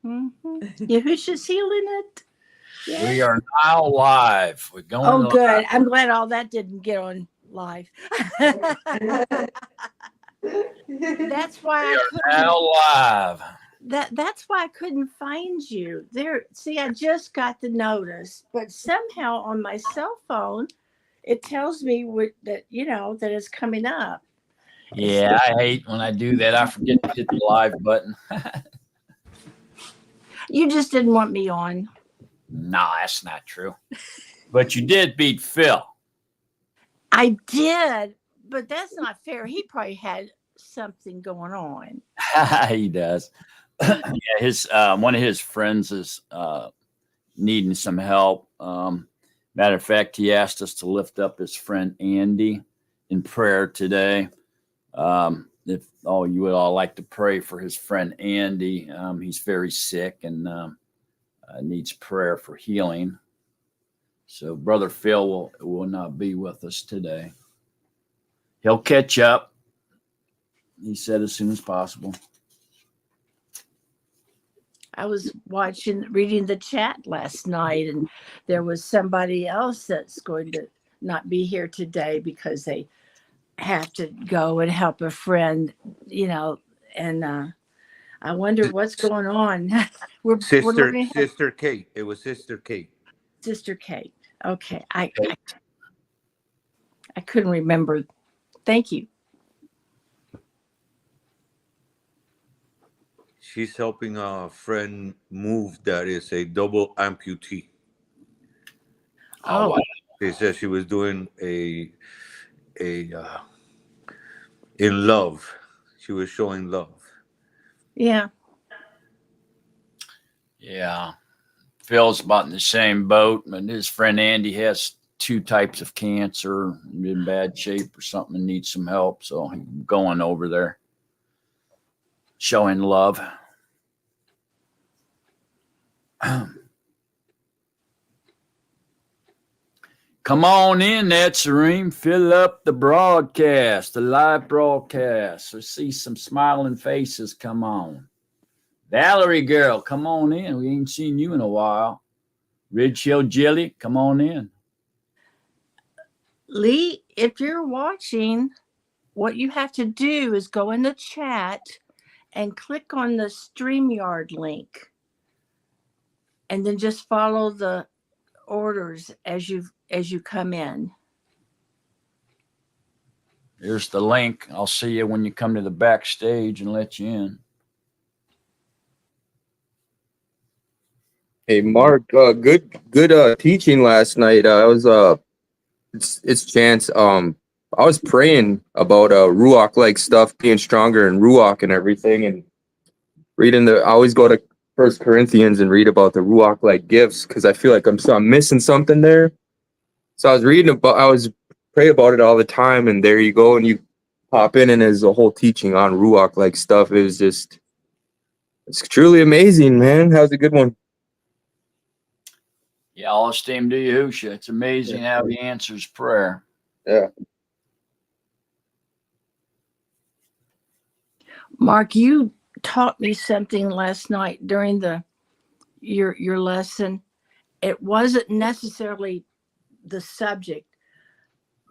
Yahusha's healing it. Yeah. We are now live. We're going Oh, live. good. I'm glad all that didn't get on live. That's why We I are couldn't. now live. That's why I couldn't find you there. See, I just got the notice, but somehow on my cell phone, it tells me that that it's coming up. It's Yeah, I hate when I do that. I forget to hit the live button. You just didn't want me on. Nah, that's not true. But you did beat Phil. I did, but that's not fair. He probably had something going on. He does. Yeah, his one of his friends is needing some help. Matter of fact, he asked us to lift up his friend Andy in prayer today. If you would all like to pray for his friend Andy, he's very sick and needs prayer for healing. So Brother Phil will not be with us today. He'll catch up, he said, as soon as possible. I was reading the chat last night, and there was somebody else that's going to not be here today because they have to go and help a friend, and I wonder what's going on. we're learning Sister Kate. It was Sister Kate. Sister Kate. Okay. I couldn't remember. Thank you. She's helping a friend move that is a double amputee. Oh, wow. She said she was doing in love. She was showing love. yeah. Yeah. Phil's about in the same boat, but his friend Andy has 2 types of cancer, in bad shape or something, and needs some help. So I'm going over there, showing love. Come on in, Natsarim. Fill up the broadcast, the live broadcast. I see some smiling faces. Come on. Valerie girl, come on in. We ain't seen you in a while. Ridge Hill Jelly, come on in. Lee, if you're watching, what you have to do is go in the chat and click on the StreamYard link, and then just follow the orders as you come in. Here's the link. I'll see you when you come to the backstage and let you in. Hey Mark, good teaching last night. It's Chance. I was praying about Ruach like stuff being stronger and Ruach and everything, and I always go to First Corinthians and read about the Ruach like gifts because I feel like I'm missing something there. So I was praying about it all the time, and there you go, and you pop in and there's a whole teaching on Ruach like stuff. It's truly amazing, man. That was a good one. Yeah, all esteem to Yahusha. It's amazing how he answers prayer. Yeah. Mark, you taught me something last night during your lesson. It wasn't necessarily the subject,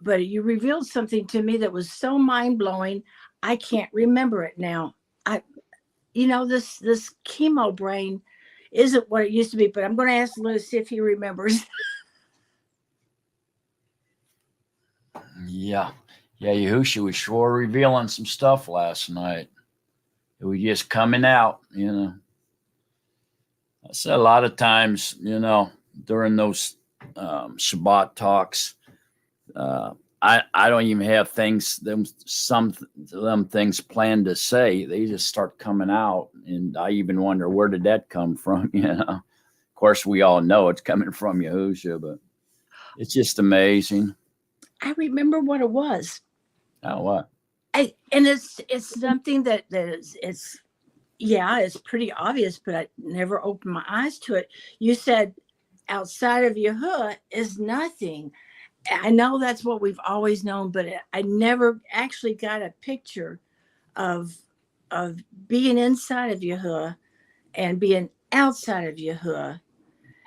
but you revealed something to me that was so mind-blowing. I can't remember it now. This chemo brain isn't what it used to be, but I'm going to ask Lewis if he remembers. Yeah, Yahusha was sure revealing some stuff last night. It was just coming out, I said a lot of times, during those Shabbat talks, I don't even have some of them things planned to say. They just start coming out, and I even wonder, where did that come from? Of course, we all know it's coming from Yahusha, but it's just amazing. I remember what it was. Oh, what? And it's something that it's pretty obvious, but I never opened my eyes to it. You said outside of Yahuwah is nothing. I know that's what we've always known, but I never actually got a picture of being inside of Yahuwah and being outside of Yahuwah.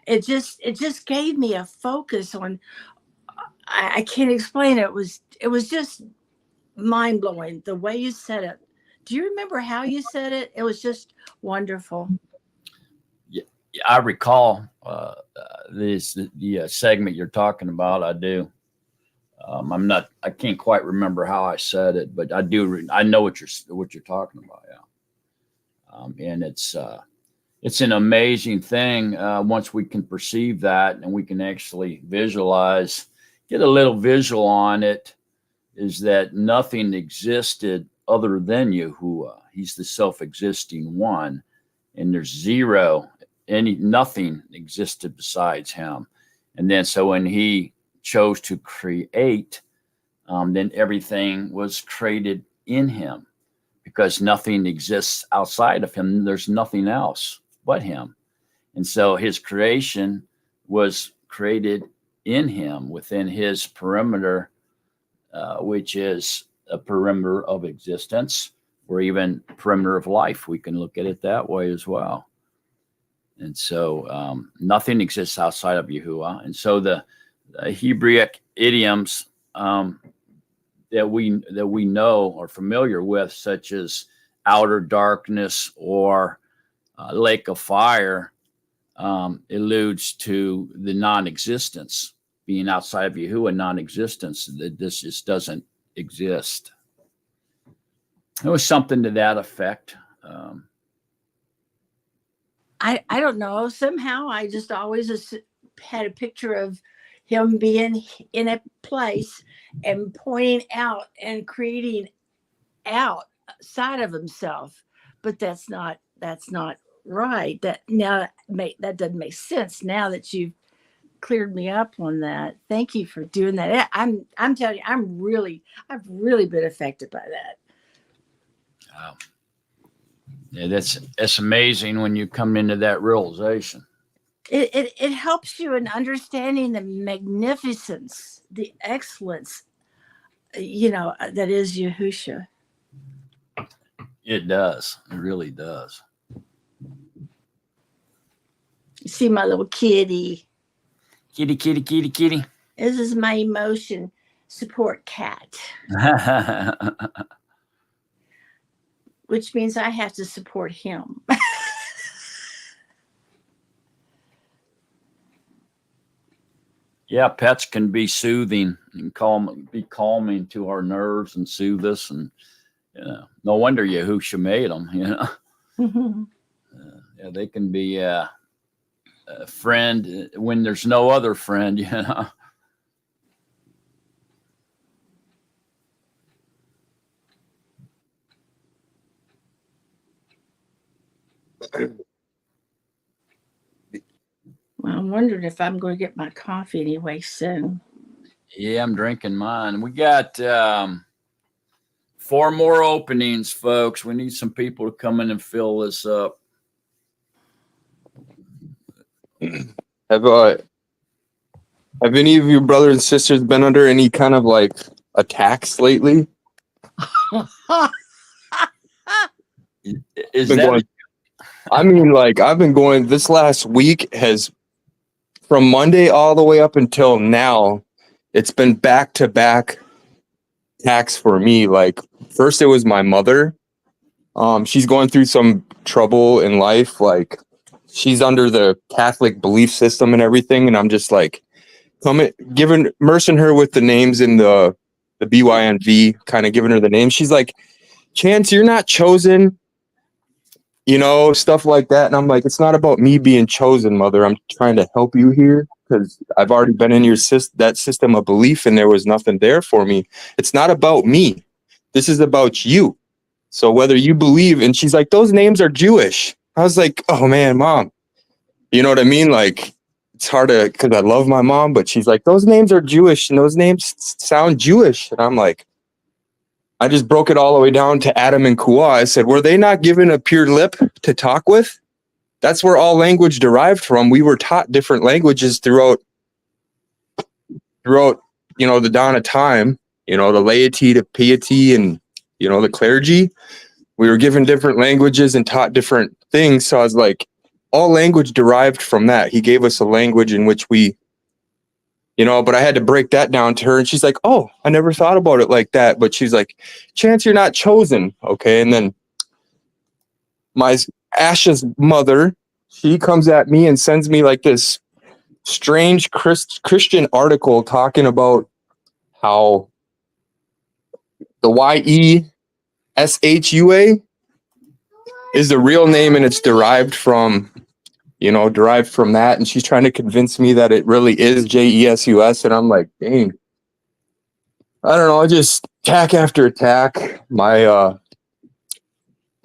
It just gave me a focus on. I can't explain it. It was just mind blowing the way you said it. Do you remember how you said it? It was just wonderful. Yeah, I recall the segment you're talking about. I do. I can't quite remember how I said it, but I do. I know what you're talking about. Yeah. And it's an amazing thing once we can perceive that and we can actually visualize, get a little visual on it, is that nothing existed other than Yahuwah. He's the self-existing one, and there's nothing existed besides him. And then so when he chose to create, then everything was created in him, because nothing exists outside of him. There's nothing else but him. And so his creation was created in him, within his perimeter, which is a perimeter of existence, or even perimeter of life. We can look at it that way as well. And so nothing exists outside of Yahuwah. And so the Hebraic idioms that we know or familiar with, such as outer darkness or lake of fire, alludes to the non-existence, being outside of Yahuwah, non-existence, that this just doesn't exist. It was something to that effect. I don't know. Somehow I just always had a picture of him being in a place and pointing out and creating outside of himself. But that's not right. That doesn't make sense now that you've cleared me up on that. Thank you for doing that. I'm telling you, I've really been affected by that. Yeah, that's amazing when you come into that realization. It helps you in understanding the magnificence, the excellence, that is Yahusha. It does. It really does. You see my little kitty. Kitty, kitty, kitty, kitty. This is my emotion support cat, which means I have to support him. Yeah, pets can be soothing and be calming to our nerves and soothe us. And no wonder Yahusha made them. Yeah, they can be a friend when there's no other friend. Well, I'm wondering if I'm going to get my coffee anyway soon. Yeah, I'm drinking mine. We got 4 more openings, folks. We need some people to come in and fill this up. Have any of you brothers and sisters been under any kind of like attacks lately? Is that I've been going, this last week has, from Monday all the way up until now, it's been back-to-back attacks for me. Like, first it was my mother. She's going through some trouble in life. Like, she's under the Catholic belief system and everything. And I'm just like, immersing her with the names in the BYNV, kind of giving her the name. She's like, Chance, you're not chosen. Stuff like that. And I'm like, it's not about me being chosen, mother. I'm trying to help you here because I've already been in that system of belief and there was nothing there for me. It's not about me. This is about you. So whether you believe, and she's like, those names are Jewish. I was like, oh man, mom. You know what I mean? Like, it's hard to, because I love my mom, but she's like, those names are Jewish and those names sound Jewish. And I'm like, I just broke it all the way down to Adam and Kuah. I said, were they not given a pure lip to talk with? That's where all language derived from. We were taught different languages throughout, the dawn of time, the laity, the piety, and, the clergy. We were given different languages and taught different things. So I was like, all language derived from that. He gave us a language in which we, but I had to break that down to her, and she's like, oh, I never thought about it like that. But she's like, Chance, you're not chosen. Okay. And then my Ash's mother, she comes at me and sends me like this strange Christian article talking about how the YESHUA is the real name, and it's derived from that. And she's trying to convince me that it really is JESUS. And I'm like, dang, I don't know. Just attack after attack. My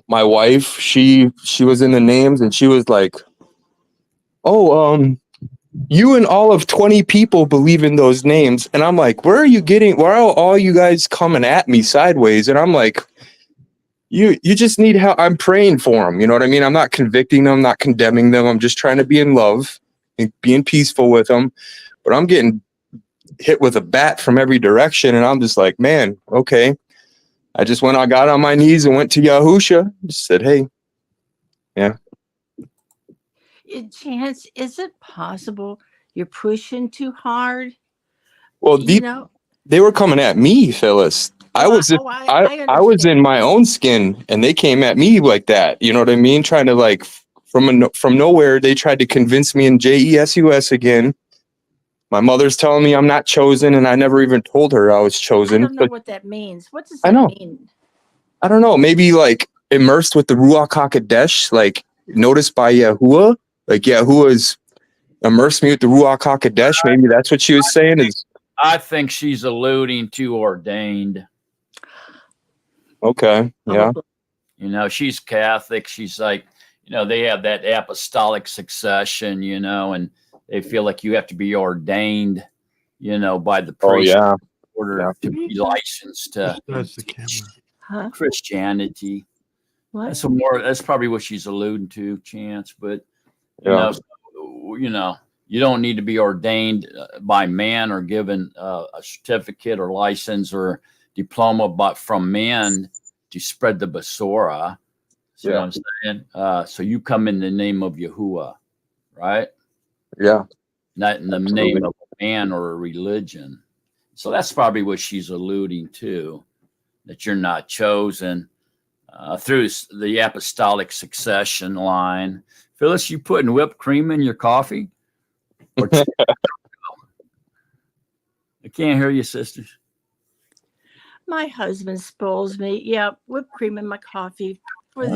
wife, she was in the names, and she was like, oh, you and all of 20 people believe in those names. And I'm like, where are all you guys coming at me sideways? And I'm like, you just need help. I'm praying for them. You know what I mean? I'm not convicting them, not condemning them. I'm just trying to be in love and being peaceful with them. But I'm getting hit with a bat from every direction. And I'm just like, man, okay. I got on my knees and went to Yahusha. Just said, hey, yeah. Chance, is it possible you're pushing too hard? Well, they were coming at me, Phyllis. I was in my own skin, and they came at me like that. You know what I mean? Trying to like from nowhere, they tried to convince me in JESUS again. My mother's telling me I'm not chosen, and I never even told her I was chosen. I don't know what that means. What does that mean? I don't know. Maybe like immersed with the Ruach HaKodesh, like noticed by Yahuwah. Like Yahuwah's immersed me with the Ruach HaKodesh. Maybe that's what she was saying. I think she's alluding to ordained. Okay. Yeah. She's Catholic. She's like, they have that apostolic succession, and they feel like you have to be ordained, by the priest in order to be licensed to teach Christianity. What? That's probably what she's alluding to, Chance. But you don't need to be ordained by man or given a certificate or license or diploma, but from man to spread the Basora. See what I'm saying? So you come in the name of Yahuwah, right? Yeah. Not in the name of a man or a religion. So that's probably what she's alluding to, that you're not chosen through the apostolic succession line. Phyllis, you putting whipped cream in your coffee? I can't hear you, sisters. My husband spoils me. Yeah, whipped cream in my coffee for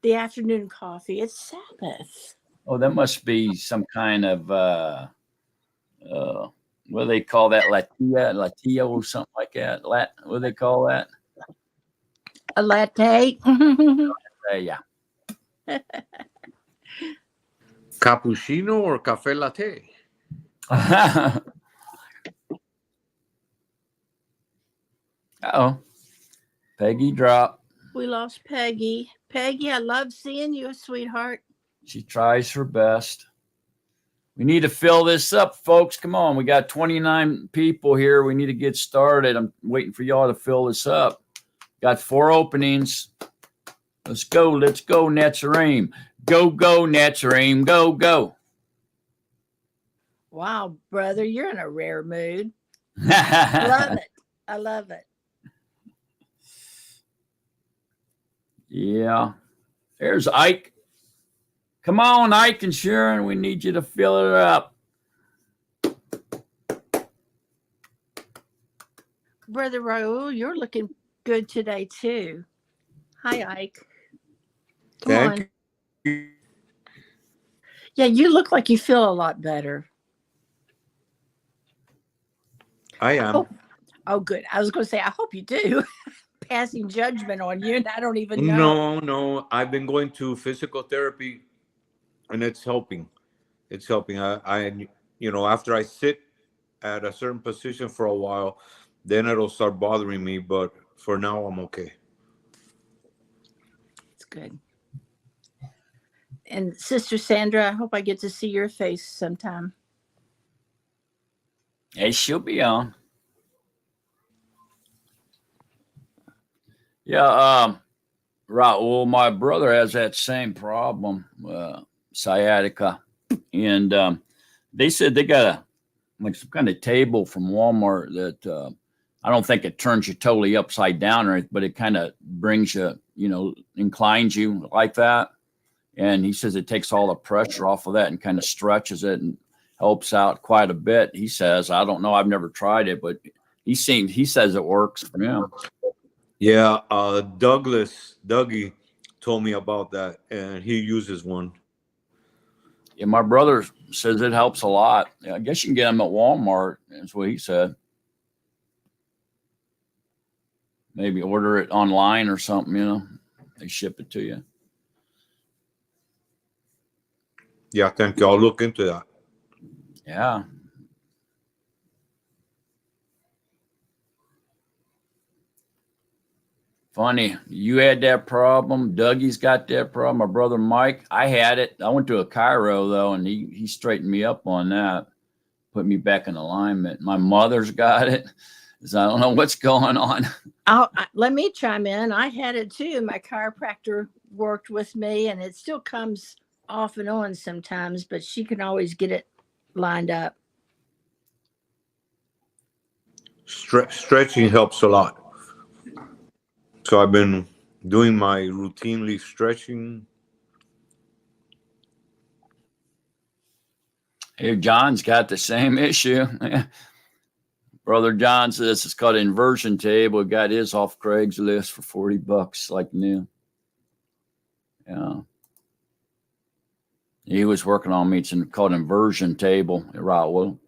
the afternoon coffee. It's Sabbath. Oh, that must be some kind of what do they call that? Latio or something like that. What do they call that? A latte. Yeah. Cappuccino or cafe latte? Uh-oh. Peggy drop. We lost Peggy. Peggy, I love seeing you, sweetheart. She tries her best. We need to fill this up, folks. Come on. We got 29 people here. We need to get started. I'm waiting for y'all to fill this up. Got 4 openings. Let's go. Let's go, Natsarim. Go, Natsarim. Go. Wow, brother, you're in a rare mood. Love it. I love it. Yeah. There's Ike. Come on, Ike and Sharon. We need you to fill it up. Brother Raul, you're looking good today, too. Hi, Ike. Come on. Yeah, you look like you feel a lot better. I am. Oh, good. I was going to say, I hope you do. Passing judgment on you, and I don't even know. No. I've been going to physical therapy, and it's helping. It's helping. I after I sit at a certain position for a while, then it'll start bothering me. But for now, I'm okay. It's good. And Sister Sandra, I hope I get to see your face sometime. Hey, she'll be on. Yeah, Raul, my brother has that same problem. sciatica, and they said they got some kind of table from Walmart that I don't think it turns you totally upside down or anything, but it kind of brings you, inclines you like that. And he says it takes all the pressure off of that and kind of stretches it and helps out quite a bit. He says, I don't know, I've never tried it, but he says it works for him. Yeah, Dougie told me about that, and he uses one. Yeah, my brother says it helps a lot. I guess you can get them at Walmart. That's what he said. Maybe order it online or something, they ship it to you. Yeah, thank you. I'll look into that. Yeah. Funny, you had that problem. Dougie's got that problem. My brother Mike, I had it. I went to a chiro though, and he straightened me up on that, put me back in alignment. My mother's got it. So I don't know what's going on. Let me chime in. I had it too. My chiropractor worked with me, and it still comes off and on sometimes, but she can always get it lined up. Stretching helps a lot. So I've been doing my routinely stretching. Hey, John's got the same issue. Brother John says it's called inversion table. Got his off Craigslist for $40, like new. Yeah. He was working on me. It's called inversion table at Rotwell.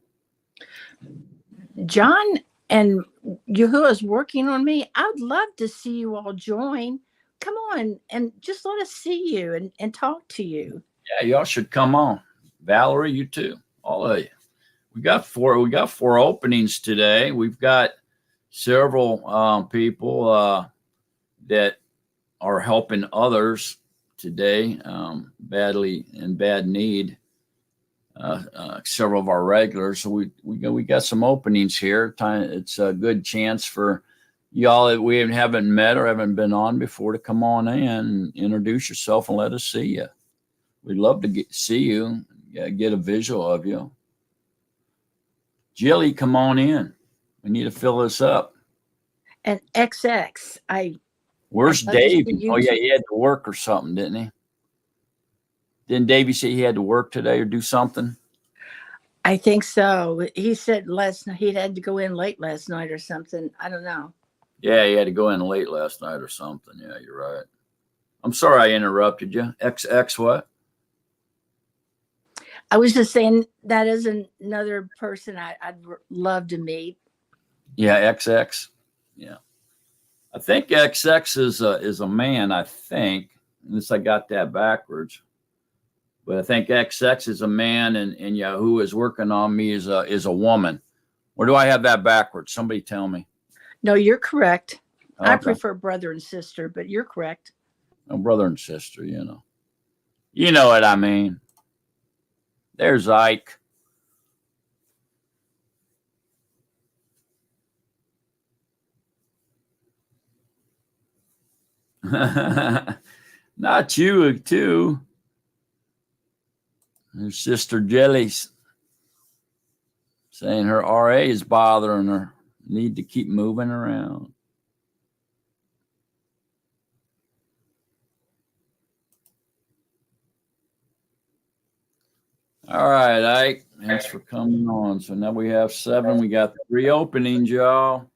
John and Yahuwah's working on me. I'd love to see you all join. Come on and just let us see you and talk to you. Yeah, y'all should come on. Valerie, you too. All of you. We got four openings today. We've got several people that are helping others today, badly in bad need. Several of our regulars. So we got some openings here. It's a good chance for y'all that we haven't met or haven't been on before to come on in and introduce yourself and let us see you. We'd love to see you, get a visual of you. Jilly, come on in. We need to fill this up. And XX, Where's I'd love to see Davey? you Oh, yeah, too. he had to work or something, didn't he? Didn't Davey say he had to work today or do something? I think so. He said last night he had to go in late last night or something. I don't know. Yeah, he had to go in late last night or something. Yeah, you're right. I'm sorry I interrupted you. XX what? I was just saying that is another person I'd love to meet. Yeah, XX. Yeah. I think XX is a man, I think. Unless I got that backwards. But I think XX is a man and Yahoo is working on me is a woman. Or do I have that backwards? Somebody tell me. No, you're correct. Okay. I prefer brother and sister, but you're correct. Oh, brother and sister, You know what I mean. There's Ike. Not you, too. There's Sister Jelly's saying her RA is bothering her. Need to keep moving around. All right, Ike. Thanks for coming on. So now we have 7. We got 3 openings, y'all.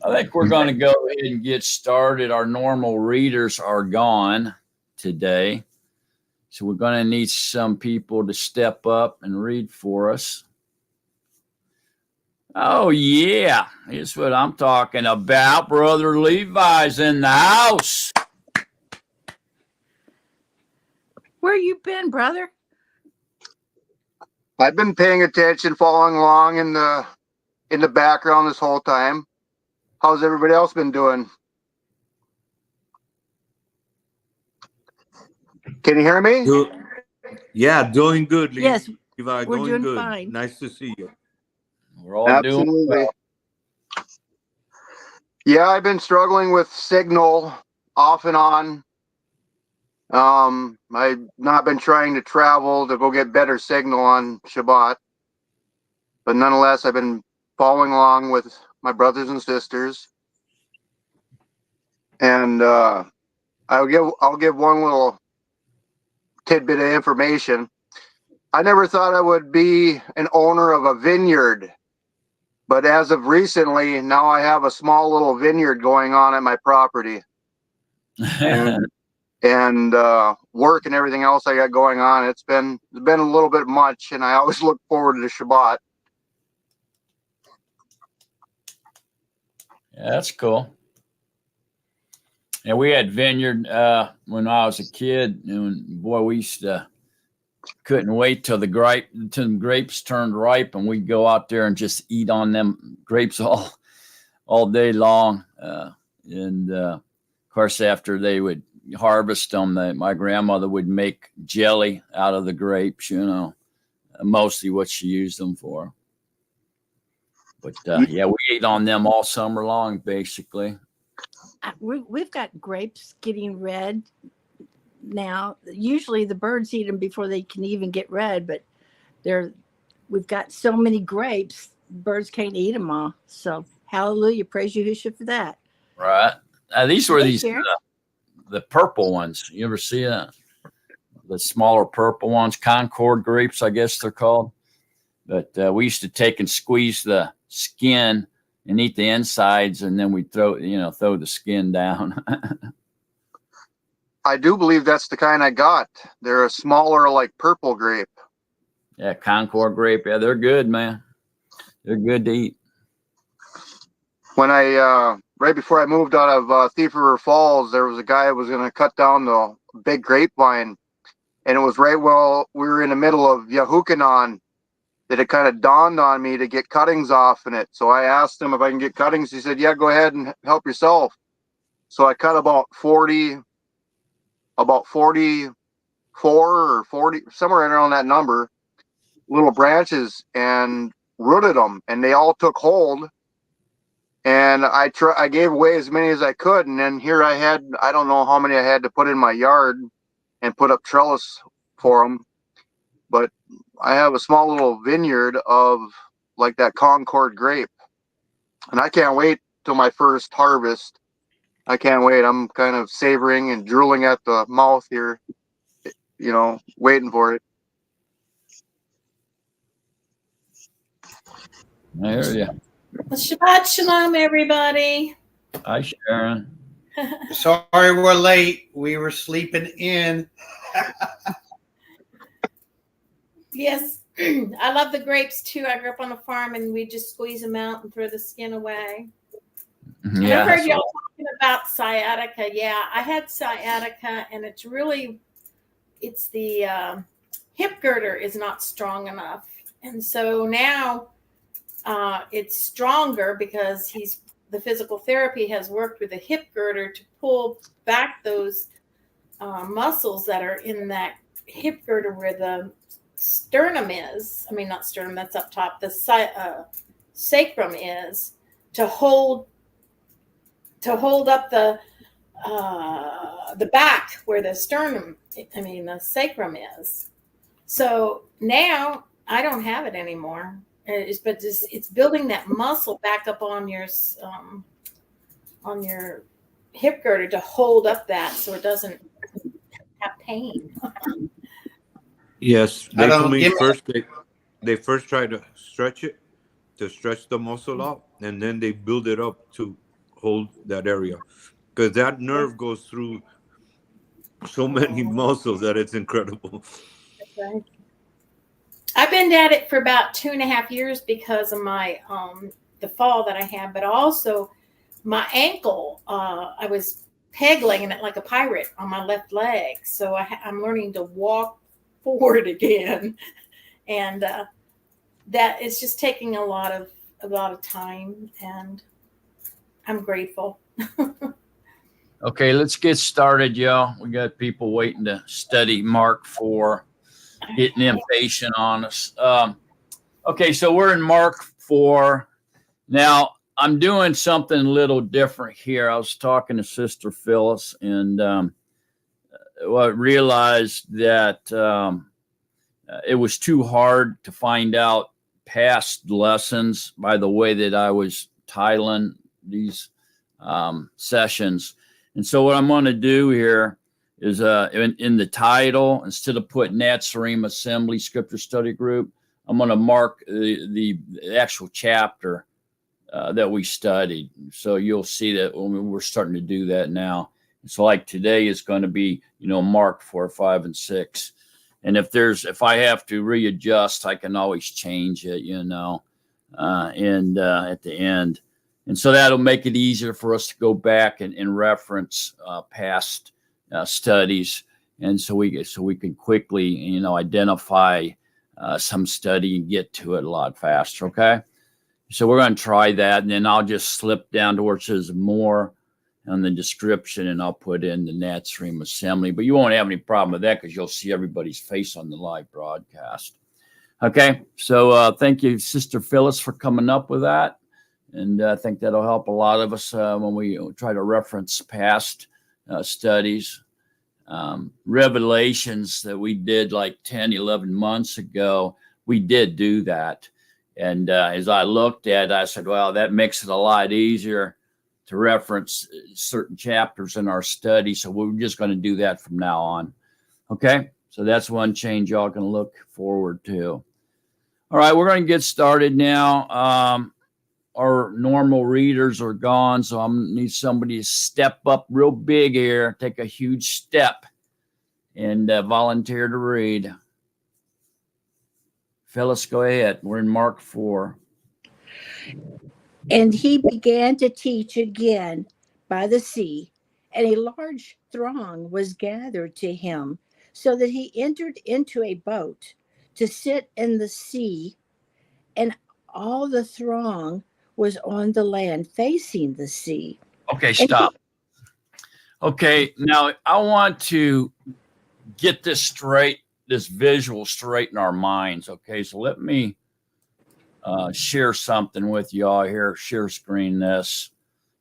I think we're going to go ahead and get started. Our normal readers are gone today. So we're going to need some people to step up and read for us. Oh, yeah. Here's what I'm talking about. Brother Levi's in the house. Where you been, brother? I've been paying attention, following along in the background this whole time. How's everybody else been doing? Can you hear me? Yeah, doing good, Lee. Yes, Levi, we're doing good. fine. Nice to see you. We're all Absolutely. doing well. Yeah, I've been struggling with signal off and on. I've not been trying to travel to go get better signal on Shabbat, but nonetheless, I've been following along with my brothers and sisters. And I'll give one little tidbit of information. I never thought I would be an owner of a vineyard, but as of recently, now I have a small little vineyard going on at my property. And work and everything else I got going on. It's been a little bit much, and I always look forward to Shabbat. Yeah, that's cool. And we had vineyard when I was a kid, and boy, we used to couldn't wait till the grapes turned ripe, and we'd go out there and just eat on them grapes all day long. And of course, after they would harvest them, my grandmother would make jelly out of the grapes. You know, mostly what she used them for. But yeah, we ate on them all summer long, basically. We've got grapes getting red now. Usually the birds eat them before they can even get red, but we've got so many grapes, birds can't eat them all. So hallelujah, praise Yahushua for that. Right. These were Hey, Sharon. the purple ones. You ever see that? The smaller purple ones, Concord grapes, I guess they're called. But we used to take and squeeze the skin and eat the insides, and then we throw the skin down. I do believe that's the kind I got. They're a smaller, like purple grape. Yeah, Concord grape. Yeah, they're good, man. They're good to eat. When I right before I moved out of Thief River Falls, there was a guy who was going to cut down the big grapevine, and it was right while we were in the middle of Yahukanon that it kind of dawned on me to get cuttings off in it. So I asked him if I can get cuttings. He said, yeah, go ahead and help yourself. So I cut about 44 or 40, somewhere around that number, little branches, and rooted them, and they all took hold. And I gave away as many as I could, and then here I had, I don't know how many I had to put in my yard and put up trellis for them. But I have a small little vineyard of like that Concord grape, and I can't wait till my first harvest. I can't wait. I'm kind of savoring and drooling at the mouth here, waiting for it. I hear you. Well, Shabbat Shalom, everybody. Hi, Sharon. Sorry we're late. We were sleeping in. Yes, I love the grapes too. I grew up on a farm, and we just squeeze them out and throw the skin away. Yeah, I've heard y'all talking about sciatica. Yeah, I had sciatica, and it's the hip girder is not strong enough. And so now it's stronger because the physical therapy has worked with the hip girder to pull back those muscles that are in that hip girder where the sternum is. I mean, not sternum, that's up top. The sacrum is to hold up the back where the the sacrum is. So now I don't have it anymore. It's building that muscle back up on your hip girder to hold up that so it doesn't have pain. Yes, they told me first they first try to stretch the muscle out, and then they build it up to hold that area, because that nerve goes through so many muscles that it's incredible. Right. I've been at it for about 2.5 years because of my the fall that I had, but also my ankle. I was peg legging it like a pirate on my left leg, so I'm learning to walk forward again, and that is just taking a lot of time, and I'm grateful. Okay, let's get started, y'all. We got people waiting to study Mark 4, getting impatient on us. Okay, so we're in Mark 4. Now, I'm doing something a little different here. I was talking to Sister Phyllis, and realized that it was too hard to find out past lessons by the way that I was titling these sessions. And so what I'm going to do here is in the title, instead of putting Natsarim Assembly Scripture Study Group, I'm going to mark the actual chapter that we studied. So you'll see that when we're starting to do that now. So like today is going to be, Mark 4, 5, and 6. And if I have to readjust, I can always change it, and at the end. And so that'll make it easier for us to go back and reference past studies. And so we can quickly, identify some study and get to it a lot faster. Okay. So we're going to try that. And then I'll just slip down to where it says more on the description, and I'll put in the Natsarim Assembly. But you won't have any problem with that because you'll see everybody's face on the live broadcast. Okay. So thank you, Sister Phyllis, for coming up with that. And I think that'll help a lot of us when we try to reference past studies. Revelations that we did like 10, 11 months ago, we did do that. And as I looked at it, I said, well, that makes it a lot easier to reference certain chapters in our study. So we're just going to do that from now on. Okay. So that's one change y'all can look forward to. All right. We're going to get started now. Our normal readers are gone. So I need somebody to step up real big here, take a huge step, and volunteer to read. Phyllis, go ahead. We're in Mark 4. And he began to teach again by the sea, and a large throng was gathered to him, so that he entered into a boat to sit in the sea, and all the throng was on the land facing the sea. Okay, stop. Okay, now I want to get this straight, this visual straight in our minds. Okay, so let me share something with y'all here, share screen this,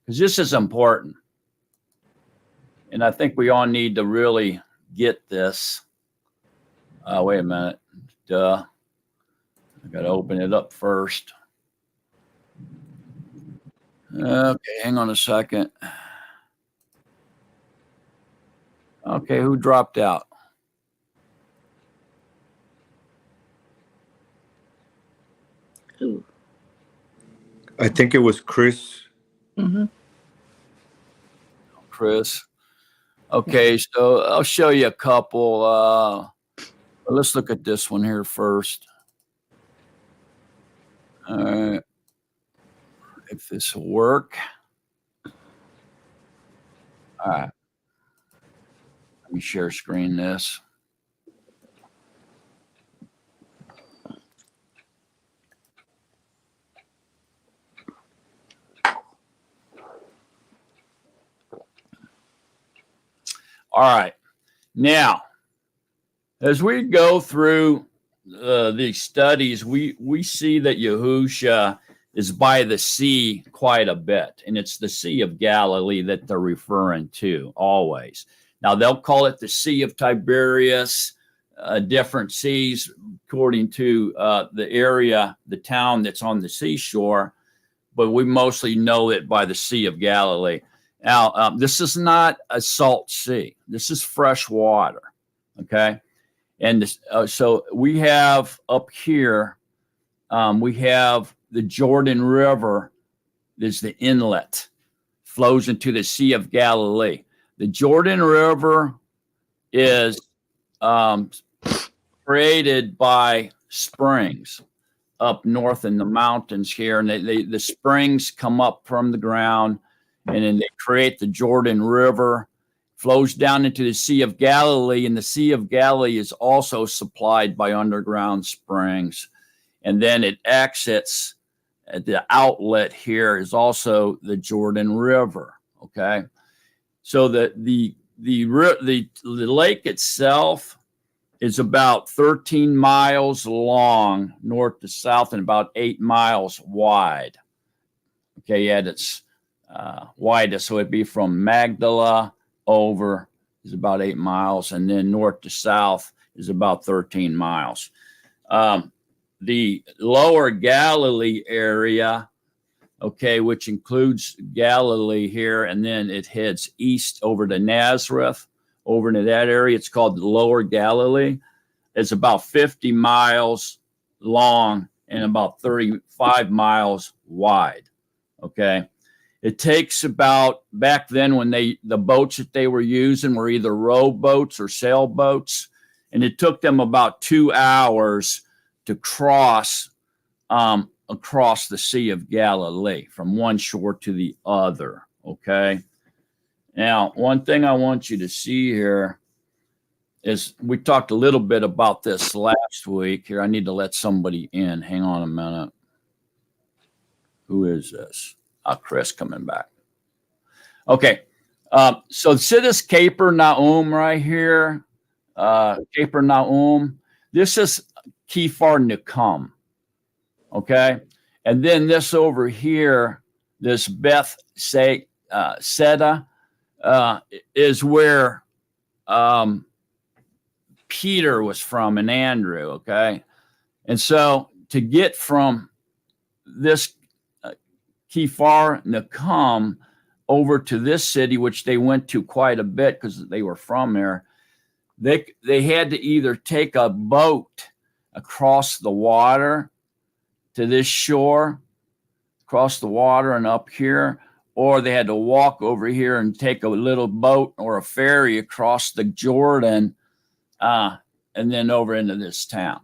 because this is important. And I think we all need to really get this. Wait a minute. I got to open it up first. Okay, hang on a second. Okay, who dropped out? Who? I think it was Chris. Mm-hmm. Chris. Okay, so I'll show you a couple. Let's look at this one here first. All right. If this will work. All right. Let me share screen this. All right. Now, as we go through these studies, we see that Yahusha is by the sea quite a bit, and it's the Sea of Galilee that they're referring to always. Now, they'll call it the Sea of Tiberias, different seas according to the area, the town that's on the seashore, but we mostly know it by the Sea of Galilee. Now, this is not a salt sea. This is fresh water, okay? And this, so we have up here, we have the Jordan River. There's the inlet, flows into the Sea of Galilee. The Jordan River is created by springs up north in the mountains here, and the springs come up from the ground, and then they create the Jordan River, flows down into the Sea of Galilee, and the Sea of Galilee is also supplied by underground springs. And then it exits, the outlet here is also the Jordan River, okay? So the lake itself is about 13 miles long, north to south, and about 8 miles wide. Okay, at its widest, so it'd be from Magdala over is about 8 miles, and then north to south is about 13 miles. The lower Galilee area, okay, which includes Galilee here, and then it heads east over to Nazareth, over into that area. It's called the lower Galilee. It's about 50 miles long and about 35 miles wide, okay? It takes about, back then when the boats that they were using were either rowboats or sailboats, and it took them about 2 hours to cross across the Sea of Galilee from one shore to the other, okay? Now, one thing I want you to see here is we talked a little bit about this last week. Here, I need to let somebody in. Hang on a minute. Who is this? Chris coming back. Okay. So see this Capernaum right here? Capernaum. This is Kefar Nakum. Okay. And then this over here, this Beth Seda, is where Peter was from, and Andrew, okay? And so to get from this Kefar Nakum over to this city, which they went to quite a bit because they were from there, they had to either take a boat across the water to this shore, across the water and up here, or they had to walk over here and take a little boat or a ferry across the Jordan and then over into this town.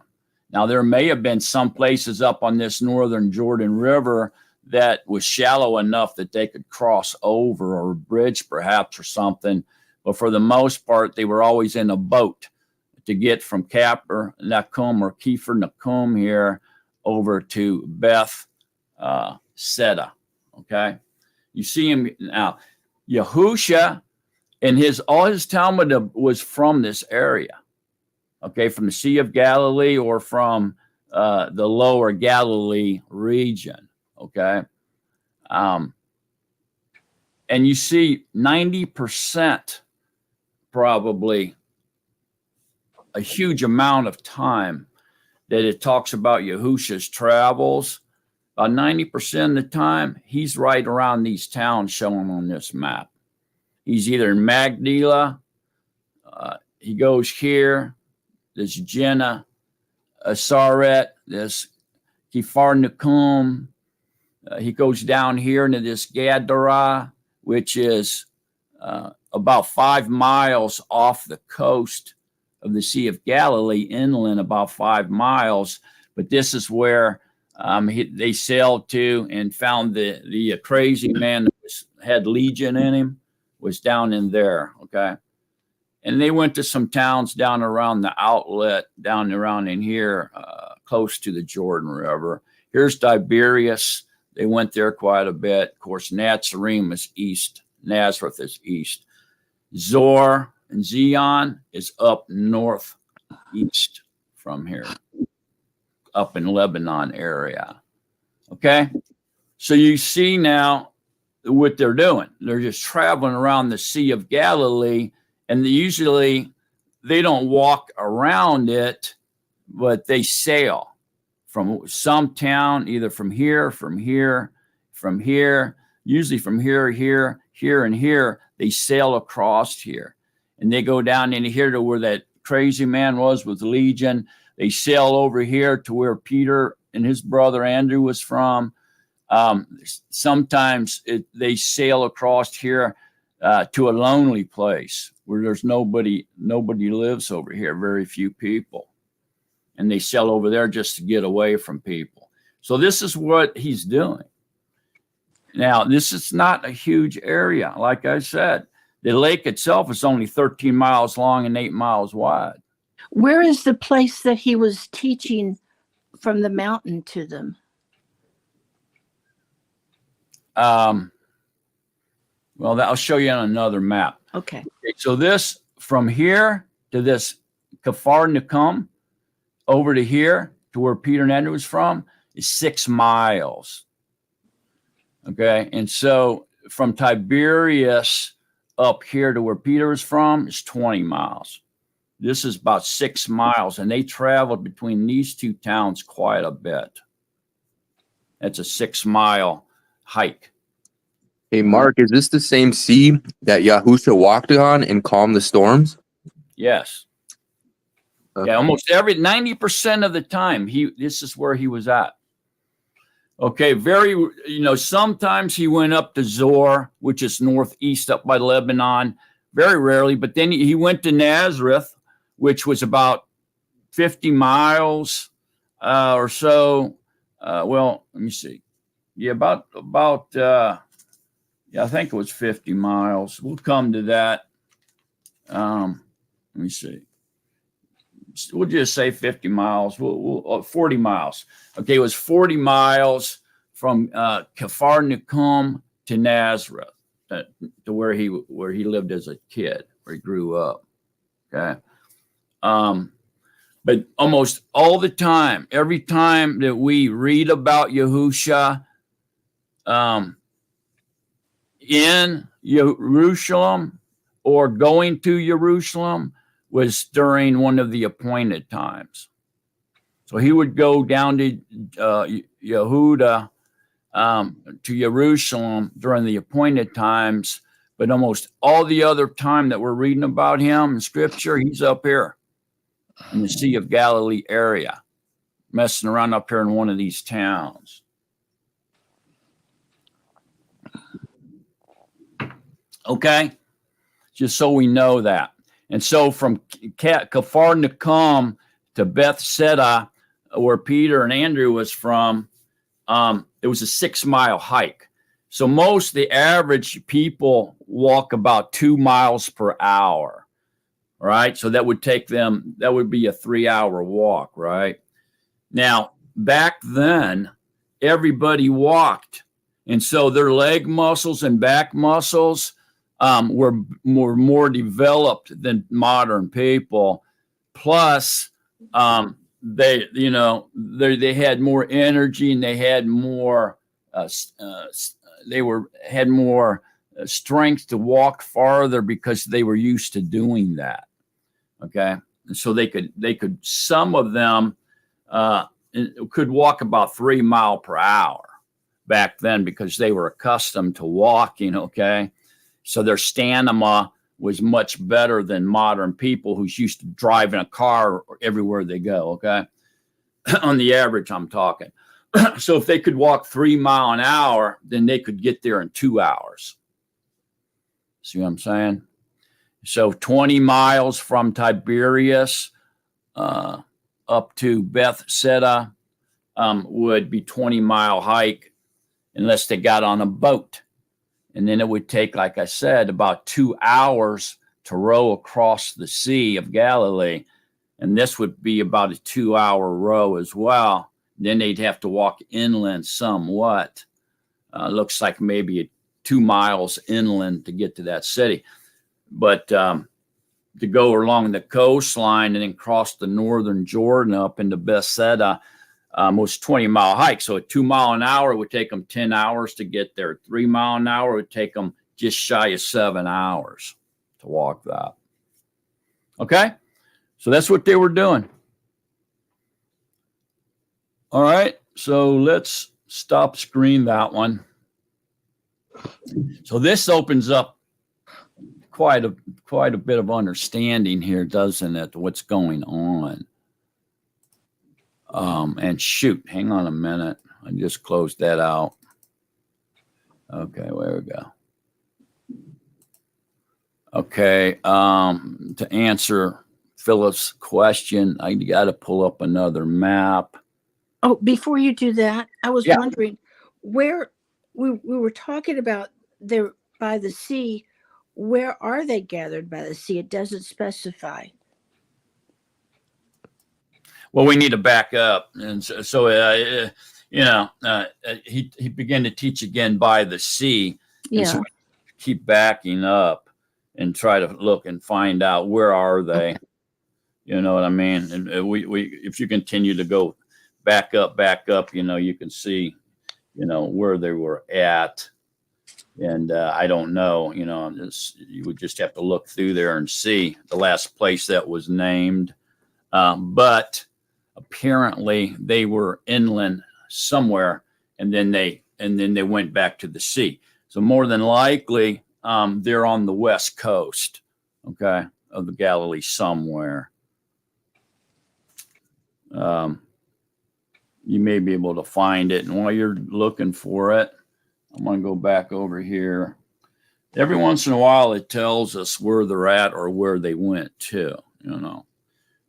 Now, there may have been some places up on this northern Jordan River that was shallow enough that they could cross over, or a bridge perhaps or something. But for the most part, they were always in a boat to get from Kefar Nakum here over to Beth Seda. Okay. You see him now. Yahusha and all his Talmud was from this area. Okay, from the Sea of Galilee or from the lower Galilee region. Okay. And you see 90% probably a huge amount of time that it talks about Yahusha's travels. About 90% of the time, he's right around these towns shown on this map. He's either in Magdala, he goes here, this Jenna, Saret, this Kefar Nakum. He goes down here into this Gadara, which is about 5 miles off the coast of the Sea of Galilee, inland about 5 miles. But this is where they sailed to and found the crazy man that had legion in him was down in there, okay? And they went to some towns down around the outlet, down around in here, close to the Jordan River. Here's Tiberias. They went there quite a bit. Of course, Natsarim is east. Nazareth is east. Zor and Zion is up northeast from here, up in Lebanon area. Okay? So you see now what they're doing. They're just traveling around the Sea of Galilee, and usually they don't walk around it, but they sail from some town, either from here, usually from here, and here. They sail across here, and they go down into here to where that crazy man was with Legion. They sail over here to where Peter and his brother Andrew was from. Sometimes they sail across here to a lonely place where there's nobody lives over here, very few people. And they sail over there just to get away from people. So this is what he's doing. Now, this is not a huge area. Like I said, the lake itself is only 13 miles long and 8 miles wide. Where is the place that he was teaching from the mountain to them? Well, I'll show you on another map. Okay. So this, from here to this Kefar Nakum, over to here to where Peter and Andrew was from, is 6 miles. Okay. And so from Tiberias up here to where Peter is from is 20 miles. This is about 6 miles, and they traveled between these two towns quite a bit. That's a 6-mile hike. Hey, Mark, is this the same sea that Yahusha walked on and calmed the storms? Yes. Yeah, almost 90% of the time, this is where he was at. Okay, sometimes he went up to Zor, which is northeast up by Lebanon, very rarely, but then he went to Nazareth, which was about 50 miles or so. Let me see. Yeah, I think it was 50 miles. We'll come to that. Let me see. We'll just say 50 miles. 40 miles. Okay, it was 40 miles from Kfar Nakum to Nazareth, to where he lived as a kid, where he grew up. Okay. But almost all the time, every time that we read about Yahusha in Jerusalem or going to Jerusalem was during one of the appointed times. So he would go down to Yehuda, to Jerusalem during the appointed times, but almost all the other time that we're reading about him in Scripture, he's up here in the Sea of Galilee area, messing around up here in one of these towns. Okay? Just so we know that. And so from Kfar Nakum to Bethsaida, where Peter and Andrew was from, it was a 6-mile hike. So the average people walk about 2 miles per hour, right? So that would be a 3-hour walk, right? Now, back then, everybody walked. And so their leg muscles and back muscles were more developed than modern people. Plus, they had more energy, and they had more had more strength to walk farther because they were used to doing that. Okay, and so they could some of them could walk about 3 miles per hour back then because they were accustomed to walking. Okay, so their stamina was much better than modern people who's used to driving a car everywhere they go. Okay, on the average, I'm talking. So if they could walk 3 miles an hour, then they could get there in 2 hours. See what I'm saying? So 20 miles from Tiberias up to Bethsaida would be 20-mile hike unless they got on a boat. And then it would take, like I said, about 2 hours to row across the Sea of Galilee. And this would be about a 2-hour row as well. Then they'd have to walk inland somewhat. Looks like maybe 2 miles inland to get to that city. But to go along the coastline and then cross the northern Jordan up into Bethsaida was 20-mile hike. So a 2 mile an hour would take them 10 hours to get there. 3 mile an hour would take them just shy of 7 hours to walk that. Okay? So that's what they were doing. All right, so let's stop screen that one. So this opens up quite a bit of understanding here, doesn't it? What's going on? And shoot, hang on a minute. I just closed that out. Okay, there we go. Okay, to answer Philip's question, I got to pull up another map. Oh, before you do that, I was wondering where we were talking about there by the sea. Where are they gathered by the sea? It doesn't specify. Well, we need to back up, and so he began to teach again by the sea. Yeah. And so we keep backing up and try to look and find out where are they. Okay. You know what I mean? And we if you continue to go back up, you know, you can see, you know, where they were at. And I don't know, you would just have to look through there and see the last place that was named. But apparently they were inland somewhere, and then they went back to the sea. So more than likely, they're on the west coast, okay, of the Galilee somewhere. You may be able to find it, and while you're looking for it, I'm going to go back over here. Every once in a while, it tells us where they're at or where they went to,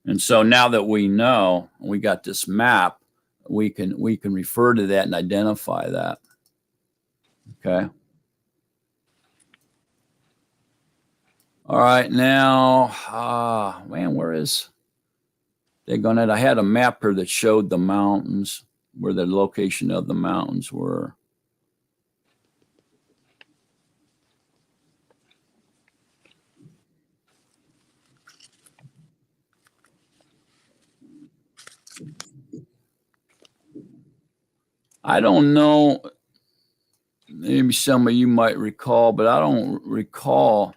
And so now that we know, we got this map, we can refer to that and identify that. Okay. All right. Now, man, where is I had a map here that showed the mountains, where the location of the mountains were. I don't know. Maybe some of you might recall, but I don't recall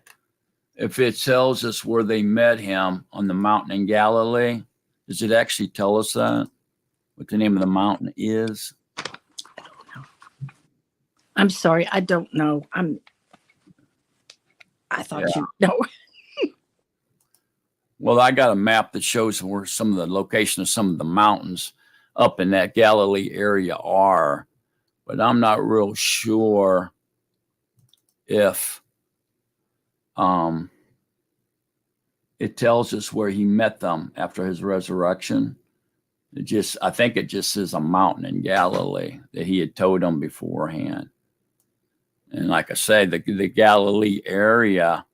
if it tells us where they met him on the mountain in Galilee. Does it actually tell us that? What the name of the mountain is? I'm sorry, I don't know. I thought you know. Well, I got a map that shows where some of the location of some of the mountains up in that Galilee area are, but I'm not real sure if it tells us where he met them after his resurrection. I think it just says a mountain in Galilee that he had told them beforehand. And like I say, the Galilee area,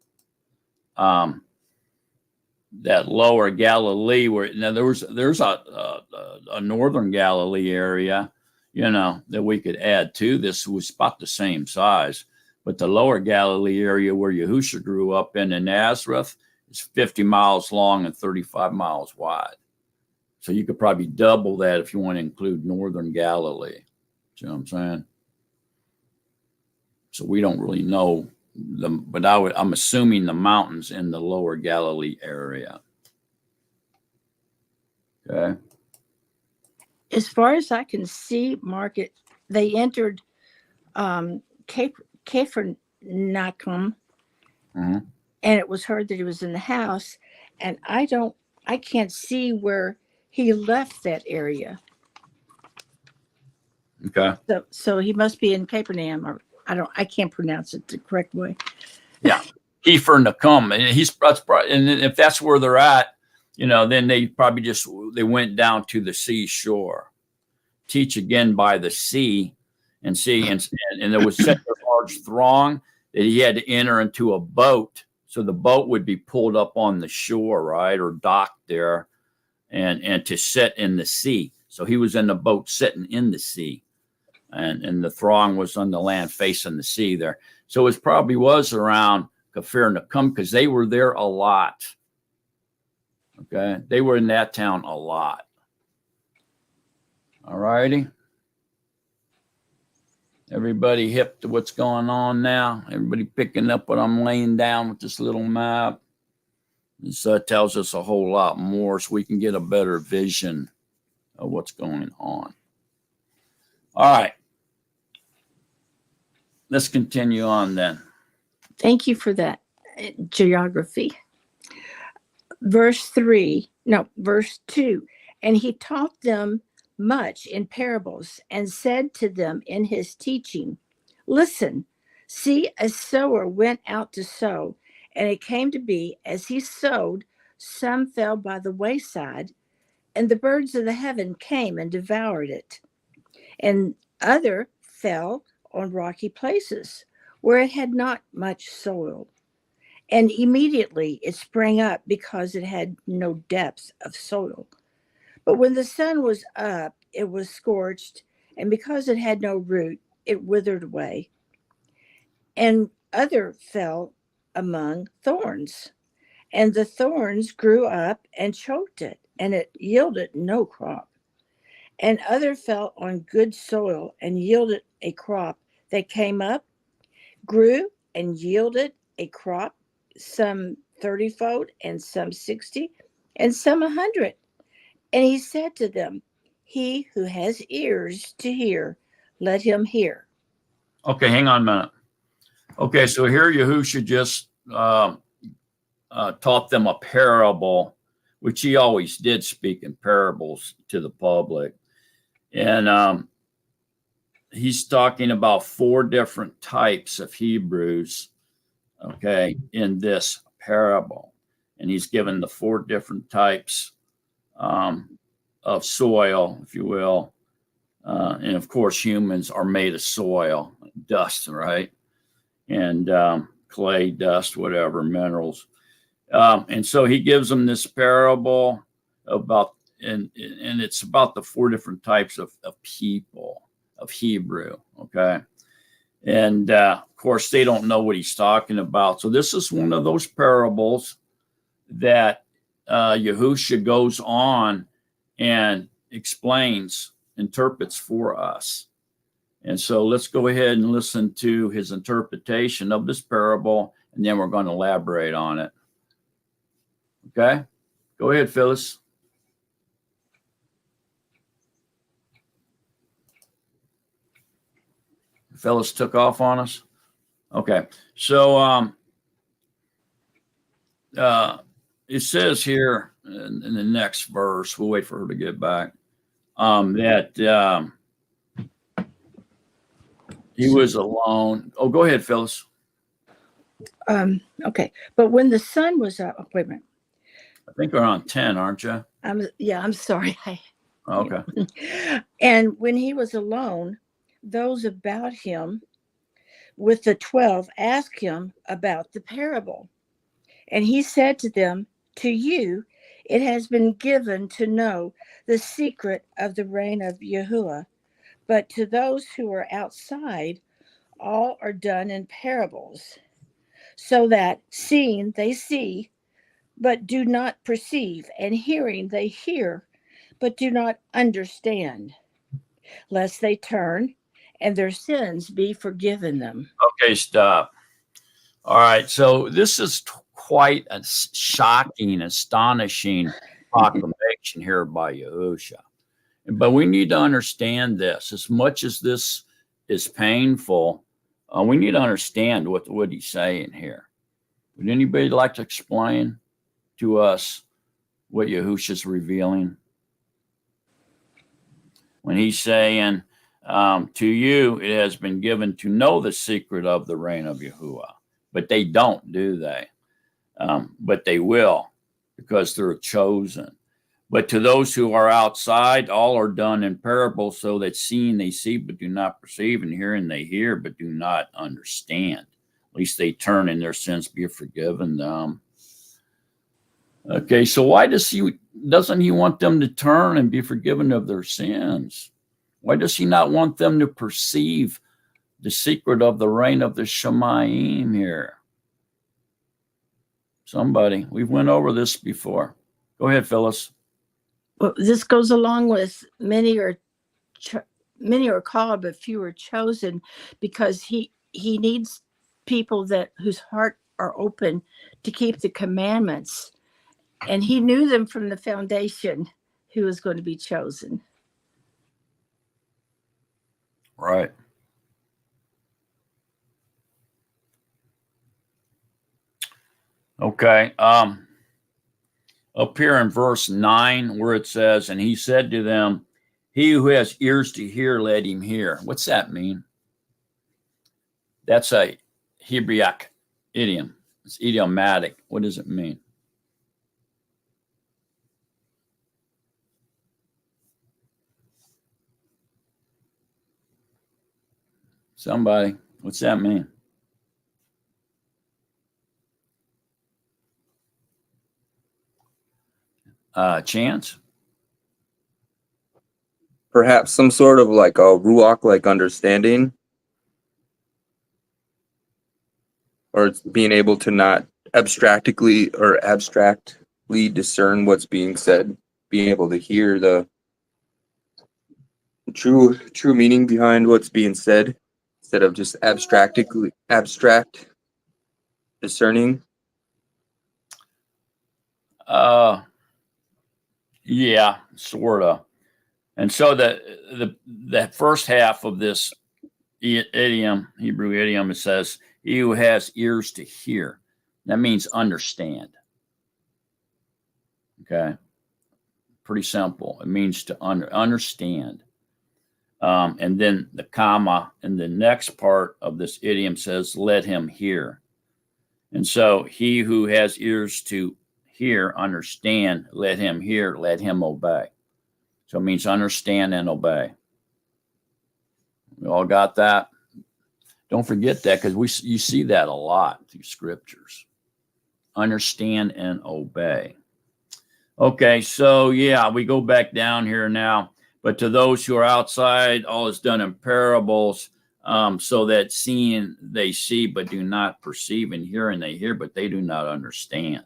that lower Galilee, where now there's a northern Galilee area, that we could add to this, was about the same size. But the lower Galilee area where Yahusha grew up in Nazareth is 50 miles long and 35 miles wide. So you could probably double that if you want to include northern Galilee. See what I'm saying? So we don't really know but I'm assuming the mountains in the lower Galilee area. Okay. As far as I can see, Market, they entered Capernaum, Mm-hmm. and it was heard that he was in the house, and I can't see where he left that area. Okay. So he must be in Capernaum, or I can't pronounce it the correct way. Yeah. Kiefer Nakum. And and if that's where they're at, then they probably they went down to the seashore. Teach again by the sea and see. And there was such a large throng that he had to enter into a boat. So the boat would be pulled up on the shore, right? Or docked there and to sit in the sea. So he was in the boat sitting in the sea. And the throng was on the land facing the sea there. So it probably was around Capernaum because they were there a lot. Okay. They were in that town a lot. All righty. Everybody hip to what's going on now? Everybody picking up what I'm laying down with this little map? This tells us a whole lot more so we can get a better vision of what's going on. All right. Let's continue on then. Thank you for that geography. Verse 2. And he taught them much in parables and said to them in his teaching, listen, see, a sower went out to sow, and it came to be as he sowed, some fell by the wayside, and the birds of the heaven came and devoured it. And other fell on rocky places where it had not much soil. And immediately it sprang up because it had no depth of soil. But when the sun was up, it was scorched, and because it had no root, it withered away. And other fell among thorns, and the thorns grew up and choked it, and it yielded no crop. And other fell on good soil and yielded a crop that came up, grew and yielded a crop, some 30-fold, and some 60, and some 100. And he said to them, he who has ears to hear, let him hear. Okay, hang on a minute. Okay, so here Yahusha just taught them a parable, which he always did speak in parables to the public. And he's talking about 4 different types of Hebrews, okay, in this parable. And he's given the 4 different types of soil, if you will. And of course, humans are made of soil, dust, right? And clay, dust, whatever, minerals. And so he gives them this parable about, and it's about the 4 different types of people, of Hebrew, okay? And of course, they don't know what he's talking about. So this is one of those parables that Yahusha goes on and explains, interprets for us. And so let's go ahead and listen to his interpretation of this parable, and then we're going to elaborate on it. Okay? Go ahead, Phyllis. Phyllis took off on us. Okay. So it says here in the next verse, we'll wait for her to get back, that he was alone. Oh, go ahead, Phyllis. Okay. But when the sun was up, wait a minute. I think we're on 10, aren't you? I'm sorry. Okay. And when he was alone, those about him with the 12 asked him about the parable. And he said to them, to you, it has been given to know the secret of the reign of Yahuwah, but to those who are outside, all are done in parables, so that seeing they see, but do not perceive, and hearing they hear, but do not understand, lest they turn and their sins be forgiven them. Okay, stop. All right. So this is quite a shocking, astonishing proclamation here by Yahusha. But we need to understand this. As much as this is painful, we need to understand what he's saying here. Would anybody like to explain to us what Yahusha's revealing? When he's saying, to you, it has been given to know the secret of the reign of Yahuwah. But they don't, do they? But they will, because they're chosen. But to those who are outside, all are done in parables, so that seeing they see but do not perceive, and hearing they hear but do not understand. At least they turn and their sins be forgiven them. Okay, so why doesn't he want them to turn and be forgiven of their sins? Why does he not want them to perceive the secret of the reign of the Shemayim here? Somebody, we've went over this before. Go ahead, Phyllis. Well, this goes along with many are called, but few are chosen, because he needs people whose heart are open to keep the commandments. And he knew them from the foundation who was going to be chosen. Right. Okay. Up here in verse 9, where it says, and he said to them, he who has ears to hear, let him hear. What's that mean? That's a Hebraic idiom. It's idiomatic. What does it mean? Somebody, what's that mean? Chance? Perhaps some sort of like a ruach like understanding, or it's being able to not abstractly discern what's being said, being able to hear the true meaning behind what's being said. instead of just abstract discerning. Yeah, sort of. And so the first half of this idiom, Hebrew idiom, it says, "He who has ears to hear." That means understand. Okay, pretty simple. It means to understand. And then the comma in the next part of this idiom says, "Let him hear." And so he who has ears to hear, understand, let him hear, let him obey. So it means understand and obey. We all got that? Don't forget that, because you see that a lot through scriptures. Understand and obey. Okay, so yeah, we go back down here now. But to those who are outside, all is done in parables, so that seeing they see but do not perceive, and hearing they hear but they do not understand.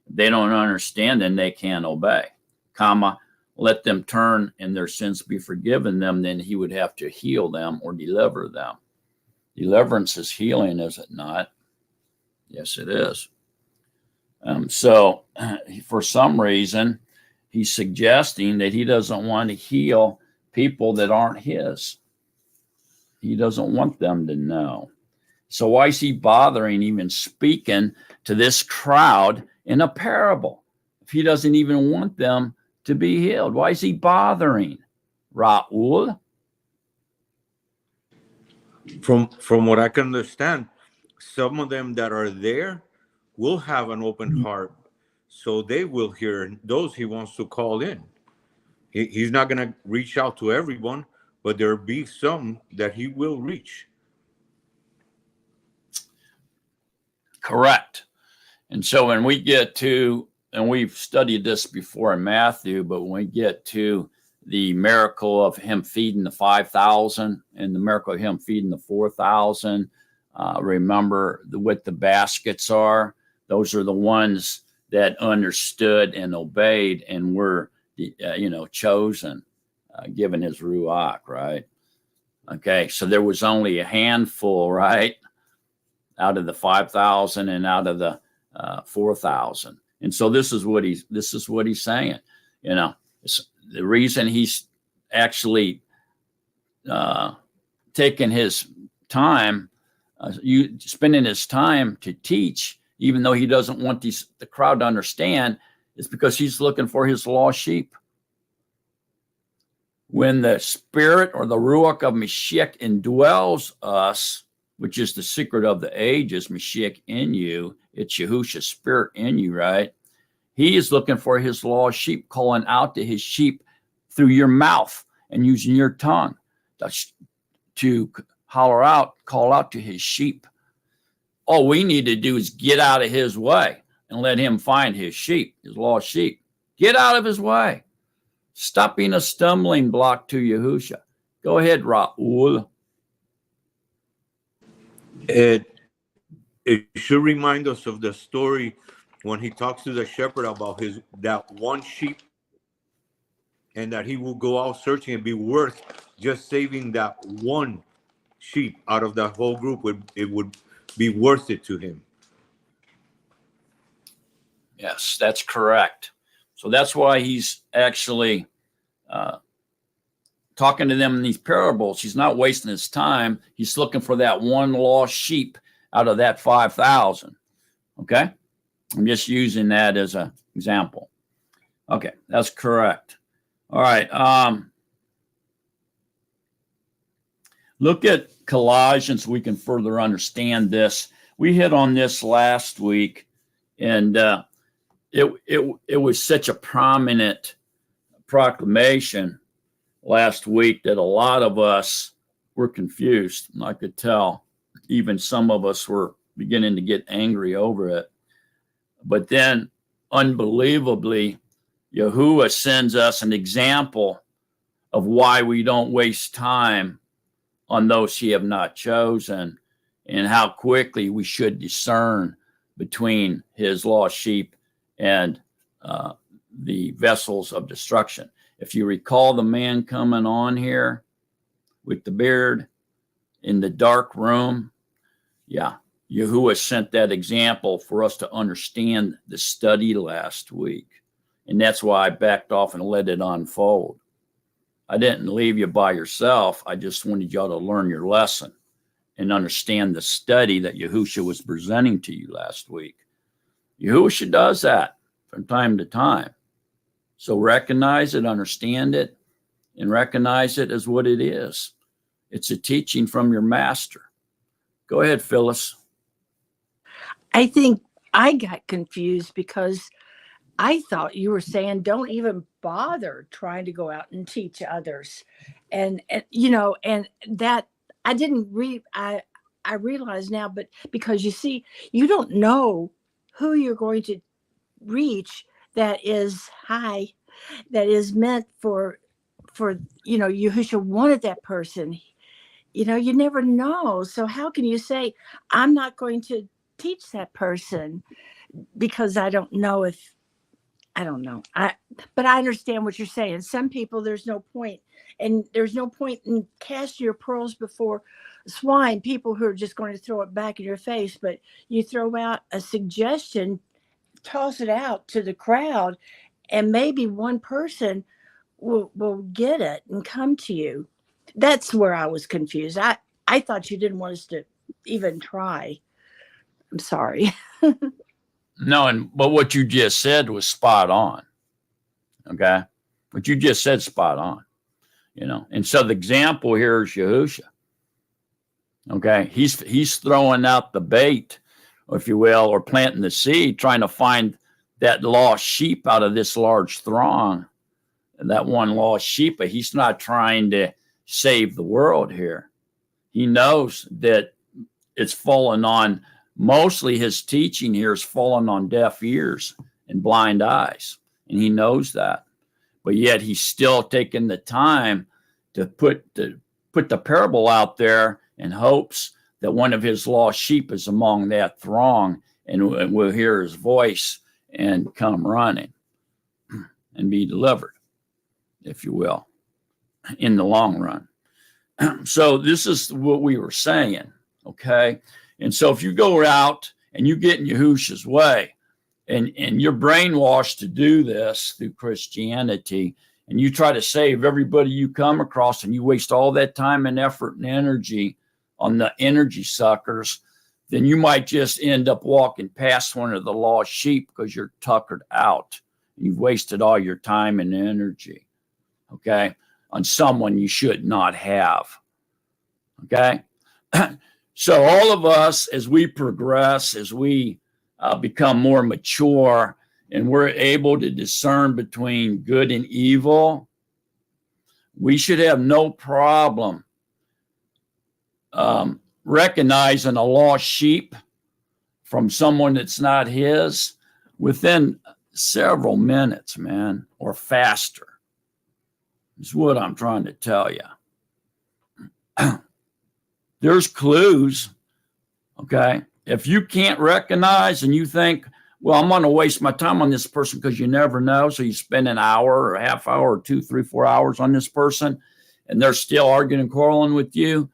If they don't understand, then they can't obey. Comma, let them turn and their sins be forgiven them, then he would have to heal them or deliver them. Deliverance is healing, is it not? Yes, it is. So for some reason, he's suggesting that he doesn't want to heal people that aren't his. He doesn't want them to know. So why is he bothering even speaking to this crowd in a parable if he doesn't even want them to be healed? Why is he bothering? Raul? From what I can understand, some of them that are there will have an open heart, so they will hear those he wants to call in. He's not going to reach out to everyone, but there'll be some that he will reach. Correct. And so when we get to, and we've studied this before in Matthew, but when we get to the miracle of him feeding the 5,000 and the miracle of him feeding the 4,000, remember what the baskets are. Those are the ones that understood and obeyed and were, chosen, given his ruach, right? Okay, so there was only a handful, right, out of the 5,000 and out of the 4,000. And so this is what he's saying. The reason he's actually taking his time, spending his time to teach, even though he doesn't want the crowd to understand, is because he's looking for his lost sheep. When the spirit or the ruach of Mashiach indwells us, which is the secret of the ages, Mashiach in you, it's Yahushua's spirit in you, right? He is looking for his lost sheep, calling out to his sheep through your mouth and using your tongue to call out to his sheep. All we need to do is get out of his way and let him find his sheep, his lost sheep. Get out of his way. Stop being a stumbling block to Yahushua. Go ahead, Raul. It should remind us of the story when he talks to the shepherd about that one sheep, and that he will go out searching and be worth just saving that one sheep out of that whole group. It would be worth it to him. Yes, that's correct. So that's why he's actually talking to them in these parables. He's not wasting his time. He's looking for that one lost sheep out of that 5,000. Okay? I'm just using that as an example. Okay, that's correct. All right. Look at Colossians. We can further understand this. We hit on this last week, and it was such a prominent proclamation last week that a lot of us were confused. And I could tell even some of us were beginning to get angry over it. But then, unbelievably, Yahuwah sends us an example of why we don't waste time on those he have not chosen, and how quickly we should discern between his lost sheep and the vessels of destruction. If you recall the man coming on here with the beard, in the dark room. Yeah, Yahuwah sent that example for us to understand the study last week. And that's why I backed off and let it unfold. I didn't leave you by yourself. I just wanted y'all to learn your lesson and understand the study that Yahusha was presenting to you last week. Yahusha does that from time to time. So recognize it, understand it, and recognize it as what it is. It's a teaching from your master. Go ahead, Phyllis. I think I got confused because I thought you were saying don't even bother trying to go out and teach others. And that I didn't read, I realize now, but because you see, you don't know who you're going to reach that is high, that is meant for Yahushua wanted that person. You never know. So how can you say, I'm not going to teach that person because I don't know if, I don't know. But I understand what you're saying. Some people, there's no point. And there's no point in casting your pearls before swine, people who are just going to throw it back in your face. But you throw out a suggestion, toss it out to the crowd, and maybe one person will get it and come to you. That's where I was confused. I thought you didn't want us to even try. I'm sorry. No, but what you just said was spot on. Okay. What you just said, spot on. And so the example here is Yahusha. Okay. He's throwing out the bait, if you will, or planting the seed, trying to find that lost sheep out of this large throng, that one lost sheep. But he's not trying to save the world here. He knows that it's fallen on, mostly his teaching here is fallen on deaf ears and blind eyes. And he knows that. But yet he's still taking the time to put the parable out there in hopes that one of his lost sheep is among that throng and will hear his voice and come running and be delivered, if you will, in the long run. So this is what we were saying, okay? And so if you go out and you get in Yahusha's way and you're brainwashed to do this through Christianity, and you try to save everybody you come across, and you waste all that time and effort and energy on the energy suckers, then you might just end up walking past one of the lost sheep because you're tuckered out. You've wasted all your time and energy, okay, on someone you should not have, okay? So all of us, as we progress, as we become more mature, and we're able to discern between good and evil, we should have no problem recognizing a lost sheep from someone that's not his within several minutes, man, or faster. Is what I'm trying to tell you. There's clues, okay? If you can't recognize and you think, well, I'm going to waste my time on this person because you never know. So you spend an hour or a half hour or 2, 3, 4 hours on this person and they're still arguing and quarreling with you.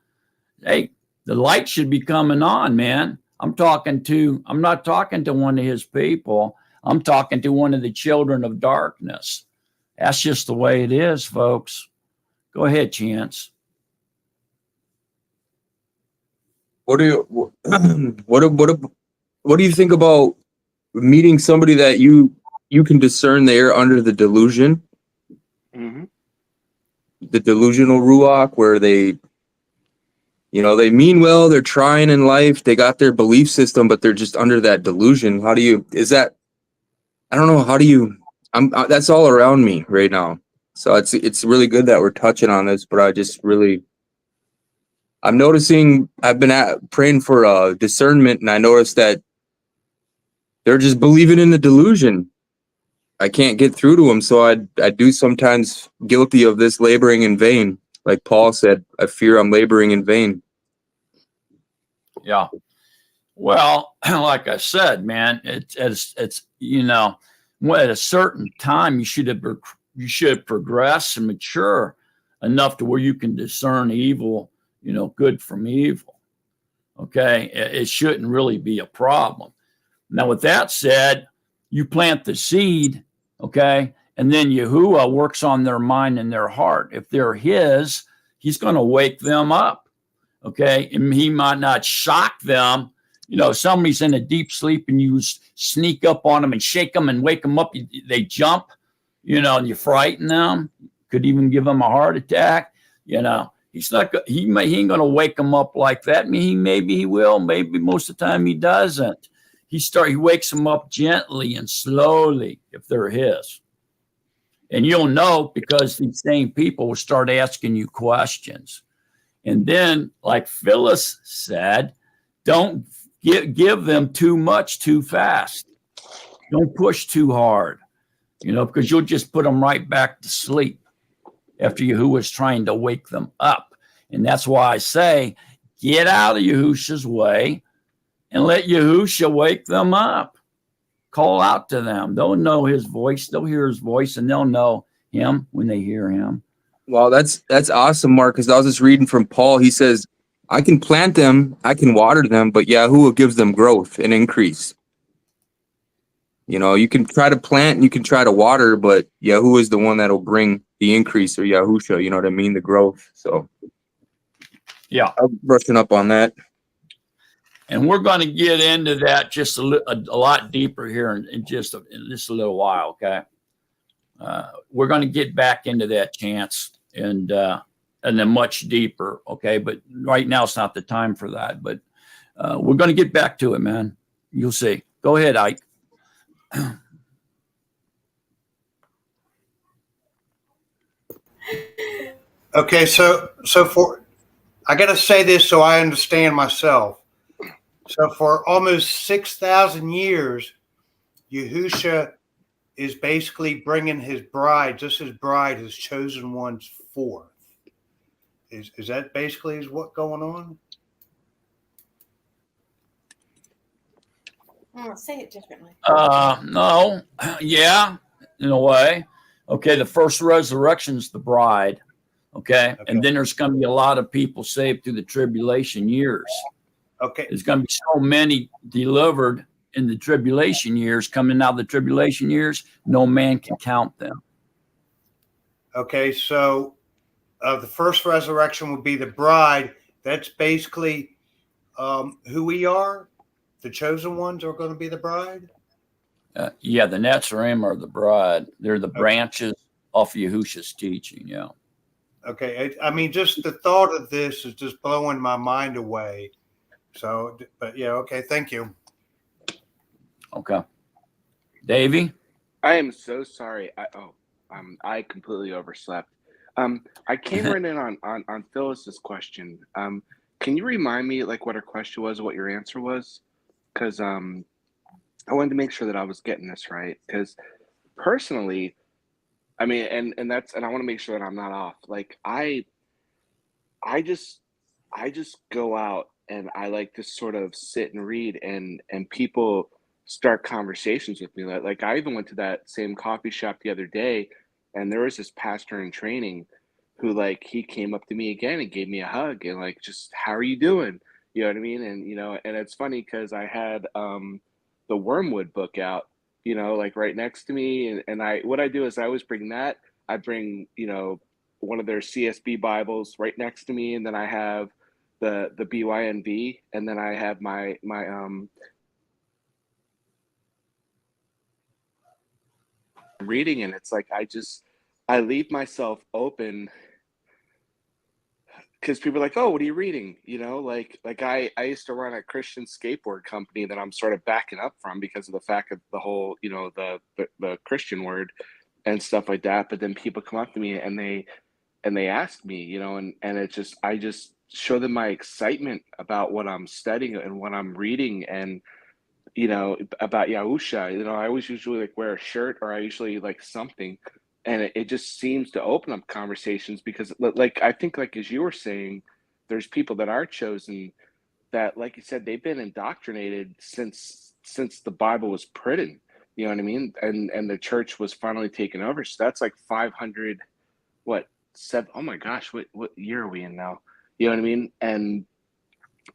Hey, the light should be coming on, man. I'm not talking to one of his people. I'm talking to one of the children of darkness. That's just the way it is, folks. Go ahead, Chance. What do you think about meeting somebody that you can discern they're under the delusion, the delusional ruach, where they mean well, they're trying in life, they got their belief system, but they're just under that delusion. That's all around me right now. So it's really good that we're touching on this, but I'm noticing, I've been praying for discernment, and I noticed that they're just believing in the delusion. I can't get through to them, so I do sometimes guilty of this laboring in vain. Like Paul said, I fear I'm laboring in vain. Yeah. Well, like I said, man, it's at a certain time you should progress and mature enough to where you can discern evil good from evil. Okay. It shouldn't really be a problem. Now, with that said, you plant the seed, okay, and then Yahuwah works on their mind and their heart. If they're his, he's going to wake them up, okay, and he might not shock them. Somebody's in a deep sleep and you sneak up on them and shake them and wake them up. They jump, and you frighten them. Could even give them a heart attack. He's not. He ain't going to wake them up like that. Maybe he will. Maybe most of the time he doesn't. He wakes them up gently and slowly if they're his. And you'll know because these same people will start asking you questions. And then, like Phyllis said, don't give them too much too fast. Don't push too hard, because you'll just put them right back to sleep after Yahuwah's trying to wake them up. And that's why I say, get out of Yahusha's way and let Yahusha wake them up. Call out to them. They'll know his voice. They'll hear his voice, and they'll know him when they hear him. Well, that's awesome, Mark, because I was just reading from Paul. He says, I can plant them, I can water them, but Yahuwah gives them growth and increase. You can try to plant and you can try to water, but Yahuwah is the one that'll bring the increase, or Yahusha, you know what I mean? The growth. So, yeah, I'm brushing up on that. And we're going to get into that just a lot deeper here in just a little while, okay? We're going to get back into that chance and then much deeper, okay? But right now it's not the time for that. But we're going to get back to it, man. You'll see. Go ahead, Ike. Okay, so I got to say this so I understand myself. So for almost 6,000 years, Yahusha is basically bringing his bride, just his bride, his chosen ones forth. Is that basically what's going on? Say it differently. No. Yeah, in a way. Okay, the first resurrection is the bride. Okay? And then there's going to be a lot of people saved through the tribulation years. Okay. There's going to be so many delivered in the tribulation years, coming out of the tribulation years, no man can count them. Okay, so the first resurrection would be the bride. That's basically who we are. The chosen ones are going to be the bride. Yeah, the Natsarim are the bride. They're the branches off Yahusha's teaching. Yeah. Okay, I mean, just the thought of this is just blowing my mind away. So, but yeah, okay, thank you. Okay. Davey? I am so sorry. I completely overslept. I came right in on Phyllis's question. Can you remind me like what her question was, what your answer was? Because I wanted to make sure that I was getting this right. Because personally, I mean, and I want to make sure that I'm not off. Like I just go out and I like to sort of sit and read, and people start conversations with me. Like I even went to that same coffee shop the other day, and there was this pastor in training who like he came up to me again and gave me a hug and like, just how are you doing? You know what I mean? And and it's funny because I had the Wormwood book out, like right next to me, and what I do is I always bring that. I bring one of their CSB Bibles right next to me, and then I have the BYNB, and then I have my reading, and it's like I leave myself open because people are like, oh, what are you reading? Like I used to run a Christian skateboard company that I'm sort of backing up from because of the fact of the whole the Christian word and stuff like that. But then people come up to me and they ask me, and it just I just show them my excitement about what I'm studying and what I'm reading, and about Yahusha. I always usually like wear a shirt, or I usually like something, and it just seems to open up conversations because like I think, like as you were saying, there's people that are chosen that, like you said, they've been indoctrinated since the Bible was printed. You know what I mean? And the church was finally taken over. So that's like 500, what, seven? Oh my gosh, what year are we in now? You know what I mean?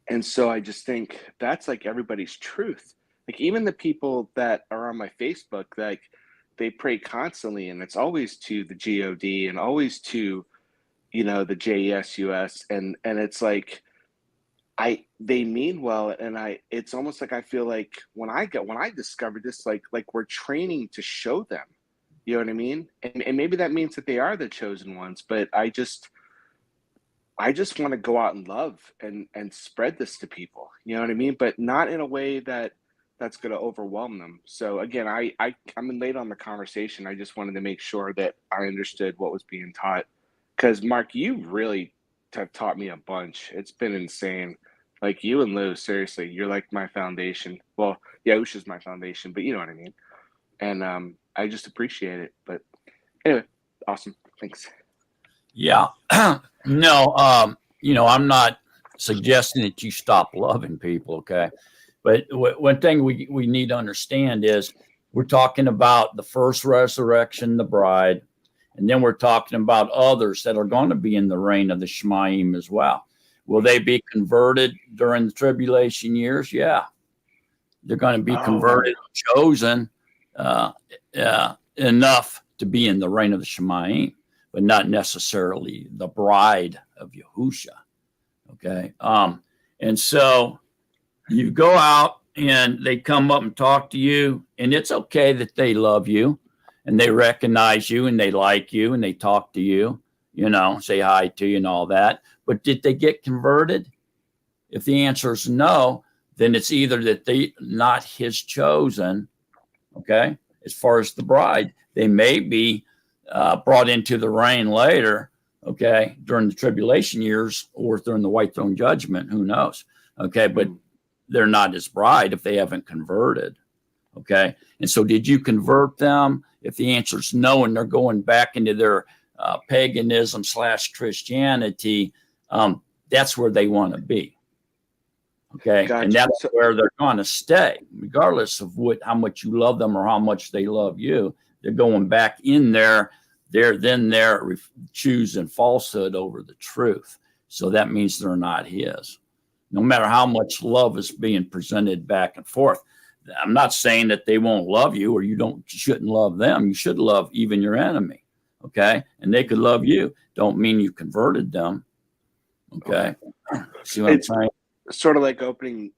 And so I just think that's like everybody's truth. Like even the people that are on my Facebook, like they pray constantly, and it's always to the God and always to, you know, the JESUS, and it's like they mean well, and it's almost like I feel like when I discovered this, like we're training to show them, you know what I mean? And maybe that means that they are the chosen ones, but I just want to go out and love and spread this to people, you know what I mean? But not in a way that's going to overwhelm them. So again, I'm late on the conversation. I just wanted to make sure that I understood what was being taught, because Mark, you really have taught me a bunch. It's been insane. Like you and Lou, seriously, you're like my foundation. Well, yeah, Usha's my foundation, but you know what I mean. And I just appreciate it. But anyway, awesome. Thanks. Yeah. No, you know, I'm not suggesting that you stop loving people, okay? But one thing we need to understand is we're talking about the first resurrection, the bride, and then we're talking about others that are going to be in the reign of the Shemaim as well. Will they be converted during the tribulation years? Yeah. They're going to be converted, chosen enough to be in the reign of the Shemaim, but not necessarily the bride of Yahusha. Okay. And so you go out and they come up and talk to you, and it's okay that they love you and they recognize you and they like you and they talk to you, you know, say hi to you and all that. But did they get converted? If the answer is no, then it's either that they not his chosen. Okay. As far as the bride, they may be brought into the reign later, okay, during the tribulation years or during the white throne judgment, who knows, okay, but they're not his bride if they haven't converted, okay. And so did you convert them? If the answer is no, and they're going back into their paganism / Christianity, that's where they want to be, okay. Gotcha. And that's where they're going to stay, regardless of how much you love them or how much they love you. They're going back in there. They're choosing falsehood over the truth. So that means they're not his. No matter how much love is being presented back and forth. I'm not saying that they won't love you or you shouldn't love them. You should love even your enemy. Okay. And they could love you. Don't mean you converted them. Okay. See what I'm saying? Sort of like knocking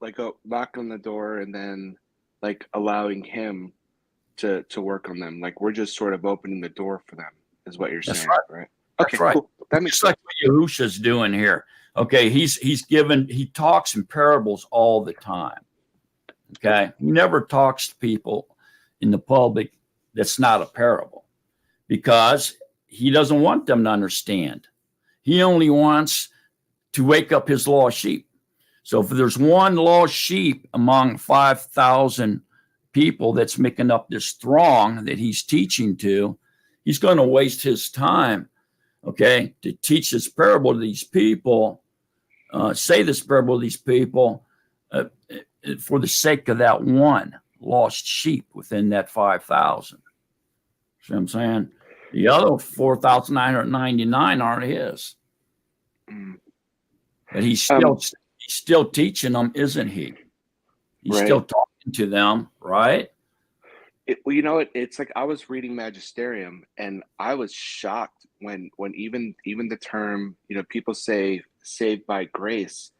on the door and then like allowing him to work on them. Like we're just sort of opening the door for them, is what you're saying, right? Okay, right. Cool. That makes sense. Like what Yahusha's doing here. Okay, he talks in parables all the time. Okay, he never talks to people in the public that's not a parable, because he doesn't want them to understand. He only wants to wake up his lost sheep. So if there's one lost sheep among 5,000 people that's making up this throng that he's teaching to, he's going to waste his time, okay, to teach this parable to these people, say this parable to these people for the sake of that one lost sheep within that 5,000. See what I'm saying? The other 4,999 aren't his. But he's still teaching them, isn't he? He's still talking to them, right? Well, you know, it's like I was reading Magisterium and I was shocked when even the term, you know, people say saved by grace.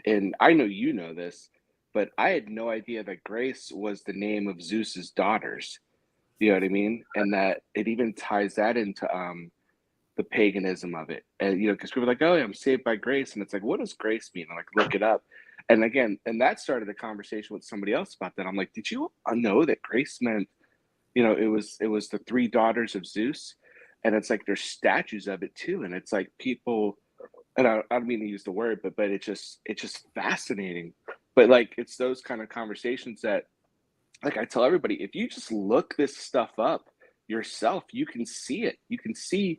And I know you know this, but I had no idea that Grace was the name of Zeus's daughters. You know what I mean? And that it even ties that into the paganism of it. And, you know, because people are like, oh, I'm saved by grace. And it's like, what does grace mean? I'm like, look it up. And again, and that started a conversation with somebody else about that. I'm like, did you know that grace meant, you know, it was the three daughters of Zeus? And it's like there's statues of it too. And it's like people, and I don't mean to use the word, but it's just fascinating. But like it's those kind of conversations that, like I tell everybody, if you just look this stuff up yourself, you can see it. You can see,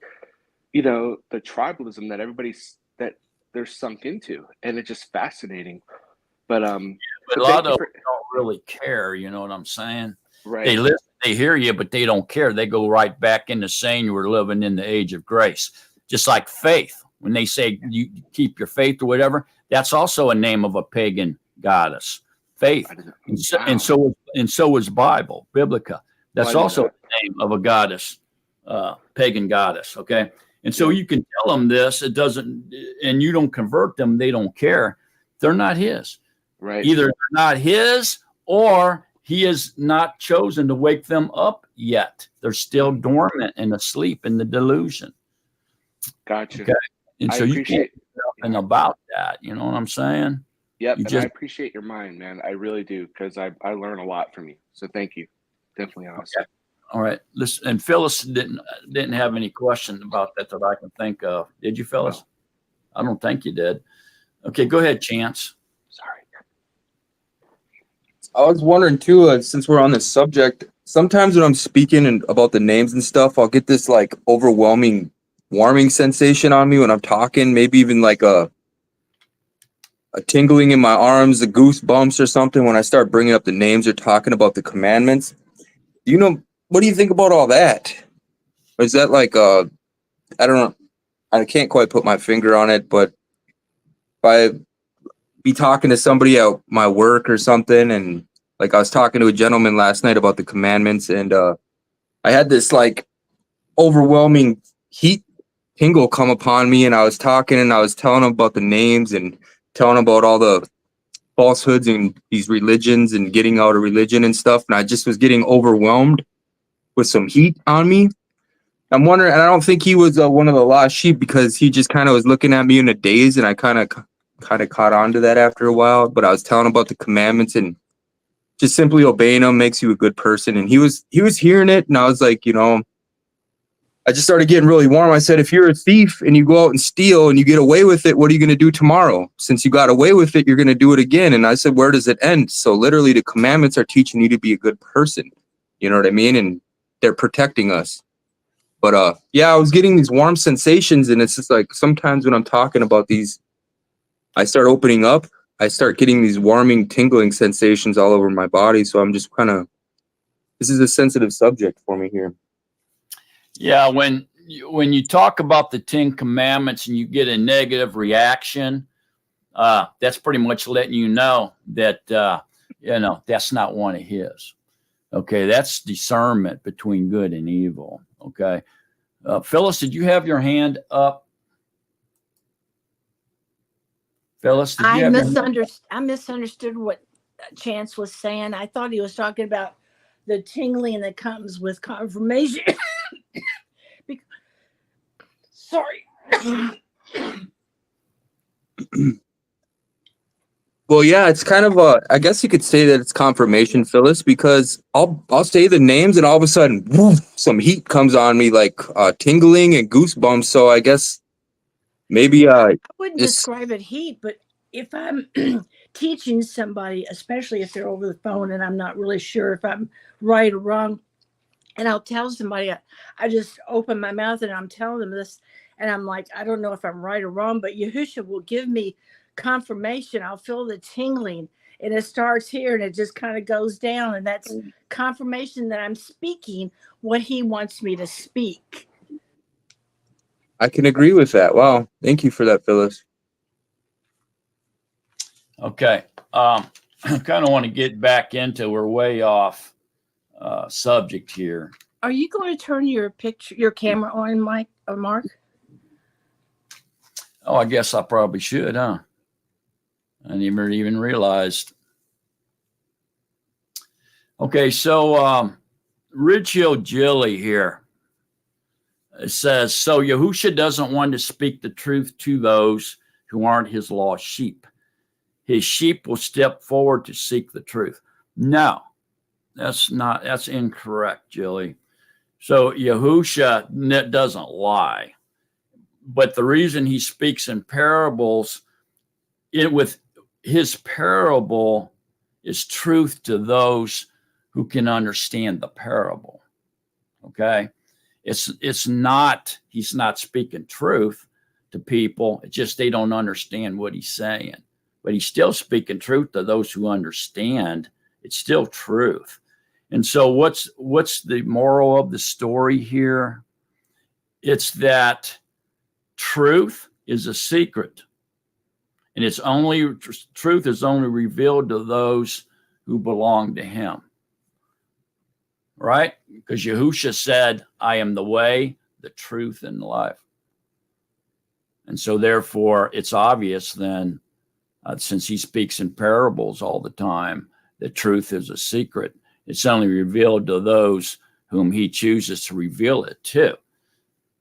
you know, the tribalism that they're sunk into, and it's just fascinating. But a lot of them don't really care. You know what I'm saying? Right. They listen, they hear you, but they don't care. They go right back into saying we're living in the age of grace, just like faith. when they say you keep your faith or whatever, that's also a name of a pagan goddess, faith. And so is Bible, Biblica. That's also a name of a goddess, pagan goddess. Okay. And so you can tell them this, it doesn't, and you don't convert them. They don't care. They're not his. Right. Either they're not his or he has not chosen to wake them up yet. They're still dormant and asleep in the delusion. Gotcha. Okay. And I so you appreciate can't do nothing about that. You know what I'm saying? Yep. You And just- I appreciate your mind, man. I really do, because I learn a lot from you. So thank you. Definitely awesome. Okay. All right. Listen, and Phyllis didn't have any questions about that I can think of. Did you, Phyllis? No. I don't think you did. Okay, go ahead, Chance. Sorry. I was wondering too, since we're on this subject, sometimes when I'm speaking about the names and stuff, I'll get this like overwhelming warming sensation on me when I'm talking, maybe even like a tingling in my arms, the goosebumps or something when I start bringing up the names or talking about the commandments. What do you think about all that? Or is that like I don't know, I can't quite put my finger on it, but if I be talking to somebody at my work or something, and like I was talking to a gentleman last night about the commandments, and I had this like overwhelming heat tingle come upon me, and I was talking and I was telling him about the names and telling him about all the falsehoods and these religions and getting out of religion and stuff, and I just was getting overwhelmed with some heat on me. I'm wondering, and I don't think he was one of the lost sheep, because he just kind of was looking at me in a daze, and I kind of caught on to that after a while. But I was telling him about the commandments, and just simply obeying them makes you a good person. And he was hearing it, and I was like, I just started getting really warm. I said, if you're a thief and you go out and steal and you get away with it, what are you going to do tomorrow? Since you got away with it, you're going to do it again. And I said, where does it end? So literally the commandments are teaching you to be a good person. You know what I mean? And they're protecting us. But yeah, I was getting these warm sensations, and it's just like sometimes when I'm talking about these, I start opening up, I start getting these warming, tingling sensations all over my body. So I'm just this is a sensitive subject for me here. Yeah, when you talk about the 10 commandments and you get a negative reaction, that's pretty much letting you know that that's not one of his. Okay, that's discernment between good and evil. Okay, Phyllis, did you have your hand up? Phyllis, did you have I misunderstood what Chance was saying. I thought he was talking about the tingling that comes with confirmation. Sorry. Well, yeah, it's kind of I guess you could say that it's confirmation, Phyllis, because I'll say the names and all of a sudden, woof, some heat comes on me, like tingling and goosebumps. So I guess maybe I wouldn't describe it heat, but if I'm teaching somebody, especially if they're over the phone and I'm not really sure if I'm right or wrong, and I'll tell somebody, I just open my mouth and I'm telling them this, and I'm like, I don't know if I'm right or wrong, but Yahusha will give me confirmation. I'll feel the tingling, and it starts here and it just kind of goes down, and that's confirmation that I'm speaking what he wants me to speak. I can agree with that. Wow, thank you for that, Phyllis. Okay, I kind of want to get back into, we're way off subject here. Are you going to turn your camera on, Mike or Mark? Oh, I guess I probably should, huh? I never even realized. Okay, so Ridge Hill Jilly here. It says, so Yahusha doesn't want to speak the truth to those who aren't his lost sheep. His sheep will step forward to seek the truth. No, that's incorrect, Jilly. So Yahusha doesn't lie. But the reason he speaks in parables, with his parable is truth to those who can understand the parable. Okay? It's not, he's not speaking truth to people. It's just they don't understand what he's saying. But he's still speaking truth to those who understand. It's still truth. And so what's the moral of the story here? It's that truth is a secret. And it's only truth is only revealed to those who belong to him. Right? Because Yahusha said, I am the way, the truth, and the life. And so therefore, it's obvious then, since he speaks in parables all the time, that truth is a secret. It's only revealed to those whom he chooses to reveal it to.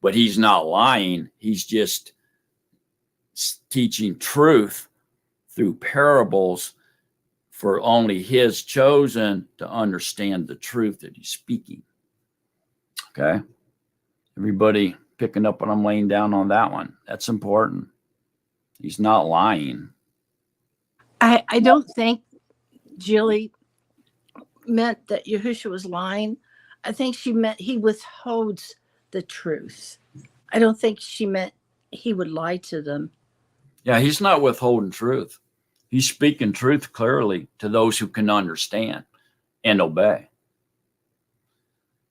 But he's not lying. He's just teaching truth through parables for only his chosen to understand the truth that he's speaking. Okay? Everybody picking up what I'm laying down on that one. That's important. He's not lying. I don't think Jilly meant that Yahushua was lying. I think she meant he withholds the truth. I don't think she meant he would lie to them. Yeah, he's not withholding truth. He's speaking truth clearly to those who can understand and obey.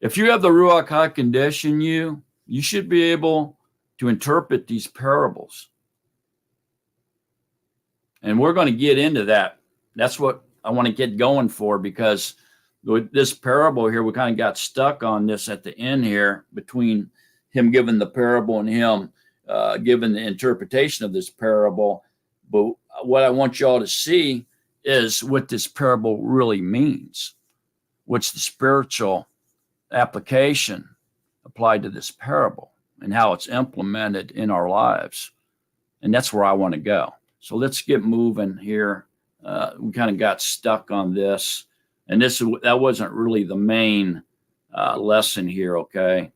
If you have the Ruach HaKodesh in you, you should be able to interpret these parables. And we're going to get into that. That's what I want to get going for, because with this parable here, we kind of got stuck on this at the end here between him giving the parable and him giving the interpretation of this parable. But what I want y'all to see is what this parable really means. What's the spiritual application applied to this parable and how it's implemented in our lives. And that's where I want to go. So let's get moving here. We kind of got stuck on this, and that wasn't really the main lesson here, okay?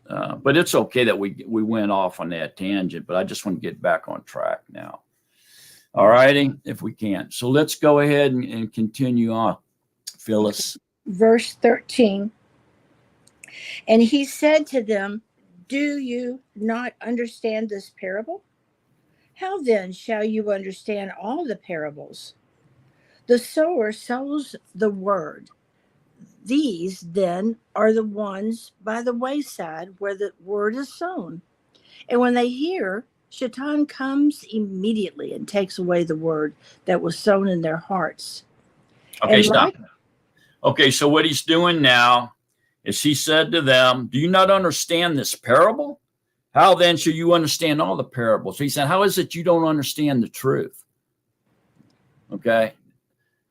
But it's okay that we went off on that tangent, but I just want to get back on track now. All righty, if we can. So let's go ahead and continue on, Phyllis. Verse 13. And he said to them, do you not understand this parable? How then shall you understand all the parables? The sower sows the word. These then are the ones by the wayside where the word is sown. And when they hear, Shaitan comes immediately and takes away the word that was sown in their hearts. Okay, And stop. Okay, so what he's doing now is he said to them, do you not understand this parable? How then should you understand all the parables? He said, how is it you don't understand the truth? Okay,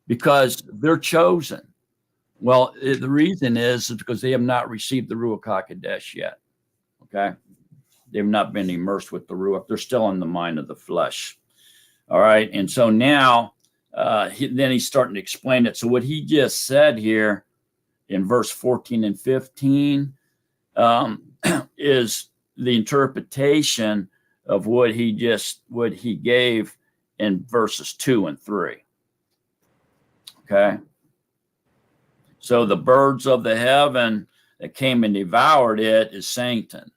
because they're chosen. Well, the reason is because they have not received the Ruach HaKodesh yet. Okay, they've not been immersed with the Ruach. They're still in the mind of the flesh. All right, and so now then he's starting to explain it. So what he just said here in verse 14 and 15 is the interpretation of what he gave in verses 2 and 3. Okay. So the birds of the heaven that came and devoured it is Satan,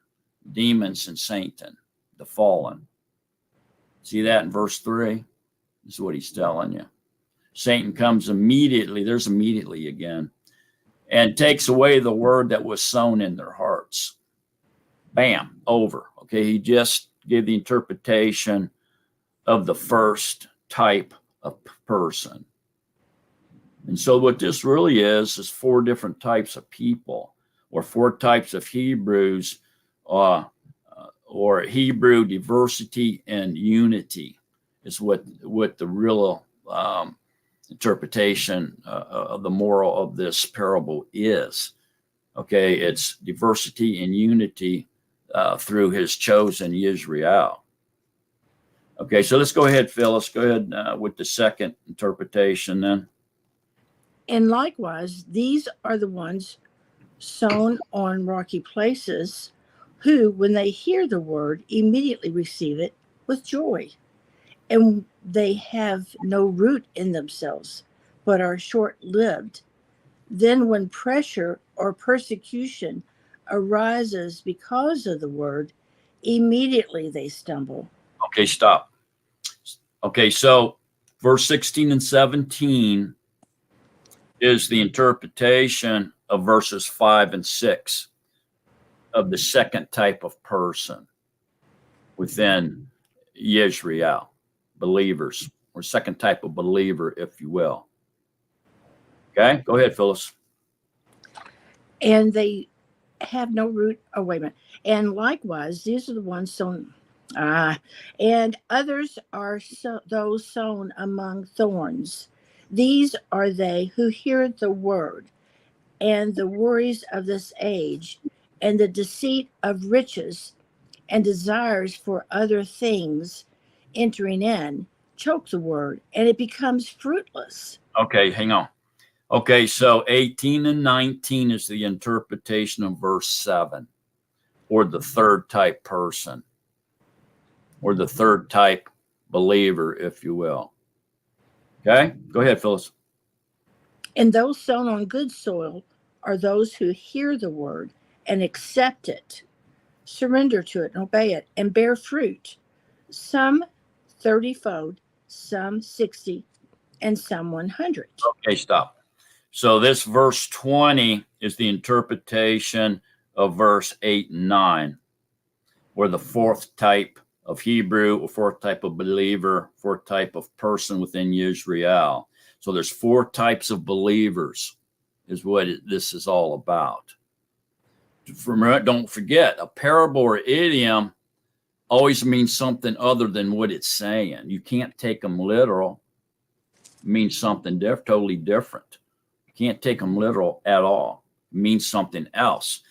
demons and Satan, the fallen. See that in verse 3? This is what he's telling you. Satan comes immediately, there's immediately again, and takes away the word that was sown in their hearts. Bam, over. Okay, he just gave the interpretation of the first type of person. And so what this really is 4 different types of people, or 4 types of Hebrews, or Hebrew diversity and unity is what the real interpretation of the moral of this parable is. Okay, it's diversity and unity through his chosen Israel. Okay, so let's go ahead, Phyllis. Go ahead with the second interpretation then. And likewise, these are the ones sown on rocky places, who, when they hear the word, immediately receive it with joy. And they have no root in themselves, but are short-lived. Then when pressure or persecution arises because of the word, immediately they stumble. Okay, stop. Okay, so verse 16 and 17 is the interpretation of verses 5 and 6 of the second type of person. within Israel, believers, or second type of believer, if you will. Okay, go ahead, Phyllis. And they have no root. Oh, wait a minute. And likewise, these are the ones sown. And others are those sown among thorns. These are they who hear the word, and the worries of this age, and the deceit of riches, and desires for other things entering in, choke the word, and it becomes fruitless. Okay, hang on. Okay, so 18 and 19 is the interpretation of verse 7, or the third type person, or the third type believer, if you will. Okay, go ahead, Phyllis. And those sown on good soil are those who hear the word and accept it, surrender to it and obey it, and bear fruit, some 30-fold, some 60, and some 100. Okay, stop. So this verse 20 is the interpretation of verse 8 and 9, where the fourth type of Hebrew, or fourth type of believer, fourth type of person within Israel. So there's 4 types of believers is what this is all about. Don't forget, a parable or idiom always means something other than what it's saying. You can't take them literal. It means something totally different. You can't take them literal at all. It means something else.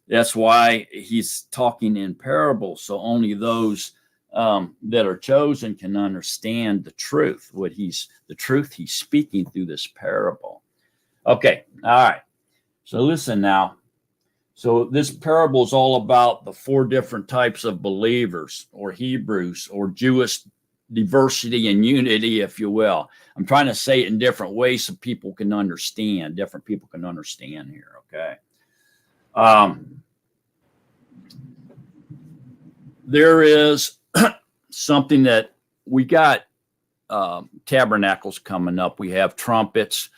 That's why he's talking in parables, so only those that are chosen can understand the truth, the truth he's speaking through this parable. Okay, all right. So listen now. So this parable is all about the 4 different types of believers, or Hebrews, or Jewish diversity and unity, if you will. I'm trying to say it in different ways so people can understand. Different people can understand here. Okay. There is something that we got. Tabernacles coming up. We have trumpets.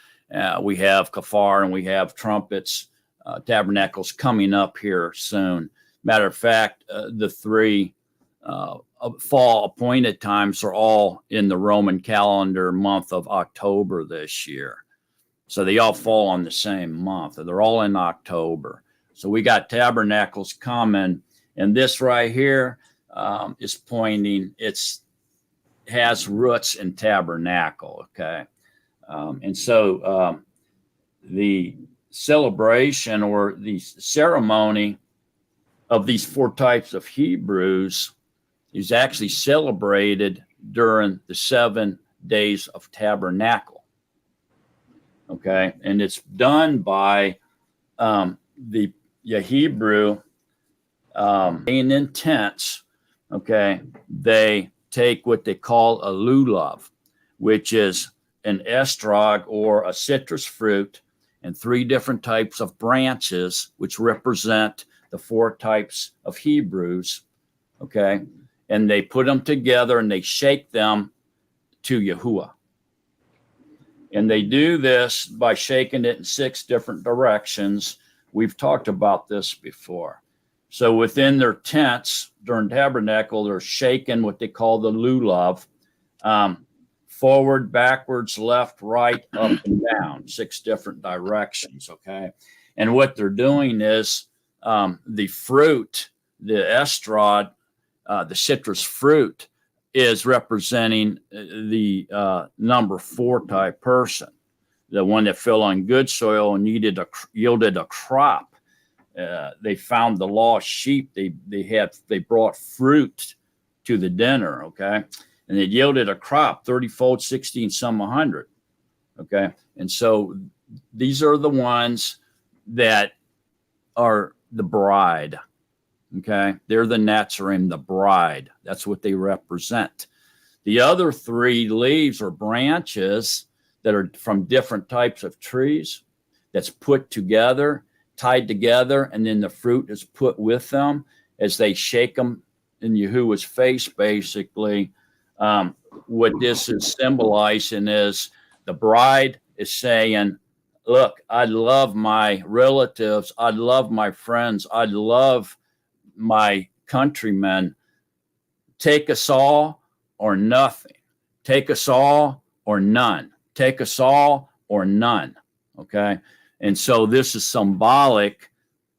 We have kafar, and we have trumpets. Tabernacles coming up here soon. Matter of fact, the 3 fall appointed times are all in the Roman calendar month of October this year. So they all fall on the same month. They're all in October. So we got tabernacles coming, and this right here is pointing. Has roots in tabernacle. Okay, and so the celebration or the ceremony of these 4 types of Hebrews is actually celebrated during the 7 days of tabernacle. Okay, and it's done by the Hebrew being in tents. Okay, they take what they call a lulav, which is an estrog or a citrus fruit, and 3 different types of branches, which represent the 4 types of Hebrews. Okay, and they put them together and they shake them to Yahuwah. And they do this by shaking it in 6 different directions. We've talked about this before. So within their tents during tabernacle, they're shaking what they call the lulav, forward, backwards, left, right, up, and down, 6 different directions. Okay, and what they're doing is the fruit, the estrad, the citrus fruit, is representing the number 4 type person, the one that fell on good soil and yielded a crop. They found the lost sheep. They brought fruit to the dinner. Okay, and it yielded a crop, 30-fold, 60, and some 100. Okay, and so these are the ones that are the bride. Okay, they're the Natsarim, the bride. That's what they represent. The other 3 leaves or branches that are from different types of trees that's put together, tied together, and then the fruit is put with them as they shake them in Yahuwah's face, basically. What this is symbolizing is the bride is saying, look, I love my relatives. I love my friends. I love my countrymen. take us all or nothing. Take us all or none. Take us all or none. Okay. And so this is symbolic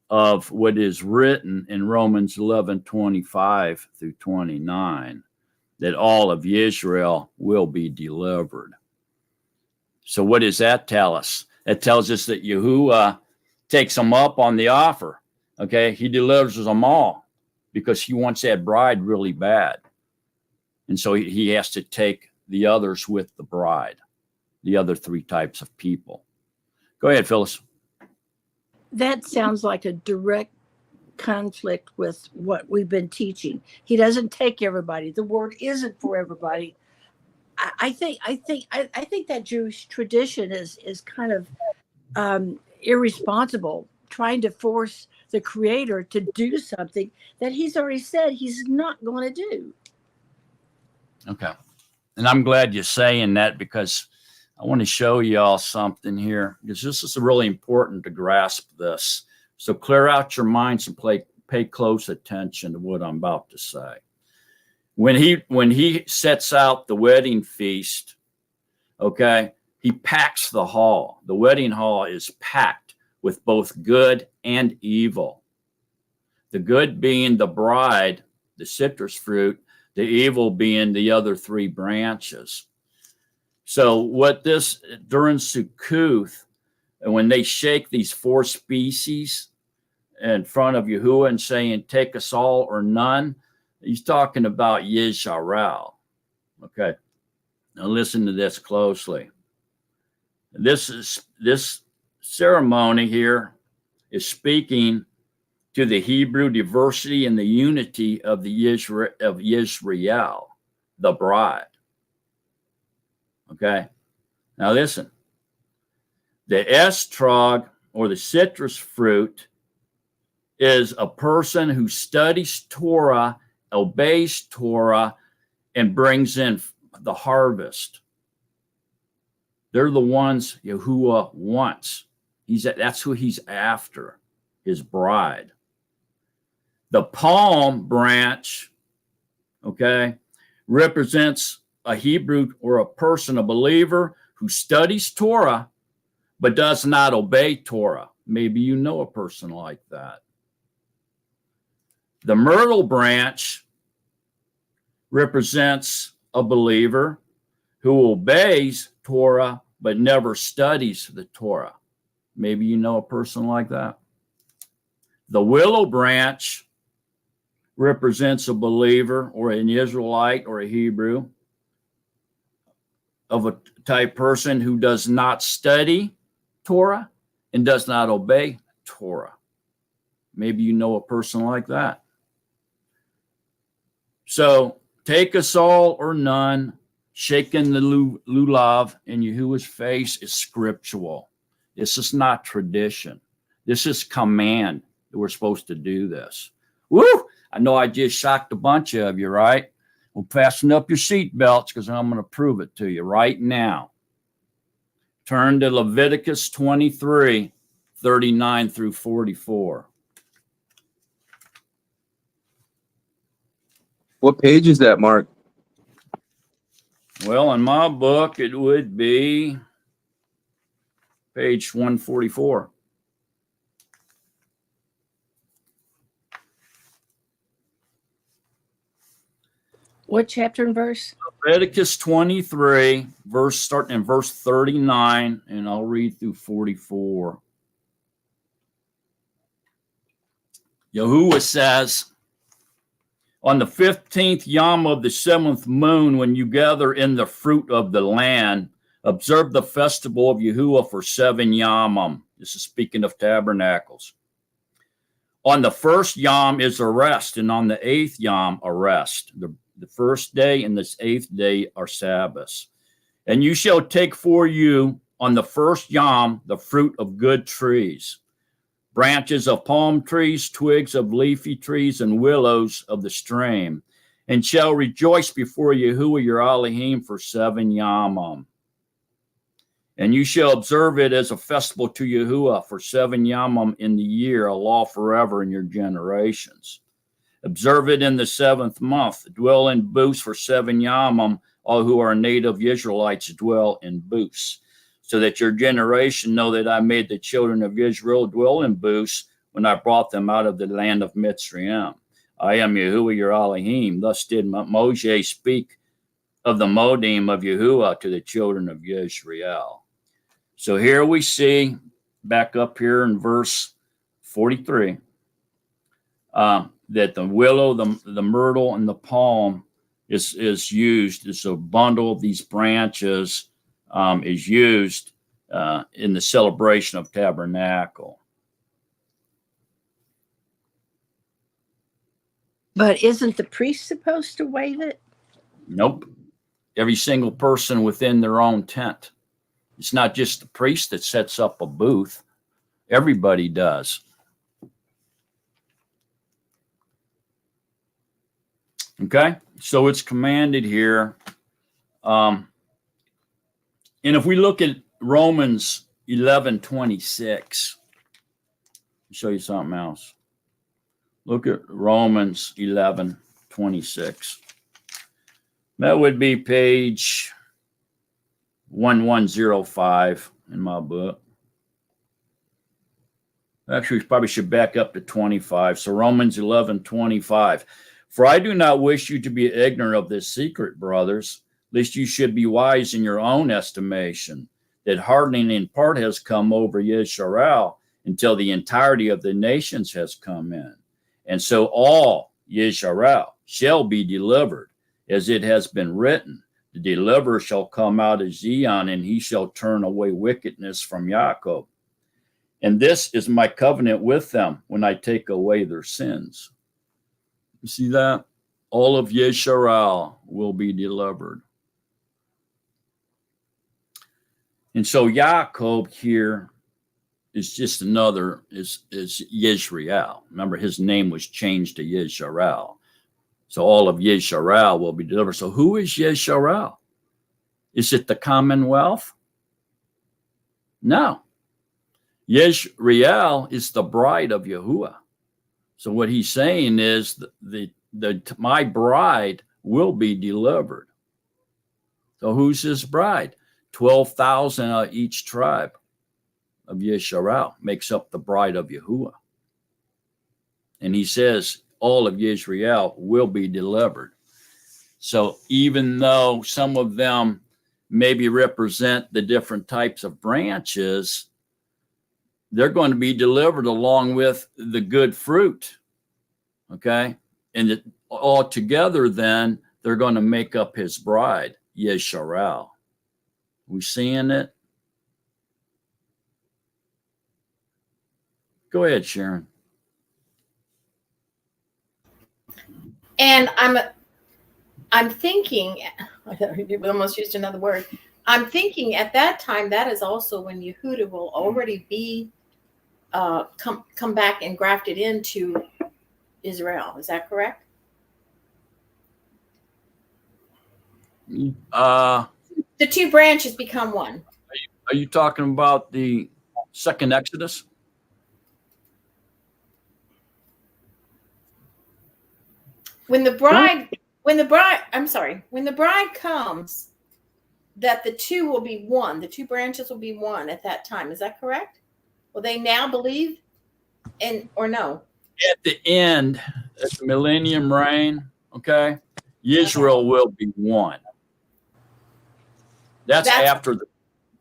of what is written in Romans 11:25 through 29, that all of Israel will be delivered. So what does that tell us? It tells us that Yahuwah takes them up on the offer. Okay. He delivers them all because he wants that bride really bad. And so he has to take the others with the bride, the other three types of people. Go ahead, Phyllis. That sounds like a direct conflict with what we've been teaching. He doesn't take everybody. The word isn't for everybody. I think that Jewish tradition is kind of irresponsible, trying to force the Creator to do something that He's already said He's not going to do. Okay. And I'm glad you're saying that, because I want to show you all something here, because this is really important to grasp this. So clear out your minds and pay close attention to what I'm about to say. When he sets out the wedding feast, okay, he packs the hall. The wedding hall is packed with both good and evil. The good being the bride, the citrus fruit, the evil being the other three branches. So what this, during Sukkot, when they shake these four species in front of Yahuwah and saying, take us all or none, he's talking about Yisrael. Okay. Now listen to this closely. This ceremony here is speaking to the Hebrew diversity and the unity of Yisrael, the bride. Okay. Now listen. The estrog, or the citrus fruit, is a person who studies Torah, obeys Torah, and brings in the harvest. They're the ones Yahuwah wants. That's who he's after, his bride. The palm branch, okay, represents a Hebrew or a person, a believer who studies Torah but does not obey Torah. Maybe you know a person like that. The myrtle branch represents a believer who obeys Torah but never studies the Torah. Maybe you know a person like that. The willow branch represents a believer or an Israelite or a Hebrew of a type person who does not study Torah and does not obey Torah. Maybe you know a person like that. So take us all or none, shaking the lulav in Yahuwah's face is scriptural. This is not tradition. This is command that we're supposed to do this. Woo! I know I just shocked a bunch of you, right? Well, fasten up your seat belts, because I'm going to prove it to you right now. Turn to Leviticus 23, 39 through 44. What page is that, Mark? Well, in my book, it would be page 144. What chapter and verse? Leviticus 23, starting in verse 39, and I'll read through 44. Yahuwah says, on the 15th yom of the 7th moon, when you gather in the fruit of the land, observe the festival of Yahuwah for 7 yamim. This is speaking of tabernacles. On the first yom is a rest, and on the 8th yom a rest. The first day and this 8th day are Sabbaths. And you shall take for you on the first yom the fruit of good trees, branches of palm trees, twigs of leafy trees, and willows of the stream, and shall rejoice before Yahuwah your Elohim for 7 yamim. And you shall observe it as a festival to Yahuwah for 7 yamim in the year, a law forever in your generations. Observe it in the 7th month. Dwell in booths for 7 yamim. All who are native Israelites dwell in booths, so that your generation know that I made the children of Israel dwell in booths when I brought them out of the land of Mitzrayim. I am Yahuwah your Elohim. Thus did Moshe speak of the Modim of Yahuwah to the children of Israel. So here we see, back up here in verse 43, that the willow, the myrtle, and the palm is used. It's a bundle of these branches is used in the celebration of tabernacle. But isn't the priest supposed to wave it? Nope. Every single person within their own tent. It's not just the priest that sets up a booth. Everybody does. Okay, so it's commanded here. And if we look at Romans 11:26, I'll show you something else. Look at Romans 11:26. That would be page 1105 in my book. Actually, we probably should back up to 25. So Romans 11:25. For I do not wish you to be ignorant of this secret, brothers, lest you should be wise in your own estimation, that hardening in part has come over Yisrael until the entirety of the nations has come in. And so all Yisrael shall be delivered, as it has been written, the deliverer shall come out of Zion, and he shall turn away wickedness from Jacob. And this is my covenant with them when I take away their sins. You see that? All of Yisrael will be delivered. And so Jacob here is just another, is Yisrael. Remember, his name was changed to Yisrael. So all of Yisrael will be delivered. So who is Yisrael? Is it the Commonwealth? No. Yisrael is the bride of Yahuwah. So what he's saying is my bride will be delivered. So who's his bride? 12,000 of each tribe of Yisrael makes up the bride of Yahuwah. And he says all of Yisrael will be delivered. So even though some of them maybe represent the different types of branches, they're going to be delivered along with the good fruit. Okay? And all together then, they're going to make up his bride, Yisrael. We seeing it? Go ahead, Sharon. And I'm thinking, I almost used another word. I'm thinking at that time, that is also when Yehuda will already be come back and grafted into Israel. Is that correct? The two branches become one. Are you talking about the second Exodus? When the bride comes, that the two will be one. The two branches will be one at that time. Is that correct? Will they now believe or no? At the end, at the millennium reign, okay, Israel will be one. That's after the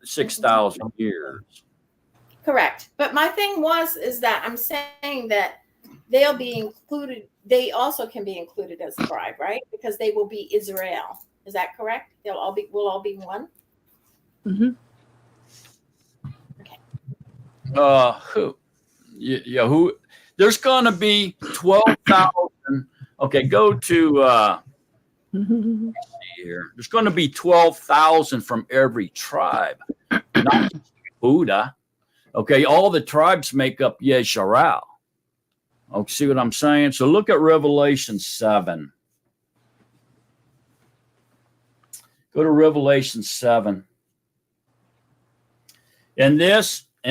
6,000 years. Correct. But my thing is that I'm saying that they'll be included. They also can be included as the bride, right? Because they will be Israel. Is that correct? We'll all be one. Mm-hmm. Okay. Who? Yeah, who? There's going to be 12,000. Okay, go to here. There's going to be 12,000 from every tribe, not Buddha. Okay, all the tribes make up Yisrael. Okay, see what I'm saying? So look at Revelation 7. Go to Revelation 7. And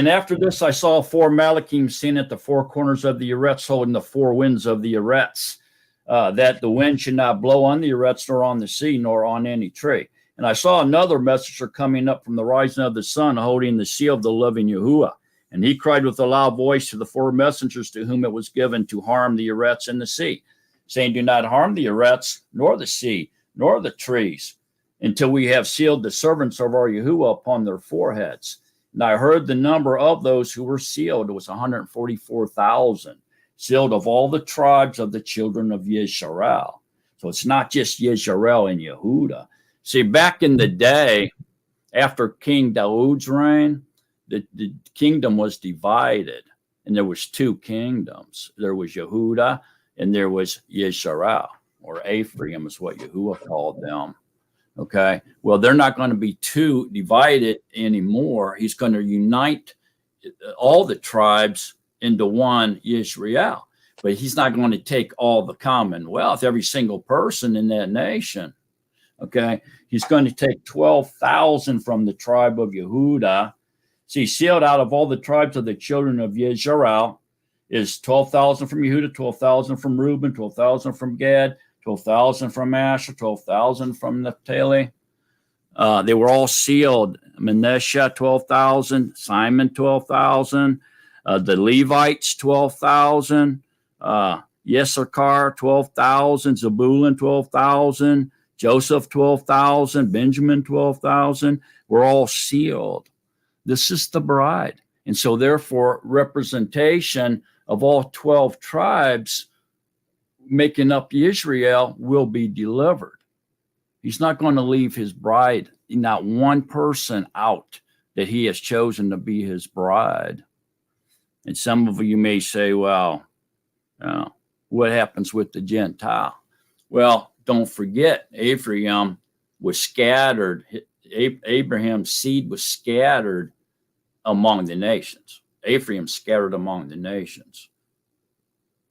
after this, I saw 4 Malachim seen at the 4 corners of the Eretz, holding the 4 winds of the Eretz. that the wind should not blow on the earths, nor on the sea, nor on any tree. And I saw another messenger coming up from the rising of the sun, holding the seal of the living Yahuwah. And he cried with a loud voice to the four messengers to whom it was given to harm the earths and the sea, saying, do not harm the earths, nor the sea, nor the trees, until we have sealed the servants of our Yahuwah upon their foreheads. And I heard the number of those who were sealed. It was 144,000, sealed of all the tribes of the children of Yisrael. So it's not just Yisrael and Yehuda. See, back in the day, after King Dawood's reign, the kingdom was divided, and there was two kingdoms. There was Yehuda, and there was Yisrael, or Ephraim is what Yahuwah called them. Okay, well, they're not going to be two divided anymore. He's going to unite all the tribes into one Israel, but he's not going to take all the commonwealth, every single person in that nation. Okay, he's going to take 12,000 from the tribe of Yehuda. See, sealed out of all the tribes of the children of Yisrael is 12,000 from Yehuda, 12,000 from Reuben, 12,000 from Gad, 12,000 from Asher, 12,000 from Naphtali. They were all sealed. Manasseh, 12,000. Simon, 12,000. The Levites, 12,000. Yissachar, 12,000. Zebulun, 12,000. Joseph, 12,000. Benjamin, 12,000. We're all sealed. This is the bride. And so therefore, representation of all 12 tribes making up Israel will be delivered. He's not going to leave his bride, not one person out that he has chosen to be his bride. And some of you may say, well, what happens with the Gentile? Well, don't forget, Ephraim was scattered. Abraham's seed was scattered among the nations. Ephraim scattered among the nations.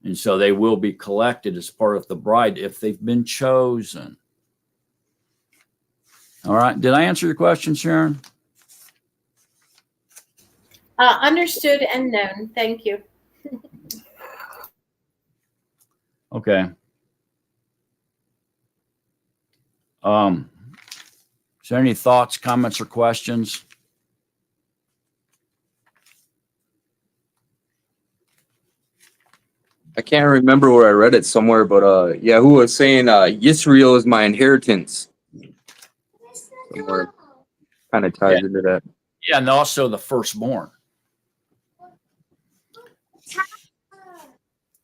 And so they will be collected as part of the bride if they've been chosen. All right. Did I answer your question, Sharon? Understood and known. Thank you. Okay. Is there any thoughts, comments, or questions? I can't remember where I read it somewhere, but Yahuwah was saying Yisrael is my inheritance. Somewhere kind of ties into that. Yeah, and also the firstborn.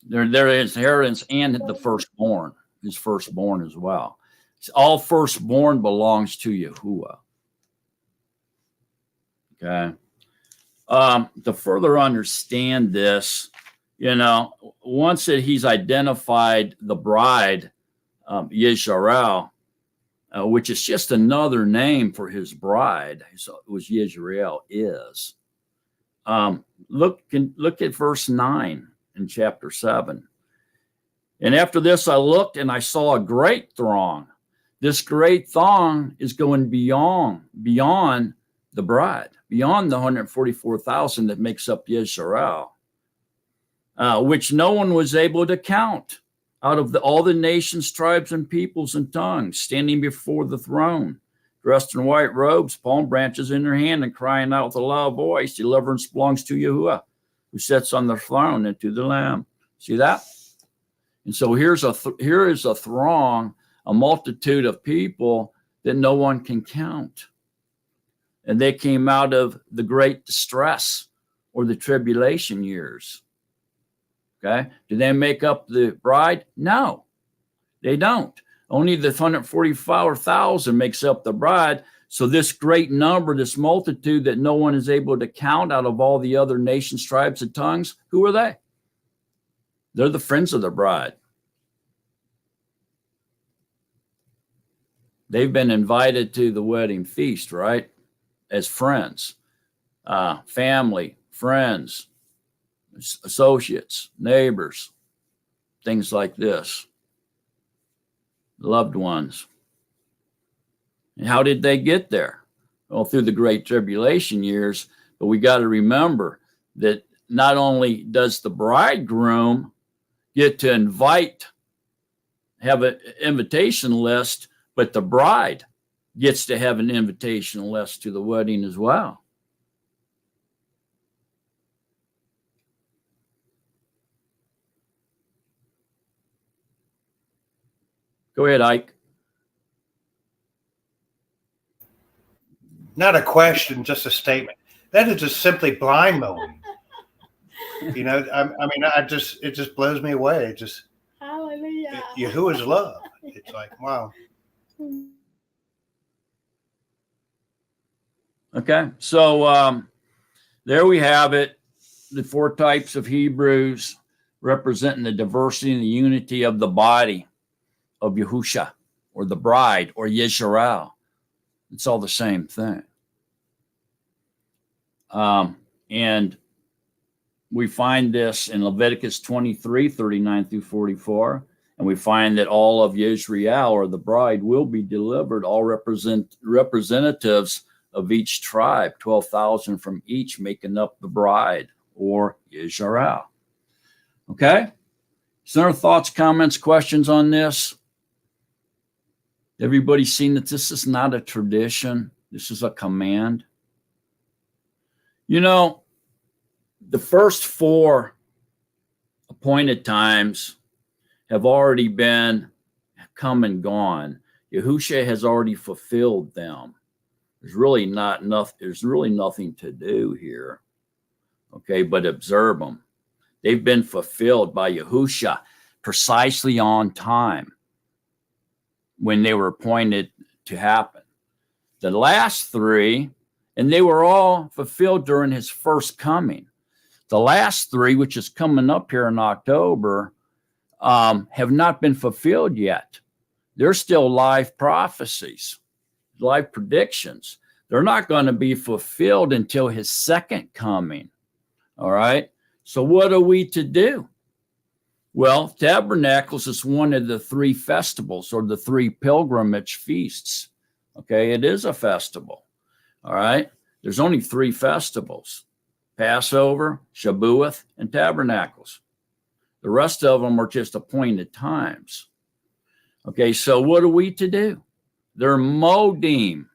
Their inheritance and the firstborn, his firstborn as well. All firstborn belongs to Yahuwah. Okay. To further understand this, once that he's identified the bride, Yisrael, which is just another name for his bride, so it was Yisrael is. Look at verse 9 in chapter 7. And after this, I looked and I saw a great throng. This great throng is going beyond the bride, beyond the 144,000 that makes up Yisrael, which no one was able to count out of all the nations, tribes, and peoples and tongues, standing before the throne, dressed in white robes, palm branches in their hand, and crying out with a loud voice, deliverance belongs to Yahuwah, who sits on the throne, and to the Lamb. See that? And so here is a throng, a multitude of people that no one can count. And they came out of the great distress or the tribulation years. Okay. Do they make up the bride? No, they don't. Only the 144,000 makes up the bride. So this great number, this multitude that no one is able to count out of all the other nations, tribes, and tongues, who are they? They're the friends of the bride. They've been invited to the wedding feast, right? As friends, family, friends, associates, neighbors, things like this, loved ones. And how did they get there? Well, through the Great Tribulation years, but we got to remember that not only does the bridegroom get to invite have an invitation list, but the bride gets to have an invitation list to the wedding as well. Go ahead, Ike. Not a question, just a statement. That is just simply blind mowing. You know, it just blows me away. It just, Hallelujah. Yahuwah's love. It's like, wow. Okay, so there we have it. The 4 types of Hebrews representing the diversity and the unity of the body of Yahusha, or the bride, or Yisrael. It's all the same thing. And we find this in Leviticus 23, 39 through 44. And we find that all of Yisrael, or the bride, will be delivered, all representatives of each tribe, 12,000 from each, making up the bride, or Yisrael. Okay? So, our thoughts, comments, questions on this? Everybody seen that this is not a tradition. This is a command. You know, the first 4 appointed times have already come and gone. Yahusha has already fulfilled them. There's really not enough. There's really nothing to do here. Okay, but observe them. They've been fulfilled by Yahusha precisely on time when they were appointed to happen. The last 3, and they were all fulfilled during his first coming. The last 3, which is coming up here in October, have not been fulfilled yet. They're still live prophecies, live predictions. They're not going to be fulfilled until his second coming. All right. So what are we to do? Well, Tabernacles is one of the 3 festivals, or the 3 pilgrimage feasts. Okay, it is a festival. All right, there's only 3 festivals: Passover, Shabuath, and Tabernacles. The rest of them are just appointed times. Okay, so what are we to do? They're modim.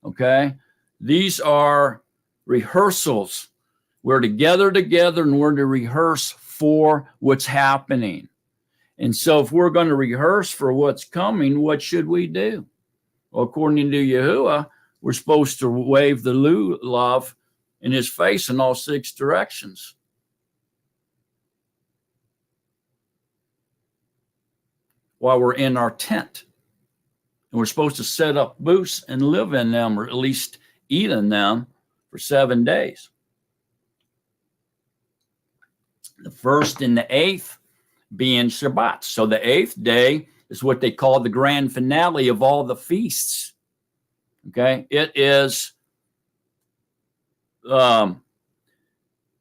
Okay, these are rehearsals. We're together, and we're to rehearse for what's happening. And so if we're going to rehearse for what's coming, what should we do? Well, according to Yahuwah, we're supposed to wave the lulav in his face in all 6 directions. While we're in our tent. And we're supposed to set up booths and live in them, or at least eat in them, for 7 days. The 1st and the 8th being Shabbat. So the 8th day is what they call the grand finale of all the feasts. Okay, it is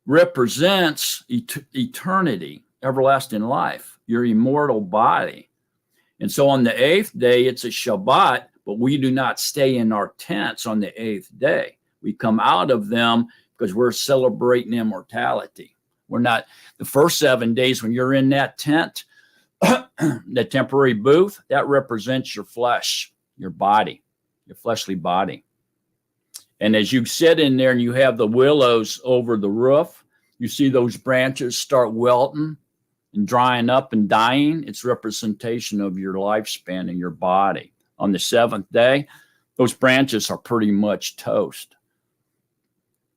represents eternity, everlasting life, your immortal body. And so on the 8th day, it's a Shabbat, but we do not stay in our tents on the 8th day. We come out of them because we're celebrating immortality. We're not, the first 7 days when you're in that tent, the temporary booth, that represents your flesh, your body, your fleshly body. And as you sit in there and you have the willows over the roof, you see those branches start wilting and drying up and dying. It's representation of your lifespan and your body. On the 7th day, those branches are pretty much toast,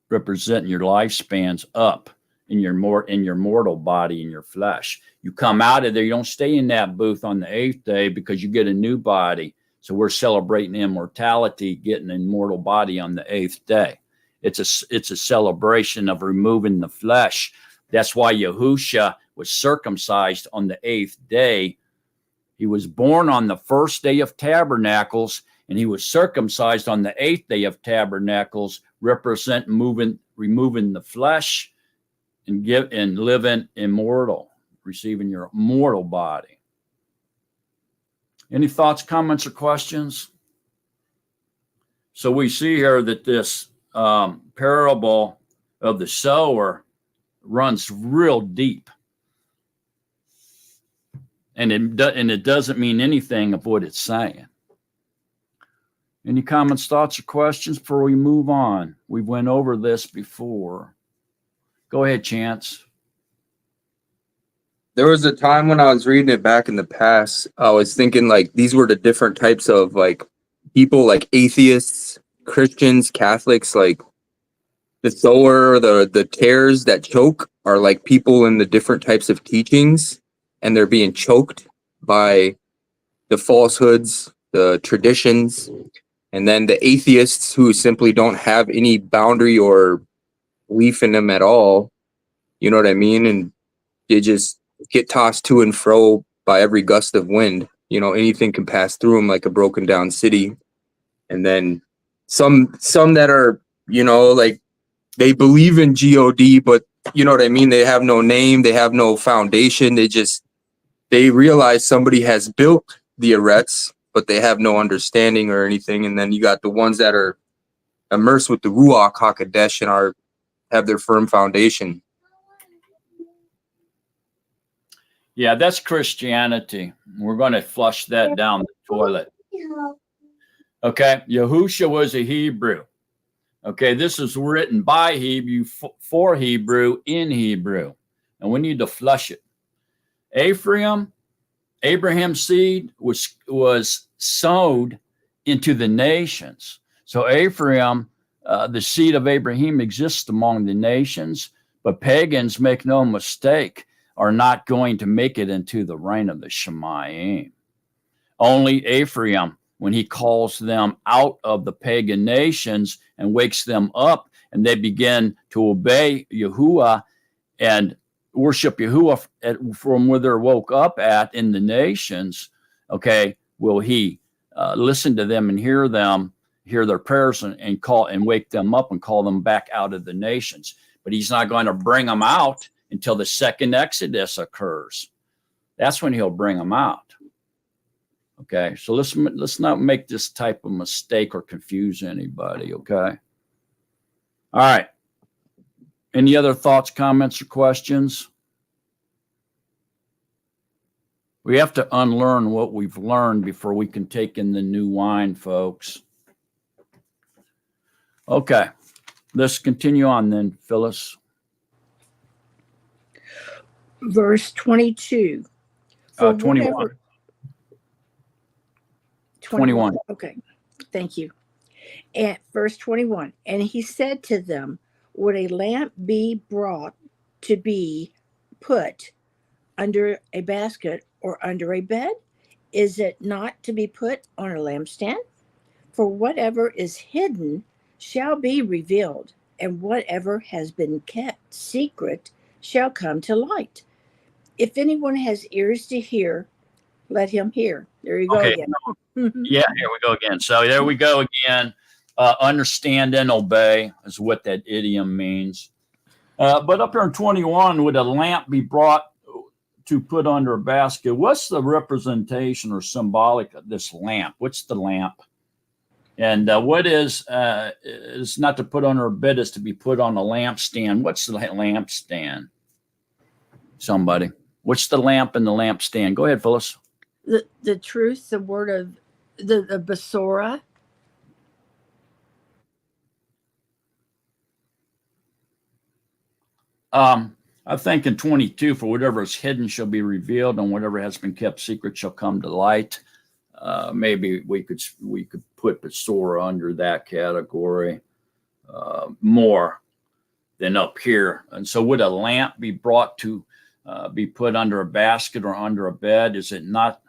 representing your lifespans up in your mortal body, in your flesh. You come out of there, you don't stay in that booth on the 8th day because you get a new body. So we're celebrating immortality, getting an immortal body on the 8th day. It's a celebration of removing the flesh. That's why Yahusha was circumcised on the 8th day. He was born on the 1st day of Tabernacles, and he was circumcised on the 8th day of Tabernacles, removing the flesh and living immortal, receiving your immortal body. Any thoughts, comments, or questions? So we see here that this parable of the sower runs real deep. and it doesn't mean anything of what it's saying. Any comments, thoughts, or questions before we move on? We went over this before. Go ahead, Chance. There was a time when I was reading it back in the past, I was thinking like these were the different types of like people, like atheists, Christians, Catholics, like the sower, the tares that choke are like people in the different types of teachings, and they're being choked by the falsehoods, the traditions, and then the atheists who simply don't have any boundary or belief in them at all. You know what I mean? And they just get tossed to and fro by every gust of wind. You know, anything can pass through them like a broken down city. And then some that are, you know, like they believe in God, but you know what I mean? They have no name, they have no foundation. They realize somebody has built the arets, but they have no understanding or anything. And then you got the ones that are immersed with the Ruach HaKodesh and have their firm foundation. Yeah, that's Christianity. We're going to flush that down the toilet. Okay, Yahusha was a Hebrew. Okay, this is written by Hebrew, for Hebrew, in Hebrew. And we need to flush it. Abraham's seed was sowed into the nations. So Ephraim, the seed of Abraham, exists among the nations, but pagans, make no mistake, are not going to make it into the reign of the Shemayim. Only Ephraim, when he calls them out of the pagan nations and wakes them up, and they begin to obey Yahuwah and worship Yahuwah from where they're woke up at in the nations, okay, will he listen to them and hear their prayers and call and wake them up and call them back out of the nations. But he's not going to bring them out until the second Exodus occurs. That's when he'll bring them out. Okay, so let's not make this type of mistake or confuse anybody, okay? All right. Any other thoughts, comments, or questions? We have to unlearn what we've learned before we can take in the new wine, folks. Okay, let's continue on then, Phyllis. Verse 22. 21. 21. Okay, thank you. And verse 21. And he said to them, would a lamp be brought to be put under a basket or under a bed? Is it not to be put on a lampstand? For whatever is hidden shall be revealed, and whatever has been kept secret shall come to light. If anyone has ears to hear, let him hear. There you go again. Yeah, here we go again. So there we go again. Understand and obey is what that idiom means. But up here in 21, would a lamp be brought to put under a basket? What's the representation or symbolic of this lamp? What's the lamp? And what is not to put under a bed, is to be put on a lampstand. What's the lampstand? Somebody. What's the lamp and the lampstand? Go ahead, Phyllis. The truth, the word of the Basora. I think in 22, for whatever is hidden shall be revealed, and whatever has been kept secret shall come to light. Maybe we could put Basora under that category more than up here. And so, would a lamp be brought to be put under a basket or under a bed? Is it not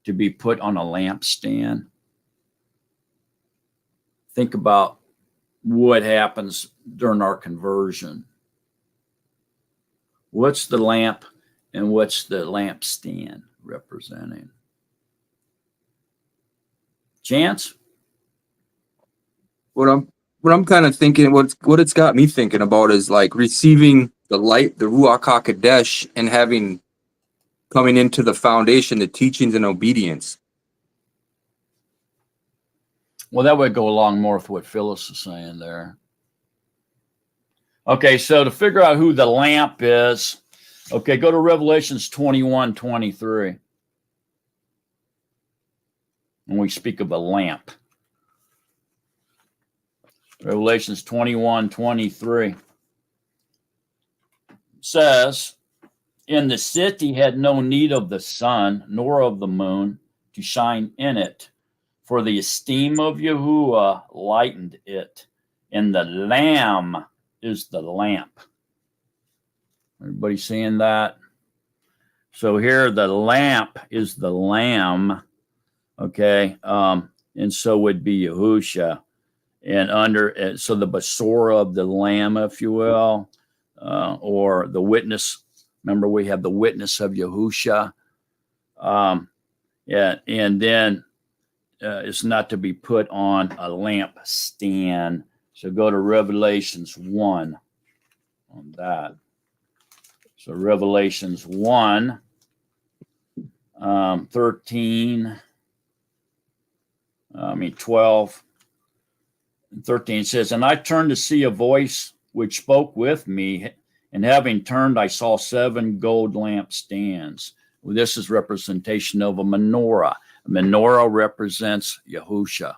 to be put on a lampstand? Think about what happens during our conversion. What's the lamp and what's the lampstand representing? Chance? What I'm kind of thinking, what it's got me thinking about is like receiving the light, the Ruach HaKodesh, and coming into the foundation, the teachings and obedience. Well, that would go along more with what Phyllis is saying there. Okay, so to figure out who the lamp is, okay, go to Revelations 21:23. when we speak of a lamp. Revelations 21:23 says, "And the city had no need of the sun nor of the moon to shine in it, for the esteem of Yahuwah lightened it, and the Lamb is the lamp." Everybody seeing that? So here the lamp is the lamb, okay? And so would be Yahusha. And so the Basora of the lamb, if you will, or the witness. Remember, we have the witness of Yahusha. Yeah, and then it's not to be put on a lampstand. So go to Revelations 1 on that. So Revelations 1, 12 and 13 says, "And I turned to see a voice which spoke with me, and having turned, I saw 7 gold lampstands." Well, this is representation of a menorah. A menorah represents Yahusha.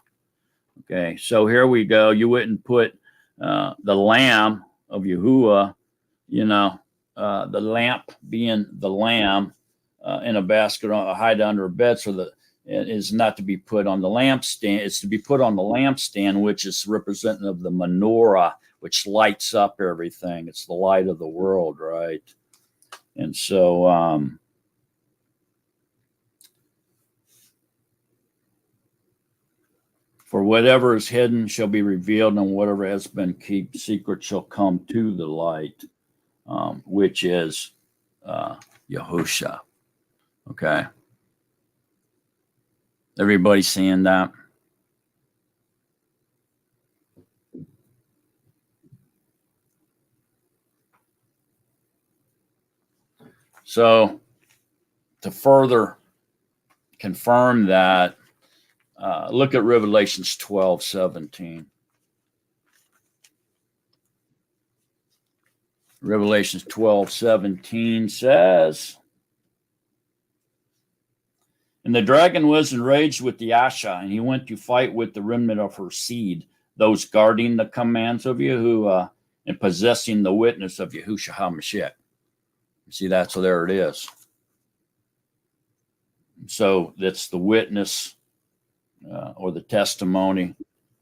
Okay, so here we go. You wouldn't put the lamb of Yahuwah, the lamp being the lamb, in a basket or hide under a bed. So it is not to be put on the lampstand. It's to be put on the lampstand, which is representative of the menorah, which lights up everything. It's the light of the world, right? And so, for whatever is hidden shall be revealed, and whatever has been kept secret shall come to the light, which is Yahusha. Okay. Everybody seeing that? So to further confirm that, look at Revelations 12:17. Revelations 12:17 says, "And the dragon was enraged with the Asha, and he went to fight with the remnant of her seed, those guarding the commands of Yahuwah and possessing the witness of Yahushua HaMashiach." You see that? So there it is. So that's the witness or the testimony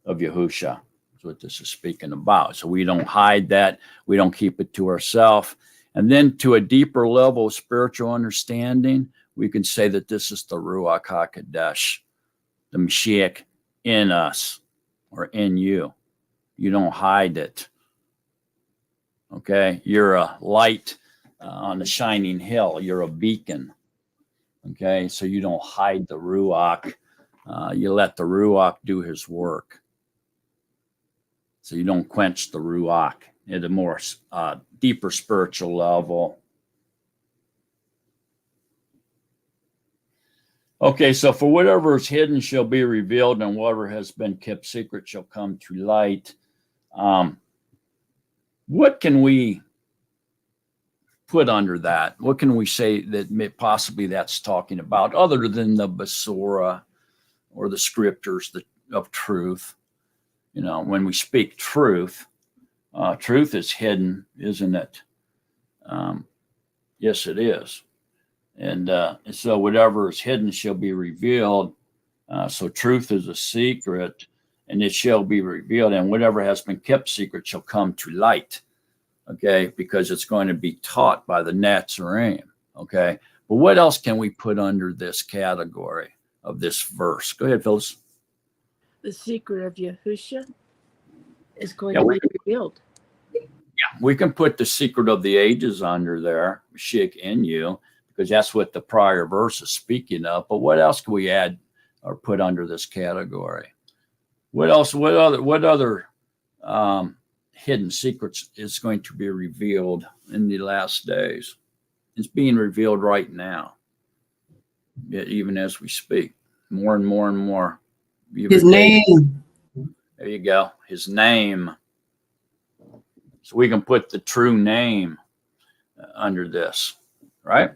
of Yahusha. That's what this is speaking about. So we don't hide that. We don't keep it to ourselves. And then to a deeper level of spiritual understanding, we can say that this is the Ruach HaKodesh, the Mashiach in us or in you. You don't hide it. Okay? You're a light on a shining hill. You're a beacon. Okay? So you don't hide the Ruach. You let the Ruach do his work. So you don't quench the Ruach at a more deeper spiritual level. Okay, so for whatever is hidden shall be revealed, and whatever has been kept secret shall come to light. What can we put under that? What can we say that possibly that's talking about, other than the Basora or the scriptures of truth? When we speak truth, truth is hidden, isn't it? Yes, it is. And so whatever is hidden shall be revealed. So truth is a secret, and it shall be revealed. And whatever has been kept secret shall come to light. Okay, because it's going to be taught by the Natsarim. Okay, but what else can we put under this category of this verse? Go ahead, Phyllis. The secret of Yahusha is going to be revealed. We can put the secret of the ages under there, Mashiach in you, because that's what the prior verse is speaking of. But what else can we add or put under this category? What else? What other hidden secrets is going to be revealed in the last days? It's being revealed right now, even as we speak. More and more and more. His name. There you go. His name. So we can put the true name under this, right?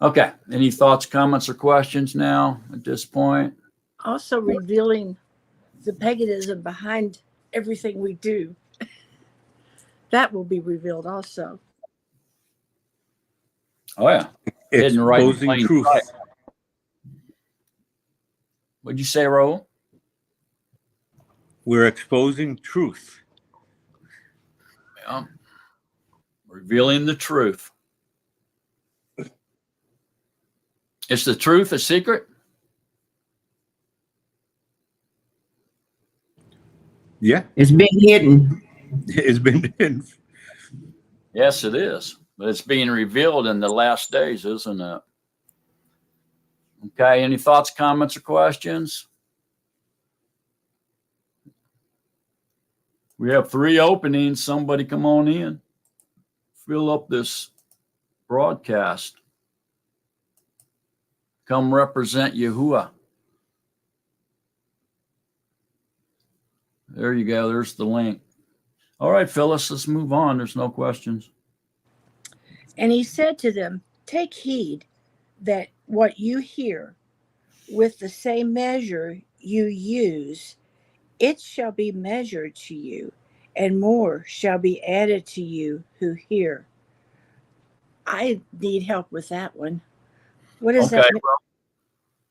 Okay. Any thoughts, comments, or questions now at this point? Also revealing the paganism behind everything we do. That will be revealed also. Oh, yeah. Hidden right in Exposing plain truth. sight. What'd you say, Raul? We're exposing truth. Yeah. Revealing the truth. Is the truth a secret? Yeah, It's been hidden. it's been. Yes, it is. But it's being revealed in the last days, isn't it? Okay. Any thoughts, comments, or questions? We have 3 openings. Somebody come on in. Fill up this broadcast. Come represent Yahuwah. There you go. There's the link. All right, Phyllis, let's move on. There's no questions. And he said to them, take heed that what you hear, with the same measure you use, it shall be measured to you, and more shall be added to you who hear. I need help with that one. What does that mean? Well,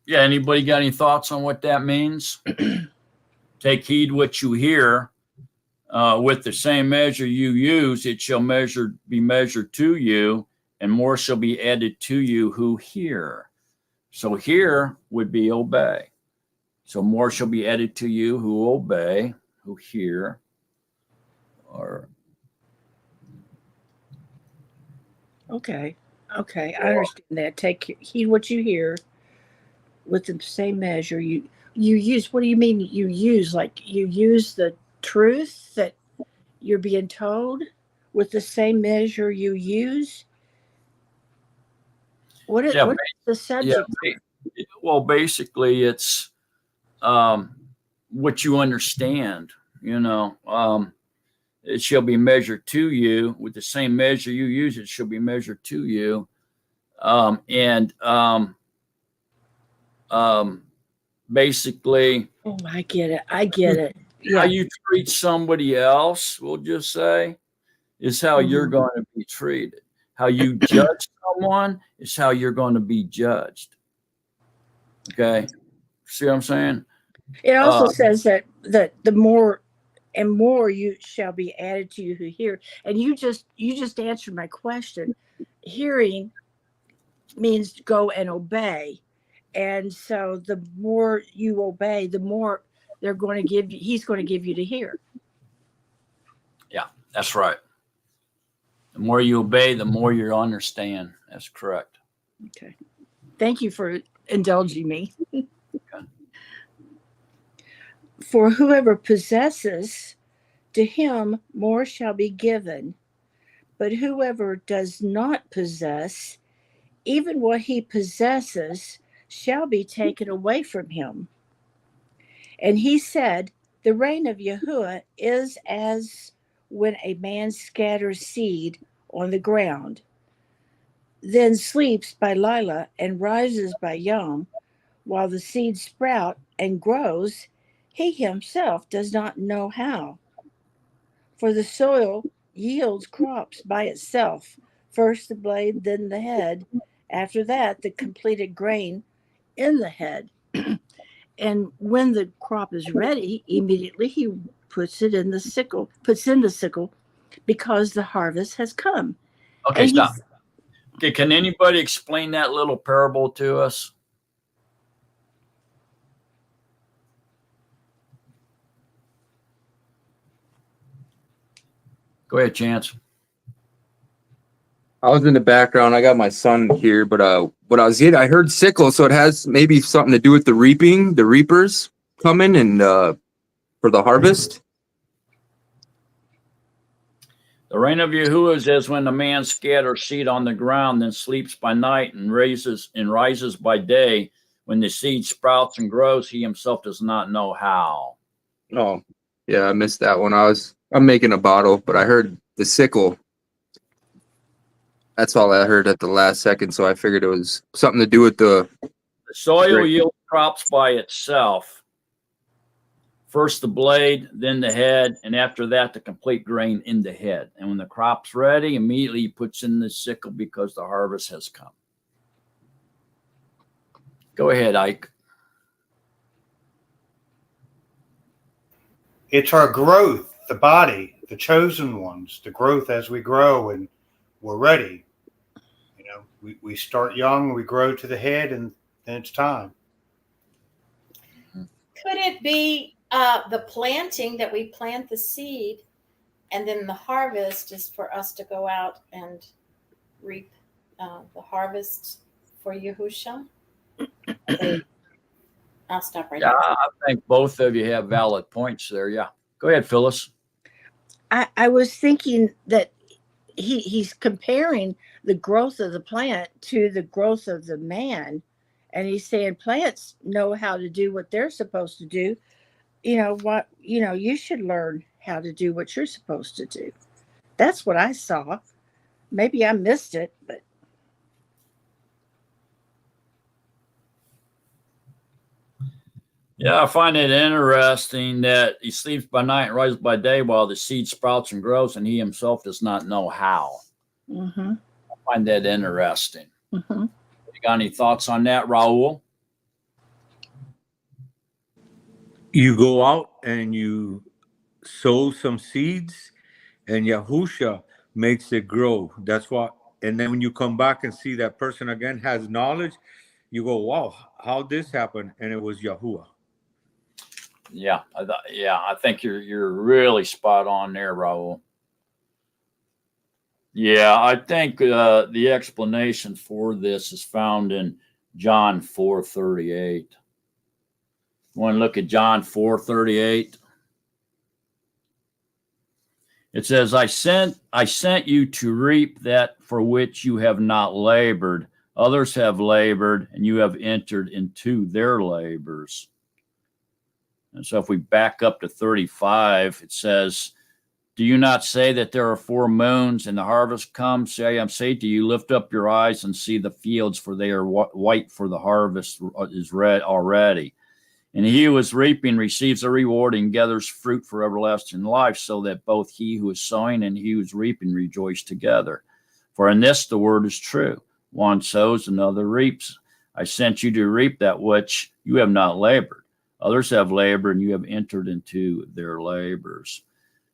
yeah, anybody got any thoughts on what that means? Take heed what you hear. With the same measure you use, it shall be measured to you, and more shall be added to you who hear. So hear would be obey. So more shall be added to you who obey, who hear. Or Okay, I understand that. Take heed what you hear, with the same measure you use. What do you mean you use? Like you use the truth that you're being told with the same measure you use? What is the subject? Well, basically, it's what you understand. It shall be measured to you with the same measure you use. It shall be measured to you, basically. Oh, I get it. How you treat somebody else, we'll just say, is how you're going to be treated. How you judge someone is how you're going to be judged. Okay. See what I'm saying? It also says that the more and more you shall be added to you who hear. And you just answered my question. Hearing means go and obey. And so the more you obey, the more he's going to give you to hear. Yeah, that's right. The more you obey, the more you understand. That's correct. Okay. Thank you for indulging me. Okay. For whoever possesses, to him more shall be given. But whoever does not possess, even what he possesses shall be taken away from him. And he said, the reign of Yahuwah is as when a man scatters seed on the ground, then sleeps by Lila and rises by Yom, while the seed sprout and grows, he himself does not know how. For the soil yields crops by itself, first the blade, then the head, after that the completed grain in the head. And when the crop is ready, immediately he puts in the sickle, because the harvest has come. Okay, stop. Okay, can anybody explain that little parable to us? Go ahead, Chance. I was in the background. I got my son here, but what I was getting, I heard sickle, so it has maybe something to do with the reaping, the reapers coming and for the harvest. The reign of Yahuwah is as when a man scatters seed on the ground, then sleeps by night and rises by day. When the seed sprouts and grows, he himself does not know how. Oh, yeah, I missed that one. I'm making a bottle, but I heard the sickle. That's all I heard at the last second, so I figured it was something to do with the. The soil Right. yields crops by itself. First the blade, then the head, and after that, the complete grain in the head. And when the crop's ready, immediately he puts in the sickle because the harvest has come. Go ahead, Ike. It's our growth, the body, the chosen ones, the growth as we grow and we're ready. You know, we start young, we grow to the head, and then it's time. Could it be the planting that we plant the seed, and then the harvest is for us to go out and reap the harvest for Yahusha? I'll stop right Yeah, there. I think both of you have valid points there. Yeah. Go ahead, Phyllis. I was thinking that he's comparing the growth of the plant to the growth of the man. And he's saying plants know how to do what they're supposed to do. You should learn how to do what you're supposed to do. That's what I saw. Maybe I missed it, but Yeah, I find it interesting that he sleeps by night and rises by day while the seed sprouts and grows, and he himself does not know how. mm-hmm. I find that interesting. Mm-hmm. You got any thoughts on that, Raul? You go out and you sow some seeds, and Yahusha makes it grow. That's what. And then when you come back and see that person again has knowledge, you go, "Wow, how this happened?" And it was Yahuwah. Yeah, I think you're really spot on there, Raul. Yeah, I think the explanation for this is found in John 4:38. Want to look at John 4:38? It says, I sent you to reap that for which you have not labored. Others have labored, and you have entered into their labors. And so if we back up to 35, it says, do you not say that there are 4 moons and the harvest comes? Say to you, lift up your eyes and see the fields, for they are white, for the harvest is red already. And he who is reaping receives a reward and gathers fruit for everlasting life, so that both he who is sowing and he who is reaping rejoice together. For in this the word is true. One sows, another reaps. I sent you to reap that which you have not labored. Others have labored, and you have entered into their labors.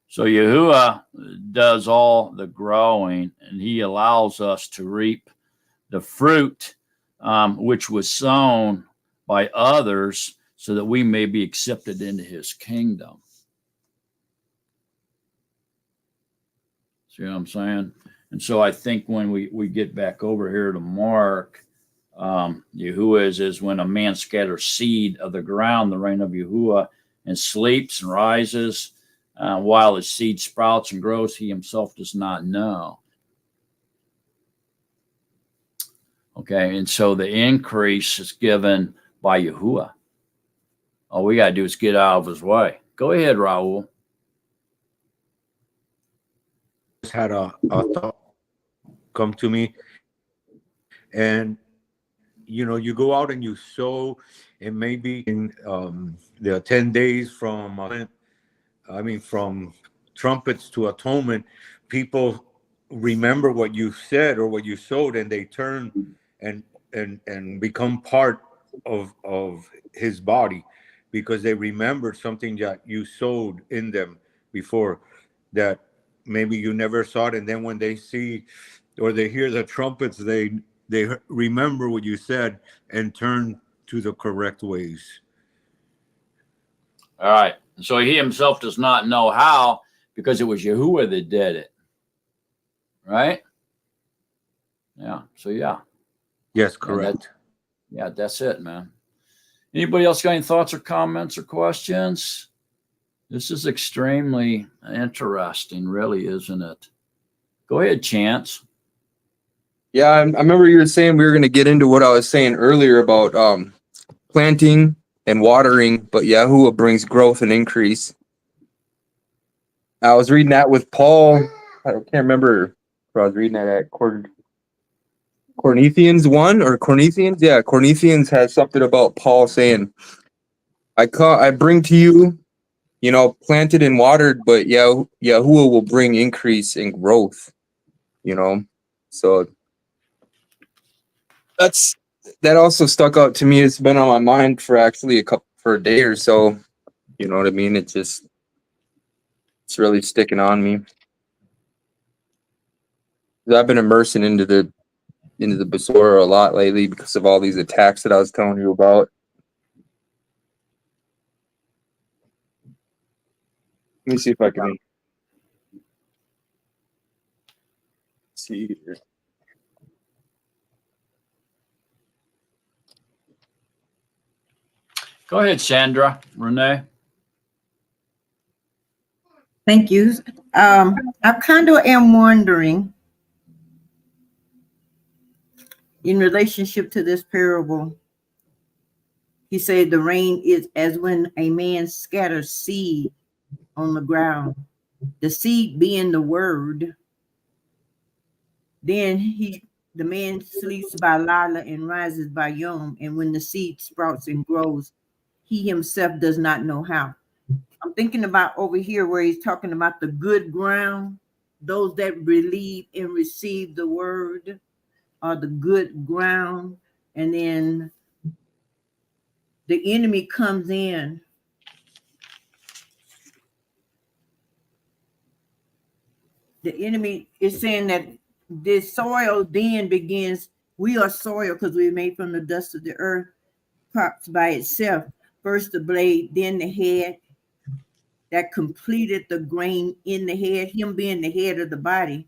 So Yahuwah does all the growing, and he allows us to reap the fruit which was sown by others, so that we may be accepted into his kingdom. See what I'm saying? And so I think when we get back over here to Mark, Yahuwah is when a man scatters seed of the ground, the reign of Yahuwah, and sleeps and rises, while his seed sprouts and grows, he himself does not know. Okay, and so the increase is given by Yahuwah. All we got to do is get out of his way. Go ahead, Raul. Just had a thought come to me, and you go out and you sow, and maybe in the 10 days from trumpets to atonement, people remember what you said or what you sowed, and they turn and become part of his body, because they remembered something that you sowed in them before, that maybe you never saw it. And then when they see or they hear the trumpets, they remember what you said and turn to the correct ways. All right. So he himself does not know how, because it was Yahuwah that did it. Right? Yeah. So yeah. Yes, correct. Yeah, that's it, man. Anybody else got any thoughts or comments or questions? This is extremely interesting, really, isn't it? Go ahead, Chance. Yeah, I remember you were saying we were going to get into what I was saying earlier about planting and watering, but Yahuwah brings growth and increase. I was reading that with Paul. I can't remember if I was reading that at Corinthians 1 or Corinthians? Yeah, Corinthians has something about Paul saying, I bring to you, planted and watered, but Yahuwah will bring increase and growth, So that also stuck out to me. It's been on my mind for actually for a day or so. You know what I mean? It's really sticking on me. I've been immersing into the Basora a lot lately because of all these attacks that I was telling you about. Let me see if I can see here. Go ahead, Sandra. Renee. Thank you. I kind of am wondering, in relationship to this parable, he said the rain is as when a man scatters seed on the ground, the seed being the word. Then the man sleeps by Lila and rises by Yom, and when the seed sprouts and grows, he himself does not know how. I'm thinking about over here where he's talking about the good ground, those that believe and receive the word are the good ground, and then the enemy comes in. The enemy is saying that this soil then begins. We are soil because we're made from the dust of the earth, crops by itself. First the blade, then the head, that completed the grain in the head, him being the head of the body.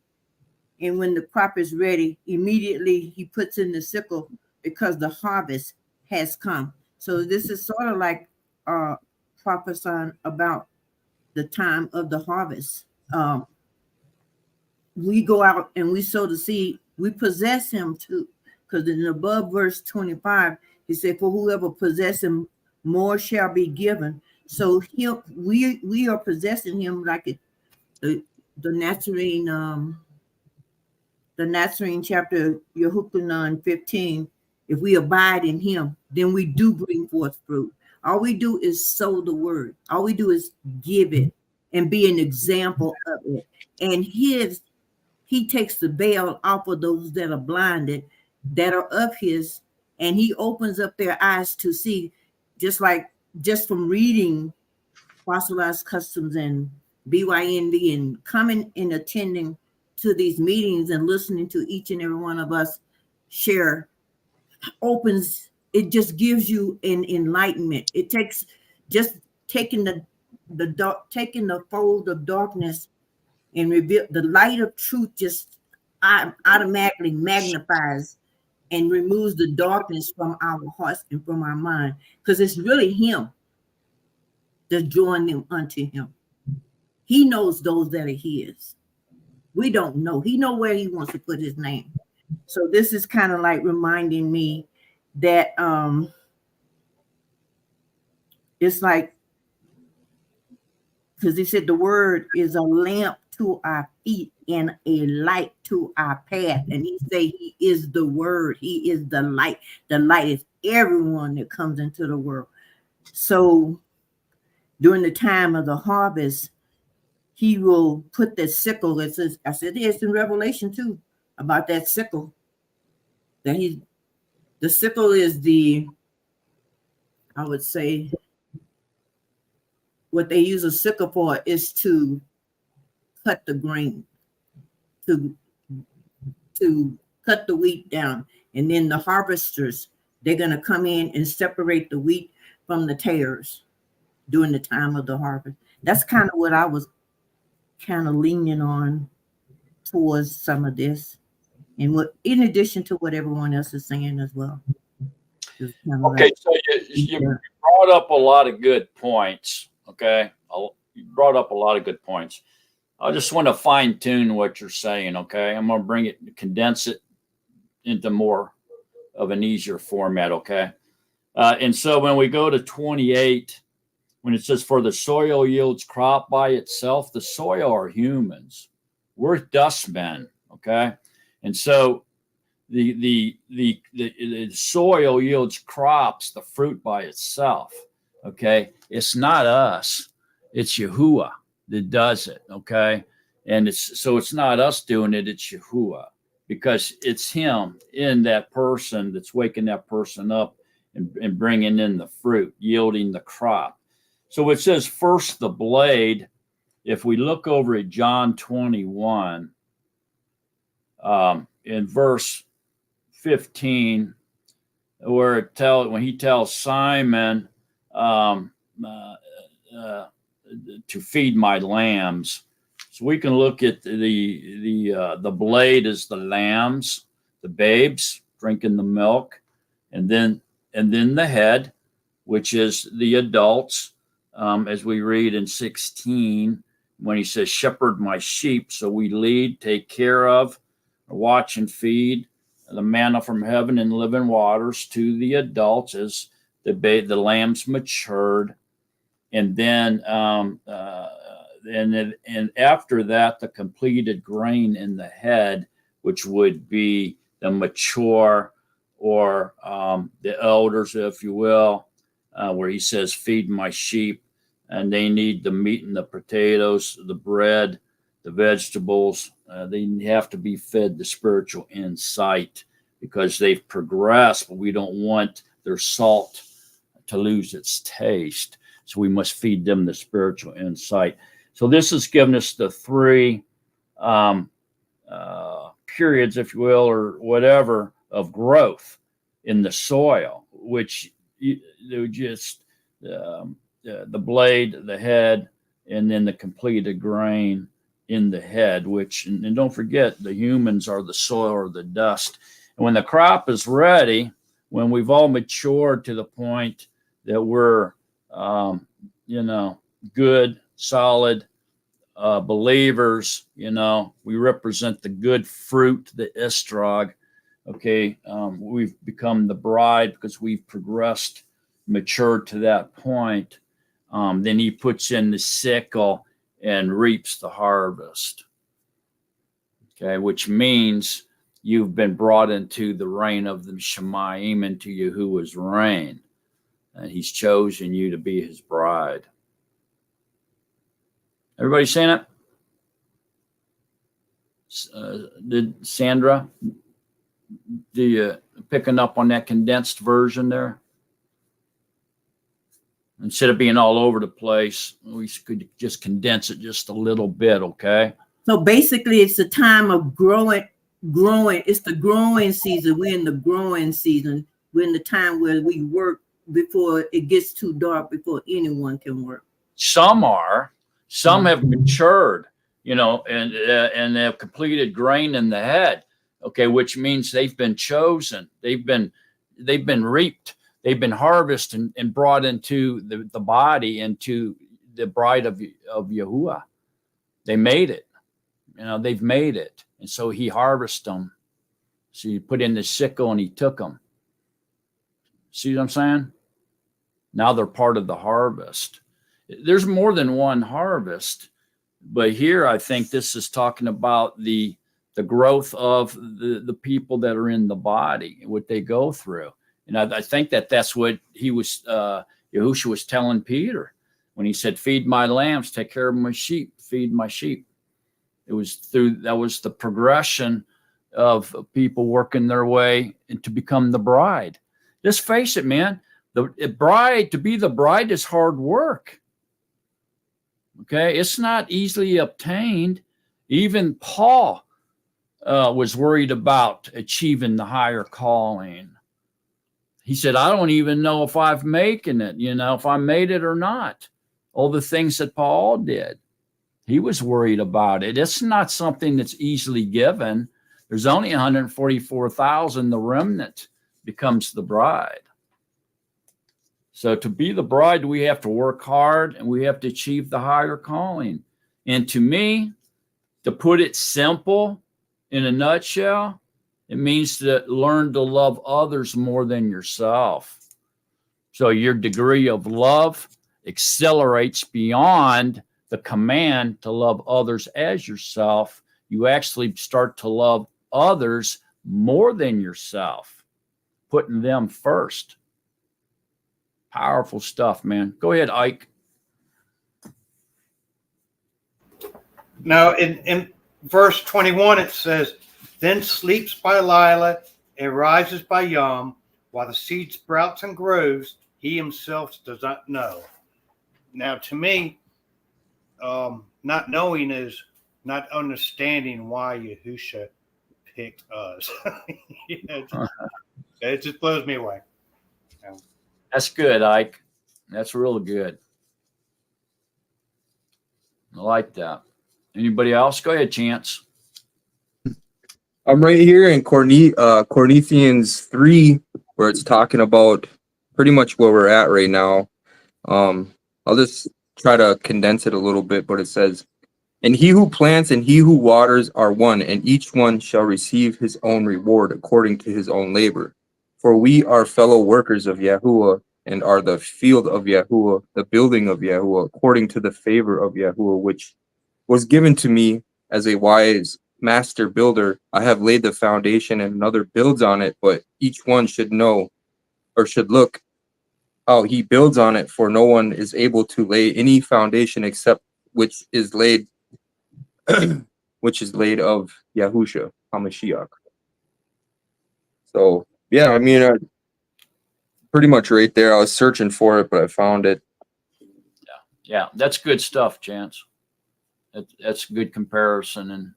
And when the crop is ready, immediately he puts in the sickle because the harvest has come. So this is sort of like prophesying about the time of the harvest. We go out and we sow the seed, we possess him too. Because in above verse 25, he said, for whoever possesses him, more shall be given. So we are possessing him like the Natsarim, the Natsarim chapter Yehukanan 15. If we abide in him, then we do bring forth fruit. All we do is sow the word. All we do is give it and be an example of it. And he takes the veil off of those that are blinded, that are of his, and he opens up their eyes to see, just from reading fossilized customs and BYNB and coming and attending to these meetings and listening to each and every one of us share, it just gives you an enlightenment. It takes just taking taking the fold of darkness and reveal the light of truth, just automatically magnifies and removes the darkness from our hearts and from our mind, because it's really him that's drawing them unto him. He knows those that are his. We don't know. He knows where he wants to put his name. So this is kind of like reminding me that it's like, because he said the word is a lamp to our feet and a light to our path. And he say he is the word. He is the light. The light is everyone that comes into the world. So during the time of the harvest, he will put the sickle. It says, I said it's in Revelation too, about that sickle. The sickle is I would say, what they use a sickle for is to cut the grain, to cut the wheat down. And then the harvesters, they're going to come in and separate the wheat from the tares during the time of the harvest. That's kind of what I was kind of leaning on towards some of this, and in addition to what everyone else is saying as well. Okay, so you brought up a lot of good points. Okay, you brought up a lot of good points. I just want to fine tune what you're saying. Okay, I'm going to condense it into more of an easier format. Okay, and so when we go to 28, when it says, for the soil yields crop by itself, the soil are humans. We're dustmen. Okay, and so the soil yields crops, the fruit by itself. Okay, it's not us, it's Yahuwah that does it. Okay, and it's not us doing it, it's Yahuwah, because it's Him in that person that's waking that person up and bringing in the fruit, yielding the crop. So it says first the blade. If we look over at John 21, in verse 15, where when he tells Simon to feed my lambs. So we can look at the blade is the lambs, the babes drinking the milk, and then the head, which is the adults, as we read in 16 when he says, "Shepherd my sheep." So we lead, take care of, watch and feed the manna from heaven and living waters to the adults as the lambs matured, and then and after that the completed grain in the head, which would be the mature or the elders, if you will, where he says, "Feed my sheep," and they need the meat and the potatoes, the bread, the vegetables. They have to be fed the spiritual insight because they've progressed, but we don't want their salt to lose its taste. So we must feed them the spiritual insight. So this has given us the three periods, if you will, or whatever, of growth in the soil, which they're just the blade, the head, and then the completed grain in the head, which, and don't forget, the humans are the soil or the dust. And when the crop is ready, when we've all matured to the point that we're, good, solid believers, we represent the good fruit, the estrog. Okay, we've become the bride because we've progressed, matured to that point. Then he puts in the sickle and reaps the harvest. Okay, which means you've been brought into the reign of the Shemayim, into Yahuwah's reign. And he's chosen you to be his bride. Everybody saying it? Did Sandra, do you picking up on that condensed version there? Instead of being all over the place, we could just condense it just a little bit, okay? So basically, it's a time of growing. It's the growing season. We're in the growing season. We're in the time where we work before it gets too dark, before anyone can work. Some have matured, and they have completed grain in the head, okay, which means they've been chosen. They've been reaped. They've been harvested and brought into the body, into the bride of Yahuwah. They made it. They've made it. And so he harvested them. So he put in the sickle and he took them. See what I'm saying? Now they're part of the harvest. There's more than one harvest. But here I think this is talking about the growth of the people that are in the body, what they go through. And I think that's what Yahushua was telling Peter when he said, "Feed my lambs, take care of my sheep, feed my sheep." That was the progression of people working their way to become the bride. Just face it, man. To be the bride is hard work. Okay, it's not easily obtained. Even Paul was worried about achieving the higher calling. He said, "I don't even know if I've making it, if I made it or not." All the things that Paul did, he was worried about it. It's not something that's easily given. There's only 144,000. The remnant becomes the bride. So to be the bride, we have to work hard and we have to achieve the higher calling. And to me, to put it simple, in a nutshell, it means to learn to love others more than yourself. So your degree of love accelerates beyond the command to love others as yourself. You actually start to love others more than yourself, putting them first. Powerful stuff, man. Go ahead, Ike. Now, in verse 21, it says, then sleeps by Lila and rises by Yom, while the seed sprouts and grows, he himself does not know. Now, to me, not knowing is not understanding why Yahusha picked us. It just blows me away. That's good, Ike. That's real good. I like that. Anybody else? Go ahead, Chance. I'm right here in Corinthians 3, where it's talking about pretty much where we're at right now. I'll just try to condense it a little bit, but it says, and he who plants and he who waters are one, and each one shall receive his own reward according to his own labor. For we are fellow workers of Yahuwah, and are the field of Yahuwah, the building of Yahuwah, according to the favor of Yahuwah, which was given to me as a wise master builder. I have laid the foundation, and another builds on it, but each one should know, or should look how he builds on it, for no one is able to lay any foundation except which is laid which is laid of Yahusha HaMashiach. So yeah, I mean, pretty much right there. I was searching for it, but I found it. Yeah, that's good stuff, Chance. That's a good comparison and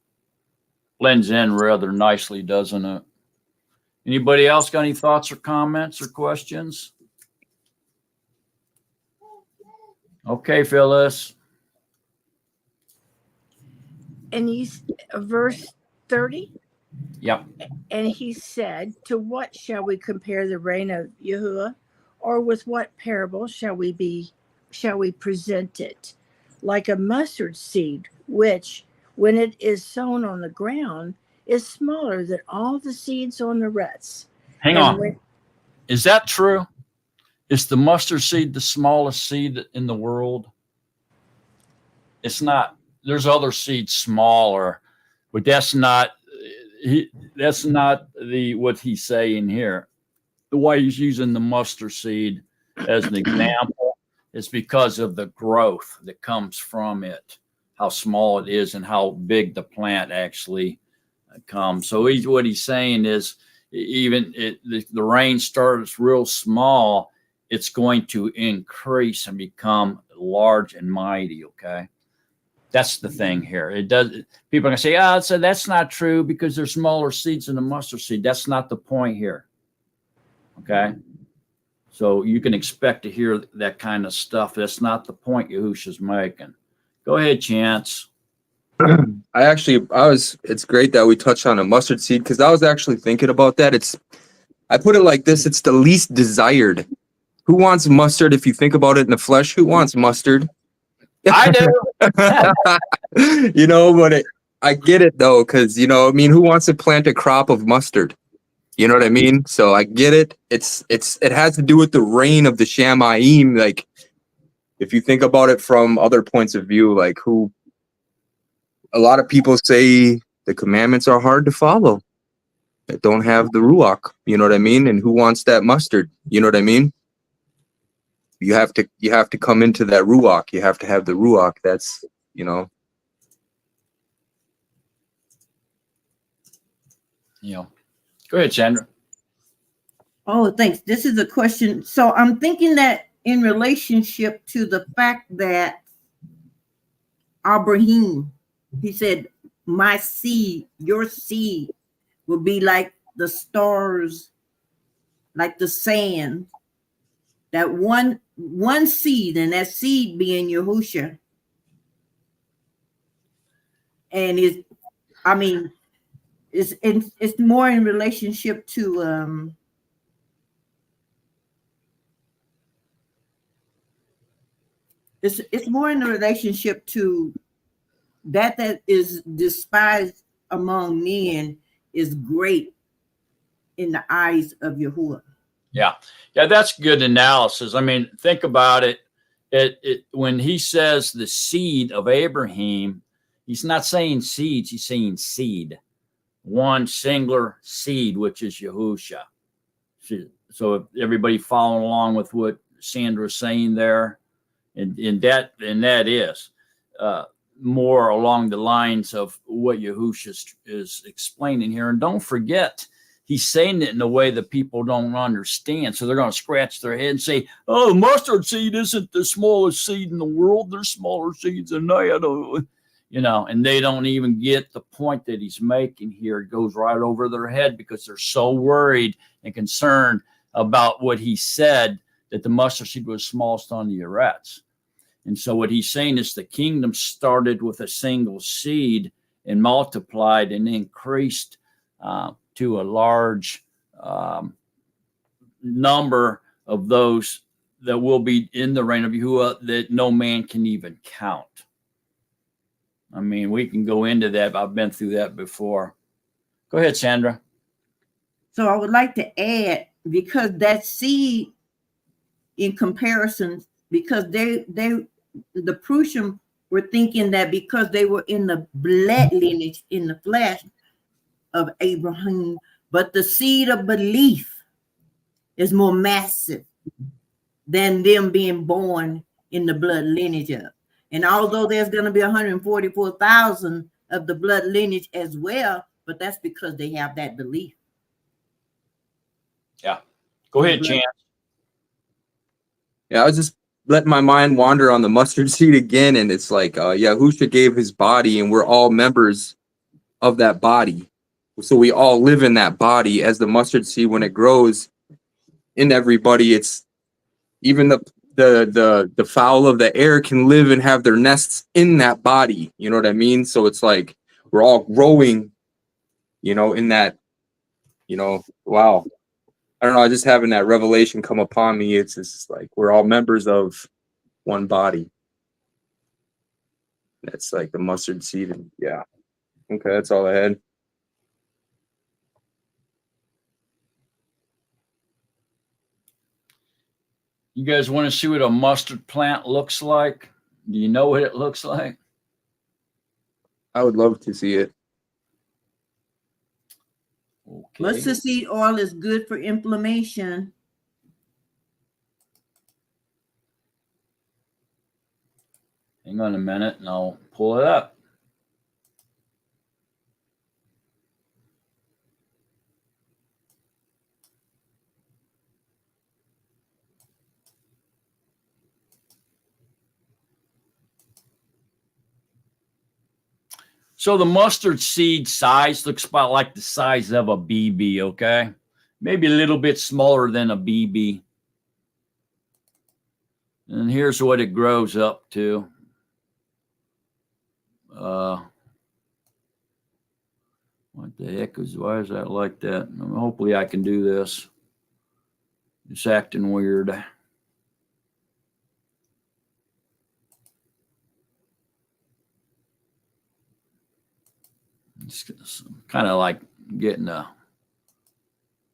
blends in rather nicely, doesn't it? Anybody else got any thoughts or comments or questions? Okay, Phyllis. And he's verse 30. Yep. And he said, to what shall we compare the reign of Yahuwah? Or with what parable shall we present it? Like a mustard seed, which, when it is sown on the ground, is smaller than all the seeds on the ruts. Hang on. Is that true? Is the mustard seed the smallest seed in the world? It's not. There's other seeds smaller, but that's not what he's saying here. The way he's using the mustard seed as an example is because of the growth that comes from it, how small it is and how big the plant actually comes. So what he's saying is, even the rain starts real small, it's going to increase and become large and mighty. Okay. That's the thing here. It does. People are gonna say, so that's not true because there's smaller seeds in the mustard seed. That's not the point here. Okay. So you can expect to hear that kind of stuff. That's not the point Yahusha's making. Go ahead, Chance. It's great that we touched on a mustard seed, because I was actually thinking about that. I put it like this: it's the least desired. Who wants mustard? If you think about it in the flesh, who wants mustard? I do. But I get it though, because who wants to plant a crop of mustard? You know what I mean? So I get it. It has to do with the reign of the Shamayim. Like, if you think about it from other points of view, like a lot of people say the commandments are hard to follow. That don't have the Ruach. You know what I mean? And who wants that mustard? You know what I mean? You have to come into that Ruach. You have to have the Ruach. That's, Yeah. Go ahead, Chandra. Oh, thanks. This is a question. So I'm thinking that in relationship to the fact that Abraham, he said, my seed, your seed will be like the stars, like the sand. That one seed, and that seed being Yahusha. And it's more in relationship to it's more in the relationship to that is despised among men is great in the eyes of Yahuwah. Yeah, that's good analysis. I mean, think about it. When he says the seed of Abraham, he's not saying seeds, he's saying seed. one singular seed, which is Yahusha. So if everybody following along with what Sandra's saying there, and that is more along the lines of what Yahusha is explaining here. And don't forget, he's saying it in a way that people don't understand. So they're going to scratch their head and say, oh, the mustard seed isn't the smallest seed in the world. There's smaller seeds than that. And they don't even get the point that he's making here. It goes right over their head because they're so worried and concerned about what he said, that the mustard seed was smallest on the earths. And so what he's saying is the kingdom started with a single seed and multiplied and increased to a large number of those that will be in the reign of Yahuwah that no man can even count. I mean, we can go into that. I've been through that before. Go ahead, Sandra. So I would like to add, because that seed in comparison, because the Prussian were thinking that because they were in the blood lineage, in the flesh of Abraham, but the seed of belief is more massive than them being born in the blood lineage of. And although there's going to be 144,000 of the blood lineage as well, but that's because they have that belief. Yeah. Go ahead, Chance. Yeah, I was just letting my mind wander on the mustard seed again, and it's like Yahusha gave his body, and we're all members of that body. So we all live in that body. As the mustard seed, when it grows in everybody, it's even the fowl of the air can live and have their nests in that body. You know what I mean? So it's like we're all growing, in that, wow. I don't know, just having that revelation come upon me. It's just like we're all members of one body. That's like the mustard seed. And yeah. Okay, that's all I had. You guys want to see what a mustard plant looks like? Do you know what it looks like? I would love to see it. Okay. Mustard seed oil is good for inflammation. Hang on a minute and I'll pull it up. So the mustard seed size looks about like the size of a BB, okay? Maybe a little bit smaller than a BB. And here's what it grows up to. What the heck why is that like that? Hopefully I can do this. It's acting weird. It's kind of like getting a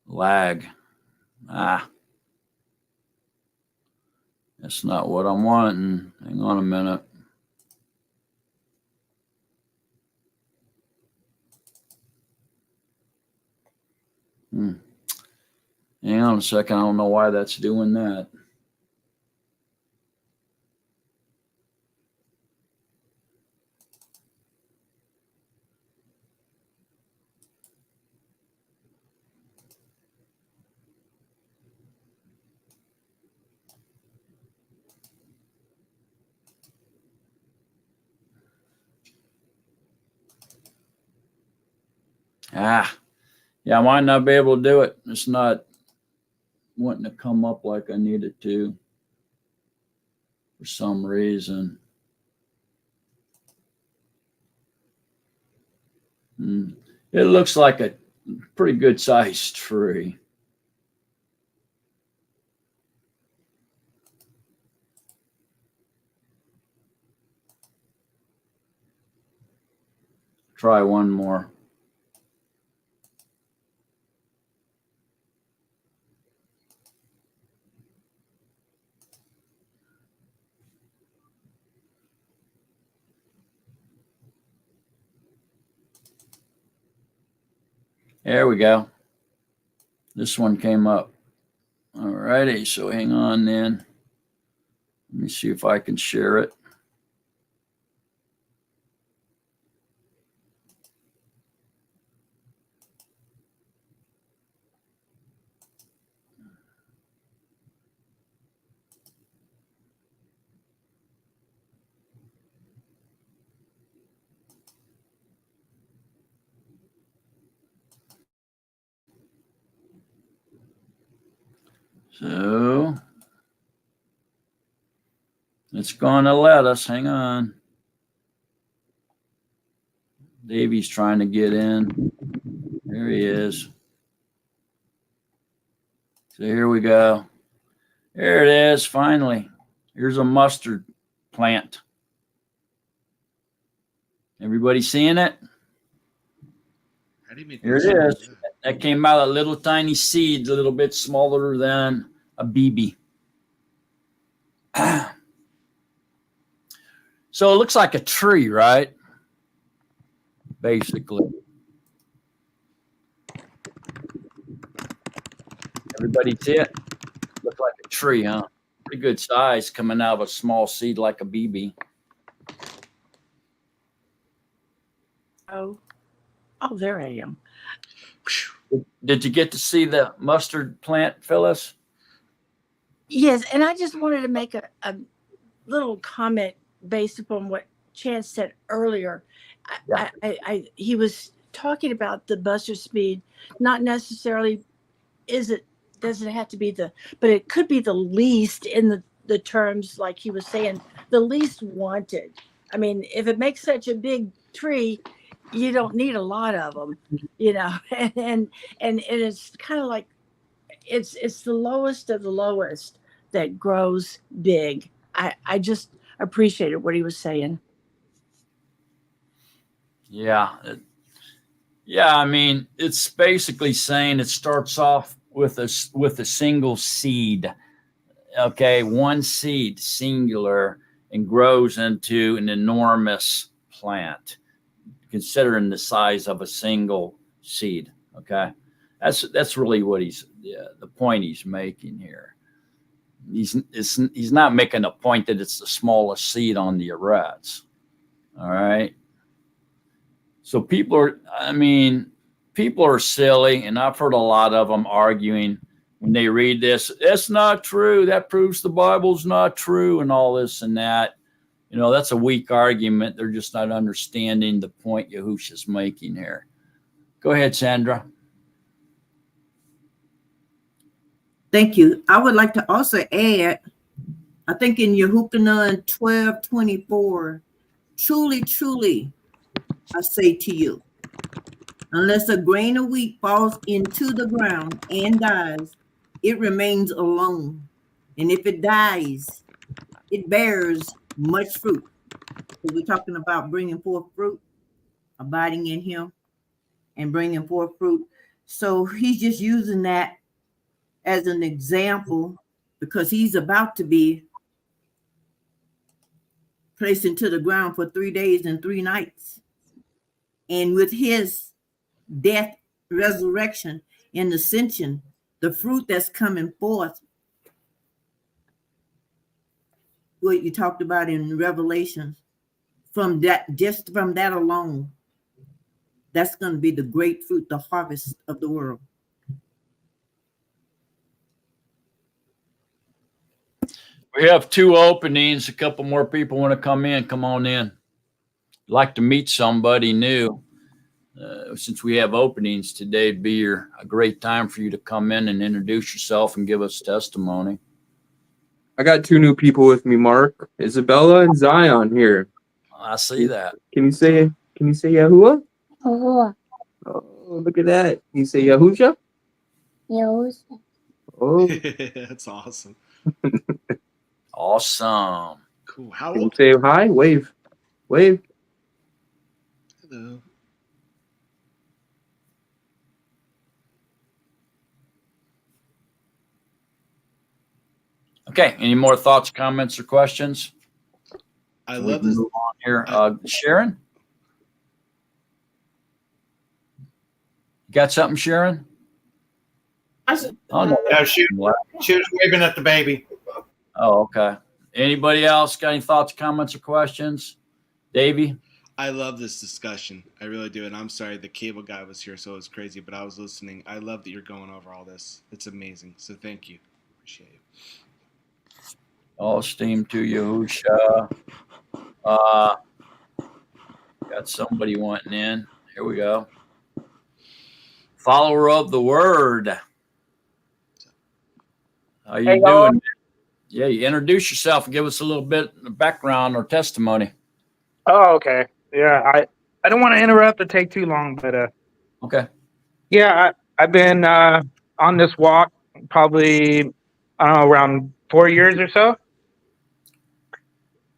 lag. That's not what I'm wanting. Hang on a minute. Hang on a second. I don't know why that's doing that. Yeah, I might not be able to do it. It's not wanting to come up like I need it to for some reason. It looks like a pretty good sized tree. Try one more. There we go. This one came up. All righty. So hang on then. Let me see if I can share it. So it's going to let us. Hang on. Davey's trying to get in. There he is. So here we go. There it is. Finally, here's a mustard plant. Everybody seeing it? How do you make Here it is. That came out a little tiny seed, a little bit smaller than a BB. So it looks like a tree, right? Basically. Everybody see it? Looks like a tree, huh? Pretty good size coming out of a small seed like a BB. Oh, there I am. Did you get to see the mustard plant, Phyllis? Yes, and I just wanted to make a little comment based upon what Chance said earlier. Yeah. He was talking about the mustard seed, not necessarily doesn't have to be but it could be the least in the terms, like he was saying, the least wanted. I mean, if it makes such a big tree, you don't need a lot of them, and it's kind of like it's the lowest of the lowest that grows big. I just appreciated what he was saying. Yeah. I mean, it's basically saying it starts off with a single seed. Okay, one seed, singular, and grows into an enormous plant, considering the size of a single seed. Okay, that's really what the point he's making here. He's not making a point that it's the smallest seed on the arrays. All right. So people are silly, and I've heard a lot of them arguing when they read this. That's not true. That proves the Bible's not true, and all this and that. That's a weak argument. They're just not understanding the point Yahusha's making here. Go ahead, Sandra. Thank you. I would like to also add, I think in Yehukanan 12:24, truly, truly, I say to you, unless a grain of wheat falls into the ground and dies, it remains alone. And if it dies, it bears much fruit. So we're talking about bringing forth fruit, abiding in him and bringing forth fruit. So he's just using that as an example because he's about to be placed into the ground for 3 days and 3 nights. And with his death, resurrection, and ascension, the fruit that's coming forth, what you talked about in Revelation, from that alone, that's going to be the great fruit, the harvest of the world. We have 2 openings. A couple more people want to come in. Come on in. Like to meet somebody new. Since we have openings today, it'd be a great time for you to come in and introduce yourself and give us testimony. I got 2 new people with me, Mark. Isabella and Zion here. I see that. Can you say Yahuwah? Oh, look at that. Can you say Yahusha? Yahusha. Oh. That's awesome. Awesome. Cool. How Can you old? say hi? Wave. Hello. Okay. Any more thoughts, comments, or questions? I love this. Move on here. Sharon? You got something, Sharon? I said, Oh, no. No, she was waving at the baby. Oh, okay. Anybody else got any thoughts, comments, or questions? Davey? I love this discussion. I really do. And I'm sorry the cable guy was here, so it was crazy, but I was listening. I love that you're going over all this. It's amazing. So thank you. Appreciate it. All esteem to Yahusha. Got somebody wanting in. Here we go. Follower of the word. How you Hey, doing? y'all. Yeah, you introduce yourself and give us a little bit of background or testimony. Oh, okay. Yeah, I don't want to interrupt or take too long, but Okay. yeah, I've been on this walk probably, I don't know, around 4 years or so.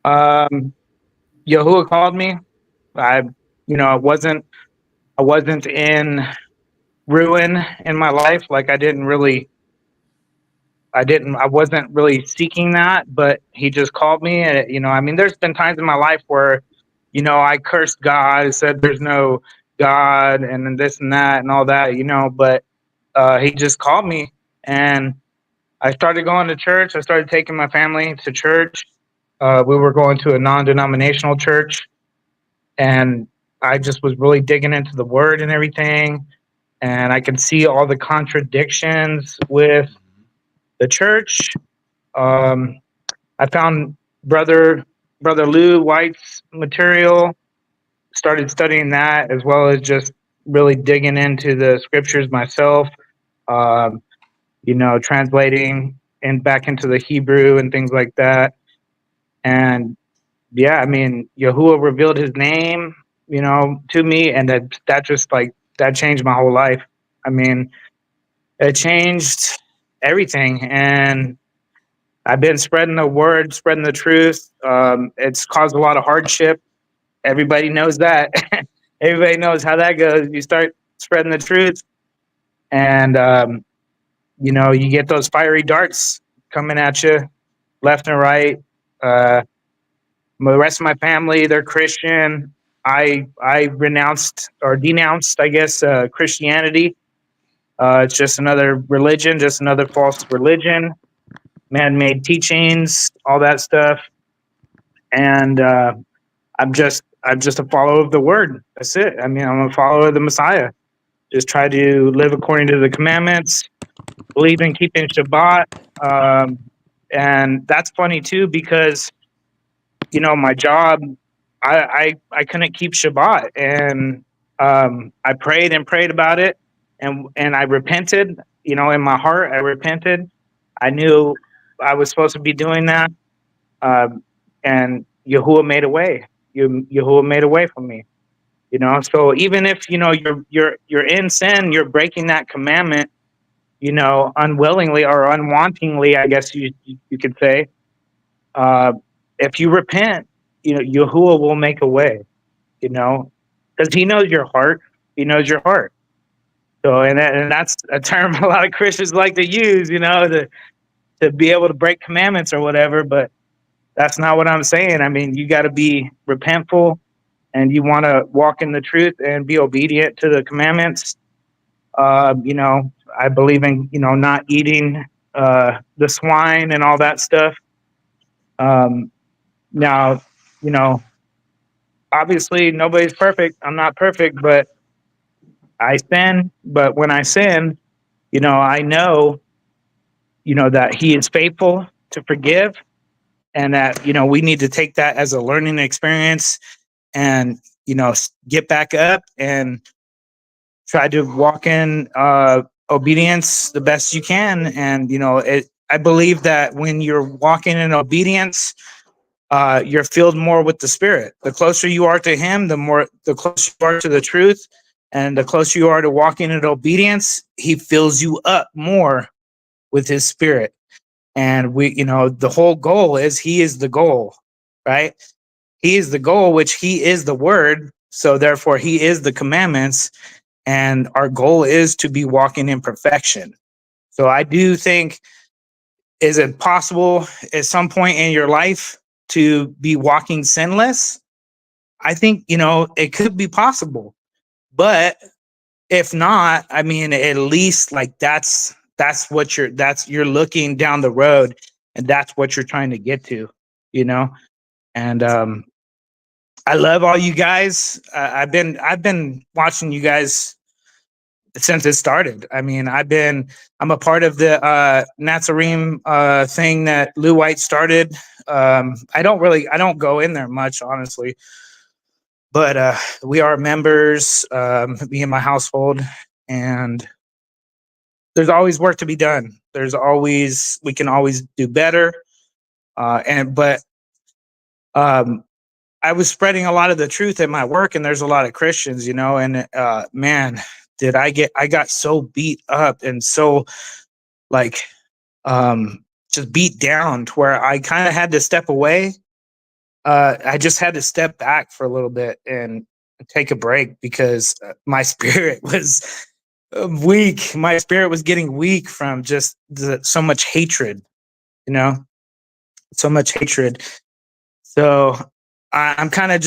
Yahuwah called me. I wasn't in ruin in my life. Like I wasn't really seeking that, but he just called me. And, I mean, there's been times in my life where, I cursed God, said there's no God and then this and that and all that, but he just called me and I started going to church. I started taking my family to church. We were going to a non-denominational church and I just was really digging into the word and everything. And I could see all the contradictions with the church. I found brother Lou White's material, started studying that as well as just really digging into the scriptures myself. Translating and back into the Hebrew and things like that. And yeah, I mean, Yahuwah revealed his name, to me, and that just like that changed my whole life. I mean, it changed everything, and I've been spreading the word, spreading the truth. It's caused a lot of hardship. Everybody knows that. Everybody knows how that goes. You start spreading the truth, and you get those fiery darts coming at you left and right. The rest of my family, they're Christian. I renounced or denounced, I guess, Christianity. It's just another religion, just another false religion, man-made teachings, all that stuff. And I'm just a follower of the word. That's it. I mean, I'm a follower of the Messiah. Just try to live according to the commandments, believe in keeping Shabbat. And that's funny too, because, my job, I couldn't keep Shabbat, and I prayed and prayed about it, and I repented, in my heart, I repented. I knew I was supposed to be doing that. And Yahuwah made a way. Yahuwah made a way for me. So even if you're in sin, you're breaking that commandment, unwillingly or unwantingly, I guess you could say. If you repent, Yahuwah will make a way. Because he knows your heart. He knows your heart. So and that's a term a lot of Christians like to use, to be able to break commandments or whatever. But that's not what I'm saying. I mean, you got to be repentful, and you want to walk in the truth and be obedient to the commandments. I believe in, not eating the swine and all that stuff. Now, obviously nobody's perfect. I'm not perfect, but I sin. But when I sin, I know, that he is faithful to forgive, and that, we need to take that as a learning experience and, get back up and try to walk in obedience the best you can. And, I believe that when you're walking in obedience, you're filled more with the Spirit. The closer you are to him, the closer you are to the truth, and the closer you are to walking in obedience, he fills you up more with his Spirit. And the whole goal is he is the goal, right? He is the goal, which he is the word. So therefore he is the commandments. And our goal is to be walking in perfection. So I do think, is it possible at some point in your life to be walking sinless? I think, it could be possible, but if not, I mean, at least like that's what you're looking down the road, and that's what you're trying to get to, you know. And I love all you guys. I've been watching you guys since it started. I mean, I'm a part of the Natsarim thing that Lou White started. I don't go in there much, honestly, but we are members, me and my household, and there's always work to be done. We can always do better. But I was spreading a lot of the truth at my work, and there's a lot of Christians, you know, and man, I got so beat up and so like just beat down to where I kind of had to step away. I just had to step back for a little bit and take a break because my spirit was weak. My spirit was getting weak from just so much hatred, you know, so much hatred. So I'm kind of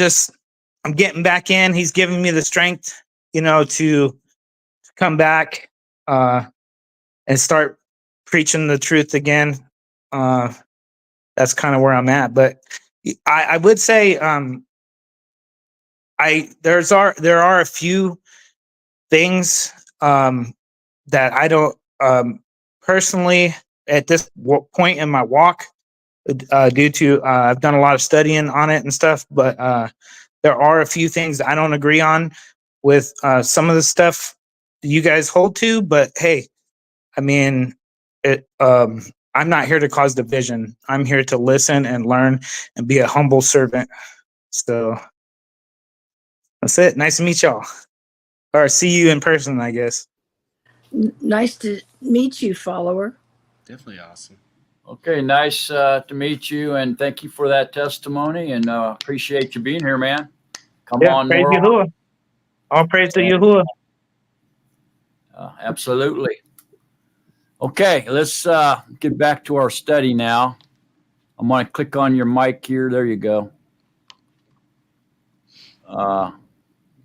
I'm getting back in. He's giving me the strength, you know, to come back and start preaching the truth again. That's kind of where I'm at. But I would say there are a few things that I don't personally at this point in my walk due to I've done a lot of studying on it and stuff, but there are a few things I don't agree on with some of the stuff that you guys hold to. But hey, I mean, I'm not here to cause division. I'm here to listen and learn and be a humble servant. So that's it. Nice to meet y'all, or see you in person, I guess. Nice to meet you, follower. Definitely awesome. Okay, nice to meet you, and thank you for that testimony, and appreciate you being here, man. Come on, praise more. Yahuwah. All praise to Yahuwah. Absolutely. Okay, let's get back to our study now. I'm going to click on your mic here. There you go.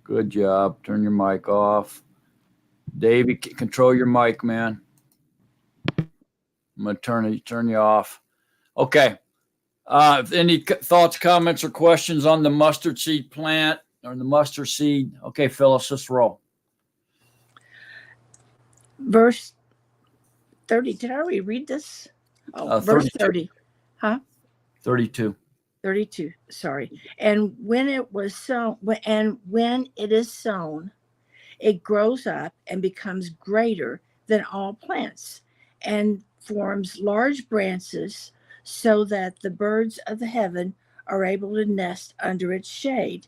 Good job. Turn your mic off. Dave, control your mic, man. I'm going to turn you off. Okay. Any thoughts, comments, or questions on the mustard seed plant or the mustard seed? Okay, Phyllis, let's roll. Verse 30. Did I already read this? Oh, verse 30. Huh? 32. 32. Sorry. And when it was sown, and when it is sown, it grows up and becomes greater than all plants and forms large branches so that the birds of the heaven are able to nest under its shade.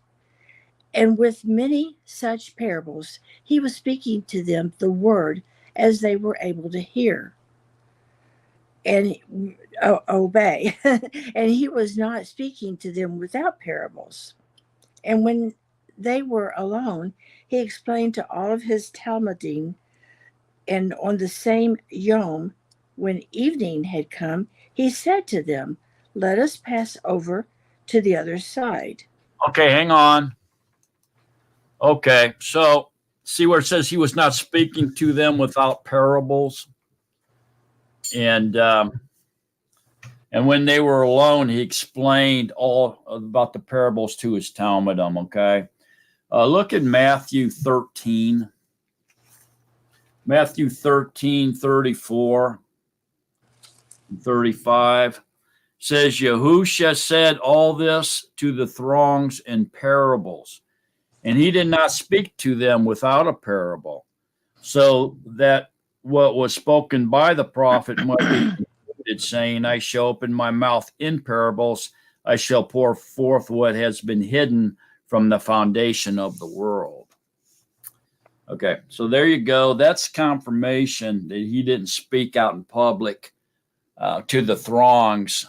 And with many such parables, he was speaking to them the word as they were able to hear and obey. And he was not speaking to them without parables. And when they were alone, he explained to all of his Talmudim. And on the same Yom, when evening had come, he said to them, "Let us pass over to the other side." Okay, hang on. Okay, so see where it says he was not speaking to them without parables, and when they were alone, he explained all about the parables to his Talmudim. Okay, look at Matthew 13. Matthew 13, 34, 35 says, Yahusha said all this to the throngs in parables, and he did not speak to them without a parable, so that what was spoken by the prophet might be concluded, saying, I shall open my mouth in parables, I shall pour forth what has been hidden from the foundation of the world. Okay, so there you go. That's confirmation that he didn't speak out in public to the throngs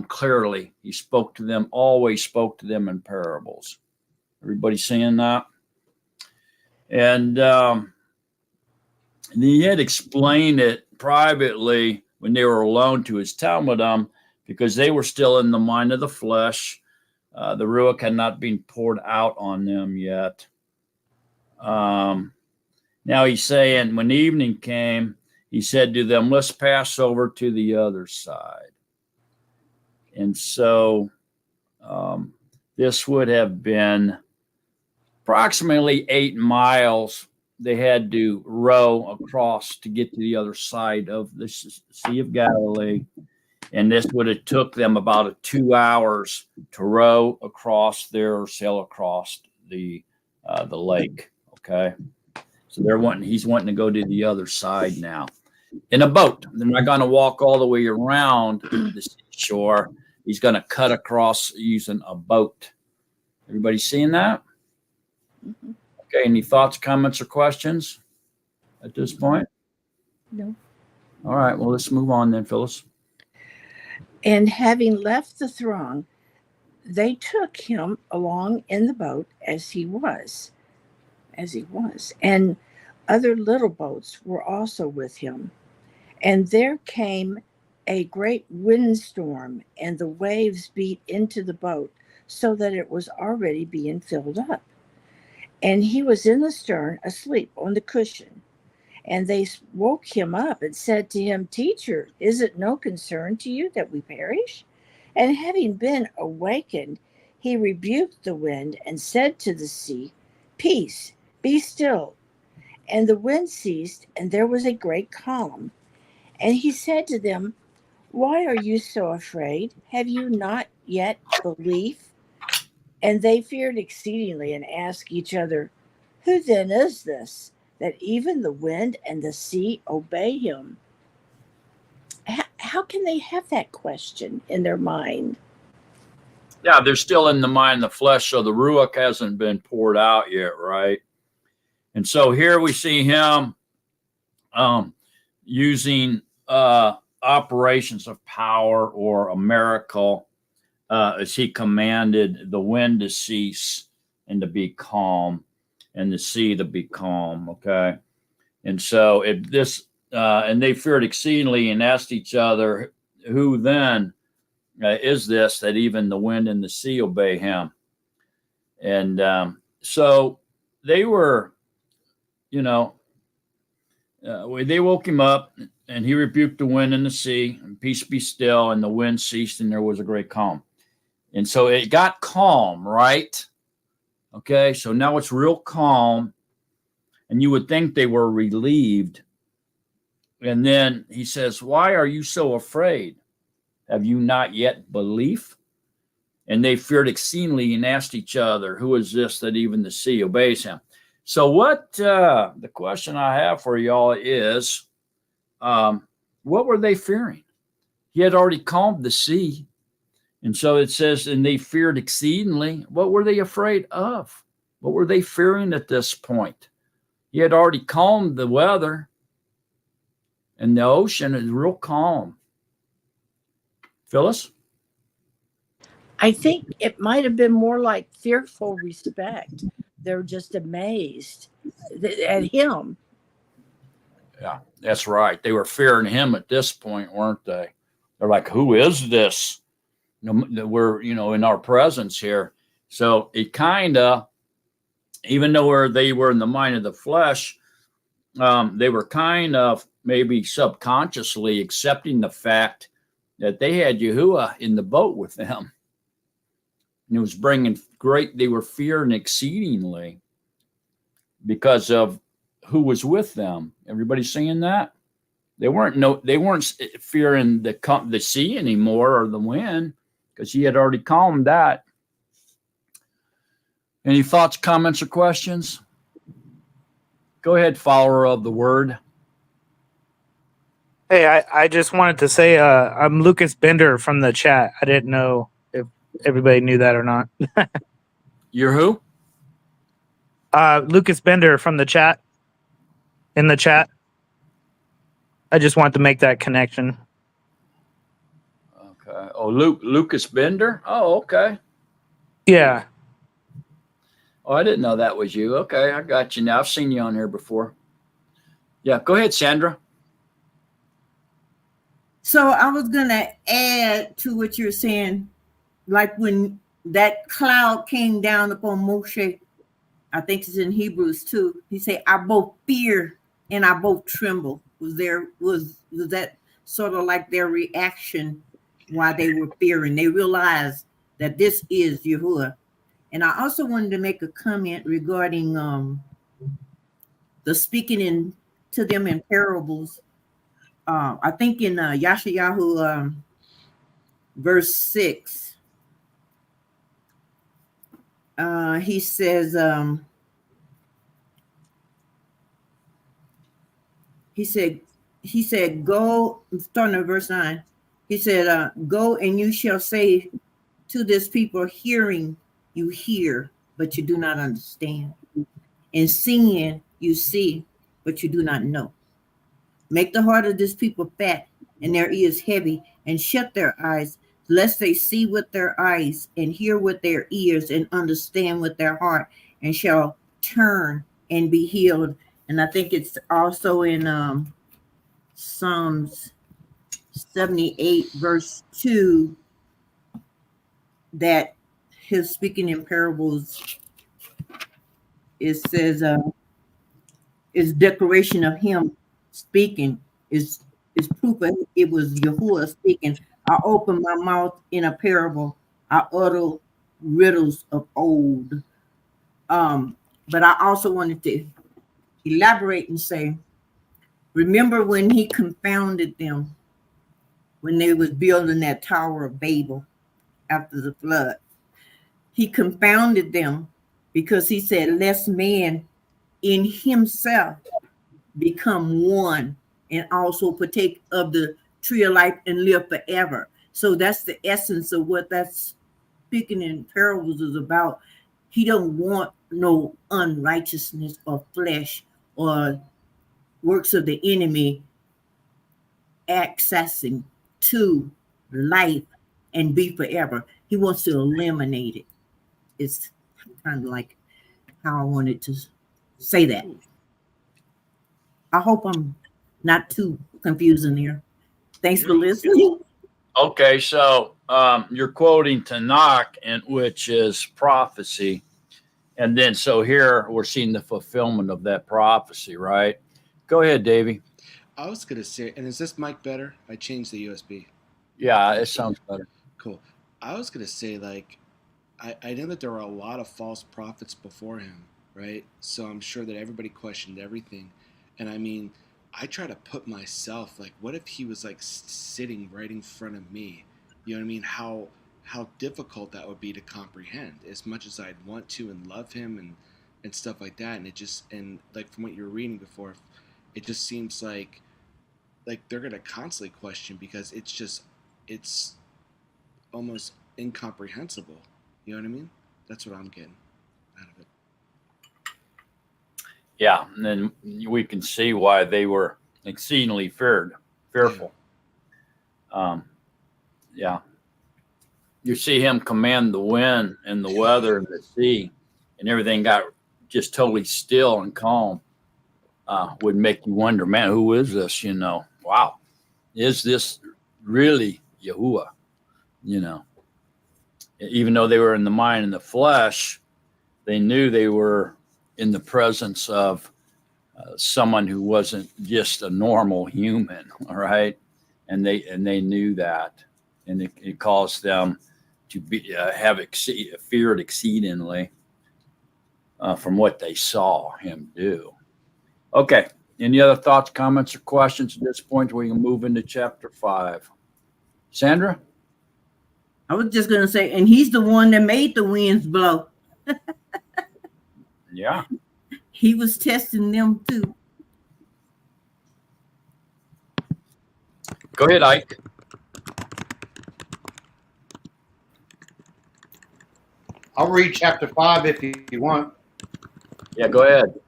clearly. He spoke to them, always spoke to them in parables. Everybody seeing that? And he had explained it privately when they were alone to his Talmudim because they were still in the mind of the flesh. The Ruach had not been poured out on them yet. Now he's saying, when evening came, he said to them, let's pass over to the other side. And so this would have been approximately 8 miles they had to row across to get to the other side of the Sea of Galilee. And this would have took them about 2 hours to row across there or sail across the lake. Okay. So he's wanting to go to the other side now in a boat. They're not going to walk all the way around the seashore. He's going to cut across using a boat. Everybody seeing that? Mm-hmm. Okay. Any thoughts, comments, or questions at this point? No. All right. Well, let's move on then, Phyllis. And having left the throng, they took him along in the boat as he was. And other little boats were also with him. And there came a great windstorm, and the waves beat into the boat so that it was already being filled up. And he was in the stern, asleep on the cushion. And they woke him up and said to him, Teacher, is it no concern to you that we perish? And having been awakened, he rebuked the wind and said to the sea, Peace, be still. And the wind ceased, and there was a great calm. And he said to them, Why are you so afraid? Have you not yet belief? And they feared exceedingly and asked each other, Who then is this, that even the wind and the sea obey him? How can they have that question in their mind? Yeah, they're still in the mind of the flesh, so the Ruach hasn't been poured out yet, right? And so here we see him using operations of power or a miracle as he commanded the wind to cease and to be calm and the sea to be calm, okay? And so and they feared exceedingly and asked each other, who then is this that even the wind and the sea obey him? And so they were, they woke him up, and he rebuked the wind and the sea, and peace be still, and the wind ceased, and there was a great calm. And so it got calm, right? Okay, so now it's real calm, and you would think they were relieved. And then he says, why are you so afraid? Have you not yet belief? And they feared exceedingly and asked each other, who is this that even the sea obeys him? So the question I have for y'all is, what were they fearing? He had already calmed the sea. And so it says, and they feared exceedingly. What were they afraid of? What were they fearing at this point? He had already calmed the weather, and the ocean is real calm. Phyllis? I think it might have been more like fearful respect. They're just amazed at him. Yeah, that's right. They were fearing him at this point, weren't they? They're like, who is this? We're, in our presence here. So it kind of, even though they were in the mind of the flesh, they were kind of maybe subconsciously accepting the fact that they had Yahuwah in the boat with them. And it was bringing they were fearing exceedingly because of who was with them. Everybody seeing that? They weren't fearing the sea anymore or the wind, because he had already calmed that. Any thoughts, comments, or questions? Go ahead, follower of the word. Hey, I just wanted to say I'm Lucas Bender from the chat. I didn't know if everybody knew that or not. You're who? Lucas Bender from the chat. In the chat. I just wanted to make that connection. Okay. Oh, Lucas Bender? Oh, okay. Yeah. Oh, I didn't know that was you. Okay, I got you now. I've seen you on here before. Yeah, go ahead, Sandra. So I was going to add to what you're saying, like when that cloud came down upon Moshe, I think it's in Hebrews 2. He said, I both fear and I both tremble. Was that sort of like their reaction while they were fearing? They realized that this is Yahuwah. And I also wanted to make a comment regarding the speaking to them in parables. I think in Yashayahu verse 6, he says, he said, go, starting at verse 9, he said, go and you shall say to this people, hearing you hear, but you do not understand, and seeing you see, but you do not know. Make the heart of this people fat and their ears heavy, and shut their eyes, lest they see with their eyes and hear with their ears and understand with their heart, and shall turn and be healed. And I think it's also in Psalms 78 verse 2 that his speaking in parables, it says is declaration of him speaking is proof of it was Yahuwah speaking. I open my mouth in a parable, I utter riddles of old. But I also wanted to elaborate and say, remember when he confounded them when they was building that Tower of Babel after the flood? He confounded them because he said, lest man in himself become one and also partake of the tree of life and live forever. So that's the essence of what that's speaking in parables is about. He don't want no unrighteousness or flesh or works of the enemy accessing to life and be forever. He wants to eliminate it. It's kind of like how I wanted to say that. I hope I'm not too confusing here. Thanks for listening. Okay, so you're quoting Tanakh, which is prophecy. And then so here we're seeing the fulfillment of that prophecy, right? Go ahead, Davey. I was going to say, and is this mic better? I changed the USB. Yeah, it sounds better. Cool. I was going to say, like, I know that there were a lot of false prophets before him, right? So I'm sure that everybody questioned everything. And I mean, I try to put myself, like, what if he was, like, sitting right in front of me? You know what I mean? How difficult that would be to comprehend, as much as I'd want to and love him and stuff like that. And it just, and like from what you were reading before, it just seems like they're going to constantly question, because it's almost incomprehensible. You know what I mean? That's what I'm getting out of it. Yeah, and then we can see why they were exceedingly fearful. Yeah. You see him command the wind and the weather and the sea, and everything got just totally still and calm. Would make you wonder, man, who is this? You know, wow, is this really Yahuwah? You know, even though they were in the mind and the flesh, they knew they were in the presence of someone who wasn't just a normal human. All right, and they knew that, and it caused them to be feared exceedingly from what they saw him do. Okay. Any other thoughts, comments, or questions at this point? We can move into chapter 5. Sandra? I was just going to say, and he's the one that made the winds blow. Yeah. He was testing them too. Go ahead, Ike. I'll read chapter 5 if you want. Yeah, go ahead.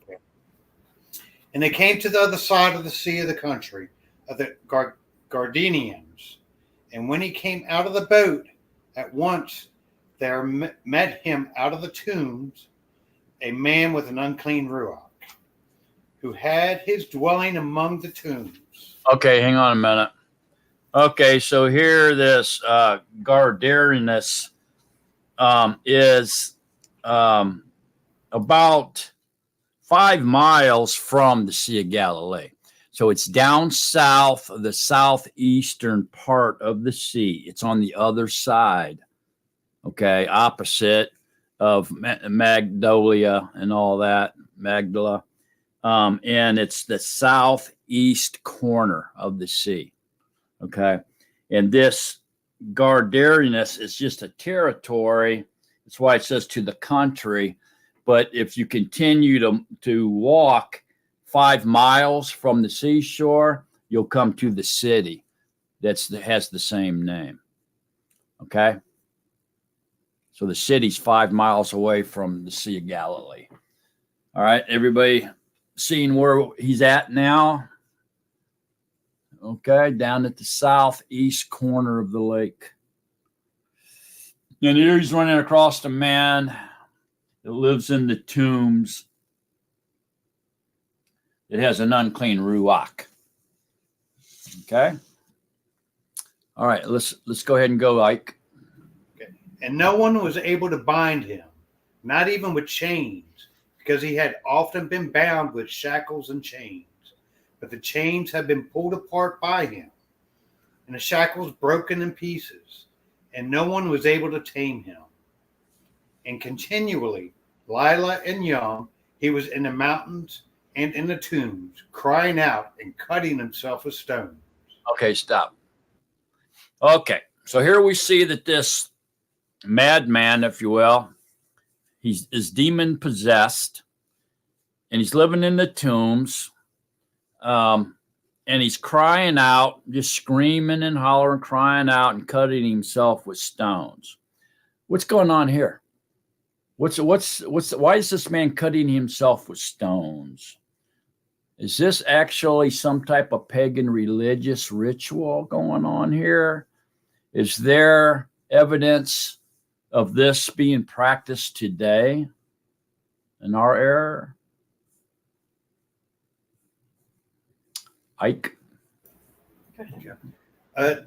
Okay. And they came to the other side of the sea of the country of the Gardenians. And when he came out of the boat, at once there met him out of the tombs a man with an unclean ruach, who had his dwelling among the tombs. Okay, hang on a minute. Okay, so here this Gardenius is about 5 miles from the Sea of Galilee. So it's down south of the southeastern part of the sea. It's on the other side, okay, opposite of Magnolia and all that, Magdala. And it's the southeast corner of the sea, okay? And this Gardarianus is just a territory. That's why it says to the country. But if you continue to walk 5 miles from the seashore, you'll come to the city that has the same name. Okay? So the city's 5 miles away from the Sea of Galilee. All right, everybody seeing where he's at now? Okay, down at the southeast corner of the lake. And here he's running across a man that lives in the tombs. It has an unclean ruach. Okay. All right, let's go ahead and go, Ike. Okay. And no one was able to bind him, not even with chains, because he had often been bound with shackles and chains. But the chains had been pulled apart by him, and the shackles broken in pieces, and no one was able to tame him. And continually, Lila and young, he was in the mountains and in the tombs, crying out and cutting himself with stones. Okay, stop. Okay, so here we see that this madman, if you will, is demon possessed, and he's living in the tombs, and he's crying out, just screaming and hollering, crying out and cutting himself with stones. What's going on here? Why is this man cutting himself with stones? Is this actually some type of pagan religious ritual going on here? Is there evidence of this being practiced today in our era? Ike? I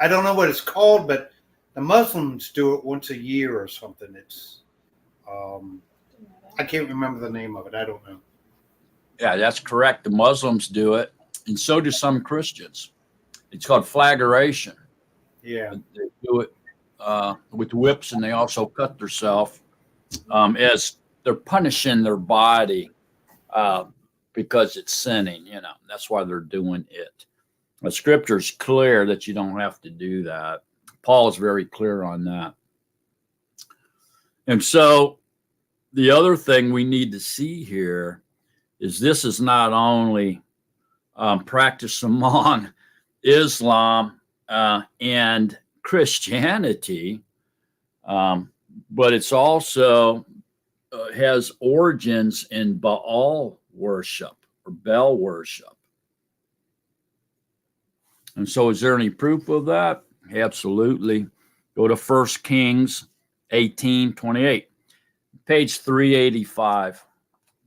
don't know what it's called, but the Muslims do it once a year or something. It's I can't remember the name of it. I don't know. Yeah, that's correct. The Muslims do it, and so do some Christians. It's called flagellation. Yeah. They do it with whips, and they also cut themselves as they're punishing their body because it's sinning. You know, that's why they're doing it. The scripture is clear that you don't have to do that. Paul is very clear on that. And so the other thing we need to see here is this is not only practiced among Islam and Christianity, but it's also has origins in Baal worship or Bel worship. And so is there any proof of that? Absolutely. Go to 1 Kings 18:28. Page 385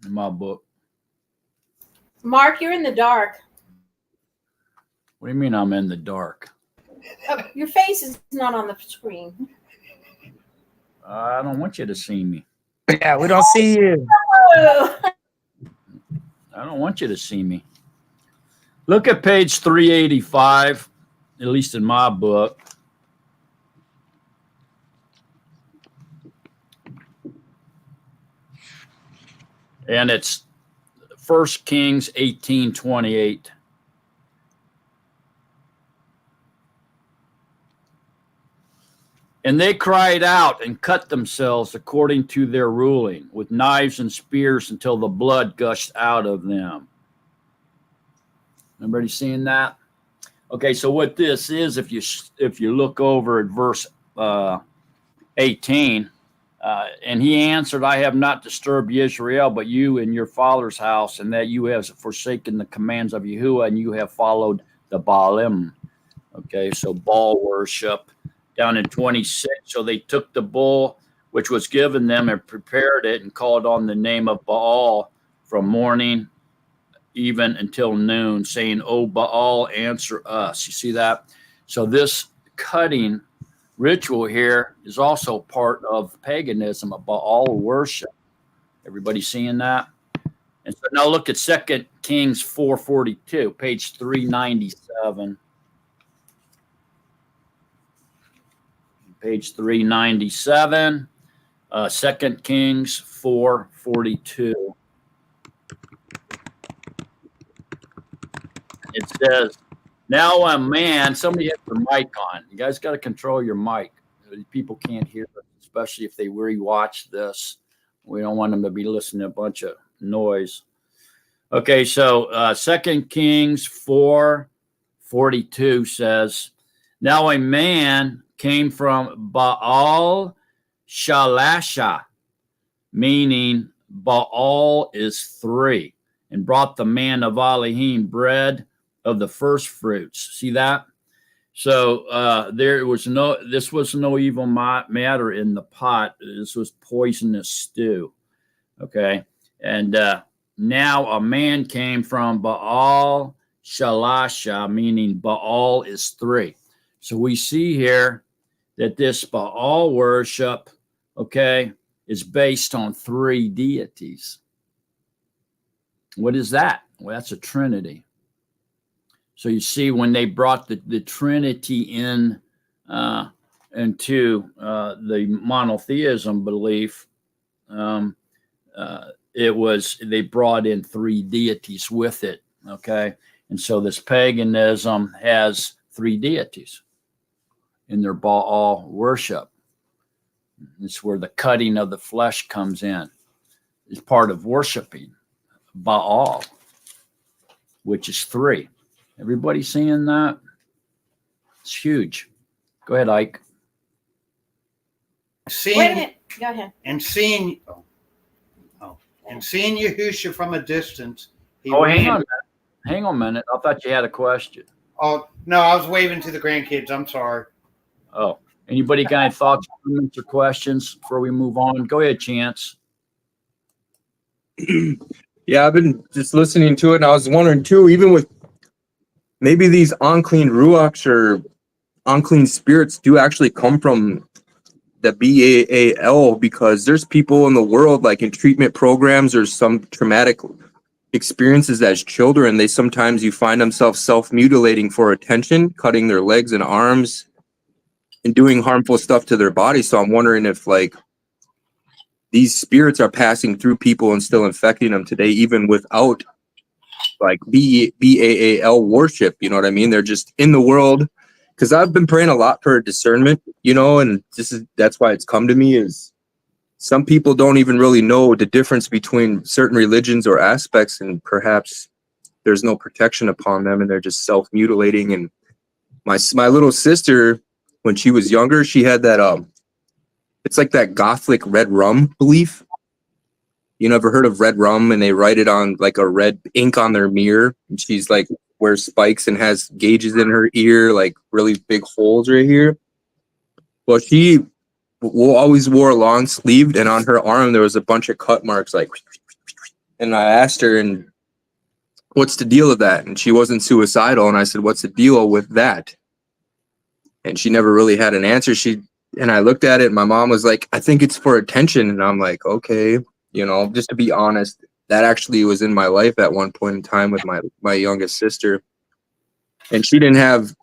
in my book. Mark, you're in the dark. What do you mean I'm in the dark? Oh, your face is not on the screen. I don't want you to see me. Yeah, we don't see you. Oh. I don't want you to see me. Look at page 385, at least in my book. And it's 1 Kings 18:28. And they cried out and cut themselves according to their ruling with knives and spears until the blood gushed out of them. Everybody seeing that? Okay, so what this is, if you look over at verse 18, and he answered, I have not disturbed Israel, but you and your father's house, and that you have forsaken the commands of Yahuwah, and you have followed the Baalim. Okay, so Baal worship. Down in 26, so they took the bull which was given them and prepared it and called on the name of Baal from morning even until noon, saying, O Baal, answer us. You see that? So this cutting ritual here is also part of paganism, about all worship. Everybody seeing that? And so now look at 2 Kings 4:42, page 397. Page 397, 2 Kings 4:42. It says, now a man, somebody has their mic on. You guys got to control your mic. People can't hear us, especially if they rewatch this. We don't want them to be listening to a bunch of noise. Okay, so 2 Kings 4:42 says, now a man came from Baal Shalasha, meaning Baal is 3, and brought the man of Elohim bread of the first fruits. See that? So this was no evil matter in the pot. This was poisonous stew. Okay. And now a man came from Baal Shalasha, meaning Baal is 3. So we see here that this Baal worship, okay, is based on 3 deities. What is that? Well, that's a trinity. So you see, when they brought the Trinity in into the monotheism belief, they brought in 3 deities with it. Okay, and so this paganism has 3 deities in their Baal worship. It's where the cutting of the flesh comes in. It's part of worshiping Baal, which is 3. Everybody seeing that? It's huge. Go ahead, Ike. Wait a minute. Go ahead. And seeing Yahusha from a distance. Hang on a minute. Hang on a minute. I thought you had a question. Oh, no, I was waving to the grandkids. I'm sorry. Oh, anybody got any thoughts, comments, or questions before we move on? Go ahead, Chance. Yeah, I've been just listening to it, and I was wondering too, even with maybe these unclean ruachs or unclean spirits do actually come from the BAAL, because there's people in the world, like in treatment programs or some traumatic experiences as children, you find themselves self-mutilating for attention, cutting their legs and arms and doing harmful stuff to their body. So I'm wondering if like these spirits are passing through people and still infecting them today, even without like BAAL worship. You know what I mean? They're just in the world. Because I've been praying a lot for discernment, and that's why it's come to me, is some people don't even really know the difference between certain religions or aspects, and perhaps there's no protection upon them, and they're just self-mutilating. And my little sister, when she was younger, she had that it's like that Gothic red rum belief. You never heard of red rum? And they write it on like a red ink on their mirror, and she's like wears spikes and has gauges in her ear, like really big holes right here. Well, she always wore long sleeved, and on her arm there was a bunch of cut marks, like. And I asked her, and what's the deal with that? And she wasn't suicidal, and I said, what's the deal with that? And she never really had an answer. And I looked at it, and my mom was like, I think it's for attention. And I'm like, okay, just to be honest, that actually was in my life at one point in time with my youngest sister. And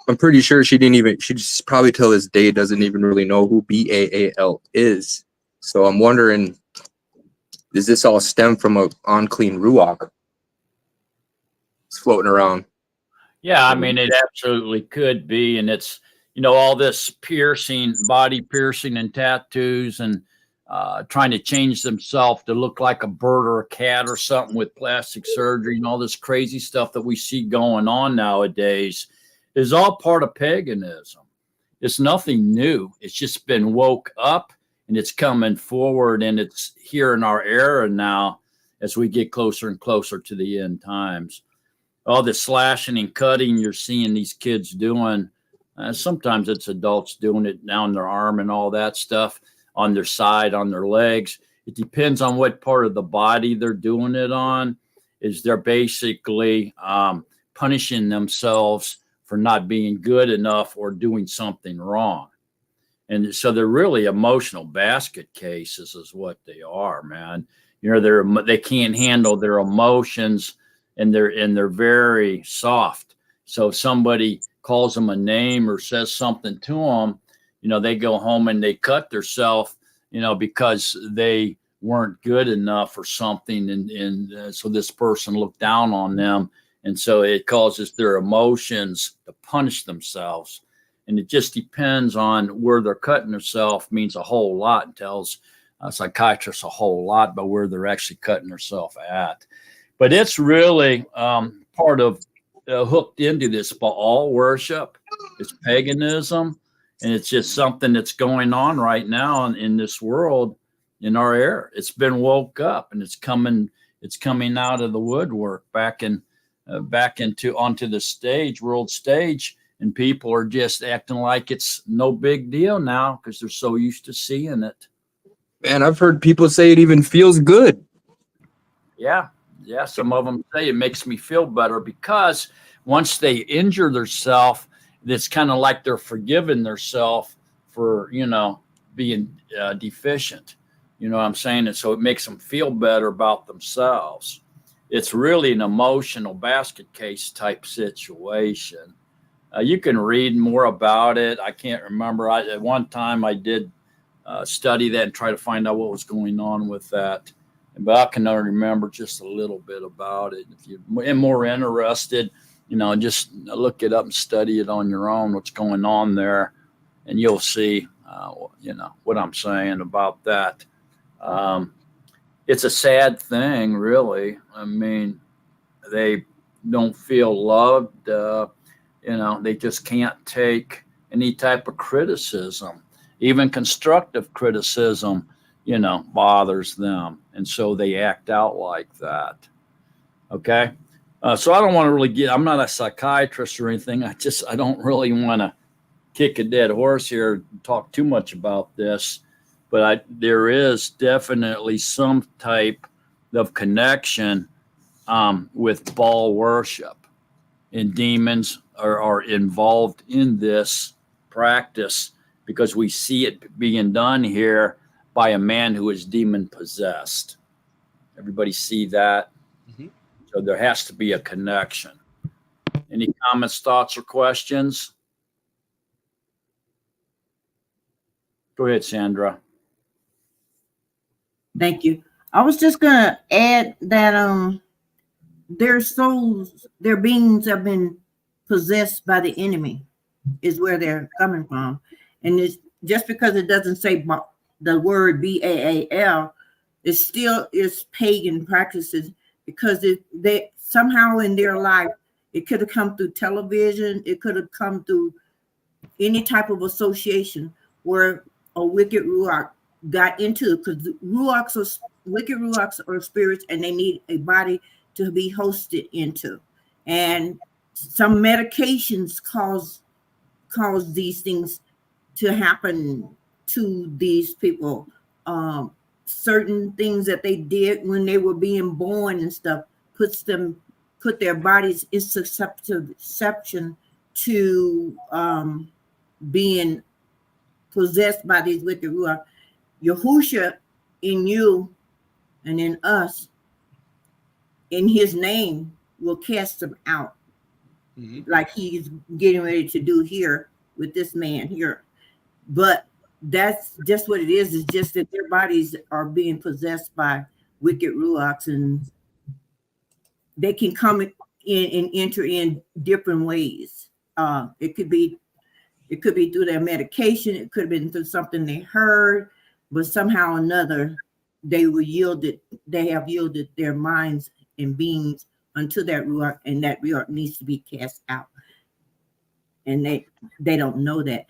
I'm pretty sure she just probably till this day doesn't even really know who BAAL is. So I'm wondering, does this all stem from an unclean ruach? It's floating around. Yeah, I mean, it absolutely could be. And it's, all this body piercing and tattoos and trying to change themselves to look like a bird or a cat or something with plastic surgery and all this crazy stuff that we see going on nowadays is all part of paganism. It's nothing new. It's just been woke up, and it's coming forward, and it's here in our era now as we get closer and closer to the end times. All the slashing and cutting you're seeing these kids doing, sometimes it's adults doing it down their arm and all that stuff, on their side, on their legs. It depends on what part of the body they're doing it on. Is they're basically punishing themselves for not being good enough or doing something wrong. And so they're really emotional basket cases is what they are, man. You know, they can't handle their emotions, and they're very soft. So if somebody calls them a name or says something to them, you know, they go home and they cut themselves, you know, because they weren't good enough or something. And so this person looked down on them. And so it causes their emotions to punish themselves. And it just depends on where they're cutting themselves, means a whole lot, and tells psychiatrists a whole lot about where they're actually cutting themselves at. But it's really part of hooked into this Baal worship. It's paganism, and it's just something that's going on right now in this world, in our era. It's been woke up, and it's coming out of the woodwork back onto the stage, world stage. And people are just acting like it's no big deal now because they're so used to seeing it. Man, I've heard people say it even feels good. Yeah. Some of them say it makes me feel better, because once they injure themselves, it's kind of like they're forgiving themselves for, you know, being deficient. You know what I'm saying? And so it makes them feel better about themselves. It's really an emotional basket case type situation. You can read more about it. I can't remember. At one time I did study that and try to find out what was going on with that. But I can only remember just a little bit about it. If you're more interested, you know, just look it up and study it on your own, what's going on there. And you'll see, you know, what I'm saying about that. It's a sad thing, really. I mean, they don't feel loved. You know, they just can't take any type of criticism, even constructive criticism, you know, bothers them. And so they act out like that. Okay. So I don't want to really I'm not a psychiatrist or anything. I don't really want to kick a dead horse here and talk too much about this, but there is definitely some type of connection with Baal worship, and demons are involved in this practice, because we see it being done here by a man who is demon possessed. Everybody see that? Mm-hmm. So there has to be a connection. Any comments, thoughts, or questions? Go ahead, Sandra. Thank you. I was just gonna add that their souls, their beings have been possessed by the enemy, is where they're coming from. And it's just because it doesn't say the word Baal, it still is pagan practices, because they somehow in their life, it could have come through television, it could have come through any type of association where a wicked ruach got into it, because wicked ruachs are spirits, and they need a body to be hosted into. And some medications cause these things to happen to these people. Certain things that they did when they were being born and stuff put their bodies in susceptible to being possessed by these wicked ruach. Yahusha in you and in us, in his name, will cast them out. Mm-hmm. Like he's getting ready to do here with this man here. But that's just what it is. It's just that their bodies are being possessed by wicked ruachs, and they can come in and enter in different ways. It could be through their medication. It could have been through something they heard, but somehow or another, they have yielded their minds and beings unto that ruach, and that ruach needs to be cast out. And they don't know that.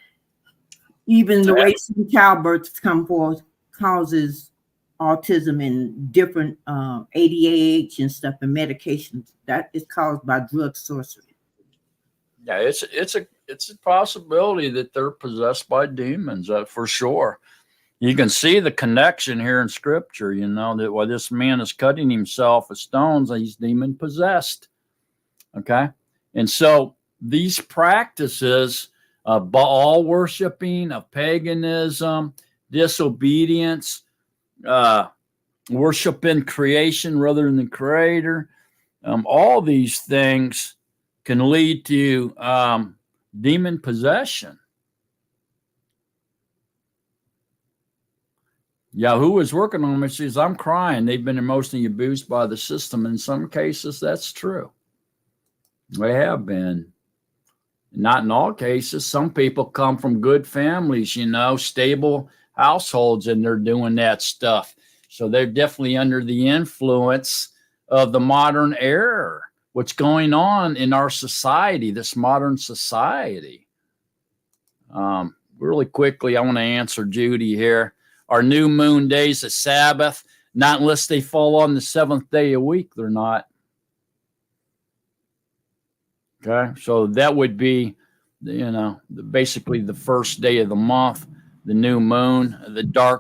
Even the way some childbirths come forth causes autism and different ADHD and stuff, and medications that is caused by drug sorcery. Yeah, it's a possibility that they're possessed by demons, for sure. You can see the connection here in Scripture. You know that while this man is cutting himself with stones, he's demon possessed. Okay, and so these practices Baal worshiping, of paganism, disobedience, worshiping creation rather than the creator. All these things can lead to demon possession. Yahoo is working on me. She says, I'm crying. They've been emotionally abused by the system. In some cases, that's true. They have been. Not in all cases. Some people come from good families, stable households, and they're doing that stuff. So they're definitely under the influence of the modern era. What's going on in our society, this modern society. Really quickly, I want to answer Judy here. Our new moon days, a Sabbath, not unless they fall on the 7th day a week, they're not. Okay, so that would be, basically the first day of the month, the new moon,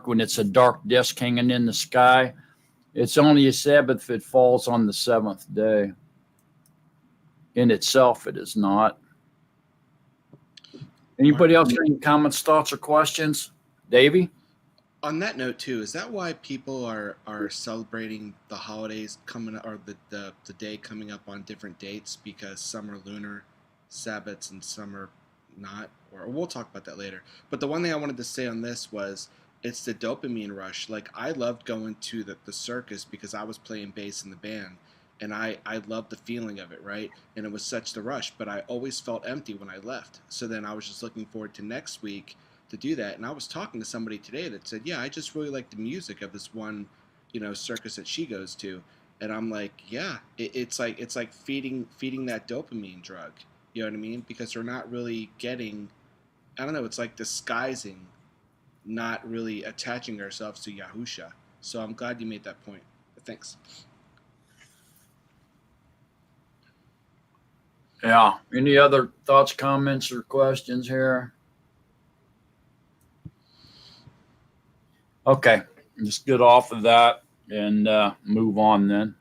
when it's a dark disk hanging in the sky. It's only a Sabbath if it falls on the 7th day. In itself, it is not. Anybody else got any comments, thoughts, or questions? Davey? On that note too, is that why people are celebrating the holidays coming, or the day coming up on different dates, because some are lunar Sabbaths and some are not? Or we'll talk about that later. But the one thing I wanted to say on this was it's the dopamine rush. Like, I loved going to the circus because I was playing bass in the band, and I loved the feeling of it, right? And it was such the rush, but I always felt empty when I left. So then I was just looking forward to next week to do that. And I was talking to somebody today that said, yeah, I just really like the music of this one, circus that she goes to. And I'm like, yeah, it's like feeding that dopamine drug. You know what I mean? Because we're not really getting, I don't know, it's like disguising, not really attaching ourselves to Yahusha. So I'm glad you made that point. Thanks. Yeah. Any other thoughts, comments, or questions here? Okay. Just get off of that and move on then.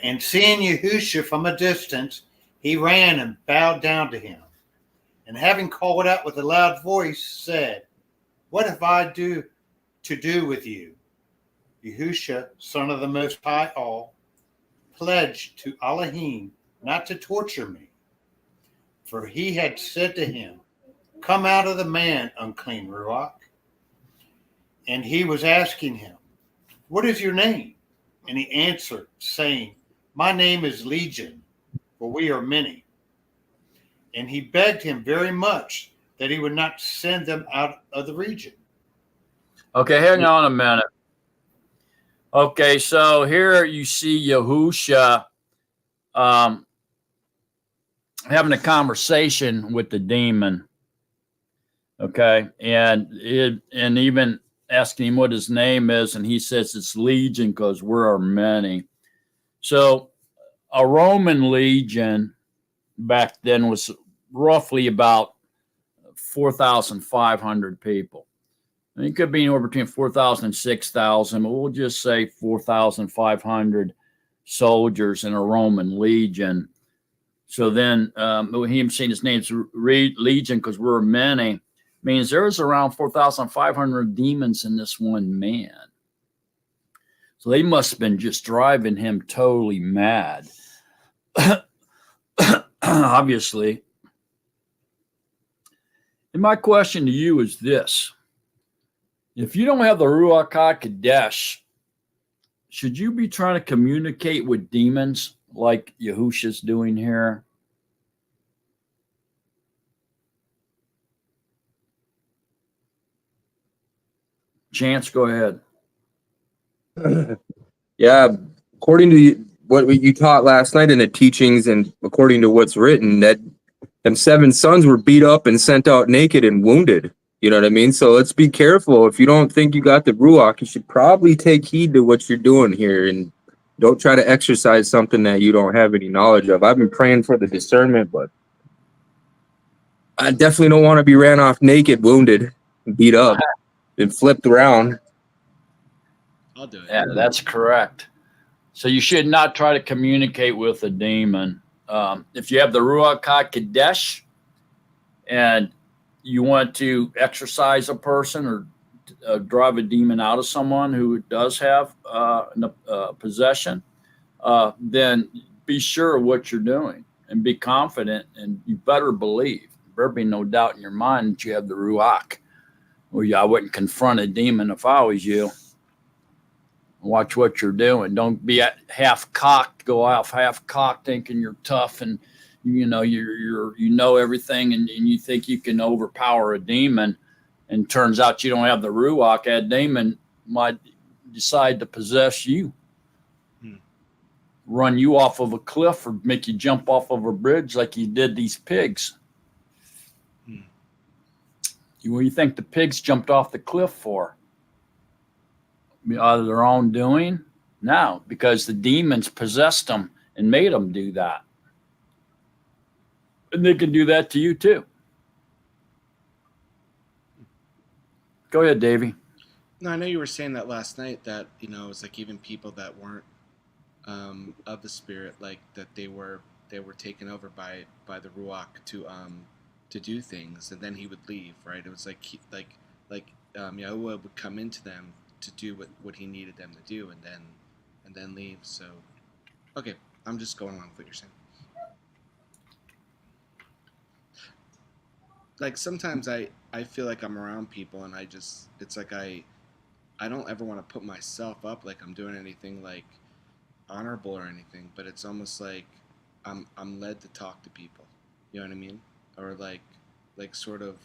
And seeing Yahusha from a distance, he ran and bowed down to him. And having called out with a loud voice, said, "What have I to do with you?" Yahusha, son of the Most High All, pledged to Elohim not to torture me. For he had said to him, "Come out of the man, unclean Ruach." And he was asking him, "What is your name?" And he answered, saying, "My name is Legion, for we are many." And he begged him very much that he would not send them out of the region. Okay, hang on a minute. Okay, so here you see Yahusha having a conversation with the demon. Okay, and even asking him what his name is, and he says it's Legion because we're many. So a Roman legion back then was roughly about 4,500 people. And it could be anywhere between 4,000 and 6,000, but we'll just say 4,500 soldiers in a Roman legion. So then him saying his name's Legion because we're many means there's around 4,500 demons in this one man. So they must have been just driving him totally mad. Obviously. And my question to you is this. If you don't have the Ruach HaKodesh, should you be trying to communicate with demons like Yahusha's doing here? Chance, go ahead. Yeah, according to what you taught last night in the teachings, and according to what's written, that them 7 sons were beat up and sent out naked and wounded. You know what I mean? So let's be careful. If you don't think you got the Ruach, you should probably take heed to what you're doing here, and don't try to exercise something that you don't have any knowledge of. I've been praying for the discernment, but I definitely don't want to be ran off naked, wounded, beat up, and flipped around. I'll do it. Yeah, that's correct. So you should not try to communicate with a demon. If you have the Ruach HaKodesh and you want to exorcise a person or drive a demon out of someone who does have possession, then be sure of what you're doing and be confident, and you better believe. There be no doubt in your mind that you have the Ruach. Well, I wouldn't confront a demon if I was you. Watch what you're doing. Don't be half cocked. Go off half cocked, thinking you're tough and you know everything, and you think you can overpower a demon. And turns out you don't have the Ruach. That demon might decide to possess you, run you off of a cliff, or make you jump off of a bridge like he did these pigs. What do you think the pigs jumped off the cliff for? Out of their own doing? No, because the demons possessed them and made them do that. And they can do that to you too. Go ahead, Davey. No, I know you were saying that last night, that it's like even people that weren't of the spirit, like that they were taken over by the Ruach to do things, and then he would leave, right? It was like Yahuwah would come into them to do what he needed them to do, and then leave. So, okay, I'm just going along with what you're saying. Like sometimes I feel like I'm around people, and it's like I don't ever want to put myself up like I'm doing anything like honorable or anything, but it's almost like I'm led to talk to people. You know what I mean? Or like sort of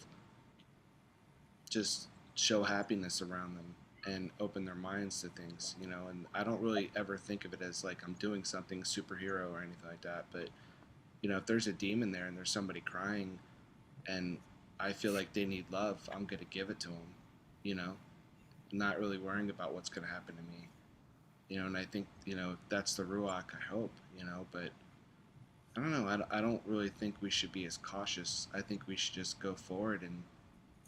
just show happiness around them and open their minds to things, and I don't really ever think of it as like I'm doing something superhero or anything like that. But if there's a demon there and there's somebody crying and I feel like they need love, I'm gonna give it to them, not really worrying about what's gonna happen to me, and I think that's the Ruach, I hope, but I don't know. I don't really think we should be as cautious. I think we should just go forward and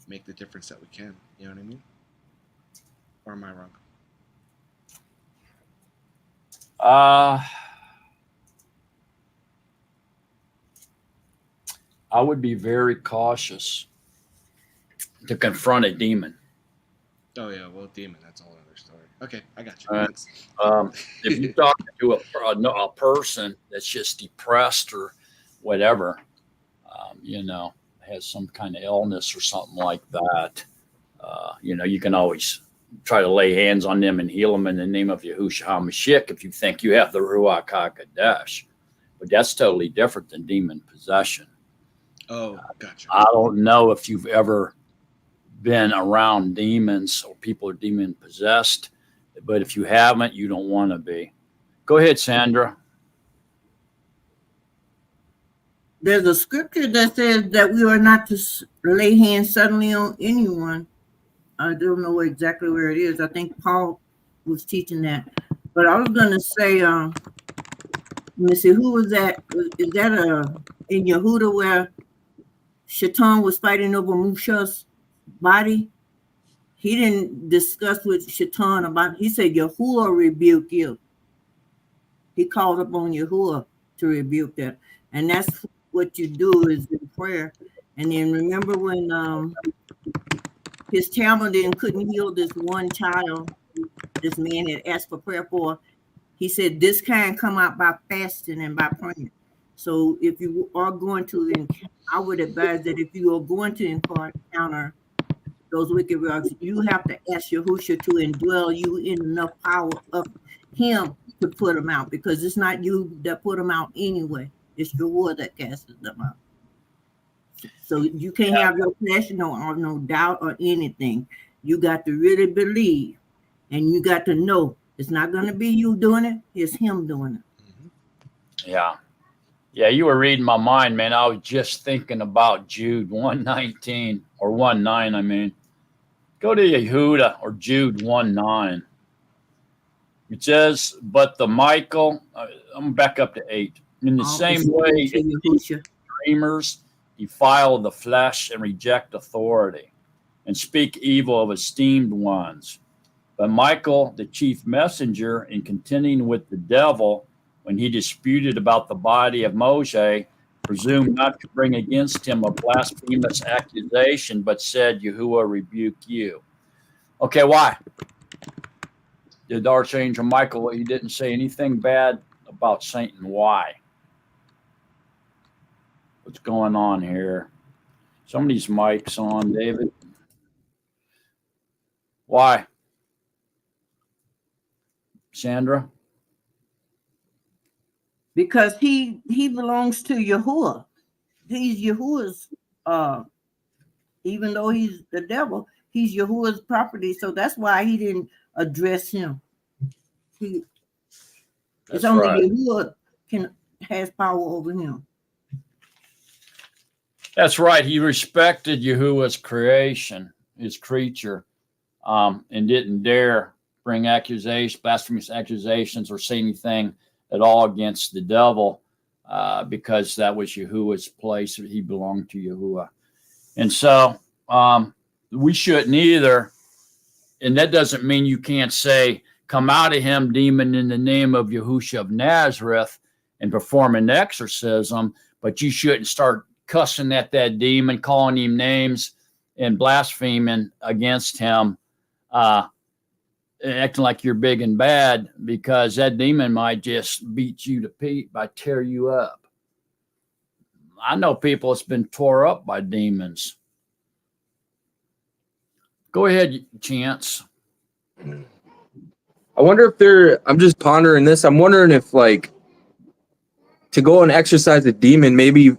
make the difference that we can. You know what I mean? Or am I wrong? I would be very cautious to confront a demon. Oh yeah, well, demon, that's a whole other story. Okay, I got you. Thanks. If you talk to a person that's just depressed or whatever, has some kind of illness or something like that, you can always try to lay hands on them and heal them in the name of Yahushua HaMashiach if you think you have the Ruach HaKodesh. But that's totally different than demon possession. Oh, gotcha. I don't know if you've ever been around demons or people are demon possessed, but if you haven't, you don't want to be. Go ahead, Sandra. There's a scripture that says that we are not to lay hands suddenly on anyone. I don't know exactly where it is. I think Paul was teaching that. But I was going to say, let me see, who was that? Is that in Yehuda where Shaitan was fighting over Musha's body? He didn't discuss with Shaitan about, he said, Yahuwah rebuke you. He called upon Yahuwah to rebuke that. And that's what you do is in prayer. And then remember when his Talmud couldn't heal this one child, this man had asked for prayer for, he said, this kind come out by fasting and by praying. So if you are going to, I would advise that if you are going to encounter those wicked works, you have to ask Yahushua to indwell you in enough power of him to put them out, because it's not you that put them out anyway. It's Yahuwah that casts them out. So you can't have your passion or no doubt or anything. You got to really believe, and you got to know it's not going to be you doing it. It's him doing it. Yeah. Yeah, you were reading my mind, man. I was just thinking about Jude 1:19 or 1:9, I mean. Go to Yehuda or Jude 1:9. It says, but the Michael, I'm back up to 8. In the same way, dreamers defile the flesh and reject authority and speak evil of esteemed ones. But Michael, the chief messenger, in contending with the devil, when he disputed about the body of Moshe, presumed not to bring against him a blasphemous accusation, but said, Yahuwah rebuke you. Okay, why? Did Archangel Michael, he didn't say anything bad about Satan. Why? What's going on here? Somebody's mic's on, David. Why? Sandra? Because he belongs to Yahuwah. He's Yahuwah's, even though he's the devil, he's Yahuwah's property. So that's why he didn't address him. It's only right. Yahuwah has power over him. That's right. He respected Yahuwah's creation, his creature, and didn't dare bring blasphemous accusations, or say anything at all against the devil, because that was Yahuwah's place. He belonged to Yahuwah. And so we shouldn't either. And that doesn't mean you can't say, come out of him, demon, in the name of Yahushua of Nazareth, and perform an exorcism, but you shouldn't start cussing at that demon, calling him names, and blaspheming against him, acting like you're big and bad, because that demon might just beat you to Pete by tear you up. I know people that's been tore up by demons. Go ahead, Chance. I wonder if I'm just pondering this. I'm wondering if, like, to go and exercise a demon, maybe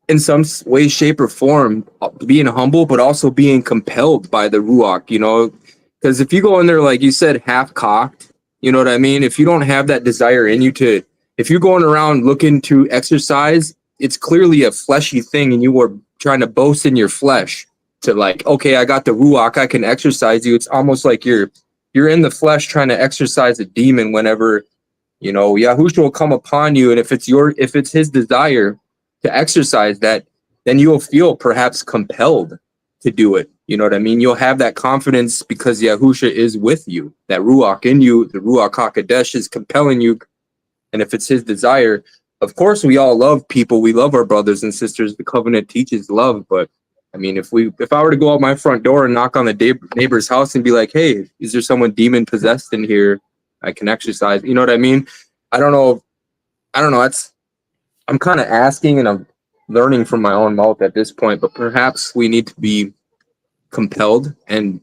in some way, shape, or form, being humble, but also being compelled by the Ruach, because if you go in there, like you said, half cocked, you know what I mean? If you don't have that desire in you if you're going around looking to exercise, it's clearly a fleshy thing, and you were trying to boast in your flesh to, like, okay, I got the Ruach, I can exercise you. It's almost like you're in the flesh trying to exercise a demon whenever, Yahushua will come upon you. And if it's his desire to exercise that, then you'll feel perhaps compelled to do it. You know what I mean? You'll have that confidence because Yahushua is with you. That Ruach in you, the Ruach HaKodesh, is compelling you. And if it's his desire, of course, we all love people. We love our brothers and sisters. The covenant teaches love. But I mean, if I were to go out my front door and knock on the neighbor's house and be like, hey, is there someone demon possessed in here? I can exercise. You know what I mean? I don't know. I'm kind of asking, and I'm learning from my own mouth at this point, but perhaps we need to be compelled and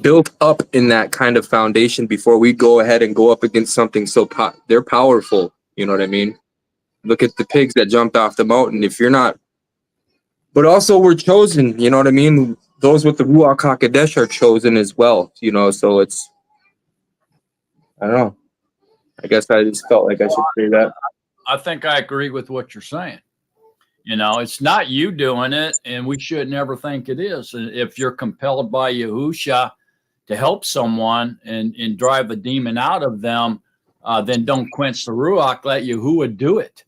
built up in that kind of foundation before we go ahead and go up against something so they're powerful. You know what I mean? Look at the pigs that jumped off the mountain. If you're not, but also we're chosen, you know what I mean? Those with the Ruach HaKodesh are chosen as well, so it's, I don't know. I guess I just felt like I should say that. I think I agree with what you're saying. It's not you doing it, and we should never think it is. If you're compelled by Yahushua to help someone and drive a demon out of them, then don't quench the Ruach. Let Yahuwah do it.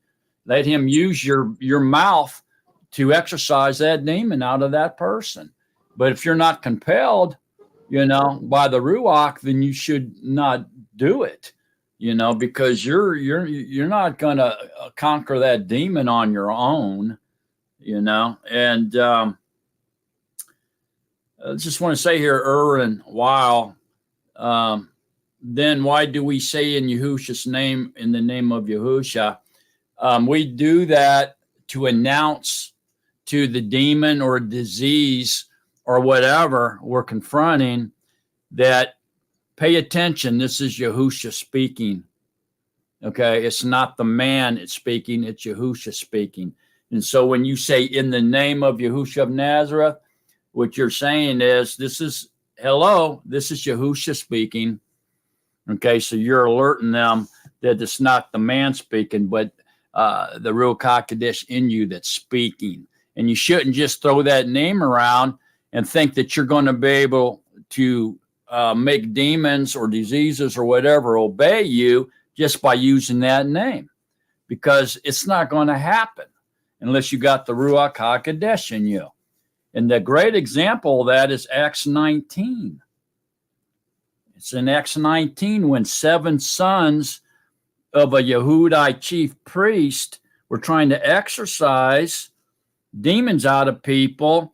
Let him use your mouth to exorcise that demon out of that person. But if you're not compelled, by the Ruach, then you should not do it. Because you're not going to conquer that demon on your own, And I just want to say here, while then why do we say in Yahushua's name, in the name of Yahushua? We do that to announce to the demon or disease or whatever we're confronting that, pay attention, this is Yahushua speaking. Okay, it's not the man it's speaking, it's Yahushua speaking. And so when you say in the name of Yahushua of Nazareth, what you're saying is this is Yahushua speaking. Okay, so you're alerting them that it's not the man speaking, but the Ruach HaKodesh in you that's speaking. And you shouldn't just throw that name around and think that you're going to be able to make demons or diseases or whatever obey you just by using that name, because it's not going to happen unless you got the Ruach HaKodesh in you. And the great example of that is Acts 19. It's in Acts 19 when 7 sons of a Yehudite chief priest were trying to exorcise demons out of people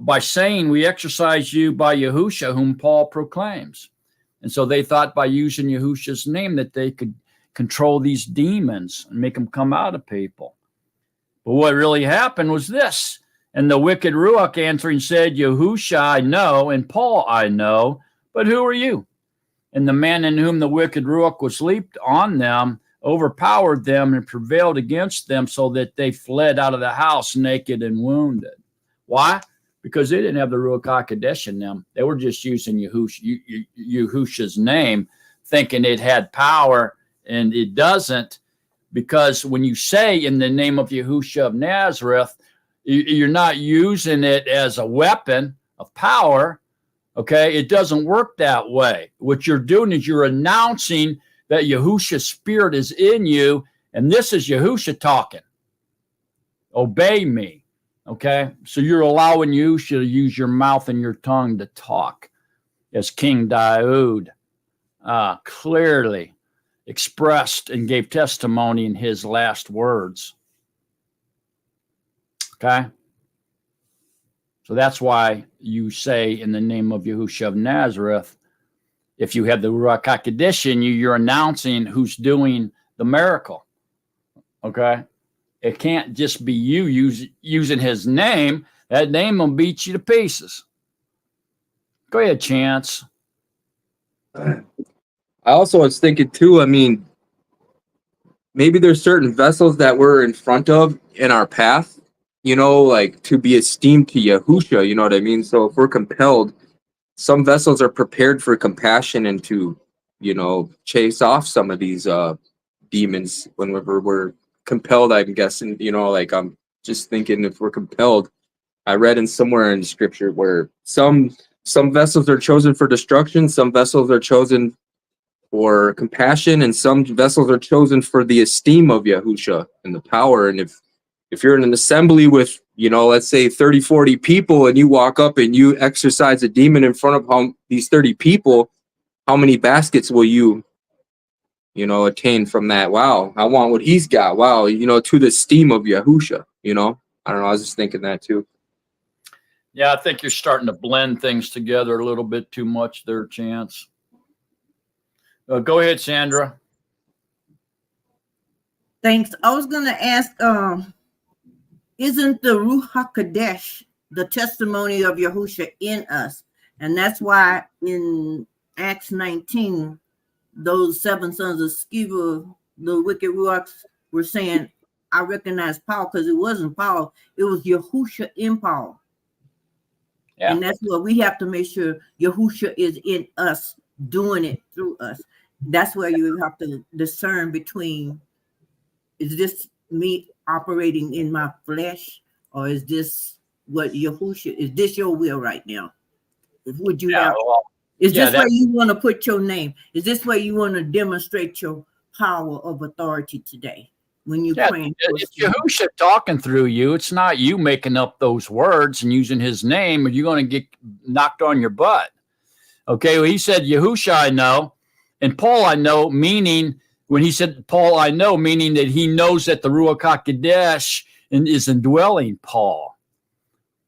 by saying, we exorcise you by Yahusha, whom Paul proclaims. And so they thought by using Yahusha's name that they could control these demons and make them come out of people. But what really happened was this. And the wicked Ruach answering said, Yahusha I know, and Paul I know, but who are you? And the man in whom the wicked Ruach was leaped on them, overpowered them, and prevailed against them, so that they fled out of the house naked and wounded. Why? Because they didn't have the Ruach HaKodesh in them. They were just using Yahusha's name, thinking it had power, and it doesn't. Because when you say in the name of Yahusha of Nazareth, you're not using it as a weapon of power. Okay, it doesn't work that way. What you're doing is you're announcing that Yahusha's spirit is in you, and this is Yahusha talking. Obey me. Okay, so you're allowing Yahusha to use your mouth and your tongue to talk, as King Daud clearly expressed and gave testimony in his last words. Okay? So that's why you say in the name of Yahusha of Nazareth, if you have the Ruach HaKodesh in you, you're announcing who's doing the miracle. Okay? It can't just be you using his name. That name will beat you to pieces. Go ahead, Chance. I also was thinking too, I mean, maybe there's certain vessels that we're in front of in our path, you know, like to be esteemed to Yahusha, you know what I mean? So if we're compelled, some vessels are prepared for compassion and to, you know, chase off some of these demons whenever we're compelled, I'm guessing, you know, like I'm just thinking if we're compelled. I read in somewhere in scripture where some vessels are chosen for destruction, some vessels are chosen for compassion, and some vessels are chosen for the esteem of Yahusha and the power. And if you're in an assembly with, you know, let's say 30, 40 people, and you walk up and you exorcise a demon in front of these 30 people, how many baskets will you know, attain from that? Wow, I want what he's got. Wow, you know, to the esteem of Yahusha, you know? I don't know, I was just thinking that too. Yeah, I think you're starting to blend things together a little bit too much there, Chance. Go ahead, Sandra. Thanks. I was going to ask, isn't the Ruach HaKodesh the testimony of Yahusha in us? And that's why in Acts 19, those 7 sons of Sceva, the wicked Ruachs, were saying, I recognize Paul, because it wasn't Paul, it was Yahusha in Paul. Yeah. And that's what we have to make sure Yahusha is in us, doing it through us. That's where you have to discern between, is this me operating in my flesh, or is this what Yahusha, is this your will right now? Would you have, is this where you want to put your name? Is this where you want to demonstrate your power of authority today? When you praying, it's Yahusha talking through you. It's not you making up those words and using his name, or you're going to get knocked on your butt. Okay, well, he said, Yahusha I know, and Paul I know, meaning, when he said Paul I know, meaning that he knows that the Ruach HaKodesh is indwelling Paul.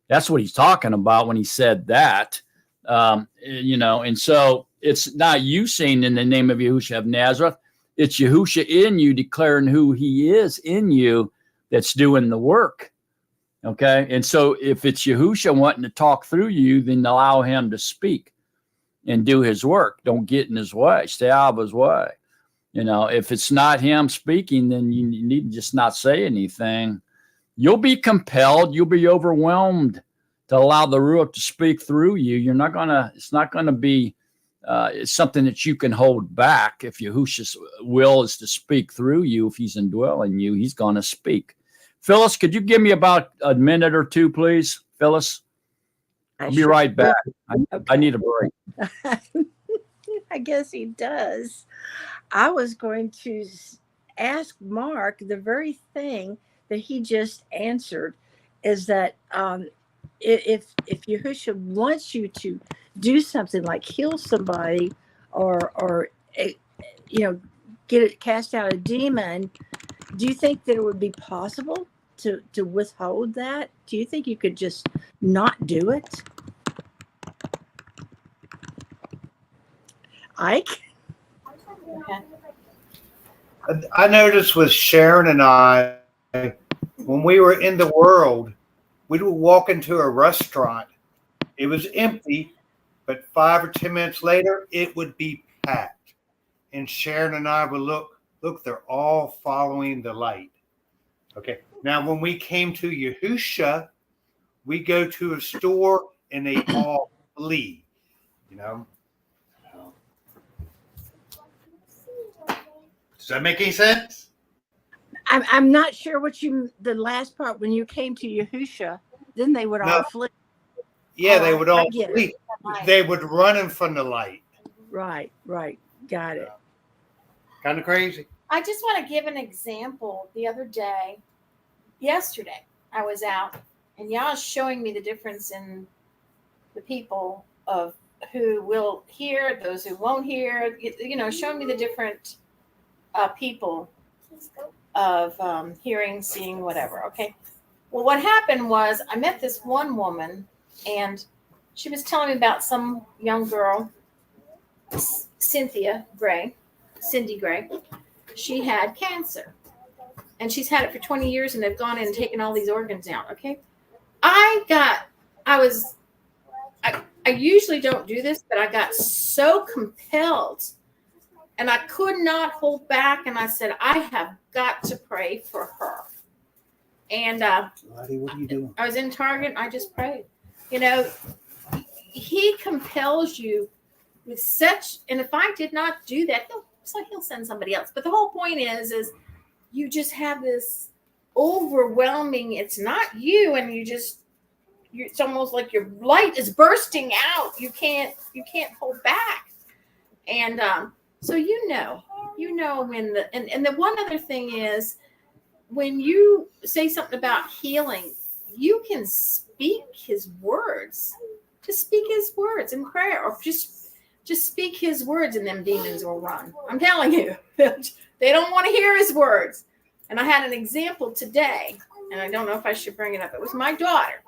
That's what he's talking about when he said that. You know, and so it's not you saying in the name of Yahusha of Nazareth. It's Yahusha in you declaring who he is in you that's doing the work. Okay. And so if it's Yahusha wanting to talk through you, then allow him to speak and do his work. Don't get in his way. Stay out of his way. You know, if it's not him speaking, then you need to just not say anything. You'll be compelled. You'll be overwhelmed to allow the Ruach to speak through you. It's not going to be it's something that you can hold back. If Yahusha's will is to speak through you, if he's indwelling you, he's going to speak. Phyllis, could you give me about a minute or two, please? Phyllis? I'll be right back. I need a break. I guess he does. I was going to ask Mark the very thing that he just answered, is that if Yahusha wants you to do something like heal somebody or you know, cast out a demon, do you think that it would be possible to withhold that? Do you think you could just not do it? Ike? Okay. I noticed with Sharon and I, when we were in the world, we would walk into a restaurant. It was empty, but 5 or 10 minutes later, it would be packed. And Sharon and I would look, they're all following the light. Okay. Now, when we came to Yahusha, we go to a store and they all flee, you know. Does that make any sense? I'm not sure the last part, when you came to Yahusha, then they would all flee. Yeah, they would all get flee. They would run in from the light. Right. Got it. Kind of crazy. I just want to give an example. Yesterday, I was out, and y'all is showing me the difference in the people of who will hear, those who won't hear. You know, showing me the different people of hearing, seeing, whatever. Okay. Well, what happened was I met this one woman, and she was telling me about some young girl, Cindy Gray. She had cancer, and she's had it for 20 years, and they've gone in and taken all these organs out. Okay. I usually don't do this, but I got so compelled, and I could not hold back. And I said, I have got to pray for her. And Lottie, what are you doing? I was in Target, and I just prayed. You know, he compels you with such, and if I did not do that, he'll send somebody else. But the whole point is you just have this overwhelming, it's not you, and it's almost like your light is bursting out. You can't hold back. And so you know when and the one other thing is, when you say something about healing, you can speak his words. Just speak his words in prayer, or just speak his words, and them demons will run. I'm telling you, they don't want to hear his words. And I had an example today, and I don't know if I should bring it up. It was my daughter,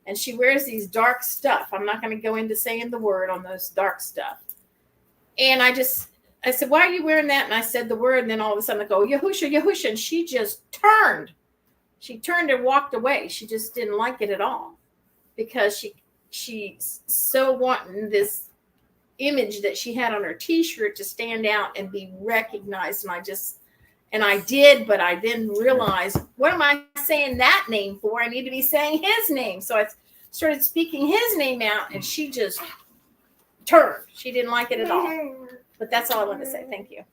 and she wears these dark stuff. I'm not going to go into saying the word on those dark stuff. And I said, why are you wearing that? And I said the word, and then all of a sudden I go, Yahusha, Yahusha. And she just turned. She turned and walked away. She just didn't like it at all, because she's so wanting this image that she had on her t-shirt to stand out and be recognized. And I did, but I then realized, what am I saying that name for? I need to be saying his name. So I started speaking his name out, and she just turned. She didn't like it at all. But that's all I wanted to say. Thank you.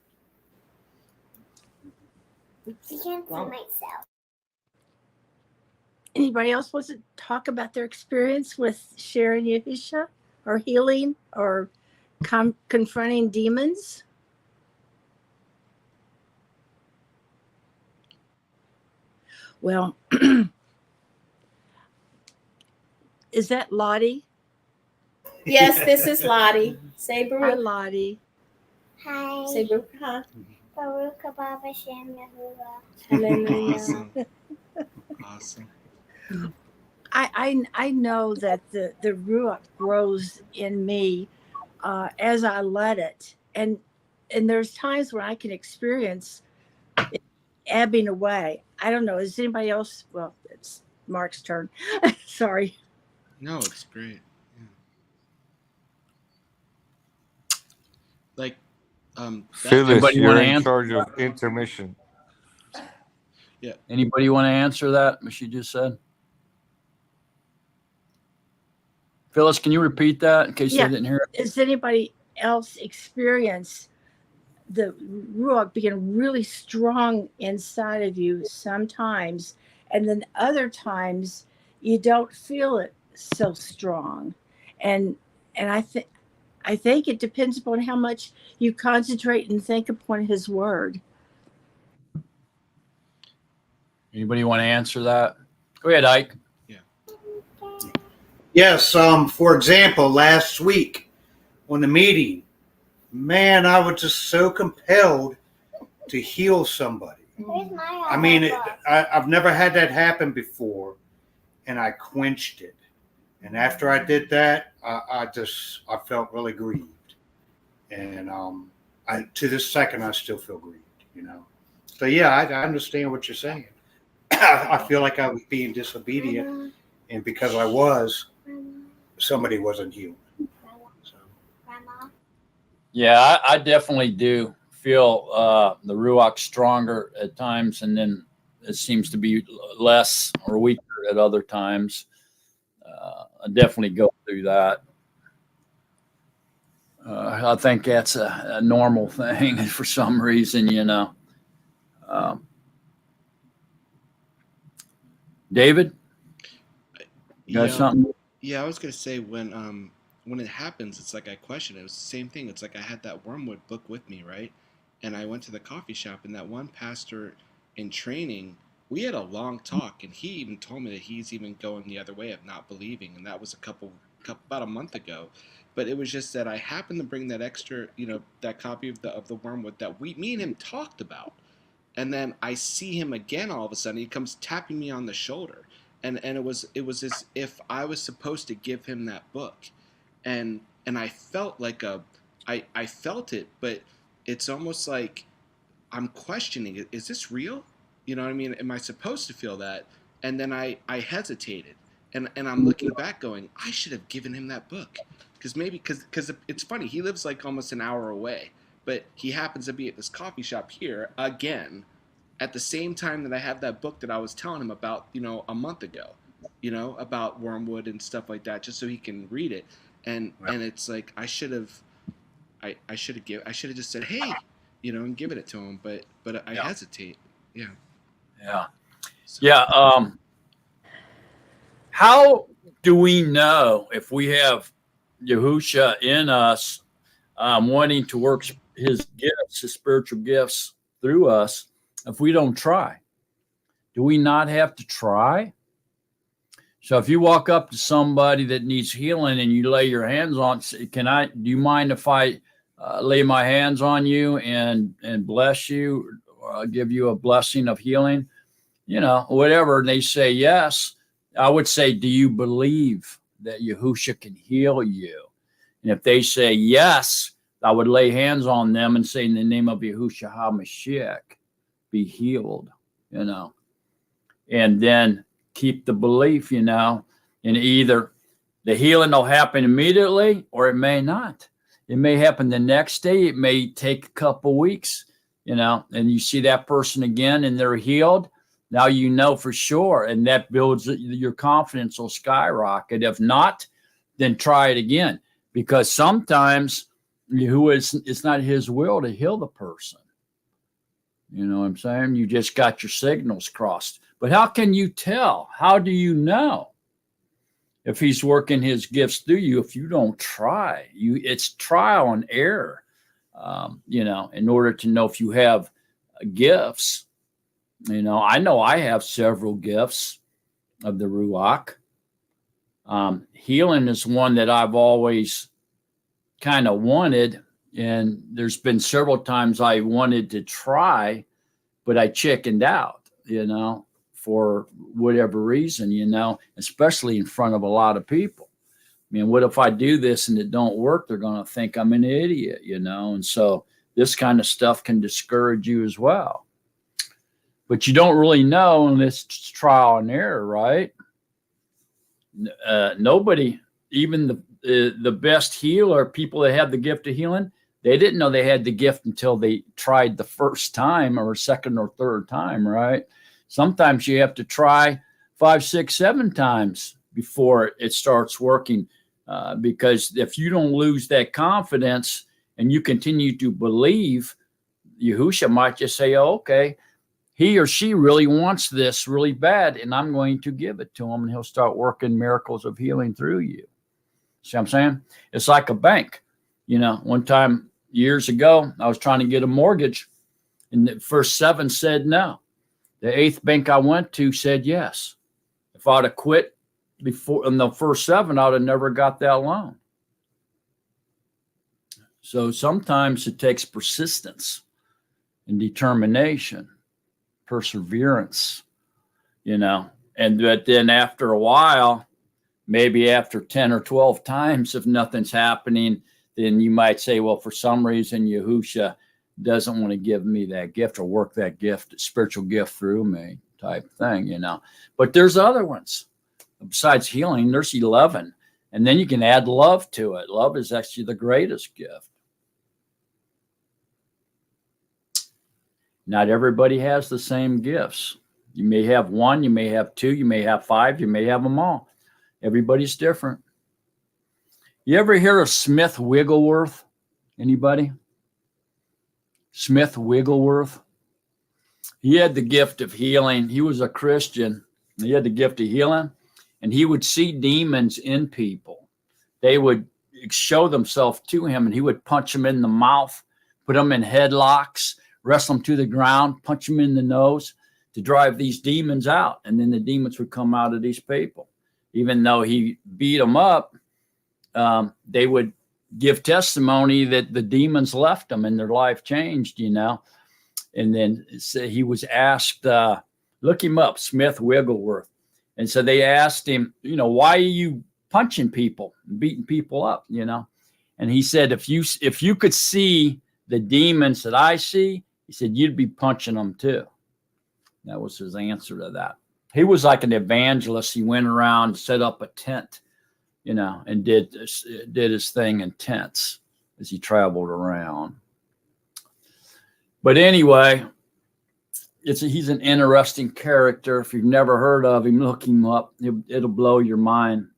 Anybody else wants to talk about their experience with sharing Yahusha, or healing, or confronting demons? Well, is that Lottie? Yes, this is Lottie. Say Hi, Baruch. Lottie. Hi. Say Baruch. Huh? Baruch haba Hashem Yahuwah. Hallelujah. Awesome. I know that the Ruach grows in me as I let it, and there's times where I can experience it ebbing away. I don't know. Is anybody else? Well, it's Mark's turn. Sorry. No, it's great. Yeah. Like, Phyllis, Anybody you're wanna in answer? charge of intermission. Anybody want to answer that, what she just said? Phyllis, can you repeat that in case Yeah. they didn't hear it? Does anybody else experience the Ruach being really strong inside of you sometimes, and then other times you don't feel it so strong? And I think it depends upon how much you concentrate and think upon his word. Anybody want to answer that? Go ahead, Ike. Yes. For example, last week on the meeting, man, I was just so compelled to heal somebody. Where's my I mean, book? I've never had that happen before, and I quenched it. And after I did that, I felt really grieved. And to this second, I still feel grieved, you know. So yeah, I understand what you're saying. I feel like I was being disobedient, and because I was, somebody wasn't healed. So. Grandma. Yeah, I definitely do feel the Ruach stronger at times, and then it seems to be less or weaker at other times. I definitely go through that. I think that's a normal thing for some reason, you know. David, you got something? Yeah, I was gonna say when it happens, it's like I question it. It was the same thing. It's like I had that Wormwood book with me, right? And I went to the coffee shop, and that one pastor in training, we had a long talk, and he even told me that he's even going the other way of not believing, and that was about a month ago. But it was just that I happened to bring that extra, that copy of the Wormwood that me and him talked about. And then I see him again all of a sudden. He comes tapping me on the shoulder. And it was as if I was supposed to give him that book. And I felt like I felt it, but it's almost like I'm questioning it. Is this real? You know what I mean? Am I supposed to feel that? And then I hesitated. And I'm looking back going, I should have given him that book. Because it's funny. He lives like almost an hour away. But he happens to be at this coffee shop here again at the same time that I have that book that I was telling him about, a month ago, about Wormwood and stuff like that, just so he can read it. And it's like I should have just said, hey, and given it to him. But I hesitate. Yeah. Yeah. Yeah. How do we know if we have Yahusha in us, wanting to work his gifts, his spiritual gifts through us, if we don't try? Do we not have to try? So if you walk up to somebody that needs healing and you lay your hands on, do you mind if I lay my hands on you and bless you, or give you a blessing of healing? Whatever. And they say yes. I would say, do you believe that Yahusha can heal you? And if they say yes, I would lay hands on them and say, in the name of Yahushua HaMashiach, be healed, and then keep the belief, and either the healing will happen immediately or it may not. It may happen the next day. It may take a couple weeks, and you see that person again and they're healed. Now you know for sure, and that builds your confidence will skyrocket. If not, then try it again, because sometimes it's not his will to heal the person. You know what I'm saying? You just got your signals crossed. But how can you tell? How do you know if he's working his gifts through you if you don't try? It's trial and error, in order to know if you have gifts. I know I have several gifts of the Ruach. Healing is one that I've always kind of wanted, and there's been several times I wanted to try, but I chickened out, for whatever reason, especially in front of a lot of people. I mean, what if I do this and it don't work? They're going to think I'm an idiot, and so this kind of stuff can discourage you as well. But you don't really know unless it's trial and error, right? Nobody, even the best healer, people that have the gift of healing, they didn't know they had the gift until they tried the first time or second or third time, right? Sometimes you have to try 5, 6, 7 times before it starts working, because if you don't lose that confidence and you continue to believe, Yahusha might just say, oh, okay, he or she really wants this really bad, and I'm going to give it to him, and he'll start working miracles of healing through you. See what I'm saying? It's like a bank. One time years ago, I was trying to get a mortgage, and the first 7 said no. The 8th bank I went to said yes. If I'd have quit before in the first 7, I'd have never got that loan. So sometimes it takes persistence. and determination, perseverance, but then after a while, maybe after 10 or 12 times, if nothing's happening, then you might say, well, for some reason, Yahusha doesn't want to give me that gift or work that gift, spiritual gift through me type thing, But there's other ones. Besides healing, there's 11. And then you can add love to it. Love is actually the greatest gift. Not everybody has the same gifts. You may have one, you may have two, you may have five, you may have them all. Everybody's different. You ever hear of Smith Wigglesworth? Anybody? Smith Wigglesworth? He had the gift of healing. He was a Christian. He had the gift of healing, and he would see demons in people. They would show themselves to him, and he would punch them in the mouth, put them in headlocks, wrestle them to the ground, punch them in the nose to drive these demons out. And then the demons would come out of these people. Even though he beat them up, they would give testimony that the demons left them and their life changed, And then he was asked, look him up, Smith Wigglesworth. And so they asked him, why are you punching people, beating people up, And he said, if you could see the demons that I see, he said, you'd be punching them too. That was his answer to that. He was like an evangelist. He went around, set up a tent, and did his thing in tents as he traveled around. But anyway, he's an interesting character. If you've never heard of him, look him up. It'll blow your mind.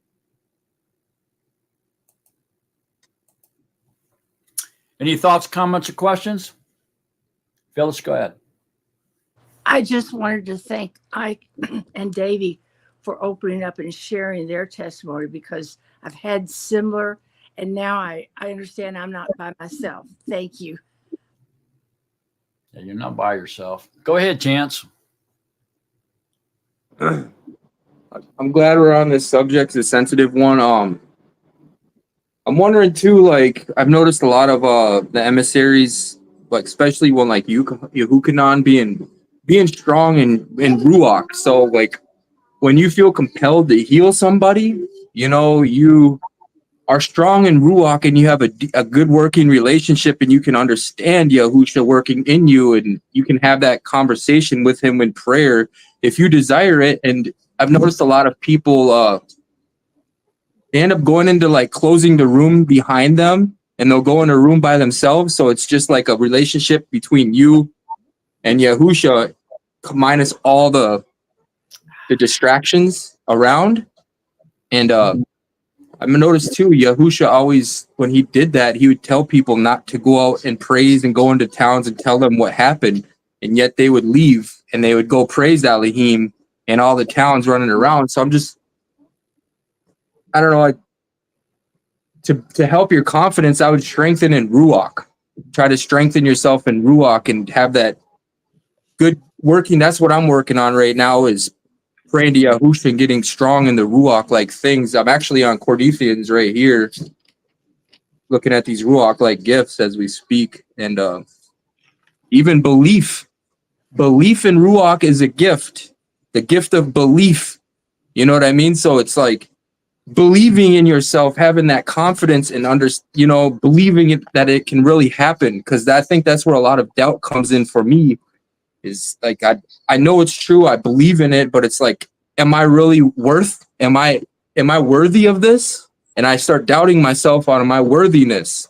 Any thoughts, comments, or questions? Phyllis, go ahead. I just wanted to thank Ike and Davey for opening up and sharing their testimony, because I've had similar, and now I understand I'm not by myself. Thank you. Yeah, you're not by yourself. Go ahead, Chance. I'm glad we're on this subject. It's a sensitive one. I'm wondering too, like, I've noticed a lot of the emissaries, like especially when like Yehukanan being strong in Ruach. So like when you feel compelled to heal somebody, you are strong in Ruach and you have a good working relationship and you can understand Yahusha working in you and you can have that conversation with him in prayer if you desire it. And I've noticed a lot of people they end up going into like closing the room behind them and they'll go in a room by themselves. So it's just like a relationship between you and Yahusha minus all the distractions around. And I've noticed too, Yahusha always, when he did that, he would tell people not to go out and praise and go into towns and tell them what happened. And yet they would leave and they would go praise Elohim and all the towns running around. So I don't know, to help your confidence, I would strengthen in Ruach. Try to strengthen yourself in Ruach and have that good working. That's what I'm working on right now, is praying to Yahusha and getting strong in the Ruach like things. I'm actually on Corinthians right here, looking at these Ruach like gifts as we speak. And even belief in Ruach is a gift, the gift of belief. You know what I mean? So it's like believing in yourself, having that confidence and believing that it can really happen. Because I think that's where a lot of doubt comes in for me. Is like I know it's true, I believe in it, but it's like, am I really am I worthy of this? And I start doubting myself on my worthiness.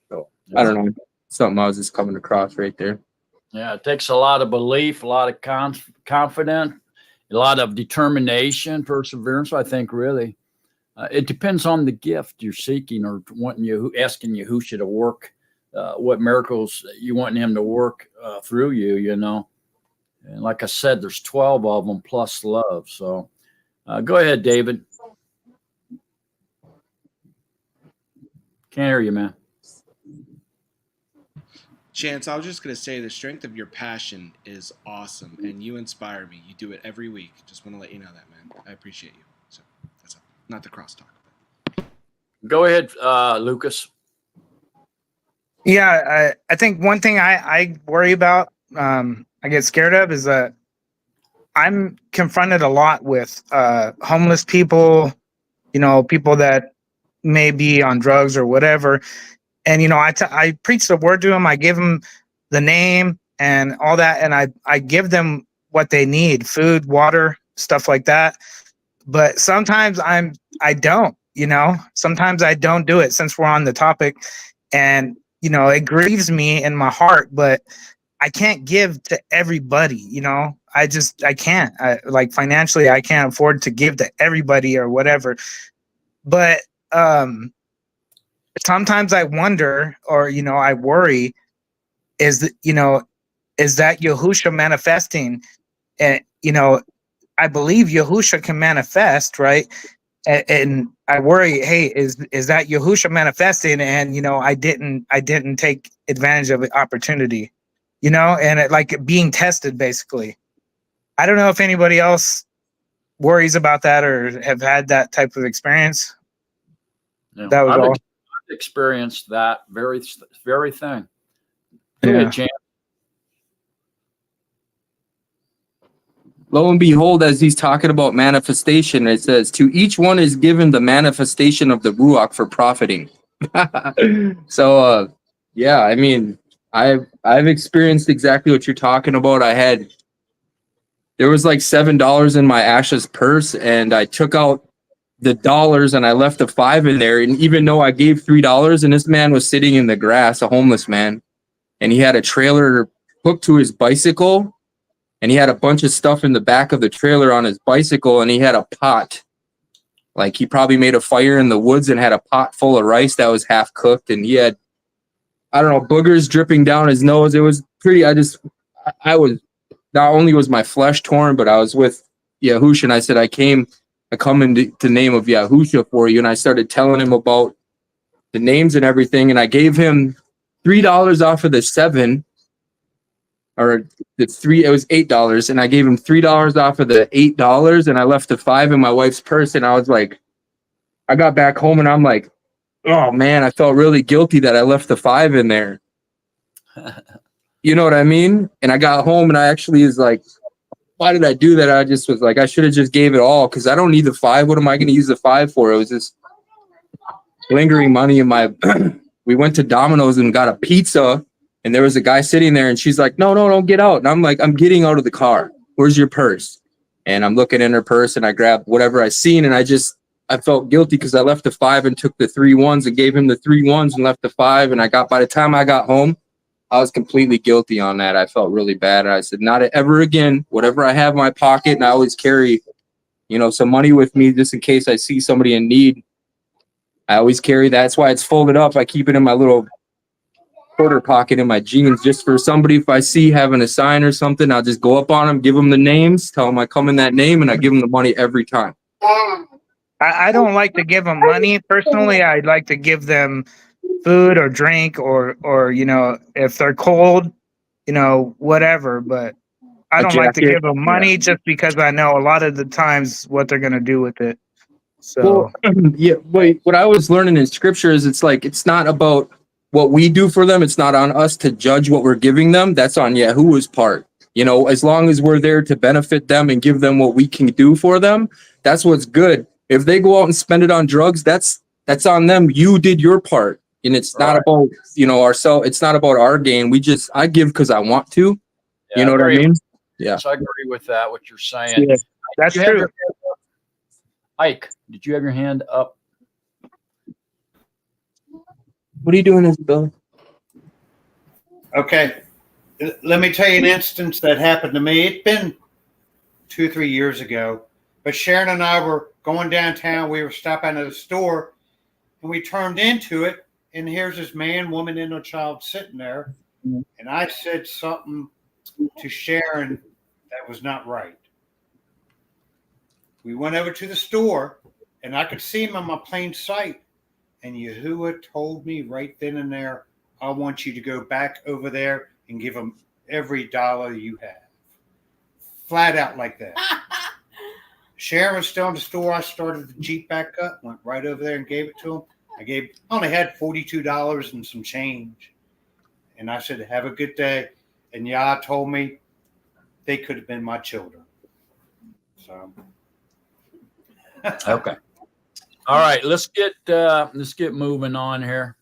So I don't know, something I was just coming across right there. Yeah, it takes a lot of belief, a lot of confidence, a lot of determination, perseverance. I think really, it depends on the gift you're seeking or asking Yahusha to work. What miracles you want him to work through you, And like I said, there's 12 of them plus love. So go ahead, David. Can't hear you, man. Chance, I was just going to say the strength of your passion is awesome, and you inspire me. You do it every week. Just want to let you know that, man. I appreciate you. So that's all. Not the crosstalk. Go ahead, Lucas. Yeah, I think one thing I worry about, I get scared of, is that I'm confronted a lot with homeless people, people that may be on drugs or whatever. And, I preach the word to them. I give them the name and all that. And I give them what they need, food, water, stuff like that. But sometimes I don't, sometimes I don't do it, since we're on the topic. And, it grieves me in my heart, but I can't give to everybody, I can't. Like, financially, I can't afford to give to everybody or whatever. But sometimes I wonder, or I worry, is that is that Yahusha manifesting? And I believe Yahusha can manifest, right? And I worry, hey, is that Yahusha manifesting? And I didn't take advantage of the opportunity, and like being tested, basically. I don't know if anybody else worries about that or have had that type of experience. That was all. I've experienced that very thing. Go ahead, Chan. Lo and behold, as he's talking about manifestation, it says, to each one is given the manifestation of the Ruach for profiting. So, yeah, I mean, I've experienced exactly what you're talking about. There was like $7 in my Ashes purse, and I took out the dollars and I left a 5 in there. And even though I gave $3, and this man was sitting in the grass, a homeless man, and he had a trailer hooked to his bicycle, and he had a bunch of stuff in the back of the trailer on his bicycle, and he had a pot. Like, he probably made a fire in the woods and had a pot full of rice that was half cooked, and he had, I don't know, boogers dripping down his nose. It was pretty, I was, not only was my flesh torn, but I was with Yahusha, and I said, I come in the name of Yahusha for you. And I started telling him about the names and everything, and I gave him $3 off of the 7, or the 3, it was $8, and I gave him $3 off of the $8, and I left the 5 in my wife's purse. And I was like, I got back home and I'm like, oh man, I felt really guilty that I left the 5 in there. You know what I mean? And I got home and I actually was like, why did I do that? I just was like, I should have just gave it all, because I don't need the 5. What am I going to use the 5 for? It was just lingering money in my. We went to Domino's and got a pizza, and there was a guy sitting there, and she's like, no, don't get out. And I'm like, I'm getting out of the car. Where's your purse? And I'm looking in her purse, and I grabbed whatever I seen, and I felt guilty because I left the 5 and took the 3 ones and gave him the 3 ones and left the 5. And by the time I got home, I was completely guilty on that. I felt really bad. And I said, not ever again. Whatever I have in my pocket, and I always carry, some money with me just in case I see somebody in need. I always carry that. That's why it's folded up. I keep it in my little quarter pocket in my jeans, just for somebody, if I see having a sign or something, I'll just go up on them, give them the names, tell them I come in that name, and I give them the money every time. I don't like to give them money personally. I'd like to give them food or drink, or if they're cold, whatever. But I don't like to give them money, just because I know a lot of the times what they're going to do with it. So, yeah, wait, what I was learning in scripture is it's not about what we do for them. It's not on us to judge what we're giving them. That's on Yahuwah's part. As long as we're there to benefit them and give them what we can do for them, that's what's good. If they go out and spend it on drugs, that's on them. You did your part. And it's not about, ourselves. It's not about our gain. I give because I want to. Yeah, you know what I mean? Yeah. So I agree with that, what you're saying. Yeah, that's true. Ike, did you have your hand up? What are you doing, Isabel? Okay. Let me tell you an instance that happened to me. It's been 2-3 years ago. But Sharon and I were going downtown. We were stopping at a store, and we turned into it. And here's this man, woman, and a child sitting there. And I said something to Sharon that was not right. We went over to the store, and I could see him on my plain sight. And Yahuwah told me right then and there, I want you to go back over there and give him every dollar you have. Flat out like that. Sharon was still in the store. I started the Jeep back up, went right over there and gave it to him. I only had $42 and some change. And I said, have a good day. And Yah told me they could have been my children. So. Okay. All right. Let's get moving on here.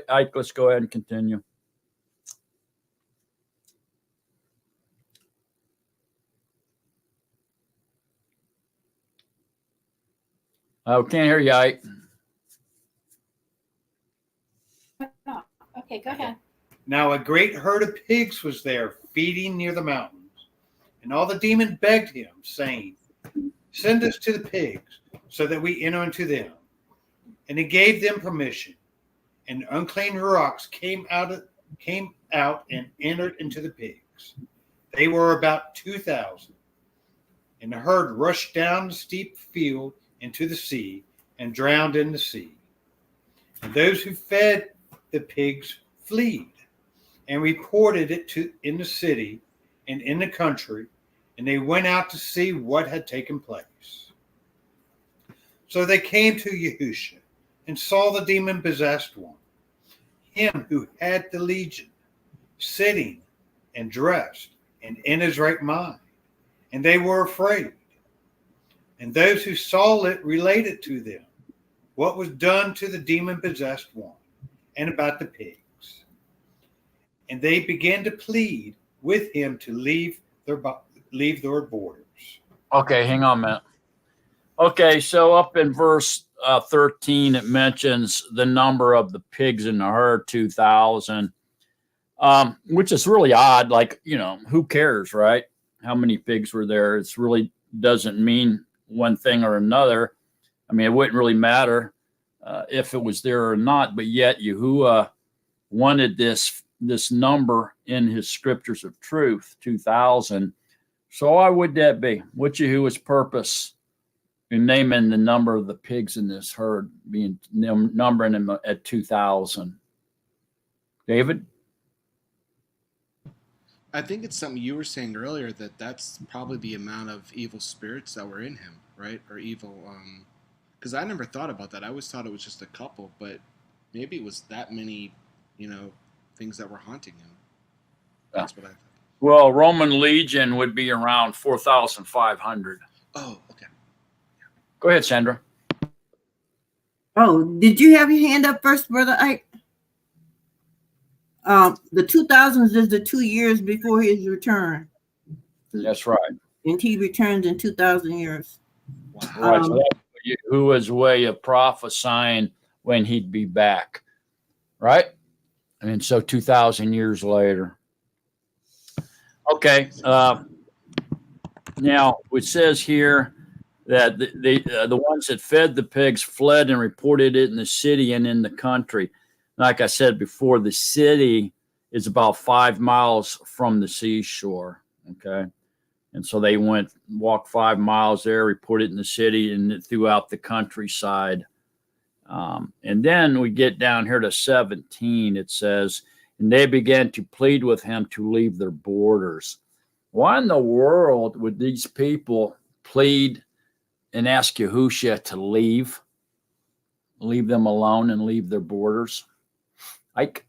Ike, let's go ahead and continue. I can't hear you, Ike. Okay, go ahead. Now a great herd of pigs was there feeding near the mountains. And all the demons begged him, saying, send us to the pigs, so that we enter into them. And he gave them permission. And unclean ruachs came out and entered into the pigs. They were about 2,000. And the herd rushed down the steep field into the sea and drowned in the sea. And those who fed the pigs fled and reported it in the city and in the country, and they went out to see what had taken place. So they came to Yahusha and saw the demon-possessed one, him who had the legion, sitting and dressed and in his right mind, and they were afraid. And those who saw it related to them what was done to the demon-possessed one and about the pigs. And they began to plead with him to leave their borders. Okay, hang on a minute. Okay, so up in verse 13, it mentions the number of the pigs in the herd, 2,000, which is really odd. Like, who cares, right? How many pigs were there? It's really doesn't mean one thing or another. I mean, it wouldn't really matter if it was there or not, but yet Yahuwah wanted this number in his scriptures of truth, 2,000. So why would that be? What's Yahuwah's purpose in naming the number of the pigs in this herd, numbering them at 2,000? David? I think it's something you were saying earlier, that's probably the amount of evil spirits that were in him, right? Or evil, because I never thought about that. I always thought it was just a couple, but maybe it was that many, things that were haunting him. That's what I thought. Well, Roman legion would be around 4,500. Oh, okay. Go ahead, Sandra. Oh, did you have your hand up first, Brother Ike? The 2000s is the 2 years before his return. That's right. And he returns in 2,000 years. Wow. Right. So that's Yahuwah's way of prophesying when he'd be back. Right? And so 2,000 years later. Okay. Now, it says here that the ones that fed the pigs fled and reported it in the city and in the country. Like I said before, the city is about 5 miles from the seashore. Okay. And so they walked 5 miles there, reported in the city and throughout the countryside. And then we get down here to 17. It says, and they began to plead with him to leave their borders. Why in the world would these people plead and ask Yahusha to leave them alone and leave their borders? Ike?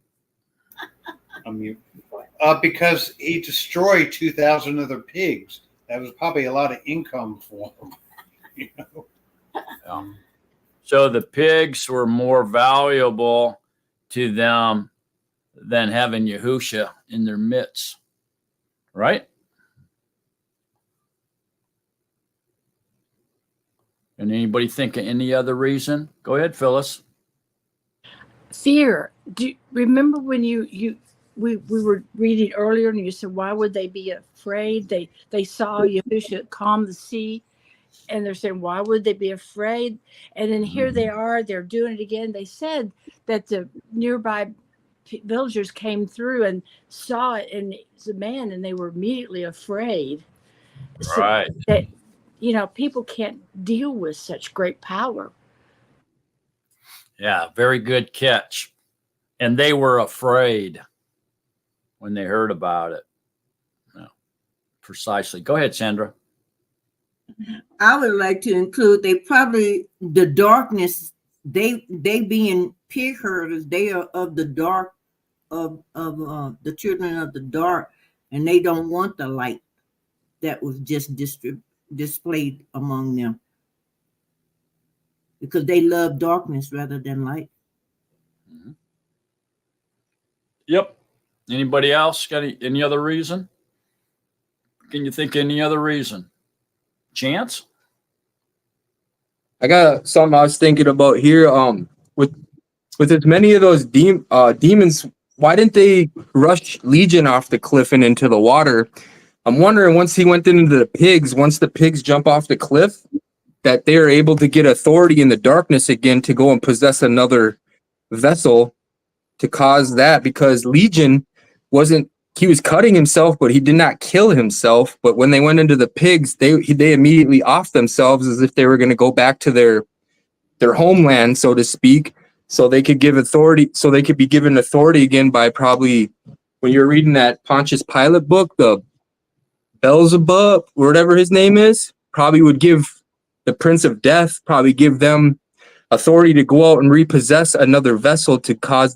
Because he destroyed 2,000 of their pigs. That was probably a lot of income for him. Yeah. So the pigs were more valuable to them than having Yahusha in their midst, right? And anybody think of any other reason? Go ahead, Phyllis. Fear. Do you remember when we were reading earlier and you said, why would they be afraid? They saw Yahushua calm the sea and they're saying, why would they be afraid? And then here they are, they're doing it again. They said that the nearby villagers came through and saw it and it's a man and they were immediately afraid. Right. So that, people can't deal with such great power. Yeah, very good catch. And they were afraid when they heard about it. No, precisely. Go ahead, Sandra. I would like to include the darkness, they being pig herders, they are of the dark the children of the dark, and they don't want the light that was just displayed among them, because they love darkness rather than light. Yep. Anybody else got any other reason? Can you think of any other reason? Chance? I got something I was thinking about here. With as many of those demons, why didn't they rush Legion off the cliff and into the water? I'm wondering, once he went into the pigs, once the pigs jump off the cliff, that they are able to get authority in the darkness again to go and possess another vessel to cause that, because Legion he was cutting himself, but he did not kill himself. But when they went into the pigs, they immediately offed themselves as if they were going to go back to their homeland, so to speak, so they could give authority, so they could be given authority again by, probably when you're reading that Pontius Pilate book, the Beelzebub, whatever his name is, probably would give the Prince of Death, probably give them authority to go out and repossess another vessel to cause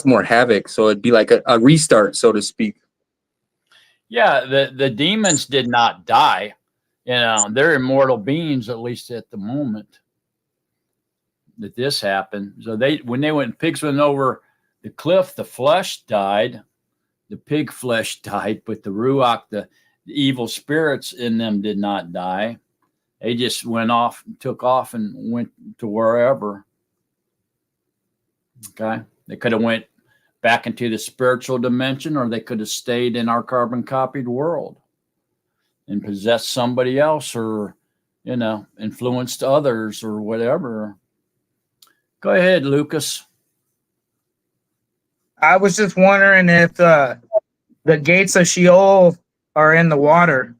more havoc. So it'd be like a restart, so to speak. Yeah, the demons did not die. They're immortal beings, at least at the moment that this happened. So when pigs went over the cliff, the flesh died, the pig flesh died, but the ruach, the evil spirits in them, did not die. They just took off and went to wherever. Okay. They could have went back into the spiritual dimension, or they could have stayed in our carbon copied world and possessed somebody else, or, influenced others or whatever. Go ahead, Lucas. I was just wondering if the gates of Sheol are in the water,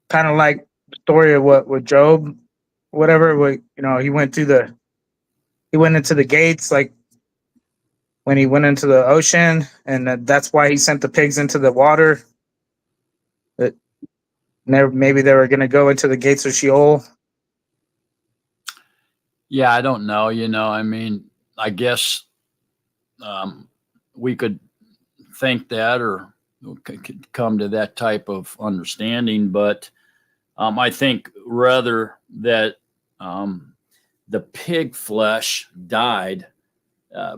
kind of like the story of what with Job, whatever. He went into the gates, like when he went into the ocean, and that's why he sent the pigs into the water. That maybe they were going to go into the gates of Sheol. Yeah, I don't know. I guess we could think that, or could come to that type of understanding. But I think rather that the pig flesh died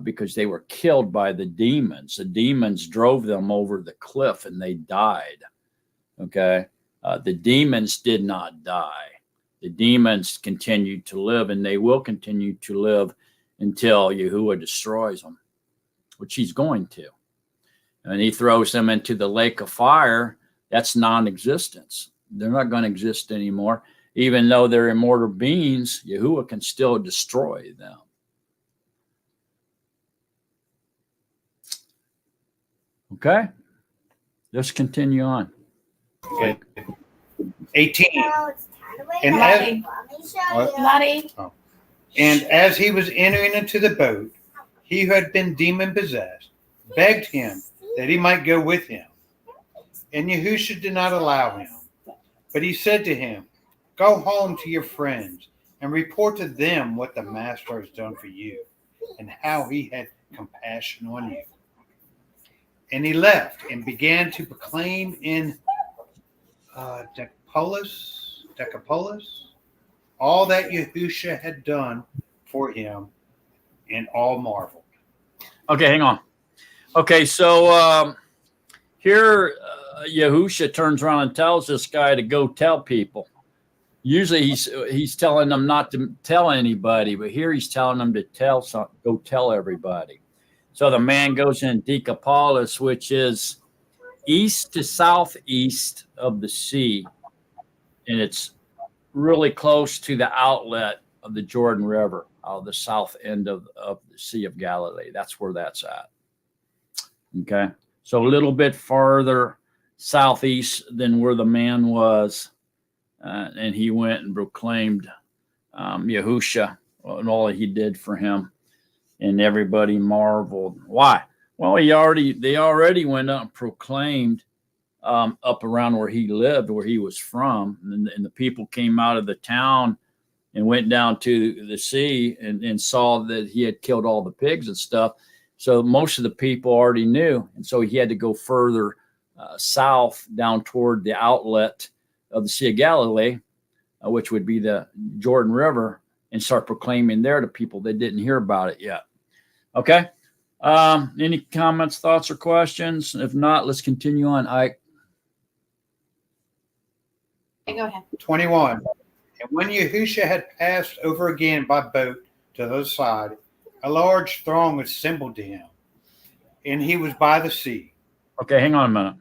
because they were killed by the demons. The demons drove them over the cliff and they died. Okay. The demons did not die. The demons continued to live, and they will continue to live until Yahuwah destroys them, which he's going to. And he throws them into the lake of fire. That's non-existence. They're not going to exist anymore. Even though they're immortal beings, Yahuwah can still destroy them. Okay, let's continue on. Okay. 18. And as he was entering into the boat, he who had been demon possessed begged him that he might go with him. And Yahusha did not allow him. But he said to him, "Go home to your friends and report to them what the master has done for you and how he had compassion on you." And he left and began to proclaim in Decapolis all that Yahusha had done for him, and all marveled. Okay, hang on. Okay, so here Yahusha turns around and tells this guy to go tell people. Usually he's telling them not to tell anybody, but here he's telling them to go tell everybody. So the man goes in Decapolis, which is east to southeast of the sea, and it's really close to the outlet of the Jordan River, the south end of the Sea of Galilee. That's where that's at. Okay, so a little bit farther southeast than where the man was, and he went and proclaimed Yahusha and all he did for him, and everybody marveled. Why? Well, they already went up and proclaimed up around where he lived, where he was from, and the people came out of the town and went down to the sea and saw that he had killed all the pigs and stuff. So most of the people already knew. And so he had to go further south down toward the outlet of the Sea of Galilee, which would be the Jordan River, and start proclaiming there to people that didn't hear about it yet. Okay. Any comments, thoughts, or questions? If not, let's continue on. Okay, go ahead. 21. And when Yahusha had passed over again by boat to the other side, a large throng assembled to him, and he was by the sea. Okay, hang on a minute.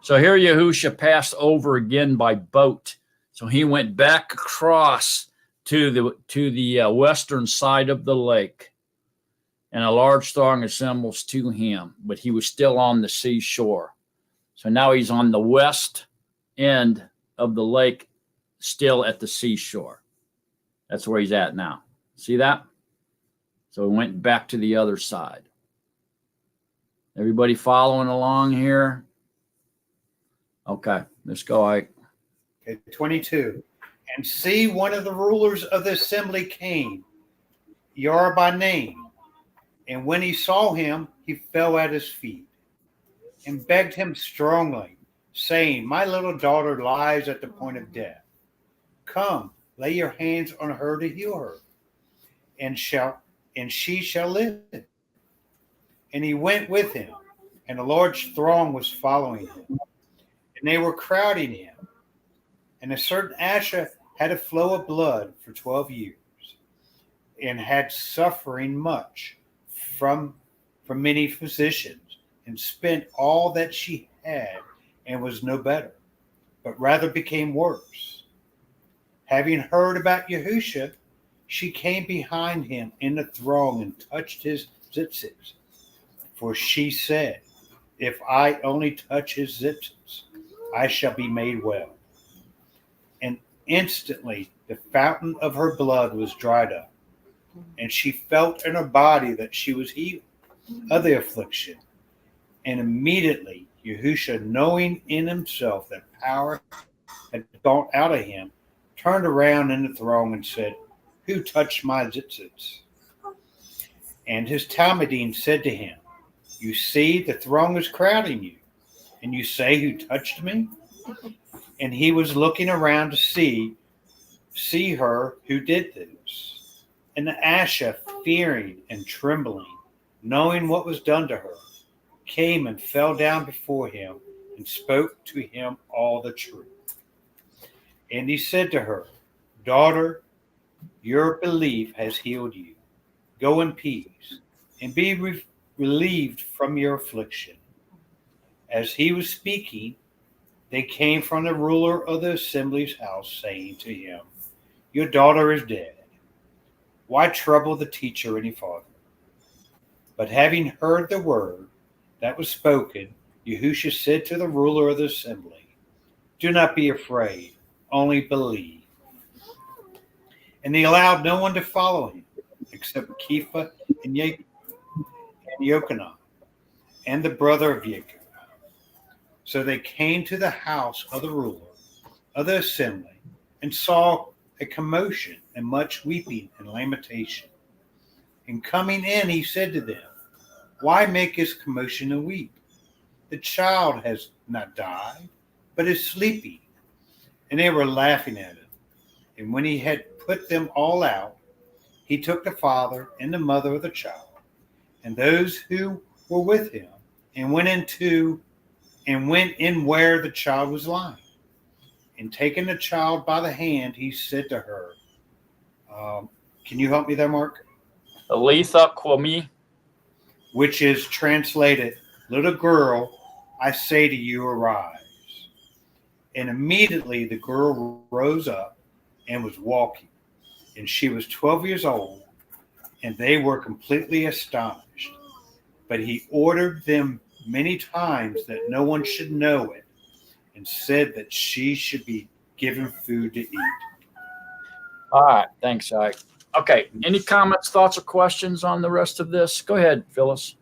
So here Yahusha passed over again by boat. So he went back across to the western side of the lake, and a large throng assembles to him, but he was still on the seashore. So now he's on the west end of the lake, still at the seashore. That's where he's at now. See that? So he went back to the other side. Everybody following along here? Okay, let's go, Ike. Okay, 22. And see, one of the rulers of the assembly came, Yar by name. And when he saw him, he fell at his feet and begged him strongly, saying, My little daughter lies at the point of death. Come, lay your hands on her to heal her, and she shall live. And he went with him, and a large throng was following him, and they were crowding him. And a certain Asher had a flow of blood for 12 years, and had suffering much from many physicians, and spent all that she had, and was no better, but rather became worse. Having heard about Yahusha, she came behind him in the throng and touched his tzitzits. For she said, If I only touch his tzitzits, I shall be made well. And instantly the fountain of her blood was dried up, and she felt in her body that she was healed of the affliction. And immediately Yahusha, knowing in himself that power had gone out of him, turned around in the throng and said, Who touched my tzitzits? And his Talmudim said to him, You see, the throng is crowding you, and you say, Who touched me? And he was looking around to see her who did this. And the Asha, fearing and trembling, knowing what was done to her, came and fell down before him and spoke to him all the truth. And he said to her, Daughter, your belief has healed you. Go in peace and be relieved from your affliction. As he was speaking, they came from the ruler of the assembly's house, saying to him, Your daughter is dead. Why trouble the teacher any farther? But having heard the word that was spoken, Yahusha said to the ruler of the assembly, Do not be afraid, only believe. And he allowed no one to follow him, except Kepha and Yochanan, and the brother of Jacob. So they came to the house of the ruler of the assembly, and saw a commotion and much weeping and lamentation. And coming in, he said to them, Why make this commotion and weep? The child has not died, but is sleeping. And they were laughing at him. And when he had put them all out, he took the father and the mother of the child, and those who were with him, and went in where the child was lying. And taking the child by the hand, he said to her, can you help me there, Mark? Aletha Kwame. Which is translated, Little girl, I say to you, arise. And immediately the girl rose up and was walking. And she was 12 years old, and they were completely astonished. But he ordered them many times that no one should know it, and said that she should be given food to eat. All right. Thanks, Ike. Okay. Any comments, thoughts, or questions on the rest of this? Go ahead, Phyllis.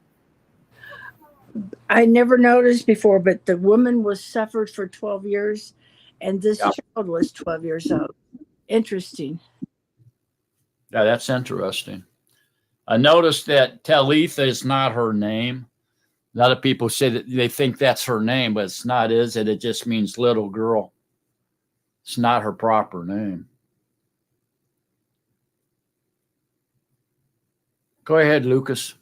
I never noticed before, but the woman was suffered for 12 years, and this child was 12 years old. Interesting. Yeah, that's interesting. I noticed that Talitha is not her name. A lot of people say that they think that's her name, but it's not, is it? It just means little girl. It's not her proper name. Go ahead, Lucas.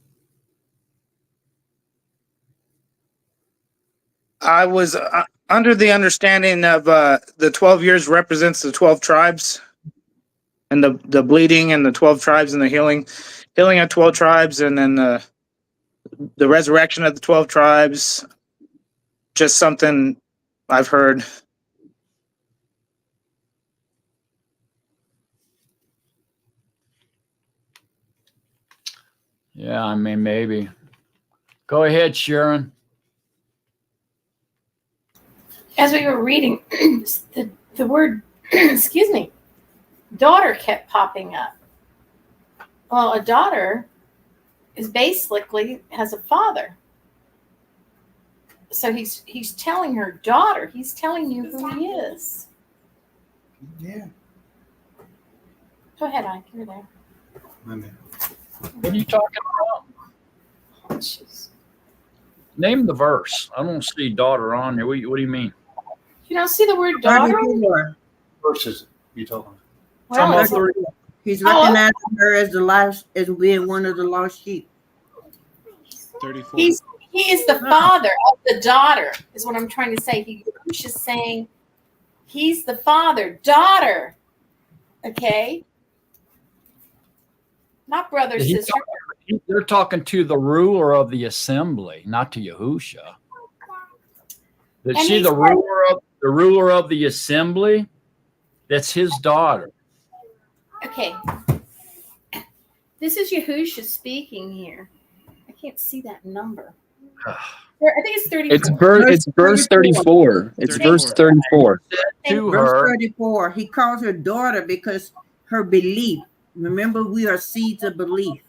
I was under the understanding of the 12 years represents the 12 tribes, and the bleeding and the 12 tribes and the healing of 12 tribes, and then the resurrection of the 12 tribes. Just something I've heard. Yeah, I mean, maybe. Go ahead, Sharon. As we were reading, the word, excuse me, daughter kept popping up. Well, a daughter is basically has a father. So he's telling her daughter. He's telling you who he is. Yeah. Go ahead, Ike. You're there. What are you talking about? Oh, jeez. Name the verse. I don't see daughter on there. What do you mean? You don't see the word daughter? 34. Verses you talking Well, Talking it's- about 30. He's recognizing her as the lost, as being one of the lost sheep. 34. he is the father of the daughter, is what I'm trying to say. He's just saying he's the father, daughter. Okay? Not brother, He's sister. They're talking to the ruler of the assembly, not to Yahusha. That And she he the said- ruler of the assembly? That's his daughter. Okay. This is Yahusha speaking here. I can't see that number. I think it's 34. It's verse 34. It's verse 34. To Verse her, 34, he calls her daughter because her belief. Remember, we are seeds of belief.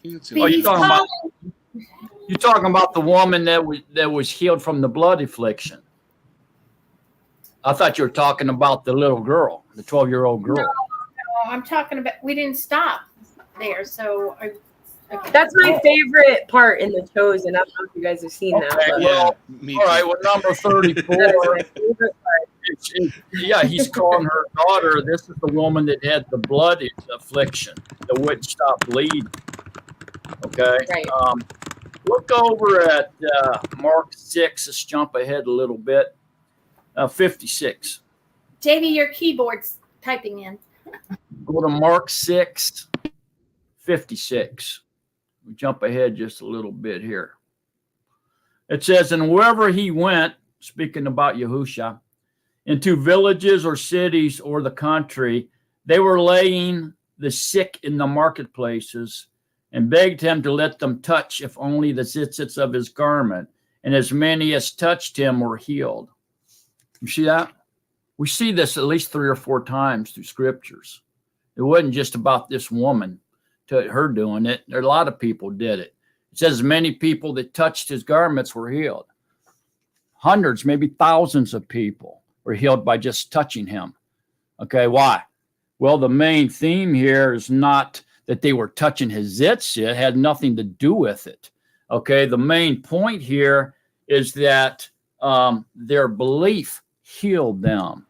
oh, you're talking about the woman that was healed from the blood affliction. I thought you were talking about the little girl, the 12-year-old girl. No, I'm talking about, we didn't stop there. So okay. That's my favorite part in The Chosen. I don't know if you guys have seen that. Okay, But well, Me all right, too. well, number 34. that's my favorite part. Yeah, he's calling her daughter. This is the woman that had the blood affliction that wouldn't stop bleeding. Okay. Right. Look over at Mark 6. Let's jump ahead a little bit. 56. Davey, your keyboard's typing in. Go to Mark 6, 56. We jump ahead just a little bit here. It says, and wherever he went, speaking about Yahusha, into villages or cities or the country, they were laying the sick in the marketplaces and begged him to let them touch, if only the tzitzits of his garment. And as many as touched him were healed. You see that? We see this at least 3 or 4 times through scriptures. It wasn't just about this woman, to her doing it. There are a lot of people did it. It says many people that touched his garments were healed. Hundreds, maybe thousands of people were healed by just touching him. Okay, why? Well, the main theme here is not that they were touching his zitzit. It had nothing to do with it. Okay, the main point here is that their belief healed them.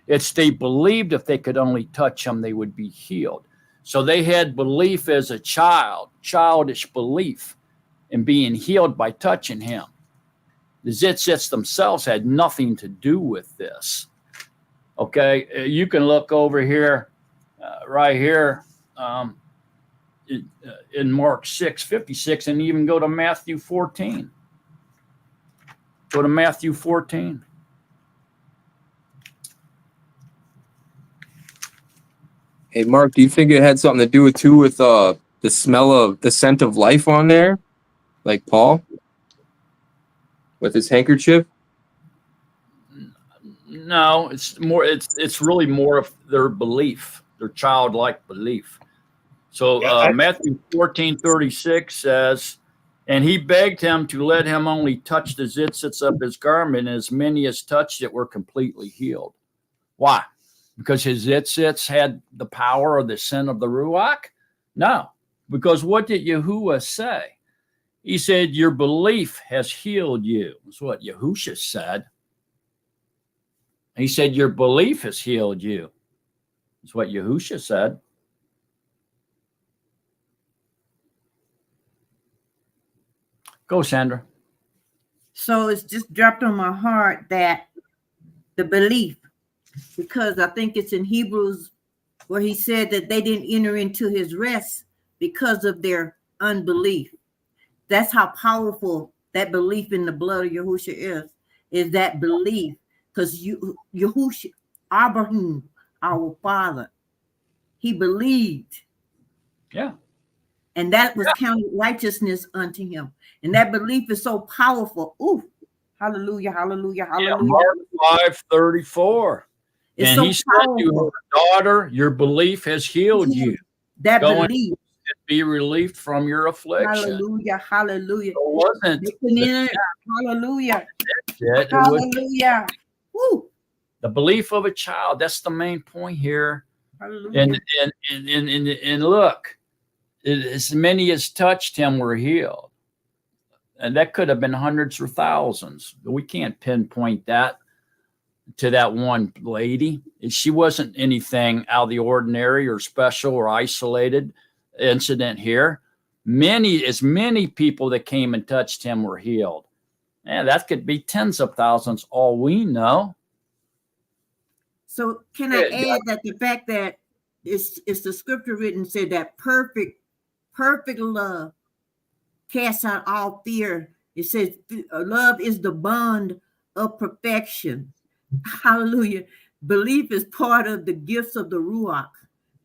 It's they believed if they could only touch him, they would be healed. So they had belief as a child, childish belief in being healed by touching him. The zitzits themselves had nothing to do with this. Okay, you can look over here, right here, in Mark 6:56, and even go to Matthew 14. Go to Matthew 14. Hey, Mark, do you think it had something to do with the scent of life on there, like Paul with his handkerchief? No, it's more. It's really more of their belief, their childlike belief. So Matthew 14:36 says, and he begged him to let him only touch the zitzits of his garment, and as many as touched it were completely healed. Why? Because his itzits had the power or the sin of the Ruach? No. Because what did Yahuwah say? He said, your belief has healed you. That's what Yahusha said. He said, your belief has healed you. That's what Yahusha said. Go, Sandra. So it's just dropped on my heart that the belief, because I think it's in Hebrews where he said that they didn't enter into his rest because of their unbelief. That's how powerful that belief in the blood of Yahushua is that belief. Because Yahushua, Abraham, our father, he believed. Yeah. And that was counted righteousness unto him. And that belief is so powerful. Ooh, hallelujah, hallelujah, hallelujah. Yeah, Mark 5:34. It's and so he said powerful. to her, daughter, your belief has healed you. That Go and belief. be relieved from your affliction. Hallelujah, hallelujah. It wasn't hallelujah. it was Hallelujah. Woo. the belief of a child. That's the main point here. Hallelujah. And look, as many as touched him were healed. And that could have been hundreds or thousands. We can't pinpoint that to that one lady. She wasn't anything out of the ordinary or special or isolated incident here. As many people that came and touched him were healed. And that could be tens of thousands, all we know. So can I add that the fact that it's the scripture written said that perfect love casts out all fear. It says love is the bond of perfection. Hallelujah. Belief is part of the gifts of the Ruach.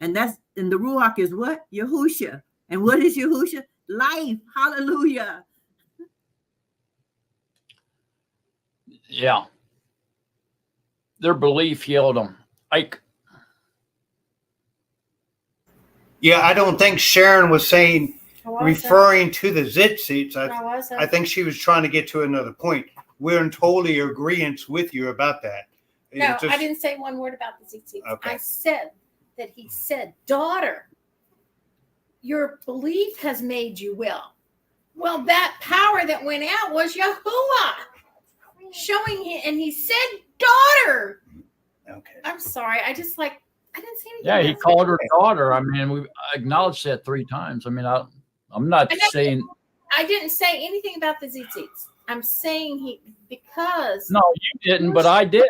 And the Ruach is what? Yahusha. And what is Yahusha? Life. Hallelujah. Yeah. Their belief healed them. Yeah, I don't think Sharon was saying, referring to the zitzites. I think she was trying to get to another point. We're in totally agreement with you about that. No, I didn't say one word about the tzitzits. Okay. I said that he said, daughter, your belief has made you well. Well, that power that went out was Yahuwah showing him, and he said, daughter. Okay. I'm sorry. I didn't say anything. Yeah, he called her daughter. I mean, we acknowledged that 3 times. I mean, I'm not saying. I didn't say anything about the tzitzits. I'm saying because. No, you didn't, but I did.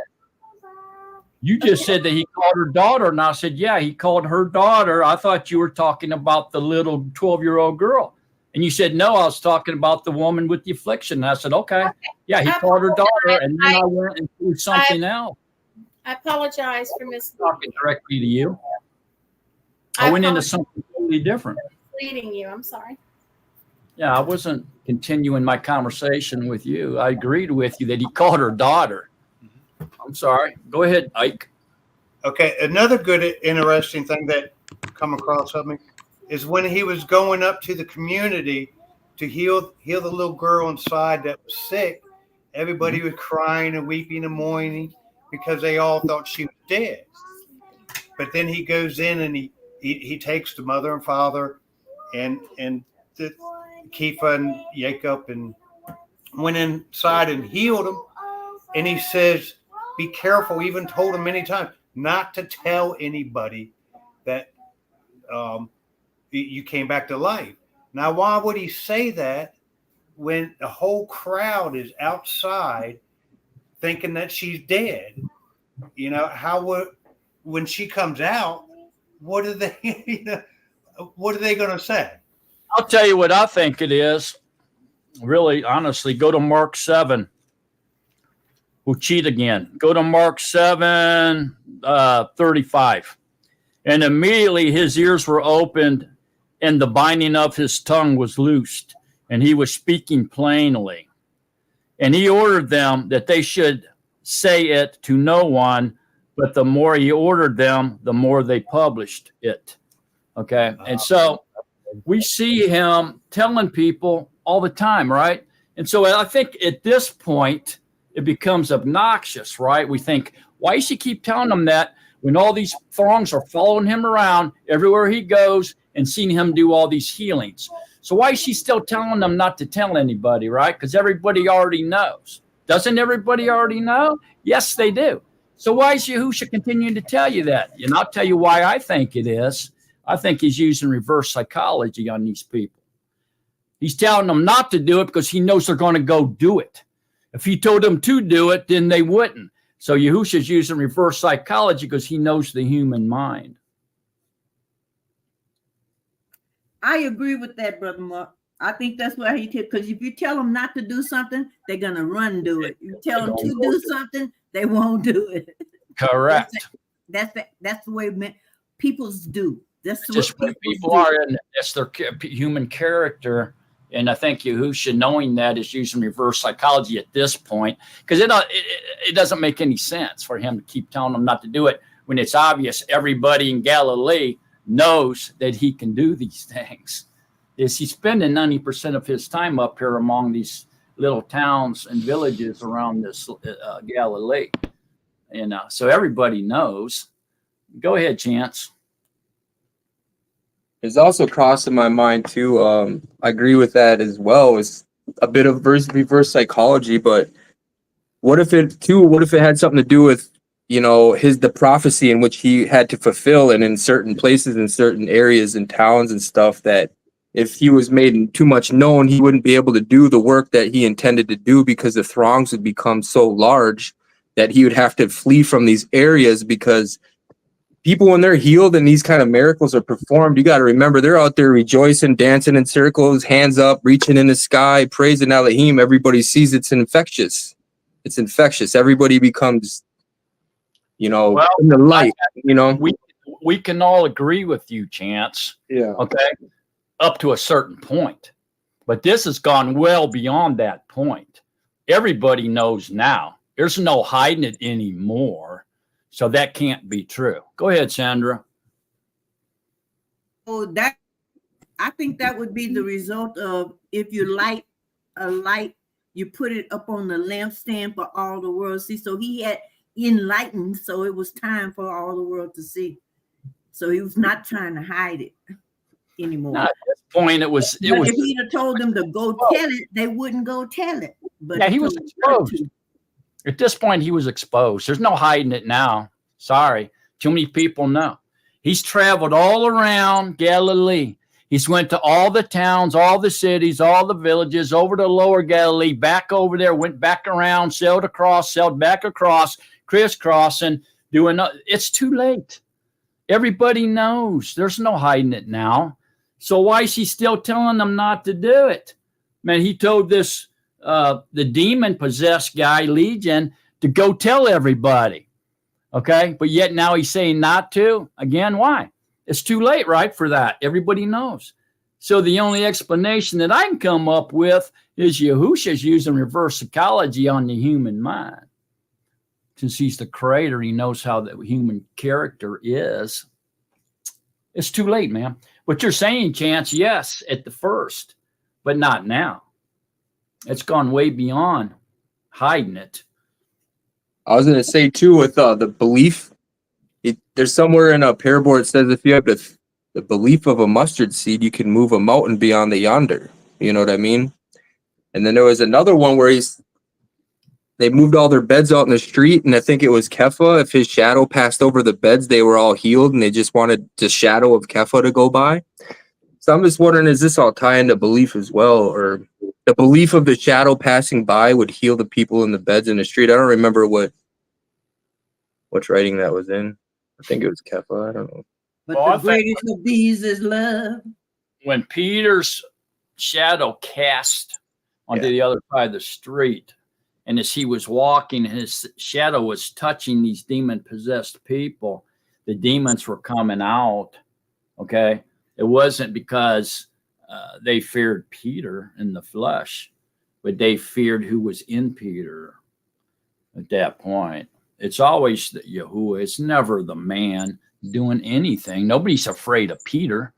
You just said that he called her daughter, and I said, yeah, he called her daughter. I thought you were talking about the little 12-year-old girl. And you said, no, I was talking about the woman with the affliction. And I said, okay. Yeah, he called her daughter, and then I went and threw something else. I apologize for Talking directly to you. I went into something totally different. misleading you. I'm sorry. Yeah, I wasn't continuing my conversation with you. I agreed with you that he called her daughter. I'm sorry. Go ahead, Ike. Okay, another good, interesting thing that come across of me is when he was going up to the community to heal the little girl inside that was sick. Everybody was crying and weeping and mourning because they all thought she was dead. But then he goes in and he takes the mother and father and the Kepha and Jacob and went inside and healed them. And he says, be careful, even told him many times, not to tell anybody that you came back to life. Now, why would he say that when the whole crowd is outside thinking that she's dead? You know, when she comes out, what are they, what are they going to say? I'll tell you what I think it is. Really, honestly, go to Mark 7. We'll cheat again. Go to Mark 7, 35. And immediately his ears were opened and the binding of his tongue was loosed, and he was speaking plainly. And he ordered them that they should say it to no one, but the more he ordered them, the more they published it. Okay. And so we see him telling people all the time, right? And so I think at this point, it becomes obnoxious, right? We think, why does he keep telling them that when all these throngs are following him around everywhere he goes and seeing him do all these healings. So why is she still telling them not to tell anybody, right? Because everybody already knows. Doesn't everybody already know? Yes, they do. So why is Yahusha continuing to tell you that? And I'll tell you why I think it is. I think he's using reverse psychology on these people. He's telling them not to do it because he knows they're going to go do it. If he told them to do it, then they wouldn't. So Yahusha's using reverse psychology because he knows the human mind. I agree with that, Brother Mark. I think that's why he did, because if you tell them not to do something, they're gonna run do it. You tell them to do something, they won't do it. Correct. That's the way peoples do. That's just what people are, and that's their human character. And I think Yahusha, knowing that, is using reverse psychology at this point, because it doesn't make any sense for him to keep telling them not to do it when it's obvious everybody in Galilee knows that he can do these things. Is he's spending 90% of his time up here among these little towns and villages around this Galilee, and so everybody knows. Go ahead, Chance. It's also crossing my mind too. I agree with that as well. It's a bit of reverse psychology, but what if it had something to do with, the prophecy in which he had to fulfill, and in certain places, in certain areas and towns and stuff, that if he was made too much known, he wouldn't be able to do the work that he intended to do, because the throngs would become so large that he would have to flee from these areas. Because people, when they're healed and these kind of miracles are performed, you got to remember they're out there rejoicing, dancing in circles, hands up, reaching in the sky, praising Elohim. Everybody sees it's infectious. It's infectious. Everybody becomes, in the light. We can all agree with you, Chance. Yeah. Okay. Up to a certain point, but this has gone well beyond that point. Everybody knows now. There's no hiding it anymore. So that can't be true. Go ahead, Sandra. Oh, I think that would be the result of, if you light a light, you put it up on the lampstand for all the world to see. So he had enlightened, so it was time for all the world to see. So he was not trying to hide it anymore. Not at this point, it was. If he'd have told them to go tell it, they wouldn't go tell it. But yeah, he was exposed. At this point, he was exposed. There's no hiding it now. Sorry. Too many people know. He's traveled all around Galilee. He's went to all the towns, all the cities, all the villages, over to Lower Galilee, back over there, went back around, sailed across, sailed back across, crisscrossing, doing. It's too late. Everybody knows. There's no hiding it now. So why is he still telling them not to do it? Man, he told this the demon-possessed guy, Legion, to go tell everybody. Okay? But yet now he's saying not to. Again, why? It's too late, right, for that. Everybody knows. So the only explanation that I can come up with is Yahusha's using reverse psychology on the human mind. Since he's the creator, he knows how the human character is. It's too late, man. What you're saying, Chance, yes, at the first, but not now. It's gone way beyond hiding it. I was going to say, too, with the belief, there's somewhere in a parable it says if you have the belief of a mustard seed, you can move a mountain beyond the yonder. You know what I mean? And then there was another one where they moved all their beds out in the street, and I think it was Kepha. If his shadow passed over the beds, they were all healed, and they just wanted the shadow of Kepha to go by. So I'm just wondering, is this all tie into belief as well, or the belief of the shadow passing by would heal the people in the beds in the street? I don't remember which writing that was in. I think it was Kepha. I don't know. But the greatest of these is love. When Peter's shadow cast onto the other side of the street, and as he was walking, his shadow was touching these demon-possessed people. The demons were coming out, okay? It wasn't because they feared Peter in the flesh, but they feared who was in Peter at that point. It's always the Yahuwah. It's never the man doing anything. Nobody's afraid of Peter,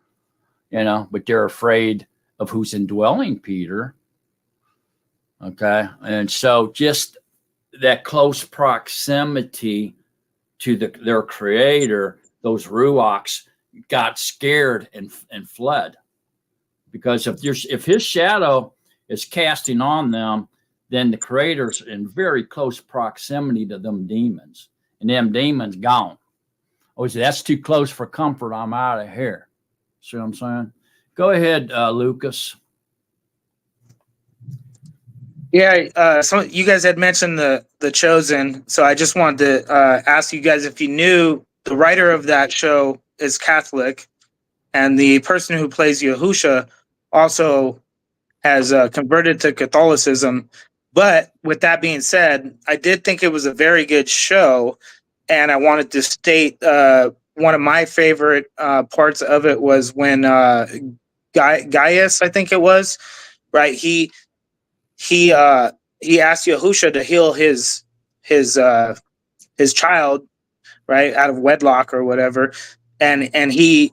but they're afraid of who's indwelling Peter. Okay. And so just that close proximity to their creator, those ruachs got scared and fled. Because if his shadow is casting on them, then the creator's in very close proximity to them demons. And them demons gone. Oh, that's too close for comfort. I'm out of here. See what I'm saying? Go ahead, Lucas. Yeah, so you guys had mentioned the Chosen, so I just wanted to ask you guys if you knew the writer of that show is Catholic, and the person who plays Yahusha also has converted to Catholicism. But with that being said, I did think it was a very good show, and I wanted to state one of my favorite parts of it was when Gaius, I think it was, right? He asked Yahusha to heal his child, right, out of wedlock or whatever, and he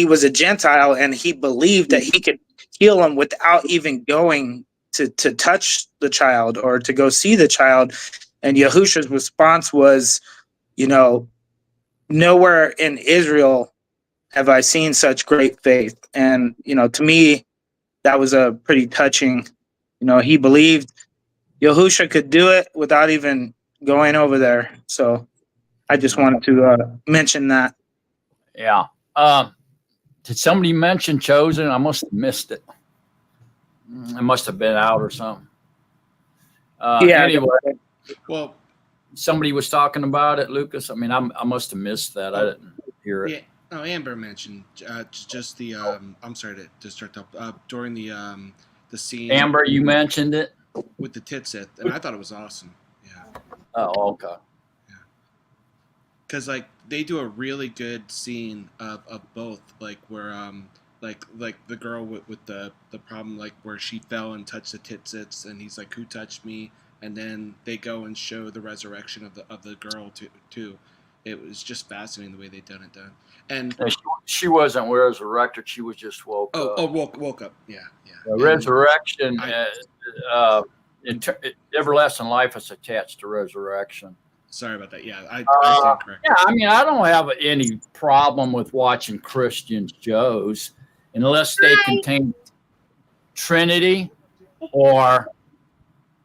was a Gentile, and he believed that he could heal him without even going to touch the child or to go see the child. And Yahusha's response was, nowhere in Israel have I seen such great faith. And to me, that was a pretty touching. He believed Yahusha could do it without even going over there. So I just wanted to mention that. Yeah. Did somebody mention Chosen? I must have missed it. I must have been out or something. Yeah. Anyway, Well, somebody was talking about it, Lucas. I mean, I must have missed that. I didn't hear it. yeah. No, Amber mentioned just the. I'm sorry to disrupt up during the scene. Amber, you mentioned it. With the titset, and I thought it was awesome. Yeah. Oh, okay. Because they do a really good scene of both, like where like the girl with the problem, like where she fell and touched the titsits, and he's like, who touched me? And then they go and show the resurrection of the girl too. It was just fascinating the way they done it. And she wasn't resurrected. She was just woke up. Oh, woke up. Yeah. The resurrection, everlasting life is attached to resurrection. Sorry about that. Yeah, I stand corrected. Yeah, I mean, I don't have any problem with watching Christian shows unless they contain Trinity or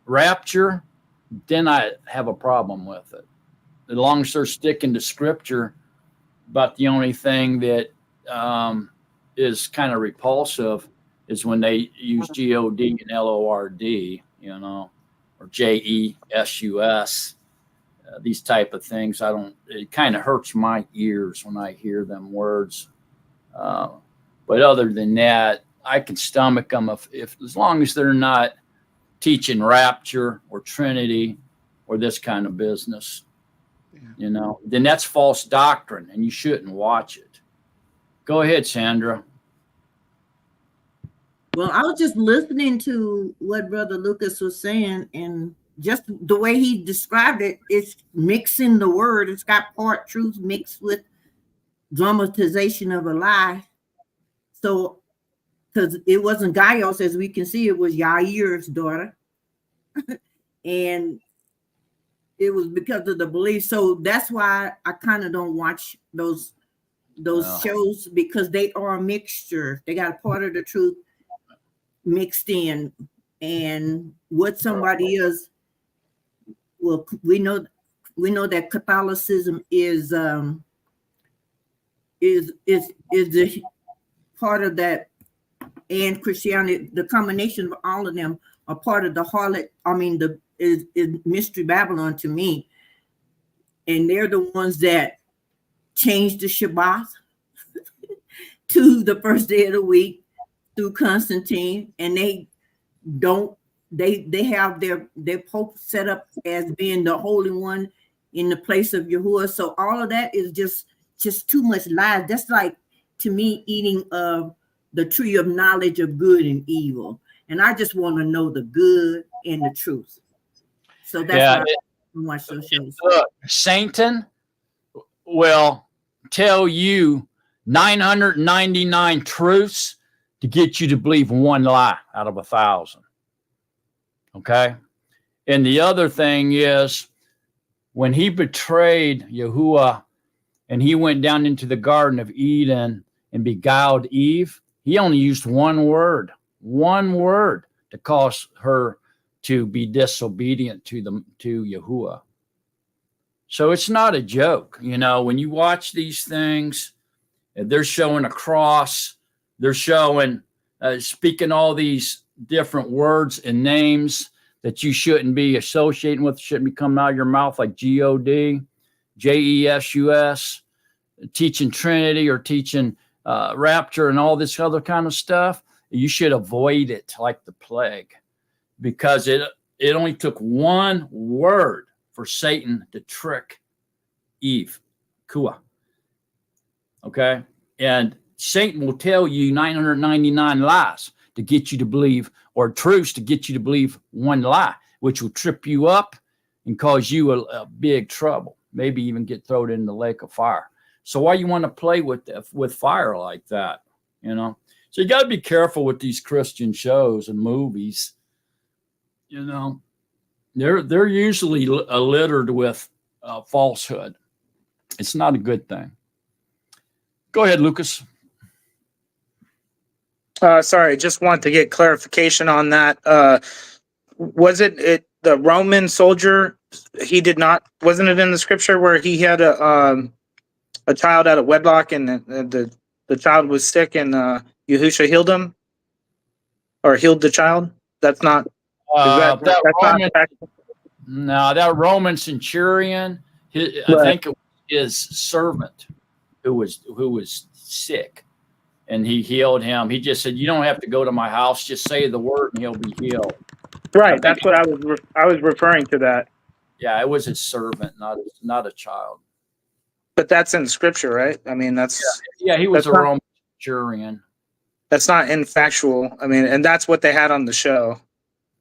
Rapture. Then I have a problem with it. As long as they're sticking to Scripture, but the only thing that is kind of repulsive is when they use God and Lord, or Jesus. These type of things, it kind of hurts my ears when I hear them words. But other than that, I can stomach them if as long as they're not teaching rapture or Trinity or this kind of business. Yeah. Then that's false doctrine and you shouldn't watch it. Go ahead, Sandra. Well, I was just listening to what Brother Lucas was saying, and just the way he described it, it's mixing the word. It's got part truth mixed with dramatization of a lie. So, because it wasn't Gaius, as we can see, it was Yair's daughter. And it was because of the belief. So that's why I kind of don't watch those shows, because they are a mixture. They got a part of the truth mixed in, and what somebody is. Well, we know that Catholicism is the part of that, and Christianity, the combination of all of them are part of the harlot. I mean, is Mystery Babylon to me, and they're the ones that changed the Shabbat to the first day of the week through Constantine, and they have their Pope set up as being the Holy One in the place of Yahuwah. So all of that is just too much lies. That's like, to me, eating of the tree of knowledge of good and evil. And I just want to know the good and the truth. So that's why I watch those shows. Satan will tell you 999 truths to get you to believe one lie out of 1,000. Okay. And the other thing is when he betrayed Yahuwah and he went down into the Garden of Eden and beguiled Eve, he only used one word to cause her to be disobedient to Yahuwah. So it's not a joke. You know, when you watch these things, they're showing a cross, they're showing, speaking all these different words and names that you shouldn't be associating with, shouldn't be coming out of your mouth, like God, Jesus, teaching Trinity or teaching rapture and all this other kind of stuff. You should avoid it like the plague, because it only took one word for Satan to trick Eve, Kua. Okay? And Satan will tell you 999 lies to get you to believe, or truths to get you to believe one lie, which will trip you up and cause you a big trouble, maybe even get thrown in the lake of fire. So why you want to play with fire like that, you know? So you got to be careful with these Christian shows and movies. You know, they're usually littered with falsehood. It's not a good thing. Go ahead, Lucas. Sorry, just want to get clarification on that. Was it the Roman soldier? He did not. Wasn't it in the scripture where he had a child out of wedlock and the child was sick and Yahusha healed him, or healed the child? That's not. That Roman centurion, I think it was his servant who was sick, and he healed him. He just said, "You don't have to go to my house; just say the word, and he'll be healed." Right. That's what I was referring to. That. Yeah, it was his servant, not a child. But that's in scripture, right? I mean, that's he was a Roman centurion. That's not infactual. I mean, and that's what they had on the show.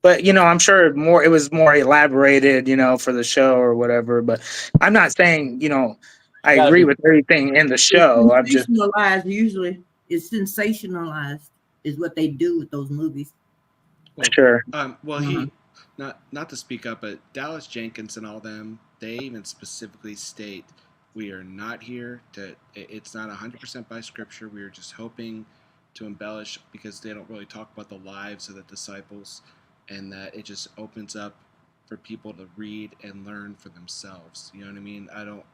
But, you know, I'm sure it was more elaborated, you know, for the show or whatever. But I'm not saying, you know, I agree with everything in the show. I'm just sensationalized. Usually, it's sensationalized is what they do with those movies. Well, sure. Well, he not to speak up, but Dallas Jenkins and all them, they even specifically state we are not here to. It's not 100% by scripture. We are just hoping to embellish, because they don't really talk about the lives of the disciples, and that it just opens up for people to read and learn for themselves. You know what I mean?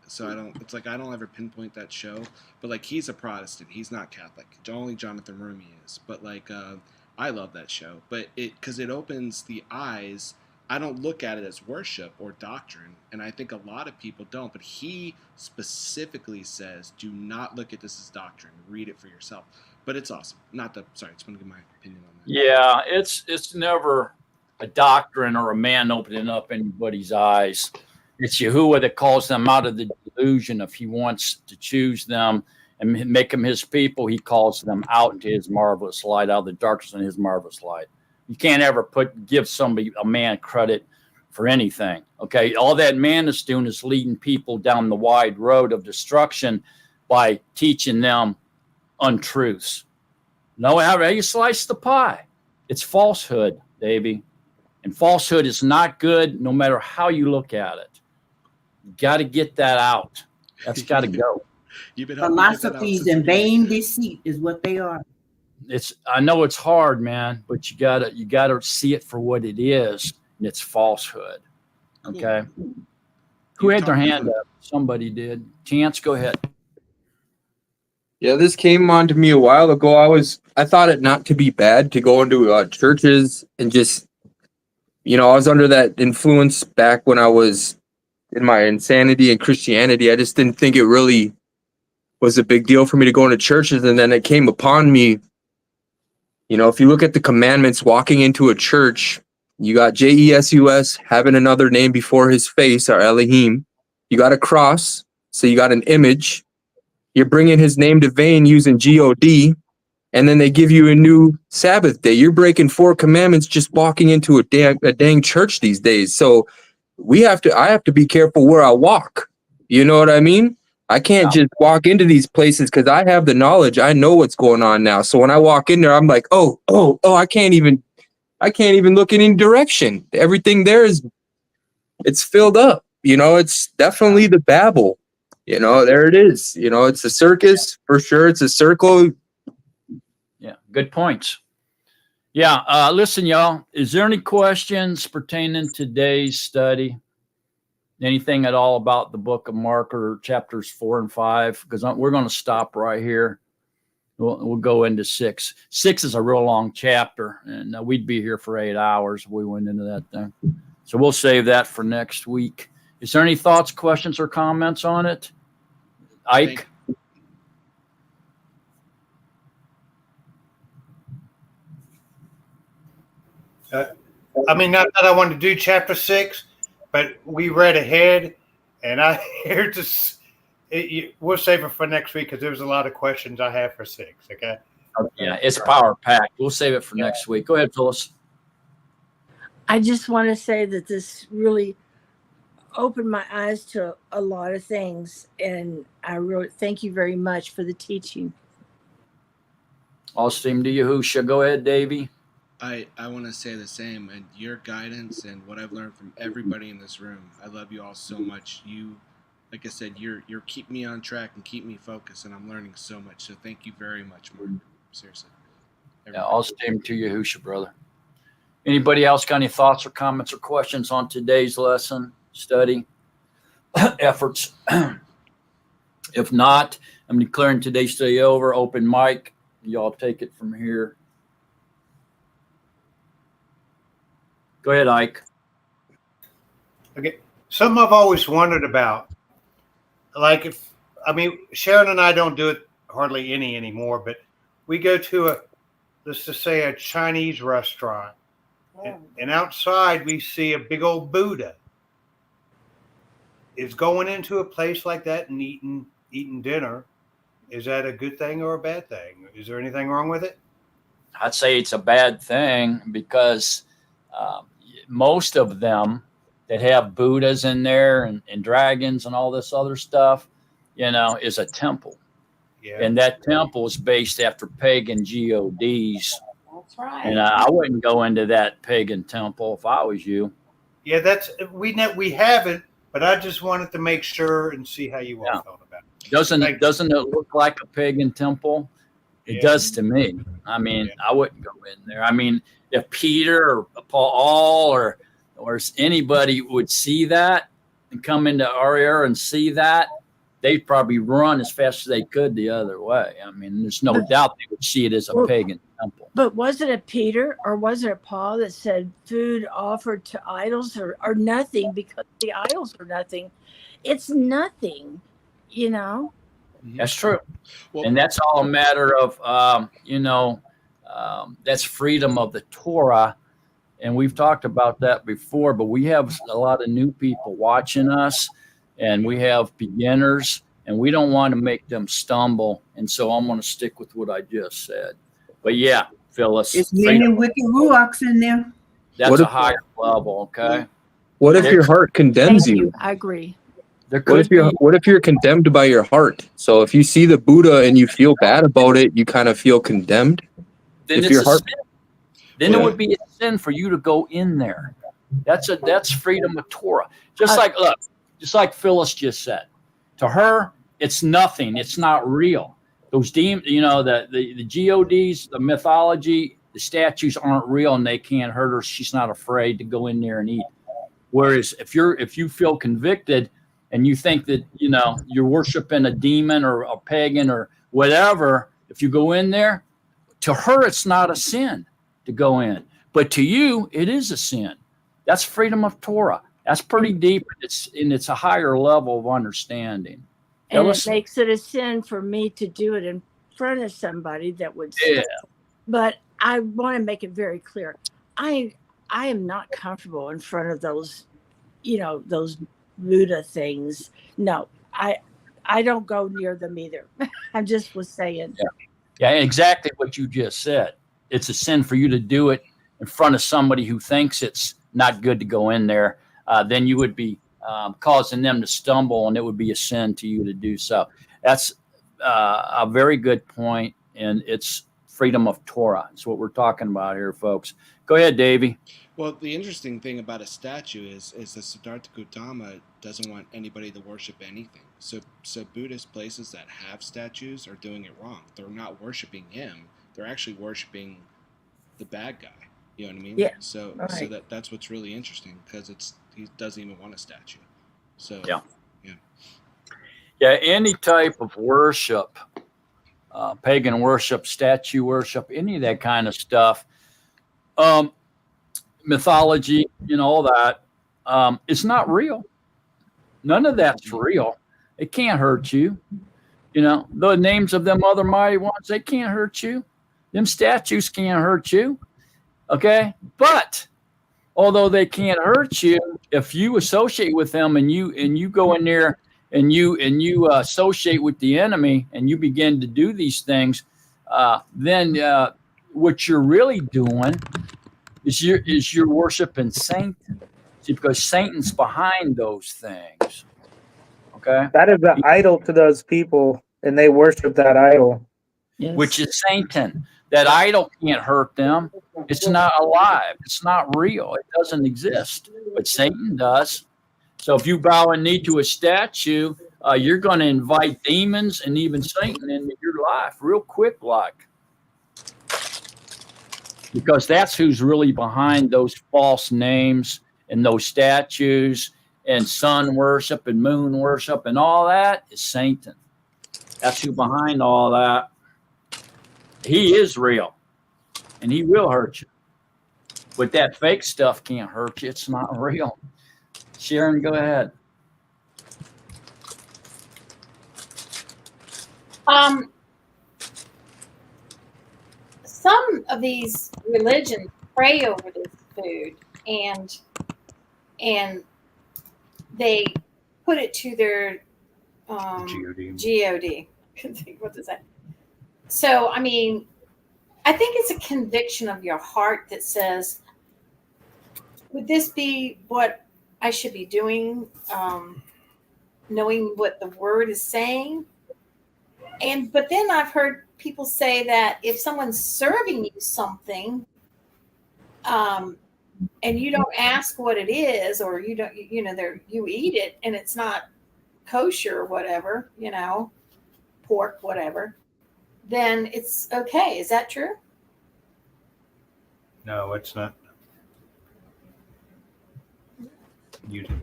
It's like I don't ever pinpoint that show, but like he's a Protestant, he's not Catholic. Only Jonathan Rumi is. But like I love that show, but because it opens the eyes. I don't look at it as worship or doctrine, and I think a lot of people don't, but he specifically says, do not look at this as doctrine. Read it for yourself. But it's awesome. Sorry, I just want to give my opinion on that. Yeah, it's never a doctrine or a man opening up anybody's eyes. It's Yahuwah that calls them out of the delusion. If he wants to choose them and make them his people, he calls them out into his marvelous light, out of the darkness and his marvelous light. You can't ever give a man credit for anything. Okay, all that man is doing is leading people down the wide road of destruction by teaching them untruths. No, how you slice the pie? It's falsehood, baby, and falsehood is not good, no matter how you look at it. You got to get that out. That's got to go. Philosophies and vain deceit is what they are. I know it's hard, man, but you gotta see it for what it is, and it's falsehood. Okay. Who had their hand up? Somebody did. Chance, go ahead. Yeah, this came on to me a while ago. I thought it not to be bad to go into churches and just, you know, I was under that influence back when I was in my insanity and Christianity. I just didn't think it really was a big deal for me to go into churches, and then it came upon me. You know, if you look at the commandments, walking into a church, you got Jesus, having another name before his face, our Elohim. You got a cross, so you got an image. You're bringing his name to vain using God, and then they give you a new Sabbath day. You're breaking 4 commandments just walking into a dang church these days. So I have to be careful where I walk. You know what I mean? I can't just walk into these places because I have the knowledge. I know what's going on now. So when I walk in there, I'm like, oh, I can't even look in any direction. Everything there it's filled up. it's definitely the Babel. There it is. It's a circus for sure. It's a circle. Yeah, good points. Yeah, listen, y'all. Is there any questions pertaining to today's study? Anything at all about the book of Mark or chapters 4 and 5? Because we're going to stop right here. We'll go into 6. 6 is a real long chapter, and we'd be here for 8 hours if we went into that thing. So we'll save that for next week. Is there any thoughts, questions, or comments on it? Ike? I mean, not that I wanted to do chapter 6, but we read ahead, and I hear this. We'll save it for next week because there's a lot of questions I have for 6. Okay. Yeah, it's power packed. We'll save it for next week. Go ahead, Phyllis. I just want to say that this really opened my eyes to a lot of things, and I really thank you very much for the teaching. All esteemed to Yahusha. Go ahead, Davey. I want to say the same, and your guidance and what I've learned from everybody in this room. I love you all so much. You, like I said, you're keep me on track and keep me focused, and I'm learning so much. So thank you very much, Mark. Seriously. Yeah, all esteemed to Yahusha, brother. Anybody else got any thoughts or comments or questions on today's lesson, study, efforts? If not, I'm declaring today's study over. Open mic. Y'all take it from here. Go ahead, Ike. Okay. Something I've always wondered about, like Sharon and I don't do it hardly any anymore, but we go to let's just say a Chinese restaurant, and outside we see a big old Buddha. Is going into a place like that and eating dinner, is that a good thing or a bad thing? Is there anything wrong with it? I'd say it's a bad thing because most of them that have Buddhas in there and dragons and all this other stuff, is a temple. Yeah. And that temple is based after pagan gods. That's right. And I wouldn't go into that pagan temple if I was you. Yeah, we haven't, but I just wanted to make sure and see how you all felt about it. Doesn't it look like a pagan temple? It does to me. I mean, I wouldn't go in there. I mean, if Peter or Paul or anybody would see that and come into our era and see that, they'd probably run as fast as they could the other way. I mean, there's no doubt they would see it as a pagan temple. But was it a Peter or was it a Paul that said food offered to idols or nothing because the idols are nothing? It's nothing, That's true. Well, and that's all a matter of, that's freedom of the Torah. And we've talked about that before, but we have a lot of new people watching us and we have beginners and we don't want to make them stumble. And so I'm going to stick with what I just said. But yeah, Phyllis. It's many wicked ruachs in there. That's a higher level, okay? What if your heart condemns you? I agree. What if you're condemned by your heart? So if you see the Buddha and you feel bad about it, you kind of feel condemned. Then it's a sin. Then it would be a sin for you to go in there. That's freedom of Torah. Just like Phyllis just said. To her, it's nothing. It's not real. Those demons, the gods, the mythology, the statues aren't real and they can't hurt her. She's not afraid to go in there and eat. Whereas if you feel convicted and you think that, you're worshiping a demon or a pagan or whatever, if you go in there, to her, it's not a sin to go in. But to you, it is a sin. That's freedom of Torah. That's pretty deep. It's a higher level of understanding. And it makes it a sin for me to do it in front of somebody that would say. But I want to make it very clear. I am not comfortable in front of those, those Buddha things. No, I don't go near them either. I just was saying. Yeah, exactly what you just said. It's a sin for you to do it in front of somebody who thinks it's not good to go in there. Then you would be causing them to stumble, and it would be a sin to you to do so. That's a very good point, and it's freedom of Torah. That's what we're talking about here, folks. Go ahead, Davey. Well, the interesting thing about a statue is the Siddhartha Gautama doesn't want anybody to worship anything. So Buddhist places that have statues are doing it wrong. They're not worshiping him. They're actually worshiping the bad guy. You know what I mean? Yeah. So that's what's really interesting, because he doesn't even want a statue. So yeah, any type of worship, pagan worship, statue worship, any of that kind of stuff, mythology, all that, it's not real. None of that's real. It can't hurt you. The names of them other mighty ones, they can't hurt you. Them statues can't hurt you. Okay? But although they can't hurt you, if you associate with them and you go in there and you associate with the enemy and you begin to do these things, then what you're really doing is you're worshiping Satan. See, because Satan's behind those things. Okay? That is an idol to those people, and they worship that idol. Yes. Which is Satan. That idol can't hurt them. It's not alive. It's not real. It doesn't exist. But Satan does. So if you bow a knee to a statue, you're going to invite demons and even Satan into your life real quick, like. Because that's who's really behind those false names and those statues and sun worship and moon worship and all that is Satan. That's who behind all that. He is real, and he will hurt you. But that fake stuff can't hurt you. It's not real. Sharon, go ahead. Some of these religions pray over this food, and they put it to their God. What does that? So, I mean, I think it's a conviction of your heart that says, would this be what I should be doing, knowing what the word is saying? But then I've heard people say that if someone's serving you something, and you don't ask what it is, or you don't, you eat it and it's not kosher or whatever, pork, whatever, then it's okay. Is that true? No, it's not. You do.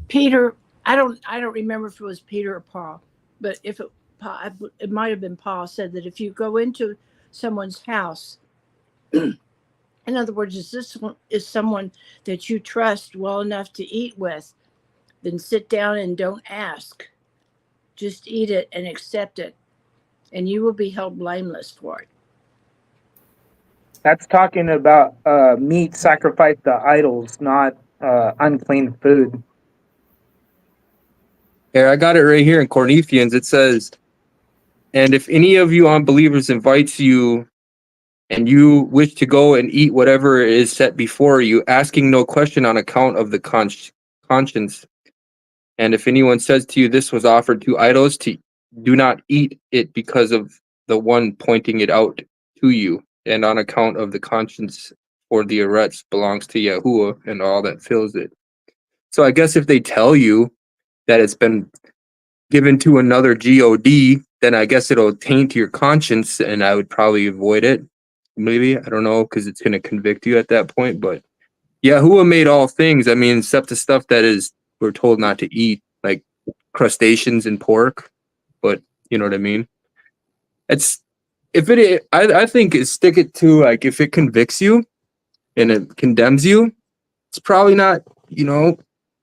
Peter, I don't remember if it was Peter or Paul, but if it might have been Paul, said that if you go into someone's house, in other words, is someone that you trust well enough to eat with, then sit down and don't ask. Just eat it and accept it, and you will be held blameless for it. That's talking about meat sacrificed to idols, not unclean food. Here, I got it right here in Corinthians. It says, and if any of you unbelievers invites you and you wish to go and eat whatever is set before you, asking no question on account of the conscience. And if anyone says to you, this was offered to idols, do not eat it because of the one pointing it out to you, and on account of the conscience, for the eretz belongs to Yahuwah and all that fills it. So I guess if they tell you that it's been given to another God, then I guess it'll taint your conscience, and I would probably avoid it. Maybe, I don't know, because it's going to convict you at that point. But Yahuwah made all things. I mean, except the stuff that we're told not to eat, like crustaceans and pork. But you know what I mean? I think stick it to, like, if it convicts you and it condemns you, it's probably not,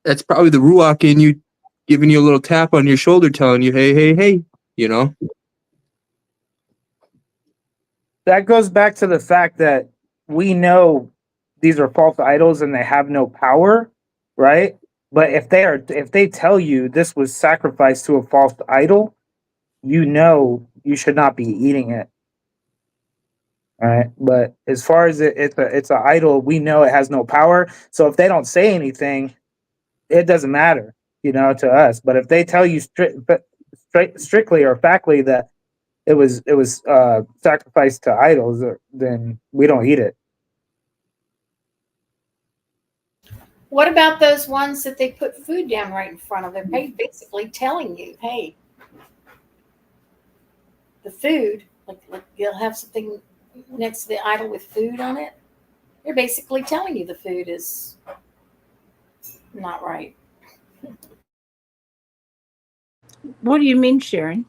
that's probably the Ruach in you giving you a little tap on your shoulder, telling you, hey, That goes back to the fact that we know these are false idols and they have no power, right? But if they tell you this was sacrificed to a false idol, you should not be eating it. All right. But as far as it's an idol, we know it has no power. So if they don't say anything, it doesn't matter, to us. But if they tell you strictly or factly that it was sacrificed to idols, then we don't eat it. What about those ones that they put food down right in front of them? They basically telling you, hey, the food, like you'll have something next to the idol with food on it. They're basically telling you the food is not right. What do you mean, Sharon?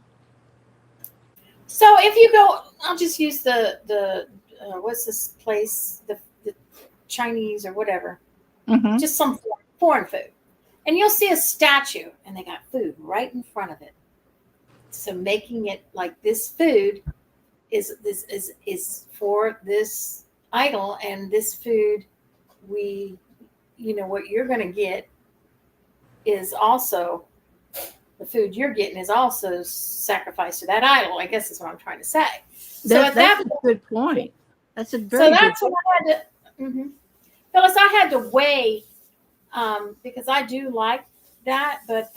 So if you go, I'll just use the what's this place, the Chinese or whatever, Mm-hmm. just some foreign food, and you'll see a statue and they got food right in front of it. So making it like this food is for this idol, and this food what you're going to get is also the food you're getting is also sacrificed to that idol. I guess is what I'm trying to say. So at That's that a good point. That's a so very good that's what I had to. Phyllis, I had to weigh because I do like that, but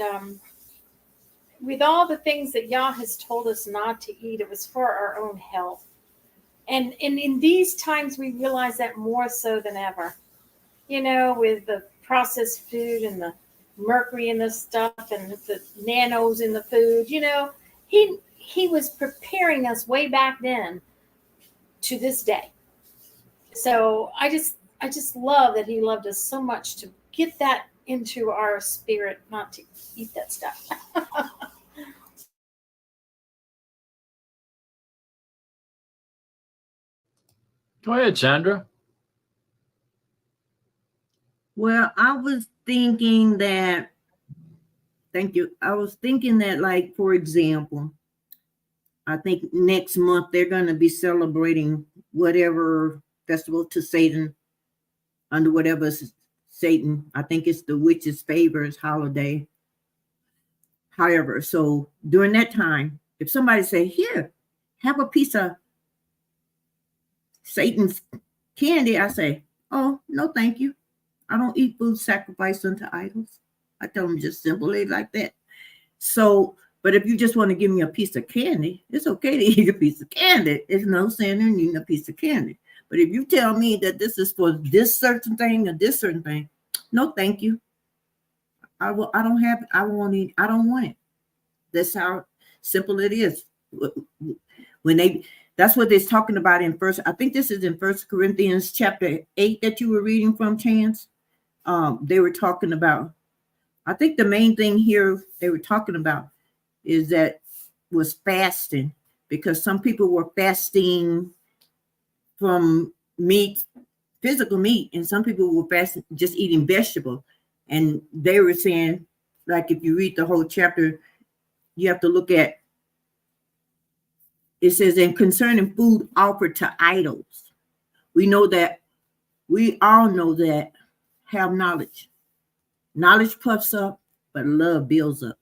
with all the things that Yah has told us not to eat, it was for our own health. And in these times, we realize that more so than ever. With the processed food and the mercury in the stuff and the nanos in the food, he was preparing us way back then to this day. So I just love that he loved us so much to get that into our spirit, not to eat that stuff. Go ahead, Sandra. Well, I was thinking that, thank you. I was thinking that, like, for example, I think next month they're going to be celebrating whatever festival to Satan, under whatever Satan. I think it's the witch's favors holiday. However, so during that time, if somebody say, here, have a piece of Satan's candy, I say, oh, no, thank you. I don't eat food sacrificed unto idols. I tell them just simply like that. So, but if you just want to give me a piece of candy, it's okay to eat a piece of candy. There's no sin in eating a piece of candy. But if you tell me that this is for this certain thing or this certain thing, no, thank you. I don't want it. That's how simple it is. That's what they're talking about in I think this is in 1 Corinthians chapter 8 that you were reading from, Chance. They were talking about, I think the main thing here they were talking about is that was fasting, because some people were fasting from meat, physical meat, and some people were fasting just eating vegetable. And they were saying, like, if you read the whole chapter, you have to look at, it says, and concerning food offered to idols, we all know that have knowledge. Knowledge puffs up, but love builds up.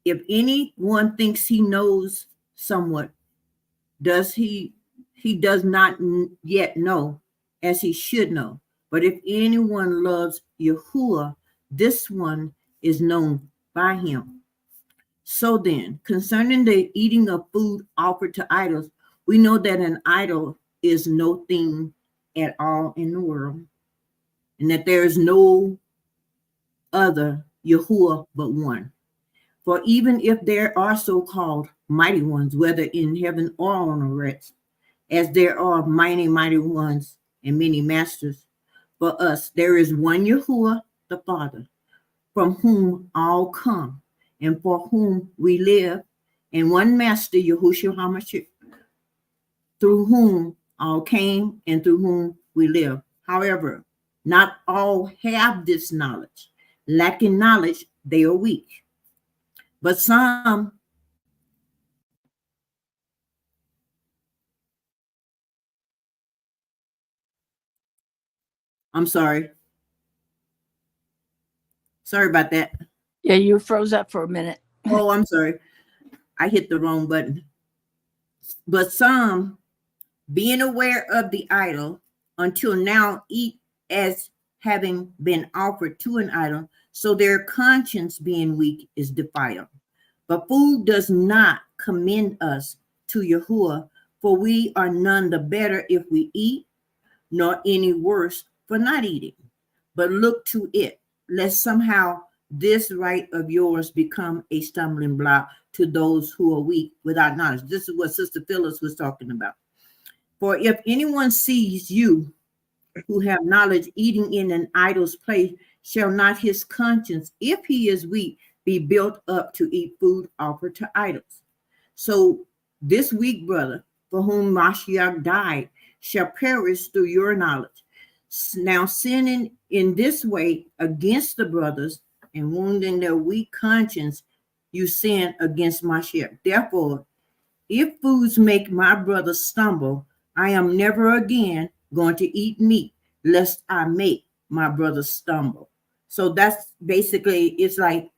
If anyone thinks he knows somewhat, he does not yet know as he should know. But if anyone loves Yahuwah, this one is known by him. So then, concerning the eating of food offered to idols, we know that an idol is no thing at all in the world, and that there is no other Yahuwah but one. For even if there are so-called mighty ones, whether in heaven or on earth, as there are mighty ones and many masters, for us there is one Yahuwah, the Father, from whom all come, and for whom we live, and one Master, Yahushua HaMashiach, through whom all came and through whom we live. However, not all have this knowledge. Lacking knowledge, they are weak. But some I'm sorry. Sorry about that. Yeah, you froze up for a minute. Oh, I'm sorry. I hit the wrong button. But some, being aware of the idol, until now eat as having been offered to an idol, so their conscience being weak is defiled. But food does not commend us to Yahuwah, for we are none the better if we eat, nor any worse for not eating. But look to it, lest somehow this right of yours become a stumbling block to those who are weak without knowledge. This is what Sister Phyllis was talking about. For if anyone sees you who have knowledge eating in an idol's place, shall not his conscience, if he is weak, be built up to eat food offered to idols? So this weak brother, for whom Mashiach died, shall perish through your knowledge. Now sinning in this way against the brothers and wounding their weak conscience, you sin against Mashiach. Therefore, if foods make my brother stumble, I am never again going to eat meat, lest I make my brother stumble. So that's basically, it's like,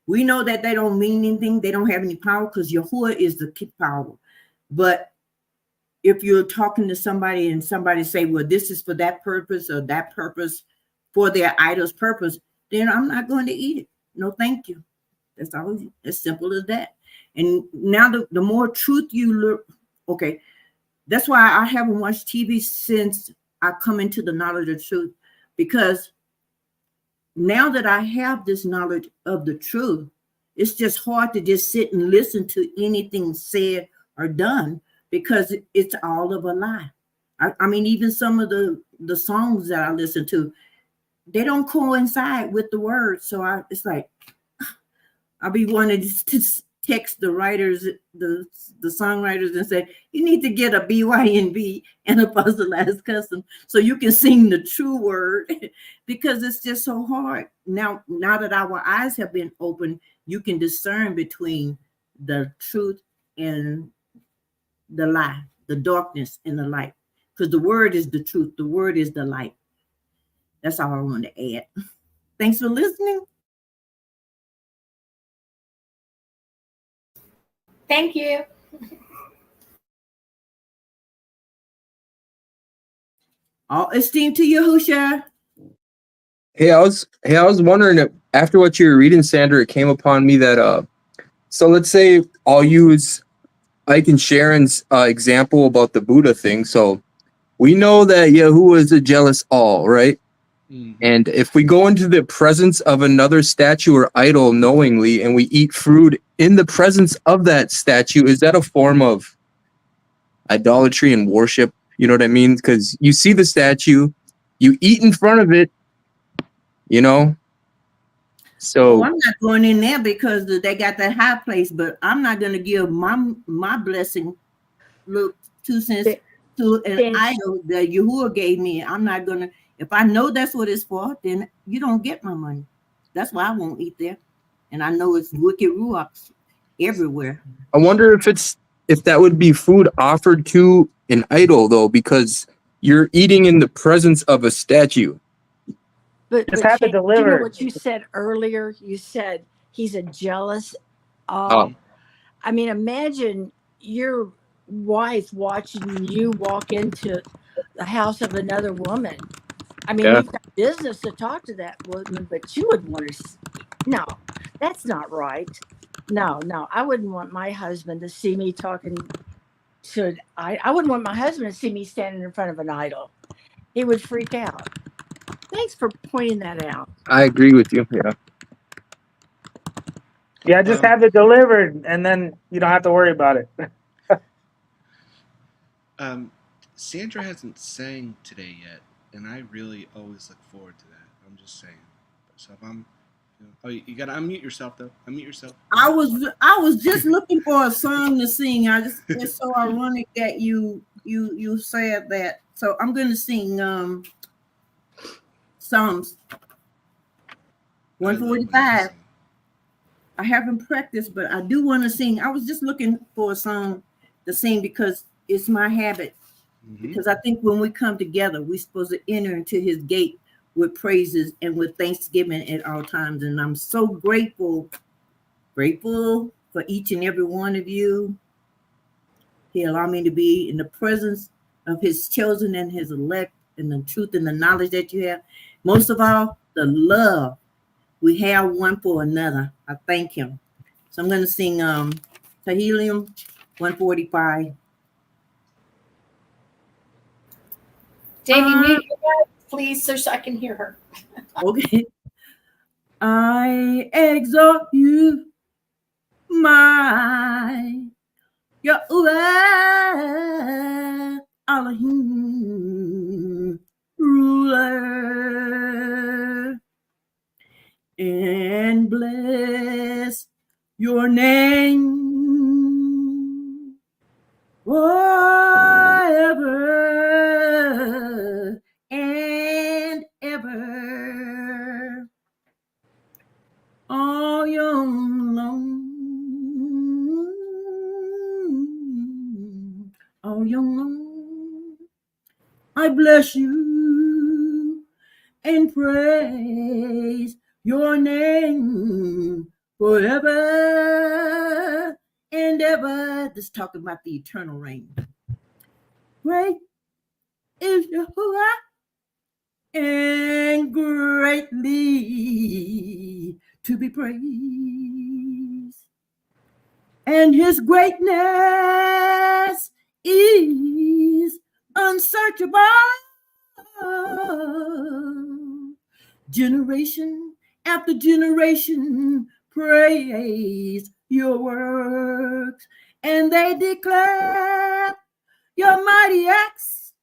we know that they don't mean anything. They don't have any power because Yahuwah is the power. But if you're talking to somebody and somebody say, well, this is for that purpose or that purpose for their idol's purpose, then I'm not going to eat it. No, thank you. That's all, as simple as that. And now the more truth you look, okay, that's why I haven't watched TV since I come into the knowledge of truth, because now that I have this knowledge of the truth, it's just hard to just sit and listen to anything said or done, because it's all of a lie. I mean, even some of the songs that I listen to, they don't coincide with the words. So it's like, I'll be wanting to text the writers, the songwriters, and say, you need to get a BYNB and a puzzleized custom so you can sing the true word, because it's just so hard. Now that our eyes have been opened, you can discern between the truth and the lie, the darkness and the light, because the word is the truth. The word is the light. That's all I want to add. Thanks for listening. Thank you. All esteem to Yahusha. Hey, I was wondering if, after what you were reading, Sandra, it came upon me that so let's say I'll use Ike and Sharon's example about the Buddha thing. So we know that Yahuwah is a jealous all, right? Mm-hmm. And if we go into the presence of another statue or idol knowingly and we eat food in the presence of that statue, is that a form of idolatry and worship? You know what I mean? Because you see the statue, you eat in front of it, you know? So I'm not going in there because they got that high place, but I'm not going to give my blessing, look, 2 cents to an idol that Yahuwah gave me. I'm not going to. If I know that's what it's for, then you don't get my money. That's why I won't eat there. And I know it's wicked ruachs everywhere. I wonder if that would be food offered to an idol, though, because you're eating in the presence of a statue. But have it Shane, delivered. do you know what you said earlier? You said he's a jealous. I mean, imagine your wife watching you walk into the house of another woman. I mean, you've got business to talk to that woman, but you would want to. No, that's not right. No, I wouldn't want my husband to see me talking to. I wouldn't want my husband to see me standing in front of an idol. He would freak out. Thanks for pointing that out. I agree with you. Yeah. Yeah, just have it delivered, and then you don't have to worry about it. Sandra hasn't sang today yet, and I really always look forward to that. I'm just saying. So if I'm, you gotta unmute yourself though. Unmute yourself. I was just looking for a song to sing. It's so ironic that you said that. So I'm going to sing Psalms 145. I haven't practiced, but I do want to sing. I was just looking for a song to sing because it's my habit. Mm-hmm. Because I think when we come together, we're supposed to enter into his gate with praises and with thanksgiving at all times. And I'm so grateful for each and every one of you. He allowed me to be in the presence of his chosen and his elect, and the truth and the knowledge that you have. Most of all, the love we have one for another. I thank him. So I'm going to sing Tehillim 145. Davey, mute your mic, please, so I can hear her. Okay. I exalt you, my Yahuwah Elohim, ruler, and bless your name forever and ever. All your long, all your long, I bless you and praise your name forever and ever. This talking about the eternal reign. Great is Yahuwah and greatly to be praised. And his greatness is unsearchable. Generation after generation praise your works, and they declare your mighty acts.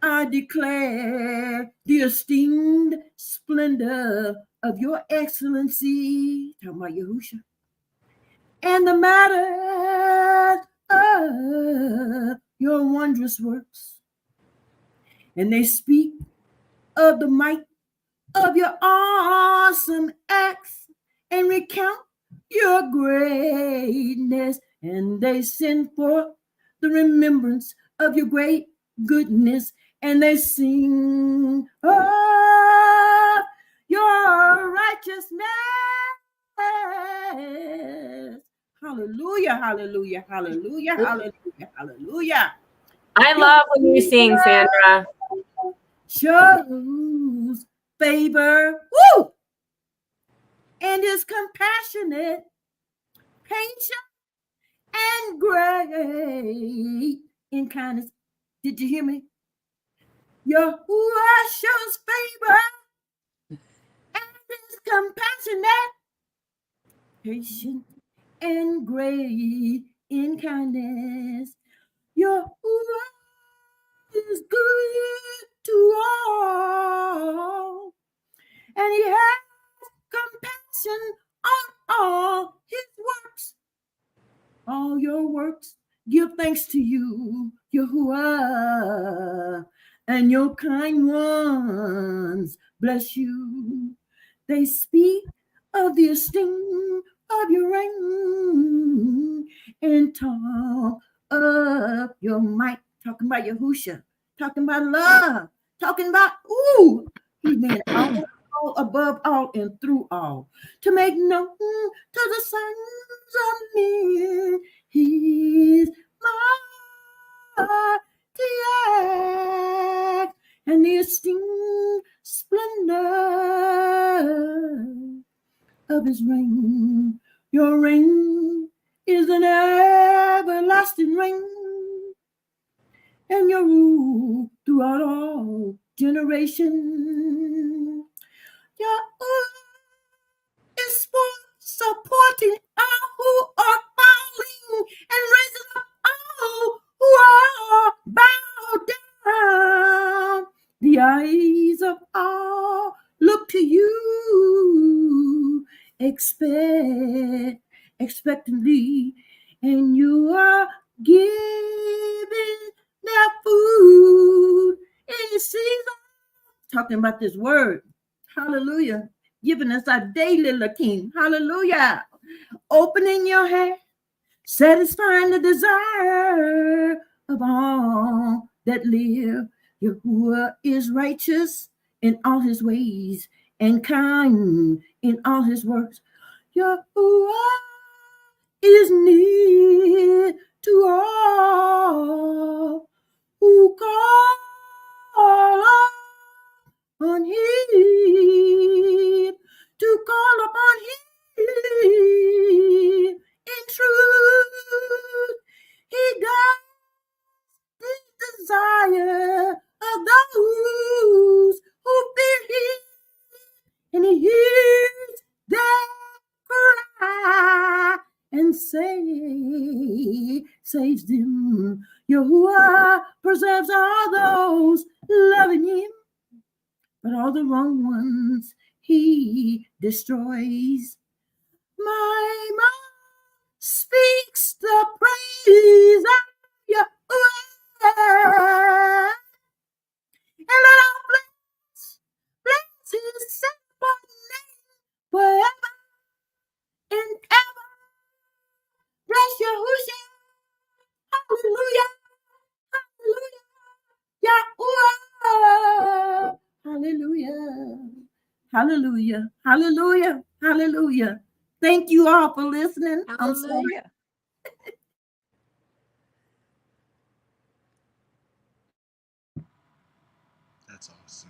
I declare the esteemed splendor of your excellency, talking about Yahusha, and the matter of your wondrous works. And they speak of the might of your awesome acts and recount your greatness, and they send forth the remembrance of your great goodness, and they sing of your righteousness. Hallelujah, hallelujah, hallelujah, hallelujah, hallelujah. I love when you sing, Sandra. Shows favor, woo, and is compassionate, patient, and great in kindness. Did you hear me? Yahuwah shows favor and is compassionate, patient, and great in kindness. Yahuwah is good to all, and he has compassion on all his works. All your works give thanks to you, Yahuwah, and your kind ones bless you. They speak of the esteem of your reign and talk of your might, talking about Yahusha, talking about love, talking about, he been all above all and through all, to make known to the sons of men his mighty act and the esteemed splendor of his reign. Your reign is an everlasting reign, and your rule throughout all generations. Your is for supporting all who are falling and raising up all who are bowed down. The eyes of all look to you, expectantly, and you are giving their food in the season. Talking about this word. Hallelujah. Giving us our daily king. Hallelujah. Opening your hand, satisfying the desire of all that live. Yahuwah is righteous in all his ways and kind in all his works. Yahuwah is near to all who call on him, to call upon him in truth. and saves them. Yahuwah preserves all those loving him, but all the wrong ones he destroys. My mouth speaks the praise of Yahuwah, and I'll bless his simple name forever and ever. Bless Yahushua, hallelujah, hallelujah, Yahuwah, hallelujah, hallelujah, hallelujah, hallelujah. Thank you all for listening. I'm sorry. Hallelujah. That's awesome.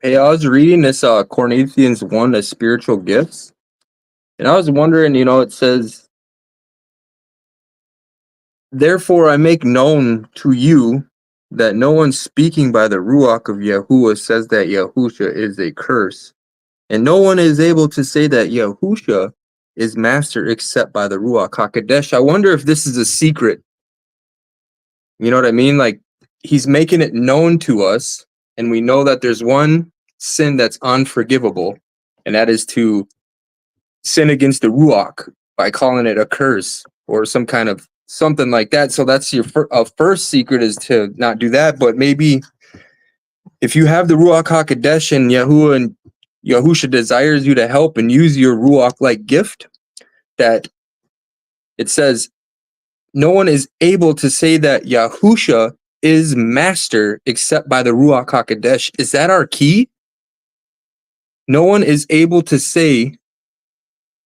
Hey, I was reading this Corinthians 1, the spiritual gifts, and I was wondering, it says, therefore I make known to you that no one speaking by the Ruach of Yahuwah says that Yahusha is a curse, and no one is able to say that Yahusha is master except by the Ruach HaKodesh. I wonder if this is a secret. You know what I mean? Like, he's making it known to us, and we know that there's one sin that's unforgivable, and that is to sin against the Ruach by calling it a curse or some kind of something like that. So that's your first secret, is to not do that. But maybe if you have the Ruach HaKodesh and Yahuwah and Yahusha desires you to help and use your Ruach-like gift, that it says, no one is able to say that Yahusha is master except by the Ruach HaKodesh. Is that our key? No one is able to say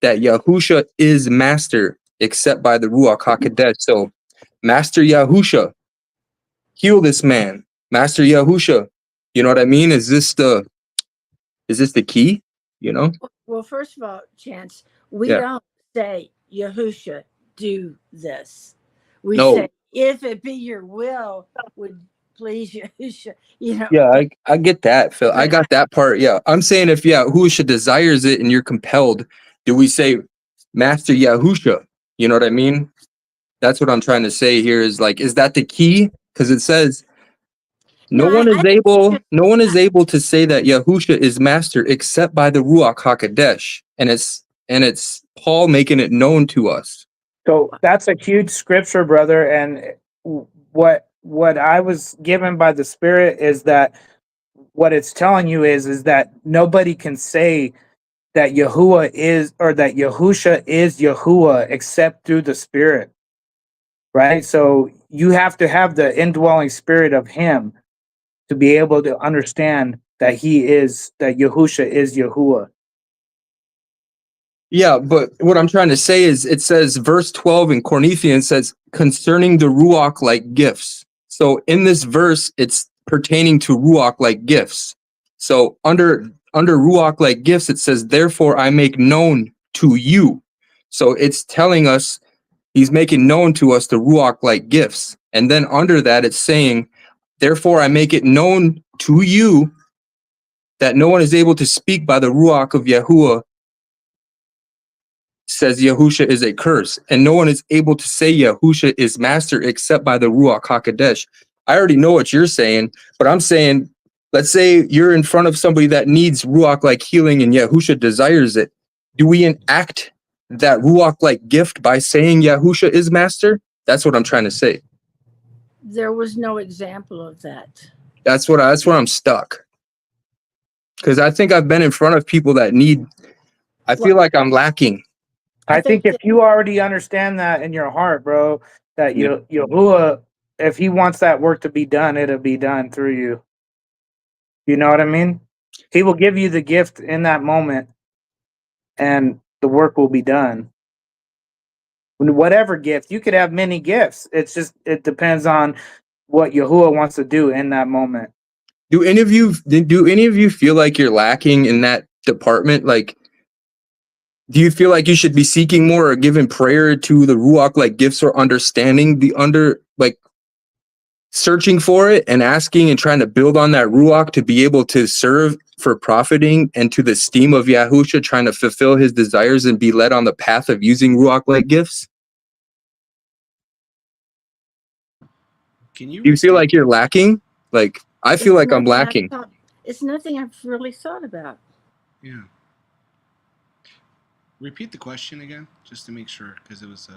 that Yahusha is master except by the Ruach HaKodesh. So, Master Yahusha, heal this man. Master Yahusha, you know what I mean? Is this the key? Well, first of all, Chance, we Yeah. don't say, Yahusha, do this. We No. say, if it be your will, would please Yahusha. Yeah, I get that, Phil. I But got that part. Yeah. I'm saying if Yahusha desires it and you're compelled, do we say Master Yahusha? You know what I mean? That's what I'm trying to say here, is like, is that the key? Because it says no one is able to say that Yahusha is master except by the Ruach HaKodesh. And it's Paul making it known to us. So that's a huge scripture, brother. And what I was given by the Spirit is that what it's telling you is that nobody can say that Yahuwah is, or that Yahusha is Yahuwah except through the Spirit. Right? So you have to have the indwelling spirit of him to be able to understand that that Yahusha is Yahuwah. Yeah, but what I'm trying to say is, it says verse 12 in Corinthians says concerning the Ruach like gifts. So in this verse, it's pertaining to Ruach like gifts. So under Ruach like gifts, it says, therefore I make known to you. So it's telling us he's making known to us the Ruach like gifts. And then under that, it's saying, therefore I make it known to you that no one is able to speak by the Ruach of Yahuwah says Yahusha is a curse, and no one is able to say Yahusha is master except by the Ruach HaKodesh. I already know what you're saying, but I'm saying, let's say you're in front of somebody that needs Ruach like healing and Yahusha desires it. Do we enact that Ruach like gift by saying Yahusha is master? That's what I'm trying to say. there was no example of that. That's where I'm stuck. Because I think I've been in front of people that need, I feel like I'm lacking. I think if you already understand that in your heart, bro, that Yahuwah, if he wants that work to be done, it'll be done through you. You know what I mean? He will give you the gift in that moment, and the work will be done. Whatever gift, you could have many gifts. It depends on what Yahuwah wants to do in that moment. Do any of you feel like you're lacking in that department? Like, do you feel like you should be seeking more or giving prayer to the Ruach like gifts, or understanding searching for it and asking and trying to build on that ruach to be able to serve for profiting and to the esteem of Yahusha, trying to fulfill his desires and be led on the path of using ruach-like gifts? Can you Do you feel restate? like you're lacking? Like, I feel like I'm lacking. It's nothing I've really thought about. Yeah. Repeat the question again, just to make sure, because it was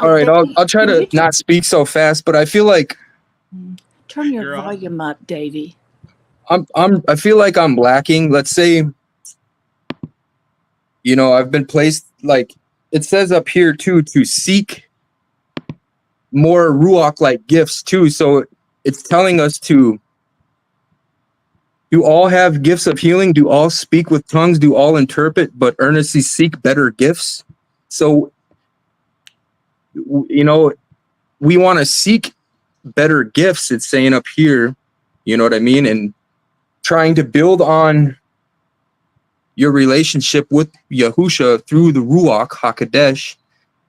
All right, I'll try Can to you not speak so fast, but I feel like turn your You're on. volume up, Davey. I feel like I'm lacking. Let's say, you know, I've been placed, like it says up here too, to seek more ruach-like gifts too. So it's telling us to, do all have gifts of healing? Do all speak with tongues? Do all interpret, but earnestly seek better gifts? So, you know, we want to seek better gifts. It's saying up here, you know what I mean? And trying to build on your relationship with Yahusha through the Ruach HaKodesh.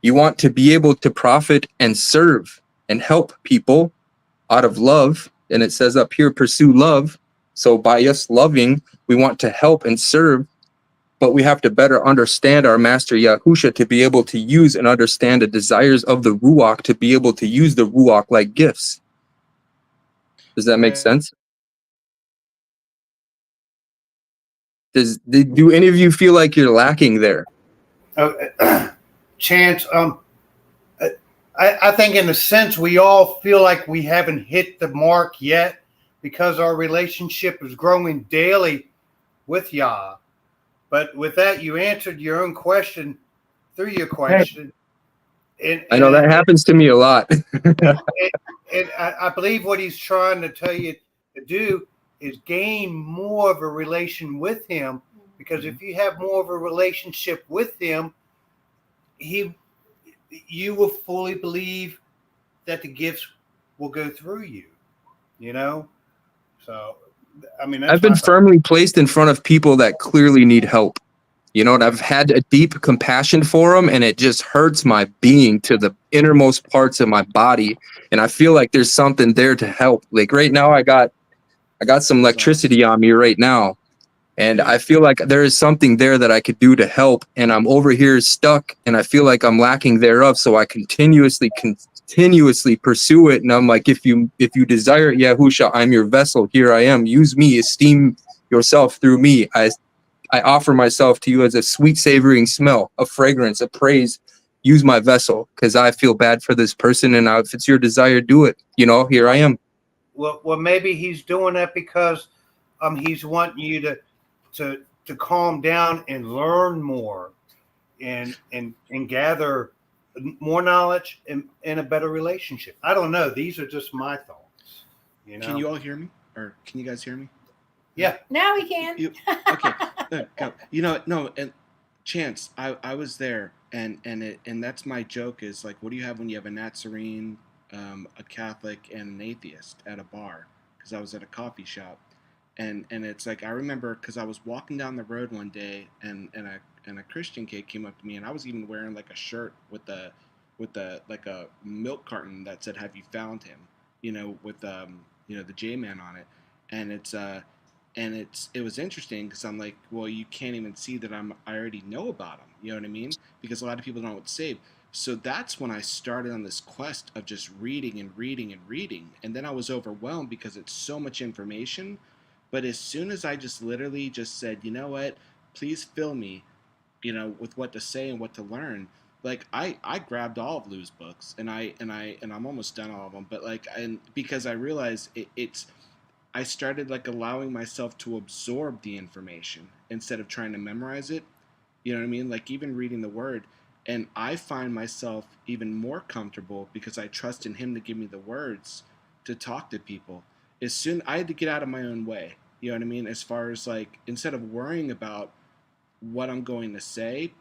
You want to be able to profit and serve and help people out of love. And it says up here, pursue love. So by us loving, we want to help and serve, but we have to better understand our master Yahusha to be able to use and understand the desires of the Ruach, to be able to use the Ruach-like gifts. Does that make sense? Do any of you feel like you're lacking there? Chance, I think in a sense we all feel like we haven't hit the mark yet because our relationship is growing daily with Yah. But with that, you answered your own question through your question. I know that happens to me a lot. And I believe what he's trying to tell you to do is gain more of a relation with him, because if you have more of a relationship with him, you will fully believe that the gifts will go through you, you know? So, I mean, that's I've been my thought. firmly placed in front of people that clearly need help. You know, and I've had a deep compassion for them, and it just hurts my being to the innermost parts of my body. And I feel like there's something there to help. Like right now, I got some electricity on me right now, and I feel like there is something there that I could do to help. And I'm over here stuck, and I feel like I'm lacking thereof. So I continuously pursue it. And I'm like, if you desire it, Yahusha, I'm your vessel. Here I am. Use me. Esteem yourself through me. I offer myself to you as a sweet savoring smell, a fragrance, a praise. Use my vessel, because I feel bad for this person, and if it's your desire, do it. You know, here I am. Well, maybe he's doing that because he's wanting you to calm down and learn more and gather more knowledge and a better relationship. I don't know. These are just my thoughts. You know? Can you all hear me? Or can you guys hear me? Yeah. Now we can. Okay. Go. You know, no, and Chance, I was there, and that's my joke is like, what do you have when you have a Natsarim, a Catholic, and an atheist at a bar? Because I was at a coffee shop, and it's like I remember because I was walking down the road one day, and a Christian kid came up to me, and I was even wearing like a shirt with the like a milk carton that said, "Have you found him?" You know, with you know, the J-man on it, and it was interesting because I'm like, well, you can't even see that I already know about him. You know what I mean? Because a lot of people don't know what's saved. So that's when I started on this quest of just reading and reading and reading. And then I was overwhelmed because it's so much information. But as soon as I just literally just said, you know what, please fill me, you know, with what to say and what to learn. Like I grabbed all of Lou's books and I'm almost done all of them. But like, and because I realized it's I started like allowing myself to absorb the information instead of trying to memorize it. You know what I mean? Like even reading the word. And I find myself even more comfortable because I trust in him to give me the words to talk to people. I had to get out of my own way. You know what I mean? As far as like, instead of worrying about what I'm going to say,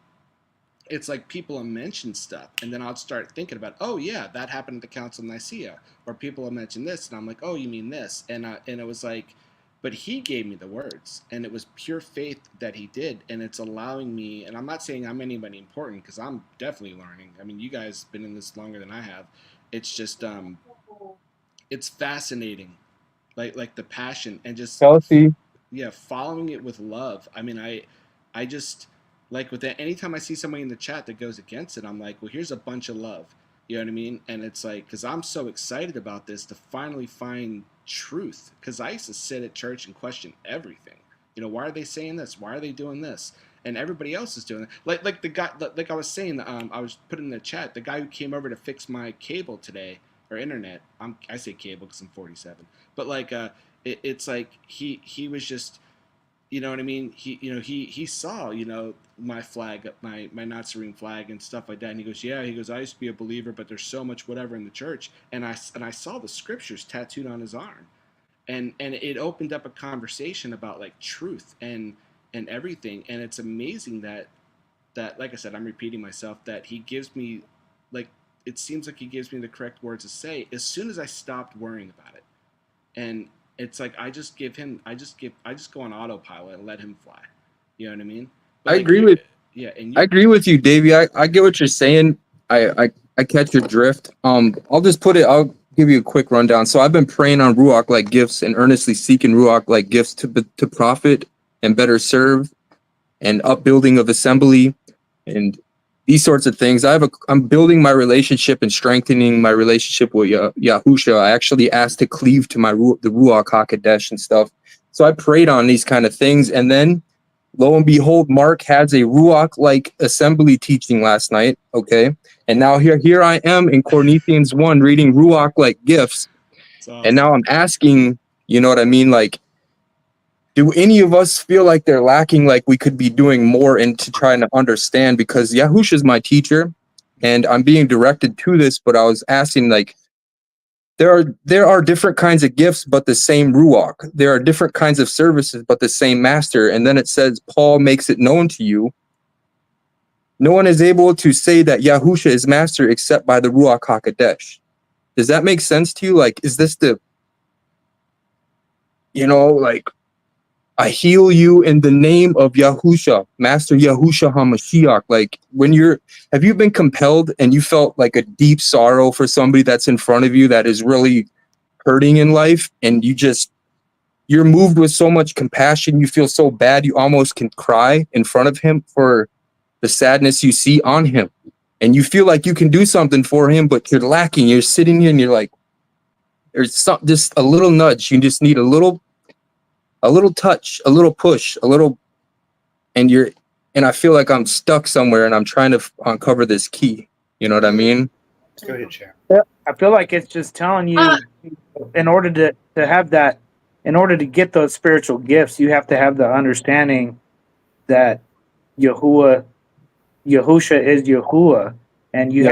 it's like people will mention stuff, and then I'll start thinking about, oh yeah, that happened at the Council of Nicaea, or people will mention this, and I'm like, oh, you mean this, and it was like, but he gave me the words, and it was pure faith that he did, and it's allowing me, and I'm not saying I'm anybody important because I'm definitely learning. I mean, you guys have been in this longer than I have. It's just it's fascinating, like the passion and just Healthy. yeah, following it with love. I mean, I just like with that. Anytime I see somebody in the chat that goes against it, I'm like, well, here's a bunch of love. You know what I mean? And it's like, because I'm so excited about this to finally find truth. Because I used to sit at church and question everything. You know, why are they saying this? Why are they doing this? And everybody else is doing it. Like the guy, like I was saying, I was putting in the chat, the guy who came over to fix my cable today or internet. I say cable because I'm 47, but like it's like he was just, you know what I mean? He saw, my flag, my Natsarim flag and stuff like that. And he goes, yeah, he goes, I used to be a believer, but there's so much whatever in the church. And I saw the scriptures tattooed on his arm. And it opened up a conversation about like truth and everything. And it's amazing that like I said, I'm repeating myself, that he gives me, like, it seems like he gives me the correct words to say as soon as I stopped worrying about it. And it's like I just go on autopilot and let him fly. You know what I mean? But I like agree with I agree with you, Davey. I get what you're saying. I catch your drift. I'll give you a quick rundown. So I've been praying on Ruach like gifts and earnestly seeking Ruach like gifts to profit and better serve and upbuilding of assembly and these sorts of things. I'm building my relationship and strengthening my relationship with Yahusha. I actually asked to cleave to the Ruach HaKodesh and stuff. So I prayed on these kind of things, and then lo and behold, Mark has a Ruach-like assembly teaching last night. Okay, and now here I am in Corinthians 1 reading Ruach-like gifts, awesome. And now I'm asking, you know what I mean, like, do any of us feel like they're lacking, like we could be doing more into trying to understand? Because Yahusha is my teacher, and I'm being directed to this, but I was asking, like, there are different kinds of gifts, but the same Ruach. There are different kinds of services, but the same master. And then it says, Paul makes it known to you. No one is able to say that Yahusha is master except by the Ruach HaKodesh. Does that make sense to you? Like, is this like, I heal you in the name of Yahusha, Master Yahusha HaMashiach. Like, have you been compelled and you felt like a deep sorrow for somebody that's in front of you that is really hurting in life, and you're moved with so much compassion, you feel so bad, you almost can cry in front of him for the sadness you see on him, and you feel like you can do something for him, but you're lacking. You're sitting here and you're like, there's just a little nudge. You just need a little touch, a little push, and I feel like I'm stuck somewhere and I'm trying to uncover this key. You know what I mean? Go ahead, Sharon. Yeah, I feel like it's just telling you, in order to have that, in order to get those spiritual gifts, you have to have the understanding that Yahusha is Yahuwah, and you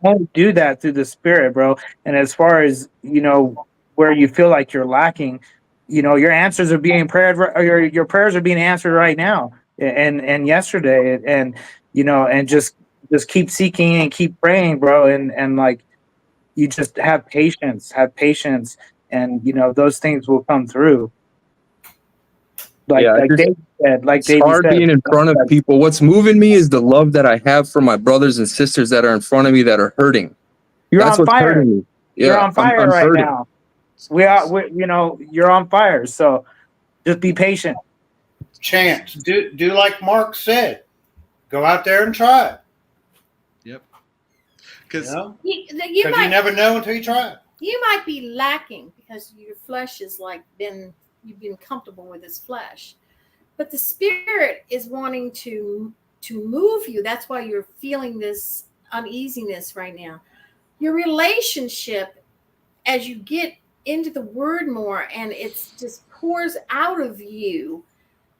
only do that through the Spirit, bro. And as far as where you feel like you're lacking, your answers are being prayed, or your prayers are being answered right now, and yesterday, and just keep seeking and keep praying, bro, and like, you just have patience, and those things will come through. Like David said, it's hard being in front of people. What's moving me is the love that I have for my brothers and sisters that are in front of me that are hurting. That's what's hurting me. Yeah, you're on fire I'm right hurting. now. You're on fire. So just be patient. Chance, do like Mark said. Go out there and try it. Yep. Because you never know until you try it. You might be lacking because your flesh is you've been comfortable with this flesh, but the Spirit is wanting to move you. That's why you're feeling this uneasiness right now. Your relationship, as you get into the Word more, and it's just pours out of you,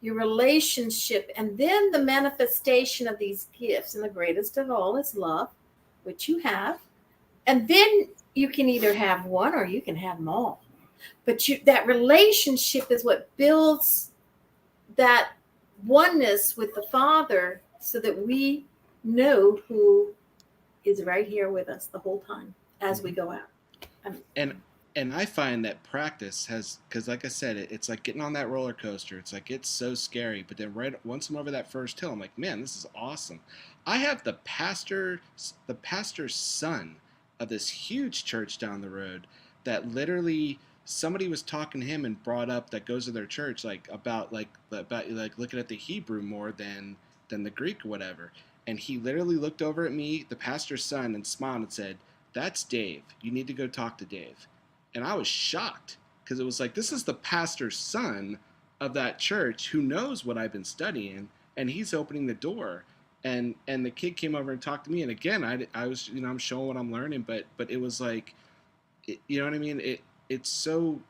your relationship, and then the manifestation of these gifts. And the greatest of all is love, which you have. And then you can either have one or you can have them all. But that relationship is what builds that oneness with the Father, so that we know who is right here with us the whole time as we go out. And I find that practice has, because like I said, it's like getting on that roller coaster. It's like, it's so scary. But then once I'm over that first hill, I'm like, man, this is awesome. I have the pastor's son of this huge church down the road that literally somebody was talking to him and brought up that goes to their church about looking at the Hebrew more than the Greek or whatever. And he literally looked over at me, the pastor's son, and smiled and said, "That's Dave. You need to go talk to Dave." And I was shocked because it was like, this is the pastor's son of that church who knows what I've been studying, and he's opening the door. And the kid came over and talked to me. And again, I was, I'm showing what I'm learning, but it was like, you know what I mean? It's so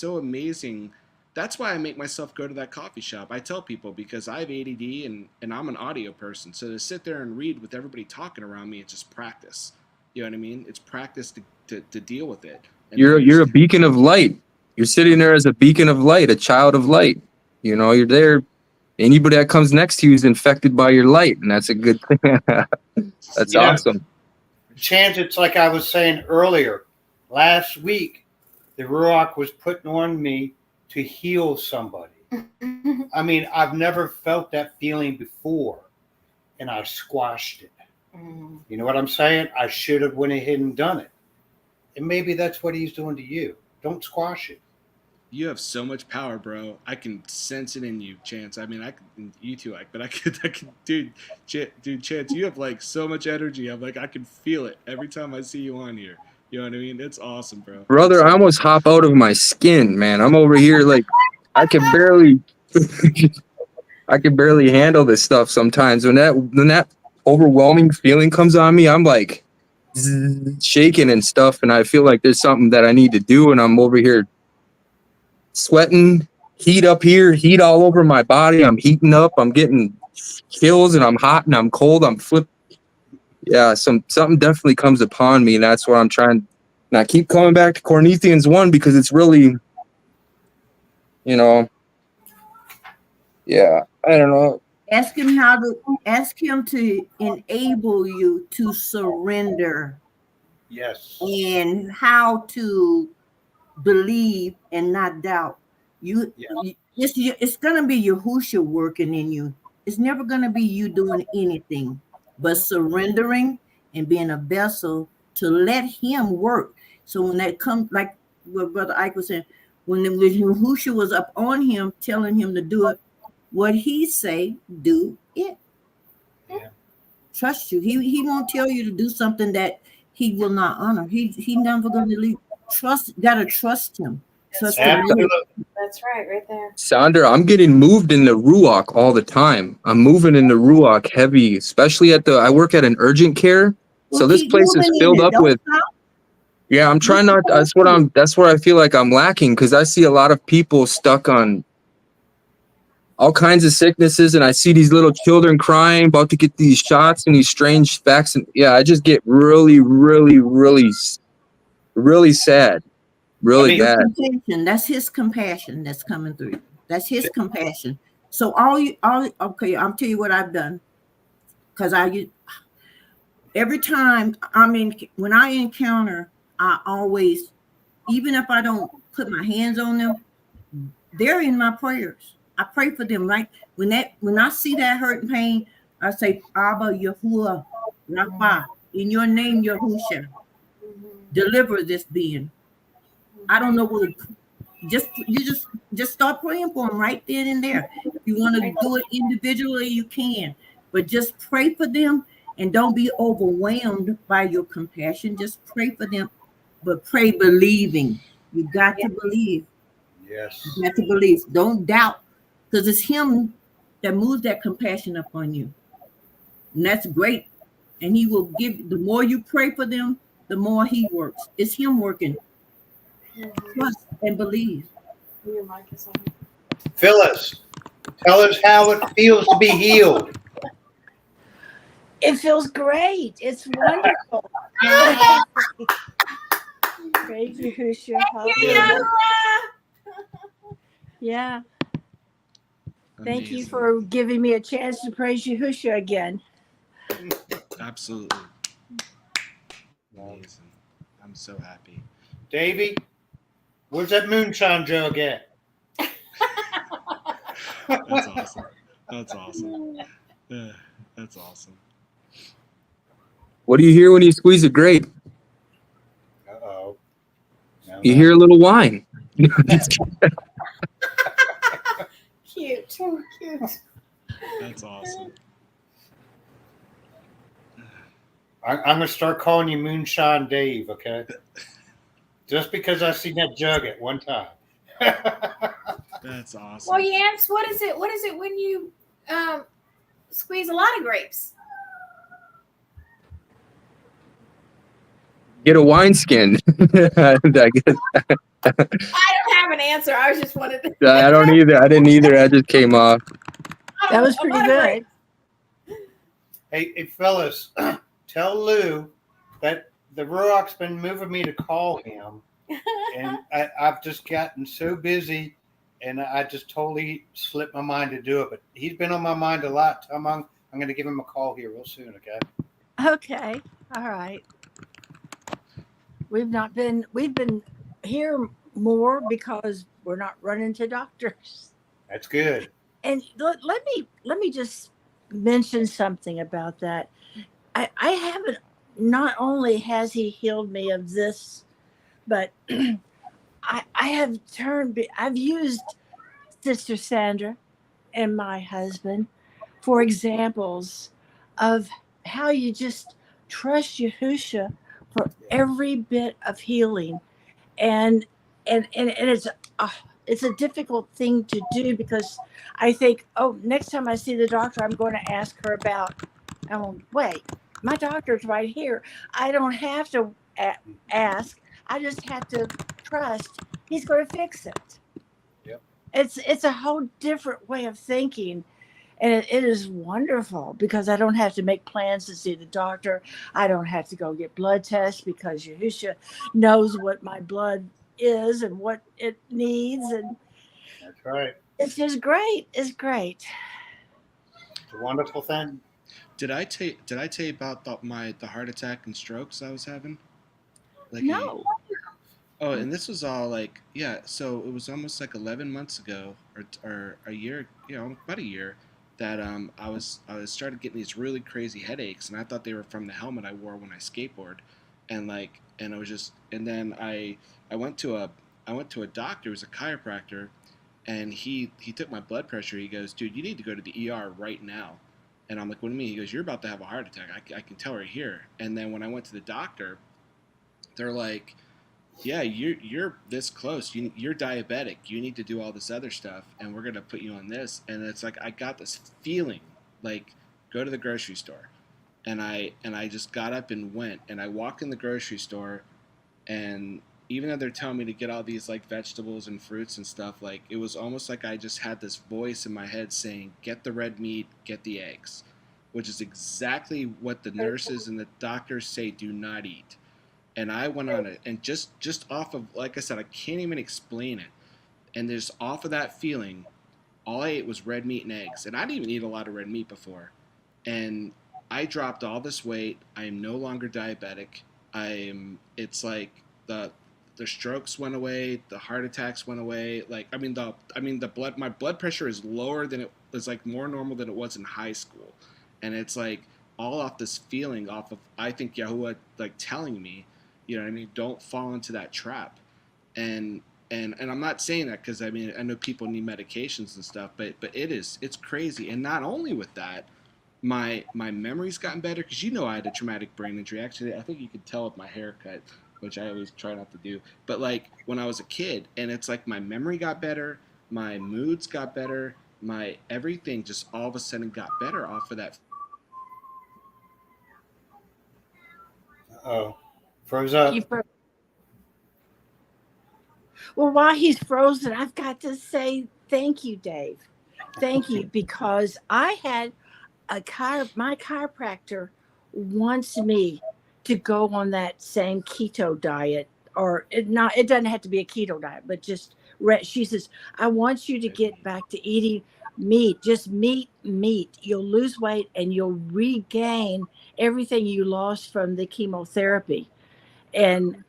amazing. That's why I make myself go to that coffee shop. I tell people, because I have ADD and I'm an audio person. So to sit there and read with everybody talking around me, it's just practice. You know what I mean? It's practice to deal with it. And You're a beacon of light. You're sitting there as a beacon of light, a child of light. You're there. Anybody that comes next to you is infected by your light, and that's a good thing. That's awesome. Chance, it's like I was saying earlier. Last week, the Ruach was putting on me to heal somebody. I mean, I've never felt that feeling before, and I squashed it. You know what I'm saying? I should have went ahead and done it. And maybe that's what he's doing to you. Don't squash it. You have so much power, bro. I can sense it in you, Chance. I mean, you too, but I could, dude, Chance, you have like so much energy. I'm like, I can feel it every time I see you on here. You know what I mean? It's awesome, bro. Brother, I almost hop out of my skin, man. I'm over here like I can barely handle this stuff sometimes. When that overwhelming feeling comes on me, I'm like shaking and stuff, and I feel like there's something that I need to do, and I'm over here sweating, heat up here, heat all over my body. I'm heating up, I'm getting chills, and I'm hot and I'm cold, I'm flipped. Yeah, something definitely comes upon me, and that's what I'm trying. And I keep coming back to Corinthians 1 because it's really, yeah, I don't know. Ask him to enable you to surrender. Yes. And how to believe and not doubt. It's gonna be Yahushua working in you. It's never gonna be you doing anything but surrendering and being a vessel to let him work. So when that comes, like what Brother Ike was saying, when Yahushua was up on him, telling him to do it, what he say, do it. Yeah. Trust you. He won't tell you to do something that he will not honor. He never gonna leave. Gotta trust him. Trust him. That's right there. Sandra, I'm getting moved in the Ruach all the time. I'm moving in the Ruach heavy, especially I work at an urgent care. Well, so this place is filled up with. Yeah, I'm trying not. That's where I feel like I'm lacking, because I see a lot of people stuck on all kinds of sicknesses, and I see these little children crying, about to get these shots and these strange facts, and I just get really, really, really, really sad, really bad. That's his compassion that's coming through. That's his compassion. So okay, I'll tell you what I've done, because every time when I encounter, I always, even if I don't put my hands on them, they're in my prayers. I pray for them. Like when I see that hurt and pain, I say, Abba Yahuwah, Rapha, in your name, Yahushua, deliver this being. I don't know what. Just start praying for them right then and there. If you want to do it individually, you can, but just pray for them and don't be overwhelmed by your compassion. Just pray for them, but pray believing. You got to believe. Yes. You got to believe. Don't doubt, because it's him that moves that compassion upon you, and that's great. And he will give. The more you pray for them, the more he works. It's him working. Trust and believe. Your mic is on. Phyllis, tell us how it feels to be healed. It feels great. It's wonderful. Praise Yahushua. Hallelujah. Yeah. Thank you for giving me a chance to praise Yahushua again. Absolutely. Amazing. I'm so happy. Davey, where's that moonshine jug at? That's awesome. That's awesome. Yeah, that's awesome. What do you hear when you squeeze a grape? Uh-oh. No. You hear a little whine. Cute. Cute. That's awesome. I'm going to start calling you Moonshine Dave, okay? Just because I seen that jug at one time. That's awesome. Well, Yance, what is it? What is it when you squeeze a lot of grapes? Get a wineskin. I guess. I don't have an answer. I was just wanted to. I don't either. I didn't either. That just came off. That was pretty good. Hey, fellas, tell Lou that the Ruach's been moving me to call him, and I've just gotten so busy, and I just totally slipped my mind to do it. But he's been on my mind a lot. I'm going to give him a call here real soon. Okay. Okay. All right. We've been here more because we're not running to doctors. That's good. And let me just mention something about that. I haven't. Not only has he healed me of this, but I have I've used Sister Sandra and my husband for examples of how you just trust Yahusha for every bit of healing, and it's a difficult thing to do because I think, oh, next time I see the doctor, I'm going to ask her about. Oh, wait, my doctor's right here. I don't have to ask. I just have to trust he's going to fix it. Yep. It's a whole different way of thinking. And it is wonderful because I don't have to make plans to see the doctor. I don't have to go get blood tests because Yahusha knows what my blood is and what it needs. And That's right. it's just great. It's great. It's a wonderful thing. Did I tell you about the heart attack and strokes I was having? No. And this was all so it was almost like 11 months ago or a year, about a year, that I started getting these really crazy headaches, and I thought they were from the helmet I wore when I skateboard, and it was just, and then I went to a doctor, it was a chiropractor, and he took my blood pressure. He goes, dude, you need to go to the ER right now. And I'm like, what do you mean? He goes, you're about to have a heart attack. I can tell right here. And then when I went to the doctor, they're like, yeah, you're this close. You're diabetic. You need to do all this other stuff, and we're gonna put you on this. And it's like I got this feeling, like, go to the grocery store, and I just got up and went, and I walked in the grocery store, and even though they're telling me to get all these like vegetables and fruits and stuff, like it was almost like I just had this voice in my head saying, get the red meat, get the eggs, which is exactly what the nurses and the doctors say do not eat. And I went on it, and just off of, like I said, I can't even explain it. And just off of that feeling, all I ate was red meat and eggs. And I didn't even eat a lot of red meat before. And I dropped all this weight. I am no longer diabetic. It's like the strokes went away, the heart attacks went away. My blood pressure is lower than it was, like more normal than it was in high school. And it's like all off this feeling, off of, I think, Yahuwah like telling me, you know what I mean, don't fall into that trap. And I'm not saying that because I know people need medications and stuff, but it's crazy. And not only with that, my memory's gotten better, because I had a traumatic brain injury. Actually, I think you could tell with my haircut, which I always try not to do. But like when I was a kid, and it's like my memory got better, my moods got better, my everything just all of a sudden got better off of that. Oh, froze up. Well, while he's frozen, I've got to say thank you, Dave. Thank you, because I had my chiropractor wants me to go on that same keto diet, or it doesn't have to be a keto diet, but just she says, I want you to get back to eating meat, just meat. You'll lose weight and you'll regain everything you lost from the chemotherapy. And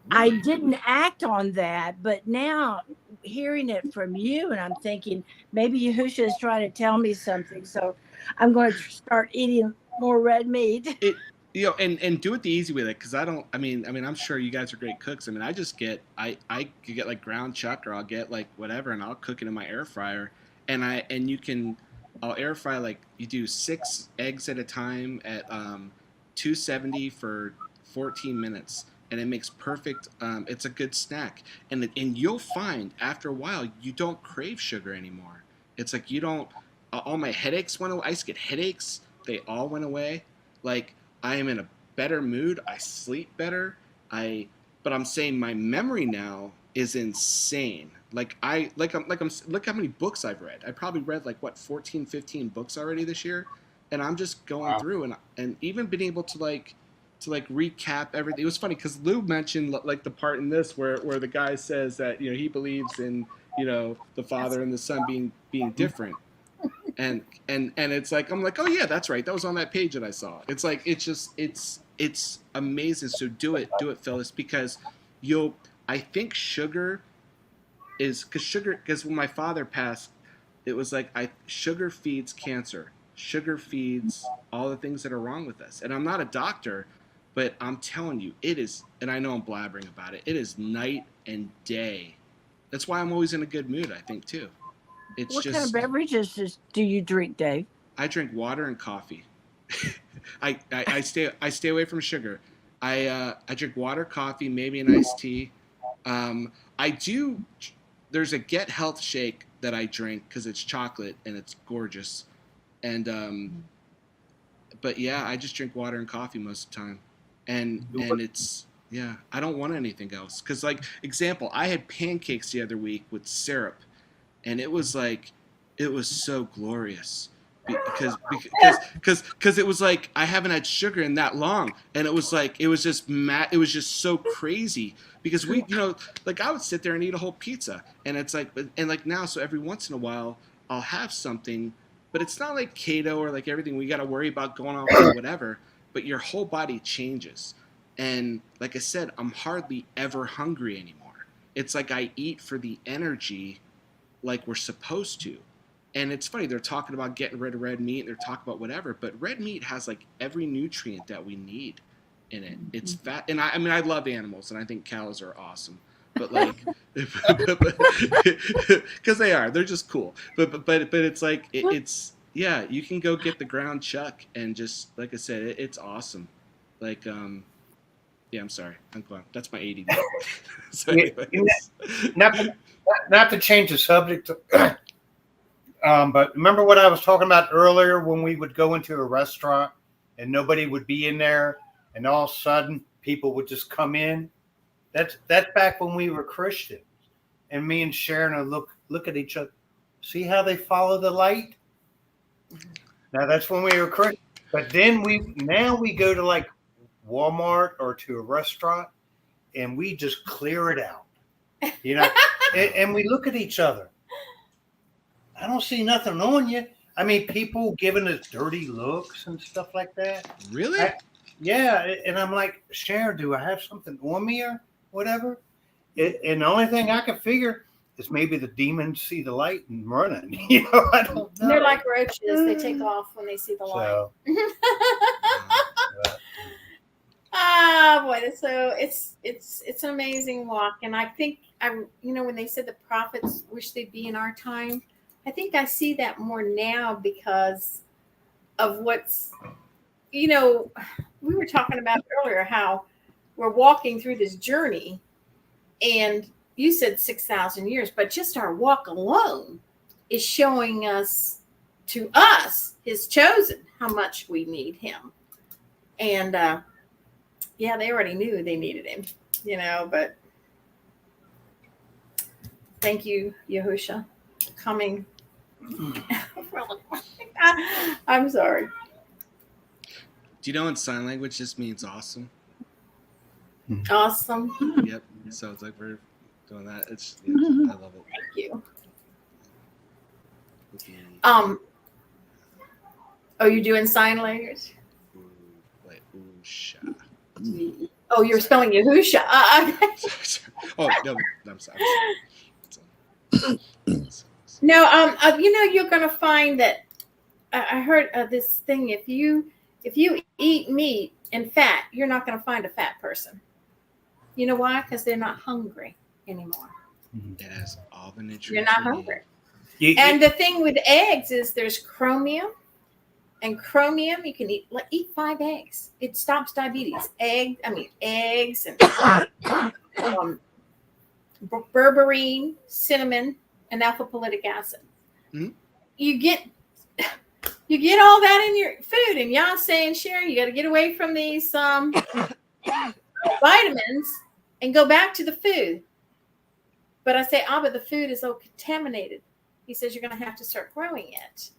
I didn't act on that, but now hearing it from you, and I'm thinking maybe Yahusha is trying to tell me something. So I'm going to start eating more red meat. and do it the easy way, like, because I mean, I'm sure you guys are great cooks. I mean, I get like ground chuck, or I'll get like whatever, and I'll cook it in my air fryer, and I'll air fry, like, you do 6 eggs at a time at 270 for 14 minutes, and it makes perfect. It's a good snack, and you'll find after a while you don't crave sugar anymore. It's like you don't. All my headaches went away. I used to get headaches. They all went away. Like, I am in a better mood. I sleep better. But I'm saying my memory now is insane. Look how many books I've read. I probably read like 14, 15 books already this year, and I'm just going through and even been able to recap everything. It was funny because Lou mentioned like the part in this where the guy says that he believes in the Father and the Son being different. And it's like, I'm like, oh yeah, that's right, that was on that page that I saw. It's like, it's amazing. So do it, Phyllis, because I think sugar because when my father passed, it was like, sugar feeds cancer, sugar feeds all the things that are wrong with us. And I'm not a doctor, but I'm telling you, it is, and I know I'm blabbering about it, it is night and day. That's why I'm always in a good mood, I think, too. What kind of beverages do you drink, Dave? I drink water and coffee. I stay away from sugar. I drink water, coffee, maybe an iced tea. There's a Get Health shake that I drink because it's chocolate and it's gorgeous. And but yeah, I just drink water and coffee most of the time. And it's, yeah, I don't want anything else. Because, like, example, I had pancakes the other week with syrup. And it was like, it was so glorious because it was like, I haven't had sugar in that long, and it was like, it was just so crazy because we, like, I would sit there and eat a whole pizza, and it's like, and like now, so every once in a while I'll have something, but it's not like keto or like everything we got to worry about going off or whatever, but your whole body changes, and like I said, I'm hardly ever hungry anymore. It's like I eat for the energy, like we're supposed to. And it's funny, they're talking about getting rid of red meat, and they're talking about whatever, but red meat has like every nutrient that we need in it. It's fat, and I mean, I love animals, and I think cows are awesome, but like, because they're just cool. But it's like, it's, yeah, you can go get the ground chuck, and just, like I said, it's awesome. Like, yeah, I'm sorry, I'm going. That's my ADD. So not to change the subject, but remember what I was talking about earlier when we would go into a restaurant and nobody would be in there, and all of a sudden people would just come in? That's back when we were Christians, and me and Sharon would look at each other, see how they follow the light? Now that's when we were Christians. But then now we go to like Walmart or to a restaurant, and we just clear it out, and we look at each other. I don't see nothing on you. I mean, people giving us dirty looks and stuff like that. Really? Yeah, and I'm like, Sharon, do I have something on me or whatever? And the only thing I can figure is maybe the demons see the light and running. I don't know. They're like roaches; they take off when they see the light. Boy, so it's an amazing walk, and I think when they said the prophets wish they'd be in our time, I think I see that more now because of what's, we were talking about earlier how we're walking through this journey, and you said 6,000 years, but just our walk alone is showing us, to us, his chosen, how much we need him. And yeah, they already knew they needed him, but thank you, Yahusha, coming. I'm sorry. Do you know in sign language this means awesome? Awesome. Yep. So it's like we're doing that. I love it. Thank you. Are you doing sign language? Like Usha. Oh, you're spelling Yahusha. Oh no, I'm sorry. No, you're gonna find that I heard this thing. If you If you eat meat and fat, you're not going to find a fat person. You know why? Because they're not hungry anymore. It has all the nutrients. You're not we hungry. need. And the thing with eggs is there's chromium, and chromium you can eat 5 eggs. It stops diabetes. Eggs and berberine, cinnamon, and alpha-politic acid. Mm-hmm. You get all that in your food, and y'all saying, Sharon, you got to get away from these vitamins and go back to the food. But I say, but the food is so contaminated. He says you're going to have to start growing it.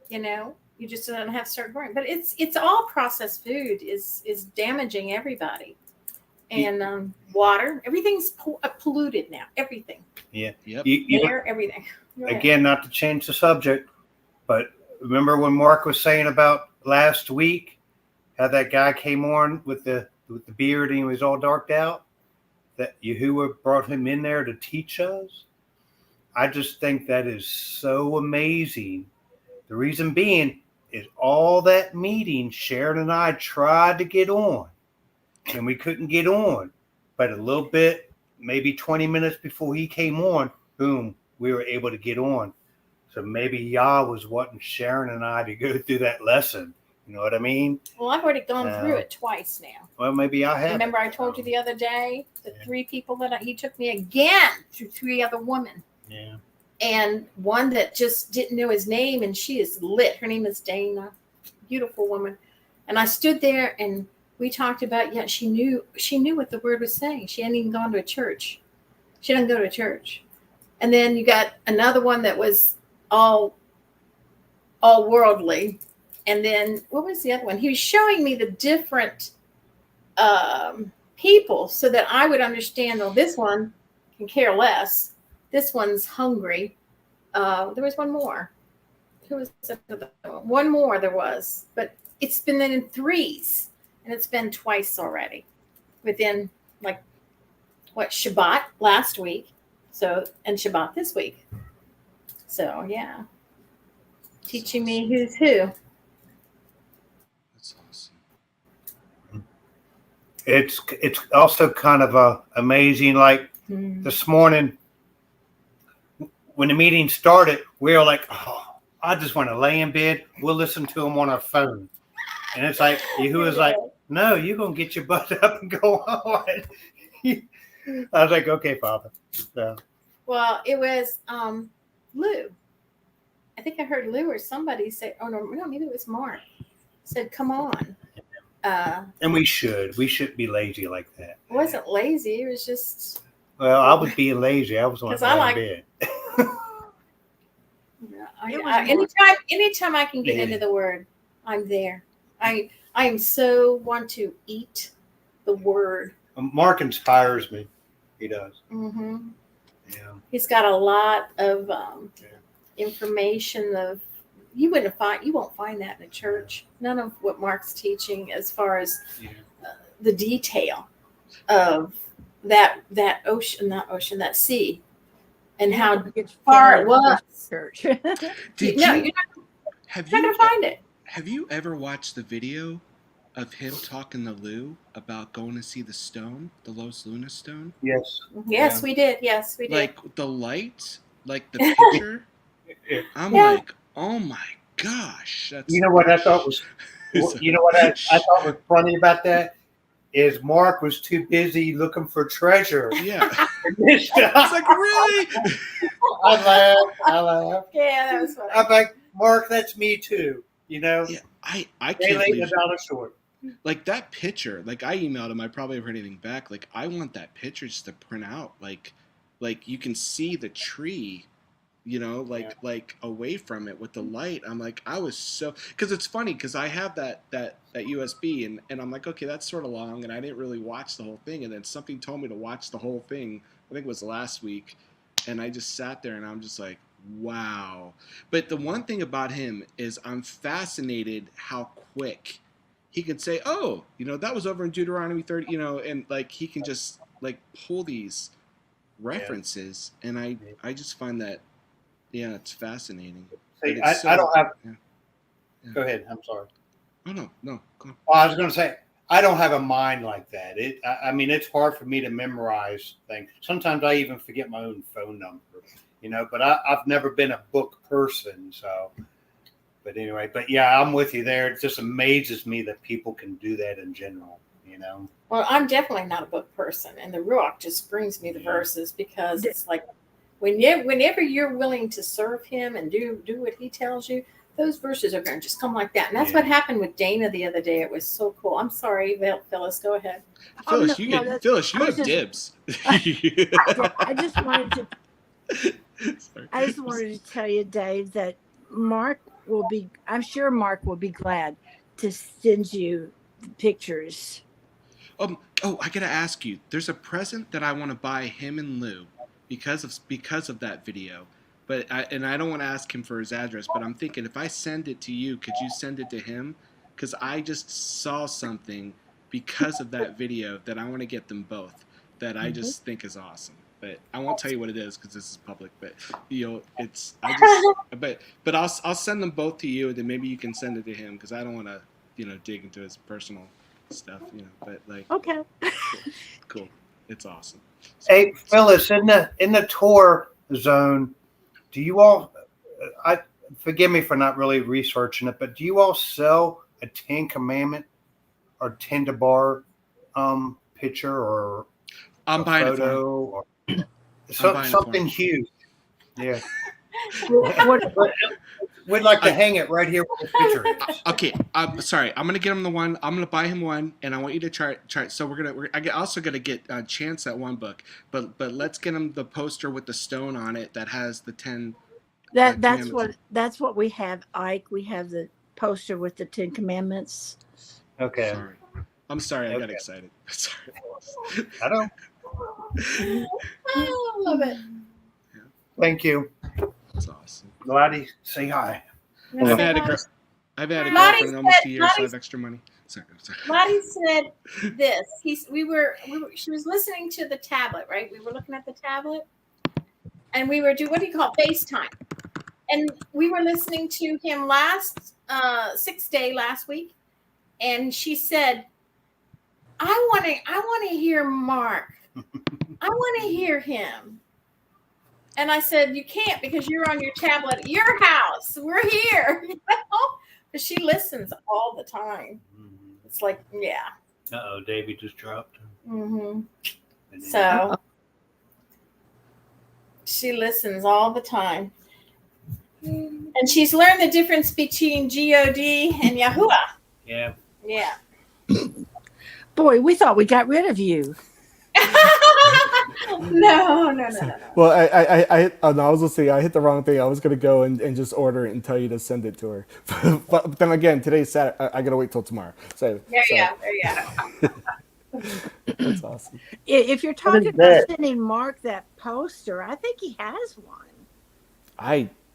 You know, you just don't have to start growing. But it's all processed food is damaging everybody. And water, everything's polluted now. Everything. Yeah. Yep. Air, everything. Again, not to change the subject, but remember when Mark was saying about last week how that guy came on with the beard and he was all darked out? That Yahuwah brought him in there to teach us. I just think that is so amazing. The reason being is all that meeting, Sharon and I tried to get on, and we couldn't get on. But a little bit, maybe 20 minutes before he came on, boom, we were able to get on. So maybe Yah was wanting Sharon and I to go through that lesson. You know what I mean? Well, I've already gone through it twice now. Well, maybe I have. Remember I told you the other day, the 3 people that he took me again through 3 other women. Yeah. And one that just didn't know his name, and she is lit. Her name is Dana, beautiful woman. And I stood there and we talked about, she knew what the word was saying. She hadn't even gone to a church. She doesn't go to a church. And then you got another one that was all worldly. And then what was the other one? He was showing me the different people so that I would understand, well, this one can care less. This one's hungry. There was one more. Who was one more there was, but it's been in 3s, and it's been twice already within Shabbat last week. So, and Shabbat this week. So yeah. Teaching me who's who. That's awesome. It's also kind of amazing. Like this morning, when the meeting started, we were like, I just want to lay in bed. We'll listen to them on our phone. And it's like, Yahuwah's like, no, you're going to get your butt up and go on. I was like, okay, Father. So. Well, it was Lou. I think I heard Lou or somebody say, no, maybe it was Mark. Said, come on. And we shouldn't be lazy like that. It wasn't lazy. It was just. Well, I was being lazy. I was on bed. Anytime I can get into the word, I'm there. I am so want to eat the word. Mark inspires me. He does. Mm-hmm. Yeah. He's got a lot of information you won't find that in a church. None of what Mark's teaching as far as the detail of that sea, and how far it was. Church. You're not going to find it. Have you ever watched the video of him talking to Lou about going to see the stone, the Los Lunas stone? Yes. Yes, we did. Yes, we did. Like the light, like the picture. I'm like, oh my gosh. That's you know what I thought was I thought was funny about that is Mark was too busy looking for treasure. Yeah. I was like, really? I laughed. Yeah, that was funny. I'm like, Mark, that's me too. You know? Yeah, I can't believe short. Like that picture, like I emailed him, I probably haven't heard anything back. Like I want that picture just to print out. Like you can see the tree, like away from it with the light. I'm like, I was so, because it's funny because I have that USB and I'm like, okay, that's sort of long, and I didn't really watch the whole thing, and then something told me to watch the whole thing. I think it was last week, and I just sat there and I'm just like, wow. But the one thing about him is I'm fascinated how quick he can say, oh, that was over in Deuteronomy 30, and like he can just like pull these references, and I just find that, it's fascinating. See, It's I don't have. Yeah. Go ahead. I'm sorry. Oh no, no. Go on. Well, I was going to say, I don't have a mind like that. I mean, it's hard for me to memorize things. Sometimes I even forget my own phone number, but I've never been a book person. So, but anyway, but yeah, I'm with you there. It just amazes me that people can do that in general, Well, I'm definitely not a book person, and the Ruach just brings me the verses because it's like whenever you're willing to serve him and do what he tells you, those verses are going to just come like that. And that's what happened with Dana the other day. It was so cool. I'm sorry, Phyllis, go ahead. Phyllis, you have dibs. I just wanted to. I just wanted to tell you, Dave, that I'm sure Mark will be glad to send you pictures. Oh, I gotta ask you. There's a present that I want to buy him and Lou because of that video. But I don't want to ask him for his address. But I'm thinking if I send it to you, could you send it to him? Because I just saw something because of that video that I want to get them both. That I just think is awesome. But I won't tell you what it is because this is public. But but I'll send them both to you, and then maybe you can send it to him because I don't want to dig into his personal stuff. But like Okay. cool. It's awesome. So, Hey, Phyllis, in the tour zone, do you all? Forgive me for not really researching it, but do you all sell a 10 Commandment or 10 to bar picture or I'm a buying photo it or for something huge? Yeah. What- We'd like to hang it right here where the picture is. Okay, I'm sorry. I'm gonna get him the one. I'm gonna buy him one, and I want you to try. So I also gonna get Chance that one book, but let's get him the poster with the stone on it that has the 10. that's what we have, Ike. We have the poster with the 10 Commandments. Okay. Sorry. I'm sorry. I got excited. Sorry. I don't. I love it. Thank you. That's awesome. Gladys, say hi. I've had a girlfriend in almost a year, so I have extra money. Sorry. Lottie said this. She was listening to the tablet, right? We were looking at the tablet, and we were what do you call it? FaceTime. And we were listening to him last 6th day last week, and she said, I want to hear Mark. I want to hear him. And I said, you can't because you're on your tablet at your house. We're here. But she listens all the time. It's like, yeah. Uh-oh, Davey just dropped. Mm-hmm. So she listens all the time. And she's learned the difference between G-O-D and Yahuwah. Yeah. Yeah. Boy, we thought we got rid of you. No. Well, I was gonna say I hit the wrong thing. I was gonna go and just order it and tell you to send it to her, but then again, today's Saturday. I gotta wait till tomorrow. So There you go. That's awesome. If you're talking about sending Mark that poster, I think he has one.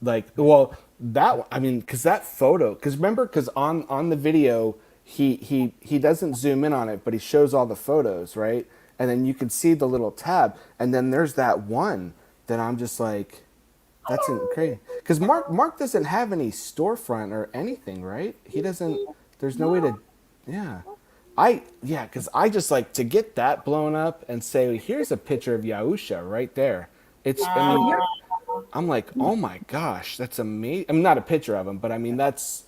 Because that photo. Because remember, on the video, he doesn't zoom in on it, but he shows all the photos, right? And then you can see the little tab, and then there's that one that I'm just like, that's crazy. Because Mark doesn't have any storefront or anything, right? He doesn't. There's no way to, yeah. Because I just like to get that blown up and say, here's a picture of Yahusha right there. I'm like, oh my gosh, that's amazing. I'm not a picture of him, but I mean that's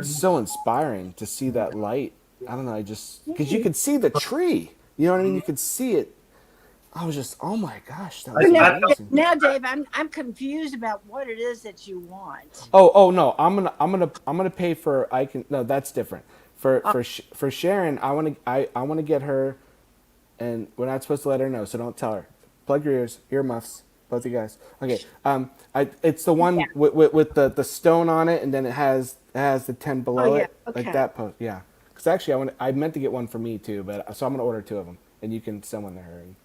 so inspiring to see that light. I don't know, because you could see the tree. You know what I mean? You could see it. I was just, oh my gosh, that was amazing. Now, Dave, I'm confused about what it is that you want. Oh no, I'm gonna pay for. No, that's different. For Sharon, I want to get her, and we're not supposed to let her know, so don't tell her. Plug your earmuffs, both of you guys. Okay. It's the one with the stone on it, and then it has the 10 below it, okay. like that post. Yeah. Because actually, I meant to get one for me too, so I'm gonna order 2 of them, and you can send one to her. And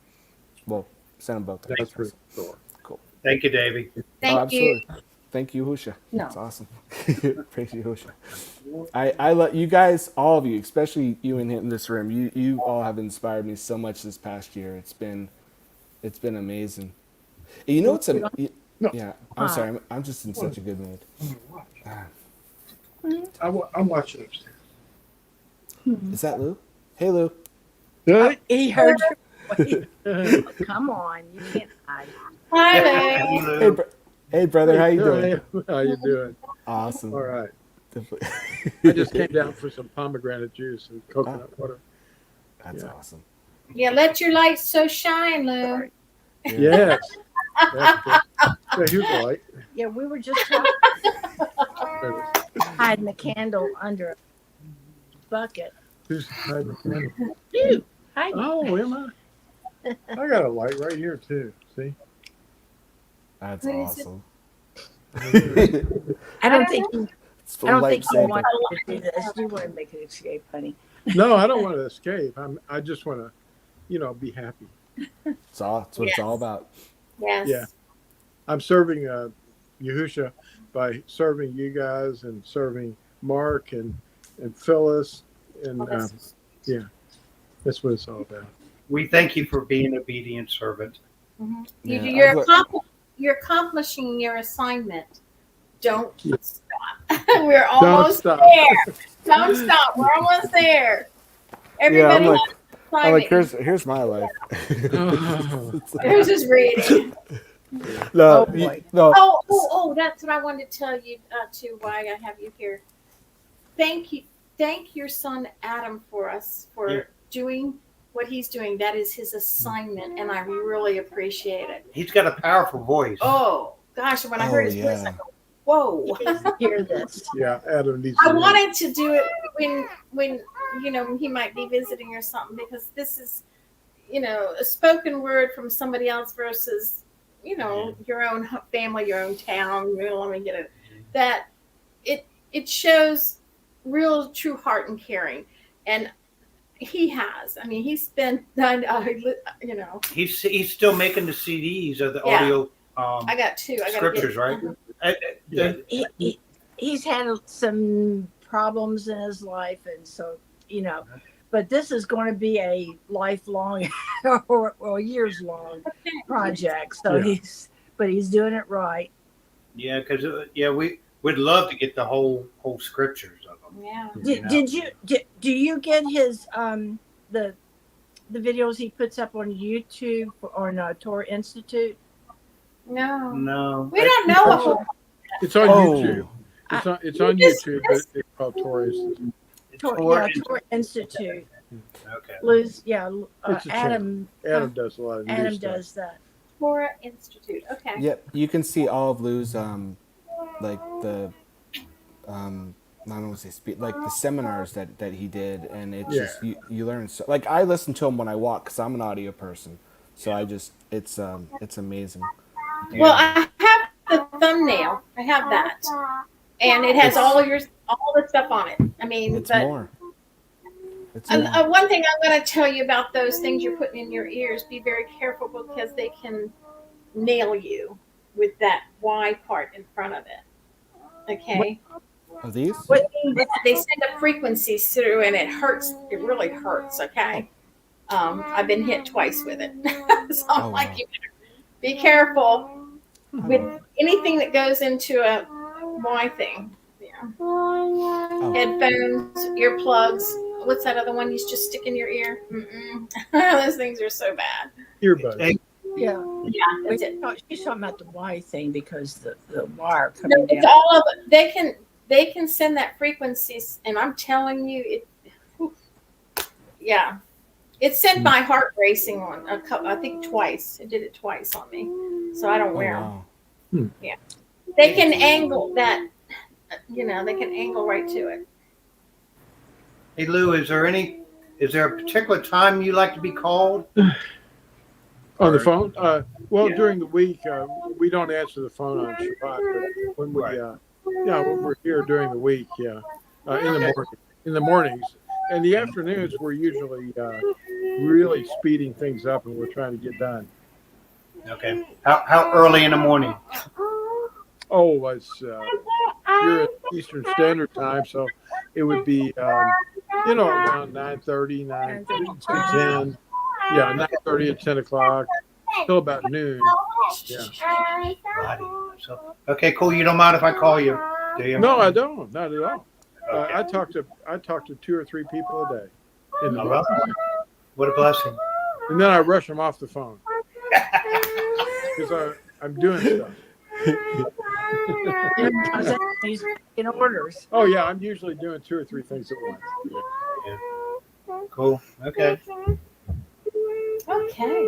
we'll send them both. Thanks for sure. Cool. Thank you, Davey. Thank you. Thank you, Husha. No. That's awesome. Praise you, Husha. I let you guys, all of you, especially you in this room. You all have inspired me so much this past year. It's been amazing. You know what's yeah. I'm sorry. I'm just in such a good mood. I'm watching upstairs. Is that Lou? Hey, Lou. Good. He heard your voice. Come on, you can't hide. Hi, Lou. Hey, brother. How you doing? How you doing? Awesome. All right. Definitely. I just came down for some pomegranate juice and coconut water. That's awesome. Yeah, let your light so shine, Lou. Yes. Yeah, here's the light. Yeah, we were just talking hiding the candle under a bucket. Who's hiding the candle? You. Hi. Oh, am I? I got a light right here too. See? That's What is it? awesome. I don't think you lifesaver. want to do this. You want to make an escape, honey. No, I don't want to escape. I just want to, be happy. That's what it's all about. Yes. Yeah. I'm serving Yahusha by serving you guys and serving Mark and Phyllis and yeah, that's what it's all about. We thank you for being an obedient servant. Mhm. Yeah, You're accomplishing your assignment. Don't stop. We're almost stop. there. Don't stop. We're almost there. Everybody I'm has an like, assignment. here's my life. Who's just reading? No, boy. no. Oh, that's what I wanted to tell you too, why I have you here. Thank your son Adam for doing what he's doing. That is his assignment, and I really appreciate it. He's got a powerful voice. Oh gosh, when I heard his voice, I go, whoa. Hear this. Yeah, Adam needs I to wanted to do it when he might be visiting or something, because this is a spoken word from somebody else versus your own family, your own town. Let me get it. That it shows real true heart and caring, and he has. I mean, he's been He's still making the CDs of the audio. I got two. I got scriptures, right? He's had some problems in his life, and so but this is going to be a lifelong or years long project. So he's doing it right. Yeah, because we'd love to get the whole scriptures of them. Yeah. Do you get his the videos he puts up on YouTube or no Torah Institute? No. No. We don't know. It's on YouTube. It's on YouTube, but it's called Torah Institute. Torah Institute. Okay. Liz, It's a Adam. Adam does a lot of new Adam stuff. does that. Torah Institute. Okay. Yep, you can see all of Lou's like the I don't want to say speak, like the seminars that he did, and it's just you learn so. Like I listen to him when I walk because I'm an audio person, so it's amazing. Well, I have the thumbnail. I have that, and it has all the stuff on it. I mean, It's more. One thing I'm going to tell you about those things you're putting in your ears: be very careful, because they can nail you with that Y part in front of it. Okay. Are these? They send a frequency through, and it hurts. It really hurts. Okay. I've been hit twice with it, so I'm like, you better be careful with anything that goes into a Y thing. Yeah. Headphones, earplugs. What's that other one you just stick in your ear? Those things are so bad. Earbuds. Yeah, that's it. She's talking about the Y thing because the wire No, coming it's down. all of it. They can send that frequencies, and I'm telling you, it sent my heart racing on I think twice. It did it twice on me, so I don't wear them. Yeah, they can angle that. They can angle right to it. Hey Lou, is there a particular time you like to be called? On the phone? During the week, we don't answer the phone on Shabbat, but when when we're here during the week, in the mornings. And the afternoons, we're usually really speeding things up, and we're trying to get done. Okay. How early in the morning? Oh, it's you're at Eastern Standard Time, so it would be around 9:30, 10. Yeah, 9:30 at 10 o'clock till about noon. Yeah. So, okay, cool. You don't mind if I call you, do you? No, I don't. Not at all. I talk to 2 or 3 people a day in the Oh, morning, well, what a blessing. and then I rush them off the phone because I'm doing stuff. He's in orders. Oh yeah, I'm usually doing 2 or 3 things at once. Yeah. Yeah. Cool. Okay. Okay.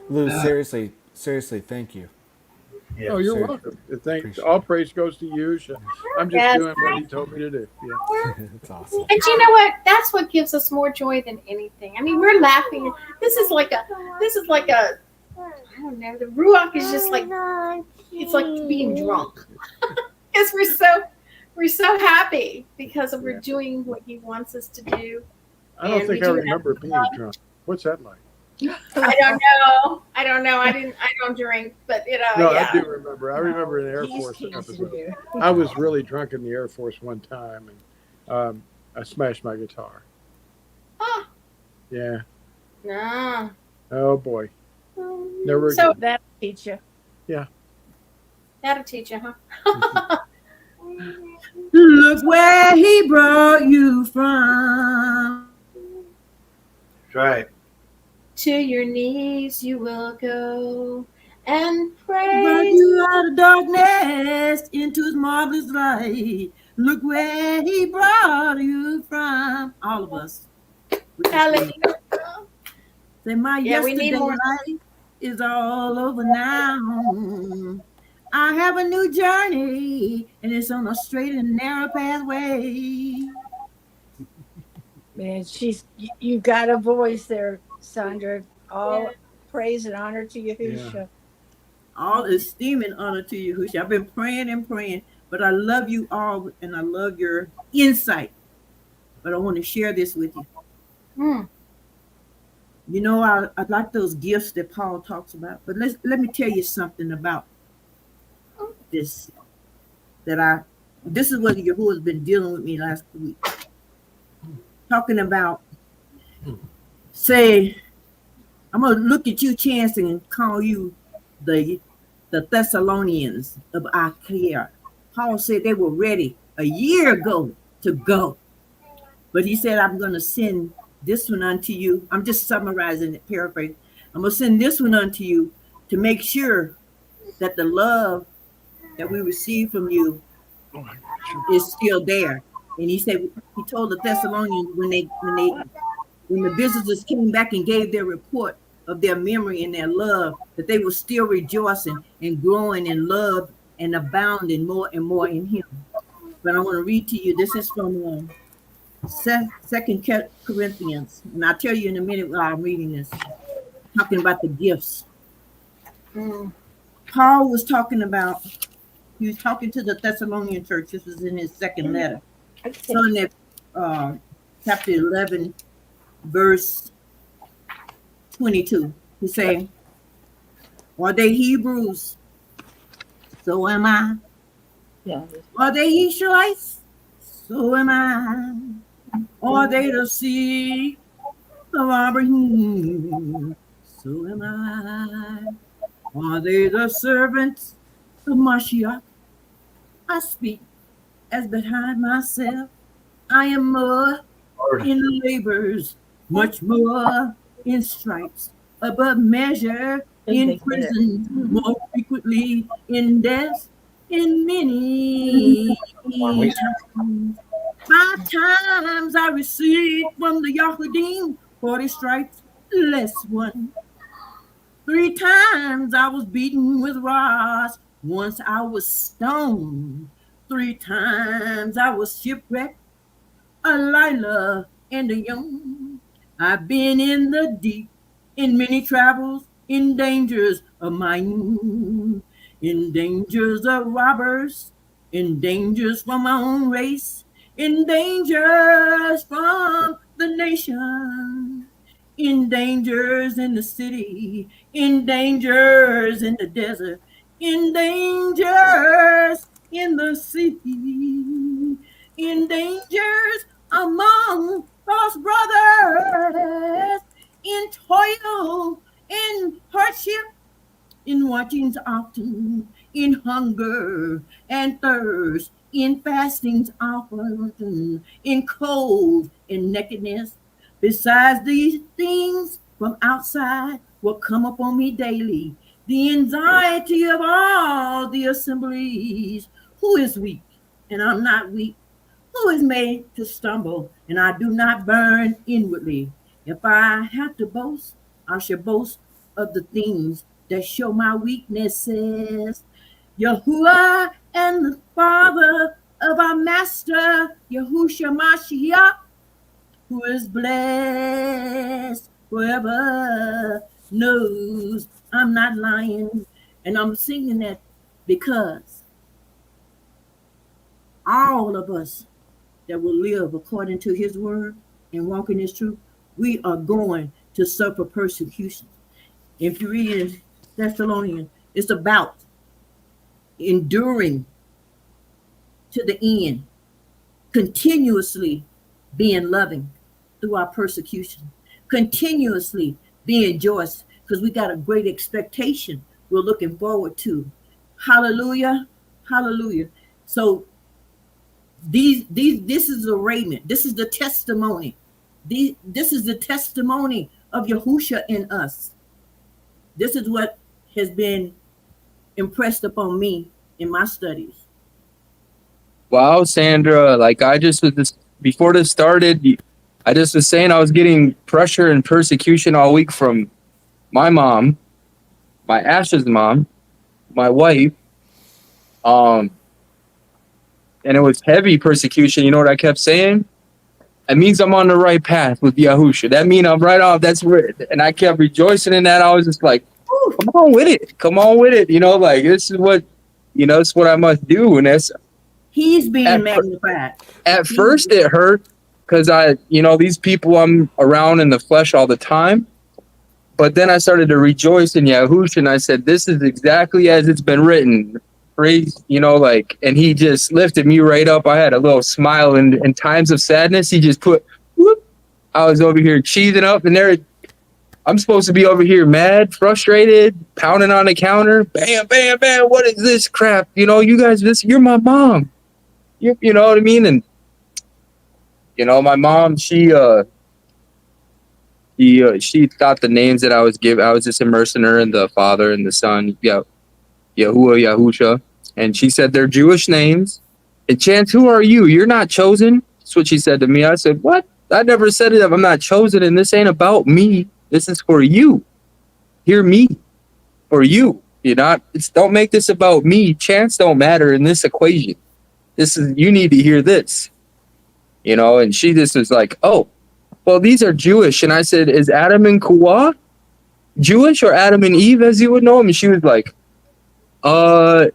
Lou, seriously, thank you. Yeah. Oh, you're Seriously. welcome. Appreciate All praise goes to you. I'm just Yes. doing what he told me to do. Yeah. That's awesome. And you know what? That's what gives us more joy than anything. I mean, we're laughing. This is like a I don't know. The ruach is just like it's like being drunk because we're so happy because we're doing what he wants us to do. I don't And think we I do it remember out being loud. drunk. What's that like? I don't know. I don't drink, but No, yeah. I do remember. I remember an Air He's Force teasing episode. you. I was really drunk in the Air Force one time, and I smashed my guitar. Ah. Yeah. No. Oh boy. Never So again. That'll teach you. Yeah. that'll teach you, huh? Look where he brought you from. That's right. To your knees you will go and Brought praise. you out of darkness into his marvelous light. Look where he brought you from. All of us. Hallelujah. Say, my Yeah, we need yesterday more. life is all over now. I have a new journey, and it's on a straight and narrow pathway. Man, you got a voice there, Sandra. All praise and honor to Yahushua. All esteem and honor to you, Husha. I've been praying and praying, but I love you all, and I love your insight. But I want to share this with you. Mm. You know, I like those gifts that Paul talks about. But let me tell you something about this. This is what Yahuwah has been dealing with me last week. Talking about, say, I'm going to look at you, Chance, and call you the Thessalonians of Achaia. Paul said they were ready a year ago to go. But he said, I'm going to send this one unto you. I'm just summarizing it, paraphrase. I'm going to send this one unto you to make sure that the love that we receive from you is still there. And he said, he told the Thessalonians when the visitors came back and gave their report of their memory and their love, that they were still rejoicing and growing in love and abounding more and more in him. But I want to read to you, this is from 2 Corinthians, and I'll tell you in a minute while I'm reading this, talking about the gifts. Paul was talking to the Thessalonian church. This was in his second letter. So in that chapter 11, verse 22, he saying, are they Hebrews? So am I. Yeah. Are they Israelites? So am I. Are they the seed of Abraham? So am I. Are they the servants of Mashiach? I speak as behind myself. I am more in labors, much more in stripes, above measure in prison, more frequently in death, in many times. 5 times I received from the Yahudim 40 stripes, less one. 3 times I was beaten with rods. Once I was stoned. 3 times I was shipwrecked. A Lila and a young. I've been in the deep, in many travels, in dangers of mine, in dangers of robbers, in dangers from my own race, in dangers from the nation, in dangers in the city, in dangers in the desert, in dangers in the sea, in dangers among false brothers, in toil, in hardship, in watchings often, in hunger and thirst, in fastings often, in cold and nakedness. Besides these things from outside will come upon me daily, the anxiety of all the assemblies. Who is weak? And I'm not weak. Who is made to stumble? And I do not burn inwardly. If I have to boast, I shall boast of the things that show my weaknesses. Yahuwah and the Father of our Master, Yahushua Mashiach, who is blessed forever, knows I'm not lying. And I'm singing that because all of us that will live according to his word and walk in his truth, we are going to suffer persecution. If you read in Thessalonians, it's about enduring to the end, continuously being loving through our persecution, continuously being joyous, because we got a great expectation we're looking forward to. Hallelujah, hallelujah. So this is the raiment. This is the testimony. This is the testimony of Yahushua in us. This is what has been impressed upon me in my studies. Wow, Sandra, like I just was this, before this started, I just was saying I was getting pressure and persecution all week from my mom, my Ash's mom, my wife, and it was heavy persecution. You know what I kept saying? It means I'm on the right path with Yahusha. That means I'm right off. That's where, and I kept rejoicing in that. I was just like, come on with it. Come on with it. You know, like this is what, you know, it's what I must do. And that's, he's being magnified. At first it hurt because these people I'm around in the flesh all the time. But then I started to rejoice in Yahusha and I said, this is exactly as it's been written. Praise, and he just lifted me right up. I had a little smile, and in times of sadness, he just put, whoop. I was over here cheesing up, and I'm supposed to be over here mad, frustrated, pounding on the counter, bam, bam, bam. What is this crap? You guys, you're my mom. You know what I mean? And, my mom, she thought the names that I was giving, I was just immersing her in the Father and the Son. Yeah. Yahuwah, Yahusha, and she said they're Jewish names. And Chance, who are you? You're not chosen. That's what she said to me. I said, what? I never said it. I'm not chosen, and this ain't about me. This is for you. Hear me. For you. Don't make this about me. Chance don't matter in this equation. You need to hear this. And she just was like, oh, well, these are Jewish. And I said, is Adam and Kuwa Jewish or Adam and Eve as you would know them? And she was like, I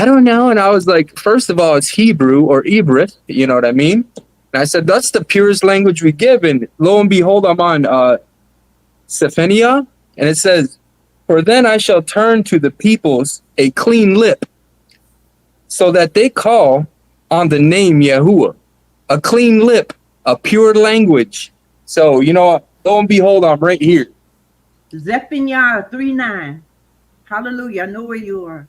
don't know. And I was like, first of all, it's Hebrew or Ibrith. You know what I mean? And I said, that's the purest language we give. And lo and behold, I'm on Sephania. And it says, for then I shall turn to the peoples a clean lip, so that they call on the name Yahuwah. A clean lip, a pure language. So, lo and behold, I'm right here. Zephaniah 3:9. Hallelujah. I know where you are.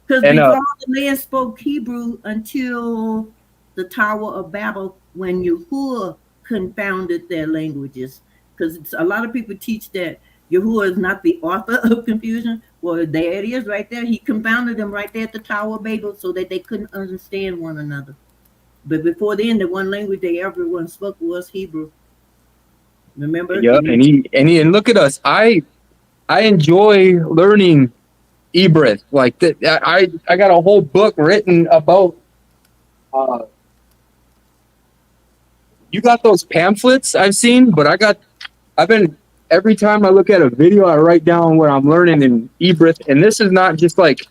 Because before the man spoke Hebrew until the Tower of Babel, when Yahuwah confounded their languages. Because a lot of people teach that Yahuwah is not the author of confusion. Well, there it is right there. He confounded them right there at the Tower of Babel so that they couldn't understand one another. But before then, the one language everyone spoke was Hebrew. Remember? Yeah, and look at us. I enjoy learning Ibrith. Like that, I got a whole book written about. You got those pamphlets I've seen, but every time I look at a video, I write down what I'm learning in Ibrith, and this is not just like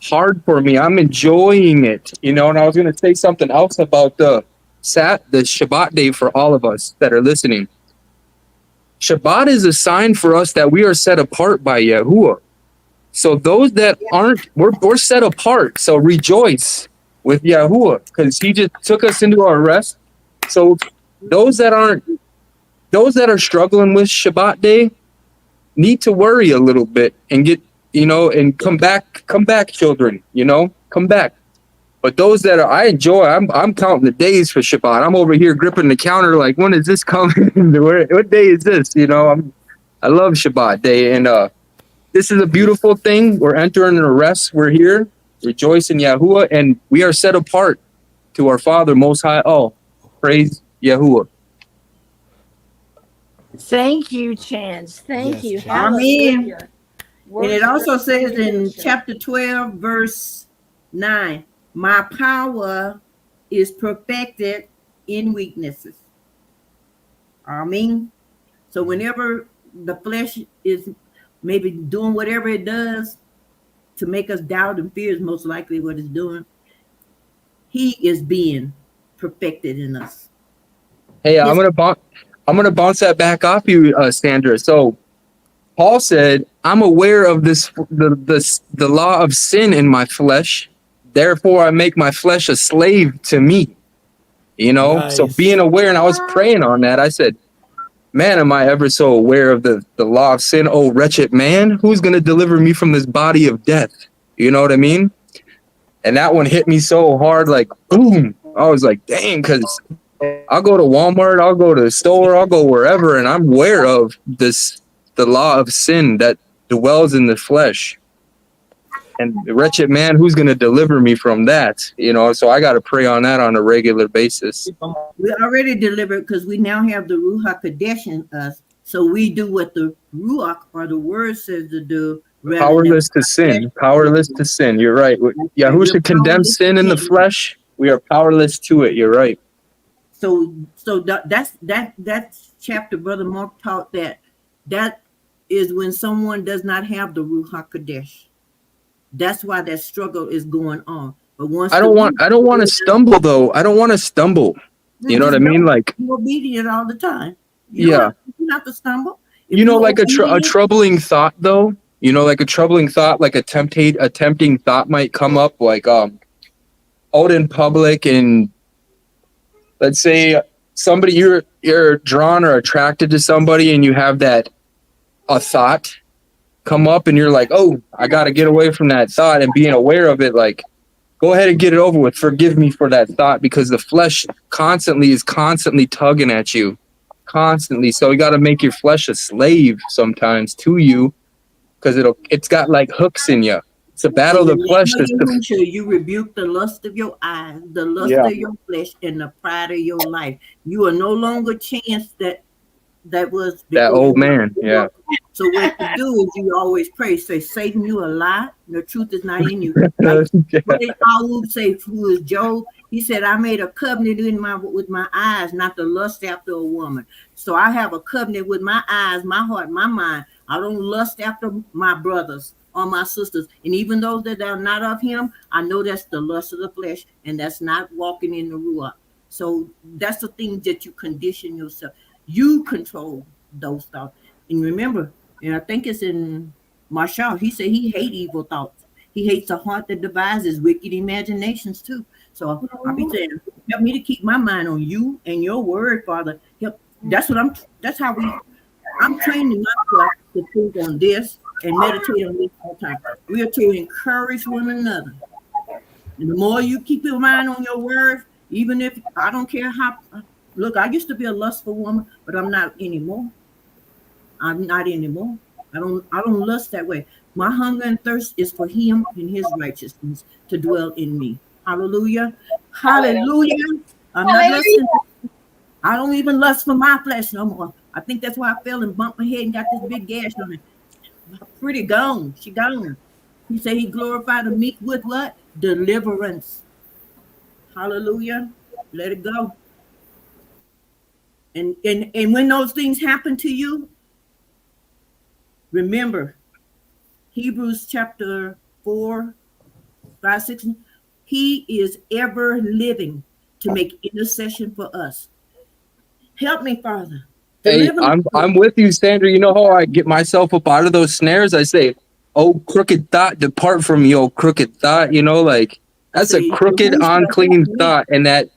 hard for me. I'm enjoying it, And I was going to say something else about the Shabbat day for all of us that are listening. Shabbat is a sign for us that we are set apart by Yahuwah. So those that aren't, we're set apart. So rejoice with Yahuwah because he just took us into our rest. So those that are struggling with Shabbat day need to worry a little bit and you know, and come back, children, you know, come back. But those that I enjoy, I'm counting the days for Shabbat. I'm over here gripping the counter like, when is this coming? What day is this? You know, I love Shabbat day, and this is a beautiful thing. We're entering a rest. We're here, rejoice in Yahuwah, and we are set apart to our Father Most High. Oh, praise Yahuwah. Thank you, Chance. Thank Yes, you. Chance. Hallelujah. And it also says in chapter 12, verse 9, my power is perfected in weaknesses. Amen. So whenever the flesh is maybe doing whatever it does to make us doubt and fear, is most likely what it's doing, he is being perfected in us. Hey, I'm gonna bounce that back off you, Sandra. So Paul said, I'm aware of the law of sin in my flesh. Therefore, I make my flesh a slave to me. You know, Nice. So being aware, and I was praying on that. I said, man, am I ever so aware of the law of sin? Oh, wretched man, who's going to deliver me from this body of death? You know what I mean? And that one hit me so hard, like, boom. I was like, dang, because I'll go to Walmart, I'll go to the store, I'll go wherever, and I'm aware of the law of sin that dwells in the flesh. And the wretched man, who's going to deliver me from that? You know, so I got to pray on that on a regular basis. We already delivered because we now have the Ruach Kadesh in us. So we do what the Ruach or the word says to do. Powerless to sin. Powerless to sin. You're right. Yahushua condemns sin in the flesh. We are powerless to it. You're right. So that's chapter Brother Mark taught that is when someone does not have the Ruach Kadesh. That's why that struggle is going on. But once I don't want to stumble though. I don't want to stumble. You know what I mean? Like, you're obedient all the time. You don't have to stumble. You know, like a troubling thought though. You know, like a troubling thought, like a tempting thought might come up, like out in public, and let's say somebody you're drawn or attracted to somebody, and you have a thought come up, and you're like, oh, I got to get away from that thought, and being aware of it, like, go ahead and get it over with. Forgive me for that thought, because the flesh is constantly tugging at you, constantly. So you got to make your flesh a slave sometimes to you, because it's got like hooks in you. It's a battle of the flesh. You rebuke the lust of your eyes, the lust of your flesh, and the pride of your life. You are no longer chance that was that old man. Yeah. So what you do is you always pray. Say, Satan, you a lie. The truth is not in you. Like, what did Ayub say? Who is Job? He said, I made a covenant with my eyes, not to lust after a woman. So I have a covenant with my eyes, my heart, my mind. I don't lust after my brothers or my sisters. And even those that are not of him, I know that's the lust of the flesh, and that's not walking in the Ruach. So that's the thing that you condition yourself. You control those thoughts. And remember, and I think it's in Marshall, he said he hates evil thoughts. He hates a heart that devises wicked imaginations too. So I'll be saying, help me to keep my mind on you and your word, Father. Help. I'm training myself to think on this and meditate on this all the time. We are to encourage one another. And the more you keep your mind on your word, even if I don't care how, look, I used to be a lustful woman, but I'm not anymore. I'm not anymore. I don't lust that way. My hunger and thirst is for him and his righteousness to dwell in me. Hallelujah. Hallelujah. I'm not lusting. I don't even lust for my flesh no more. I think that's why I fell and bumped my head and got this big gash on it. Pretty gone. She gone. He said he glorified the meek with what? Deliverance. Hallelujah. Let it go. And when those things happen to you, remember, Hebrews chapter 4, 5, 6, he is ever living to make intercession for us. Help me, Father. Hey, I'm with you, Sandra. You know how I get myself up out of those snares? I say, oh, crooked thought, depart from me, oh, crooked thought. You know, like, that's a crooked, unclean thought. And that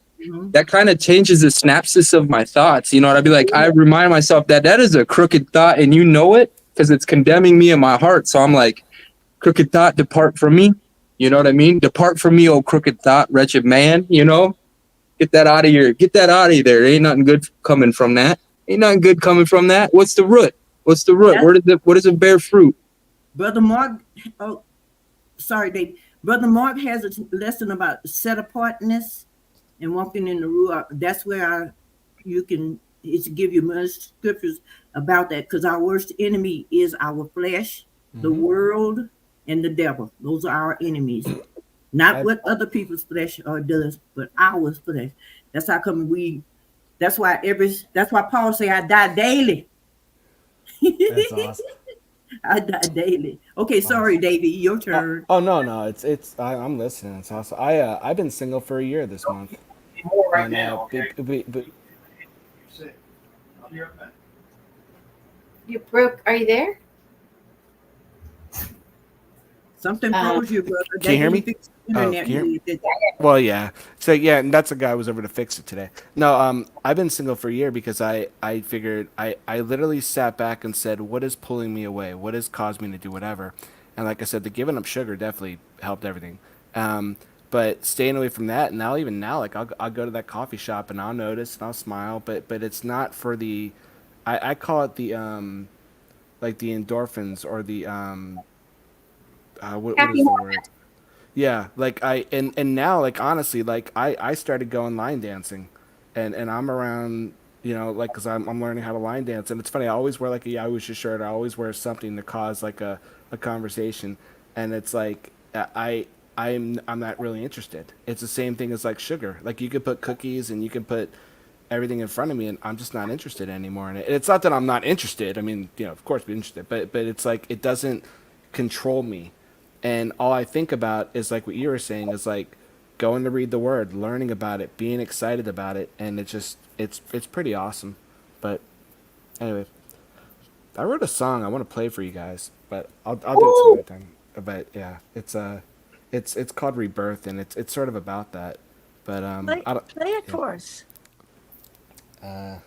kind of changes the synapses of my thoughts. You know what I'd be like? I remind myself that is a crooked thought, and you know it, because it's condemning me in my heart. So I'm like, crooked thought, depart from me. You know what I mean? Depart from me, oh crooked thought, wretched man. You know, get that out of here. Get that out of there. Ain't nothing good coming from that. Ain't nothing good coming from that. What's the root? What's the root? What does it bear fruit? Brother Mark, oh, sorry, Dave. Brother Mark has a lesson about set apartness and walking in the Ruach. That's where it's give you much scriptures about that, because our worst enemy is our flesh, the world, and the devil. Those are our enemies. Not what other people's flesh does, but our flesh. That's how come that's why Paul say I die daily. That's awesome. I die daily. Okay, sorry, Davey, your turn. No, it's I'm listening. It's awesome. I've been single for a year this month. Right now, okay? You broke. Are you there? Something froze you, brother. Can you hear me? Well, yeah. So yeah, and that's a guy who was over to fix it today. No, I've been single for a year because I figured I literally sat back and said, what is pulling me away? What has caused me to do whatever? And like I said, the giving up sugar definitely helped everything. But staying away from that, and even now, like I'll go to that coffee shop and I'll notice and I'll smile, but it's not for the, I call it the like the endorphins or the what is the word? Yeah, like and now, like honestly, like I started going line dancing, and I'm around, you know, like because I'm learning how to line dance, and it's funny. I always wear like a Yahusha shirt. I always wear something to cause like a conversation, and it's like I'm not really interested. It's the same thing as like sugar. Like you could put cookies and you can put everything in front of me, and I'm just not interested anymore in it. And it's not that I'm not interested. I mean, you know, of course, be interested, but it's like it doesn't control me. And all I think about is like what you were saying is like going to read the word, learning about it, being excited about it, and it's pretty awesome. But anyway, I wrote a song I want to play for you guys, but I'll do it some other time. But yeah, it's called Rebirth, and it's sort of about that. But play it for us. I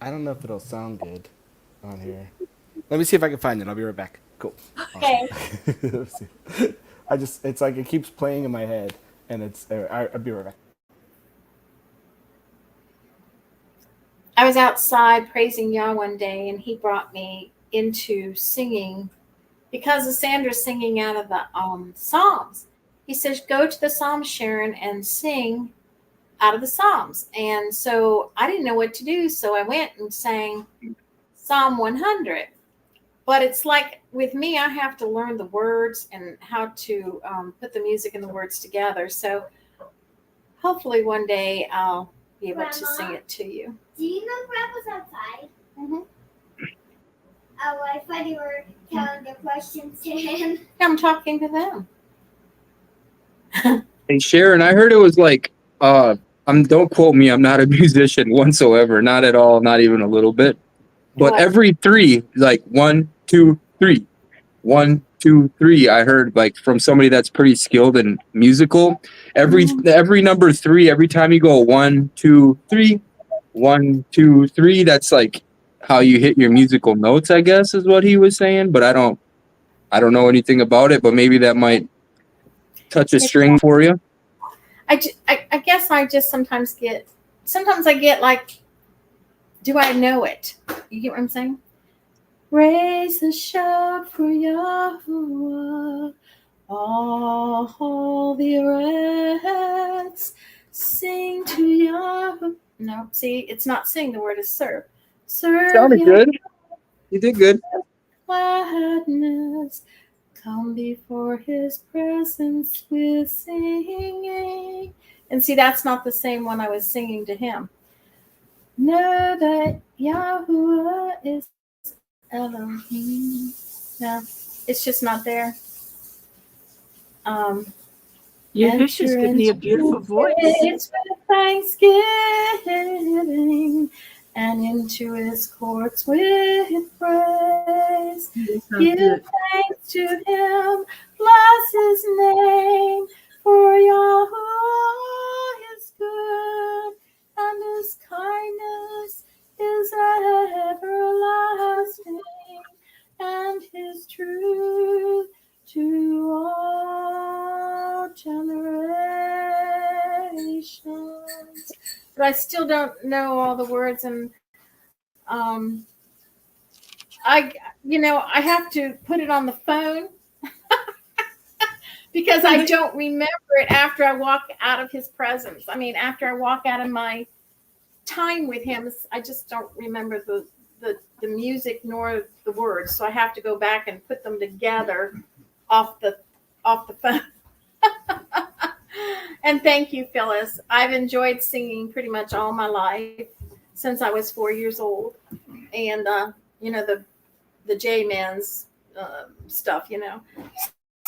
don't know if it'll sound good on here. Let me see if I can find it. I'll be right back. Cool. Okay. Awesome. It's like it keeps playing in my head, and I'll be right back. I was outside praising Yah one day, and he brought me into singing because of Sandra's singing out of the Psalms. He says, go to the Psalms, Sharon, and sing out of the Psalms. And so I didn't know what to do, so I went and sang Psalm 100. But it's like with me, I have to learn the words and how to put the music and the words together. So hopefully one day I'll be able to sing it to you. Do you know Grandpa's outside? Mm-hmm. Oh, I thought you were telling the questions to him. I'm talking to them. Hey Sharon, I heard it was like don't quote me, I'm not a musician whatsoever, not at all, not even a little bit. But What? every three, like 1, 2, 3, 1, 2, 3, I heard like from somebody that's pretty skilled in musical. Every number 3, every time you go 1, 2, 3, 1, 2, 3, that's like how you hit your musical notes, I guess is what he was saying. But I don't know anything about it, but maybe that might touch a string for you. I guess I just sometimes I get like, do I know it? You get what I'm saying? Raise a shout for Yahuwah, all the earths, sing to Yahuwah. No, see, it's not sing, the word is serve. Serve Sounded good. You did good. Gladness, come before his presence with singing. And see, that's not the same one I was singing to him. Know that Yahuwah is Elohim. No, it's just not there. Yahusha's giving you a beautiful voice. It's with thanksgiving and into his courts with praise. Give thanks to him, bless his name, for Yahuwah is good, and his kindness is everlasting, and but I still don't know all the words. And I have to put it on the phone because I don't remember it after I walk out of his presence. I mean, after I walk out of my time with him, I just don't remember the music nor the words. So I have to go back and put them together off the phone. And thank you, Phyllis. I've enjoyed singing pretty much all my life since I was 4 years old. And the J-Man's stuff,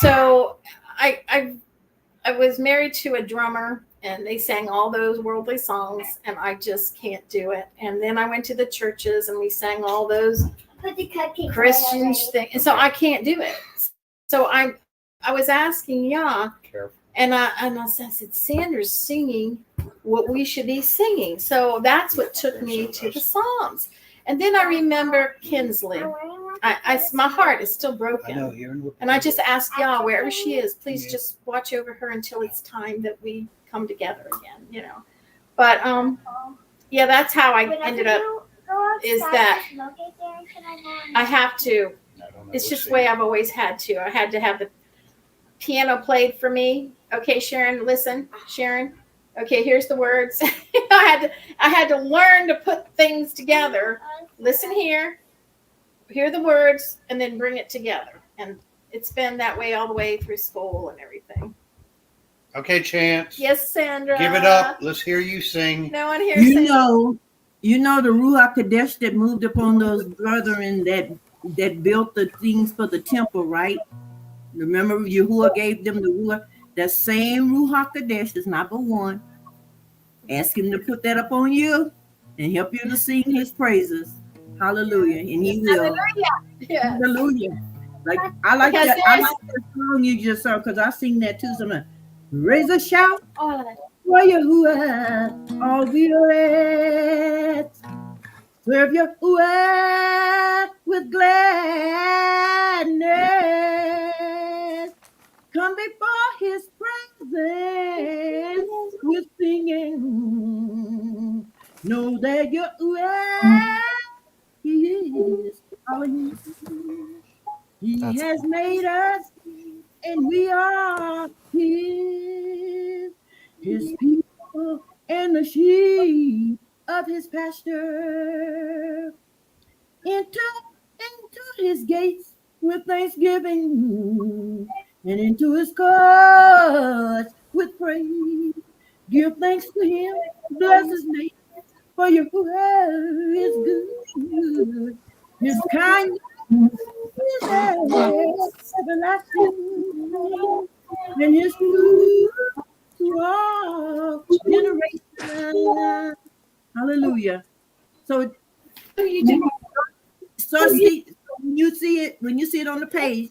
So I was married to a drummer, and they sang all those worldly songs, and I just can't do it. And then I went to the churches, and we sang all those Christian things, and so I can't do it. So I was asking Yah, and I said, Sandra's singing what we should be singing. So that's what took me to the Psalms. And then I remember Kinsley. My heart is still broken. And I just ask Yah, wherever she is, please just watch over her until it's time that we come together again, But yeah, that's how I ended up, is that I have to, it's just the way I've always had to. I had to have the piano played for me. Okay, Sharon, listen, Sharon. Okay, here's the words. I had to learn to put things together. Listen here, hear the words, and then bring it together. And it's been that way all the way through school and everything. Okay, Chance. Yes, Sandra. Give it up. Let's hear you sing. No one here. You know the Ruach Kadesh that moved upon those brethren that built the things for the temple, right? Remember, Yahuwah gave them the Ruach. That same Ruach Kadesh is number one. Ask him to put that up on you and help you to sing his praises. Hallelujah. And he will. Hallelujah. Yes. Hallelujah. I like that song you just saw, because I sing that too sometimes. Raise a shout for Yahuwah, all the earth. Serve Yahuwah with gladness. Come before his presence with singing. Know that Yahuwah, he is our need. He has made us, and we are his people and the sheep of his pasture. Into his gates with thanksgiving, and into his courts with praise. Give thanks to him, bless his name, for Yahuwah is good. His kindness is everlasting, and his truth to all generations. Hallelujah. So see, when you see it on the page,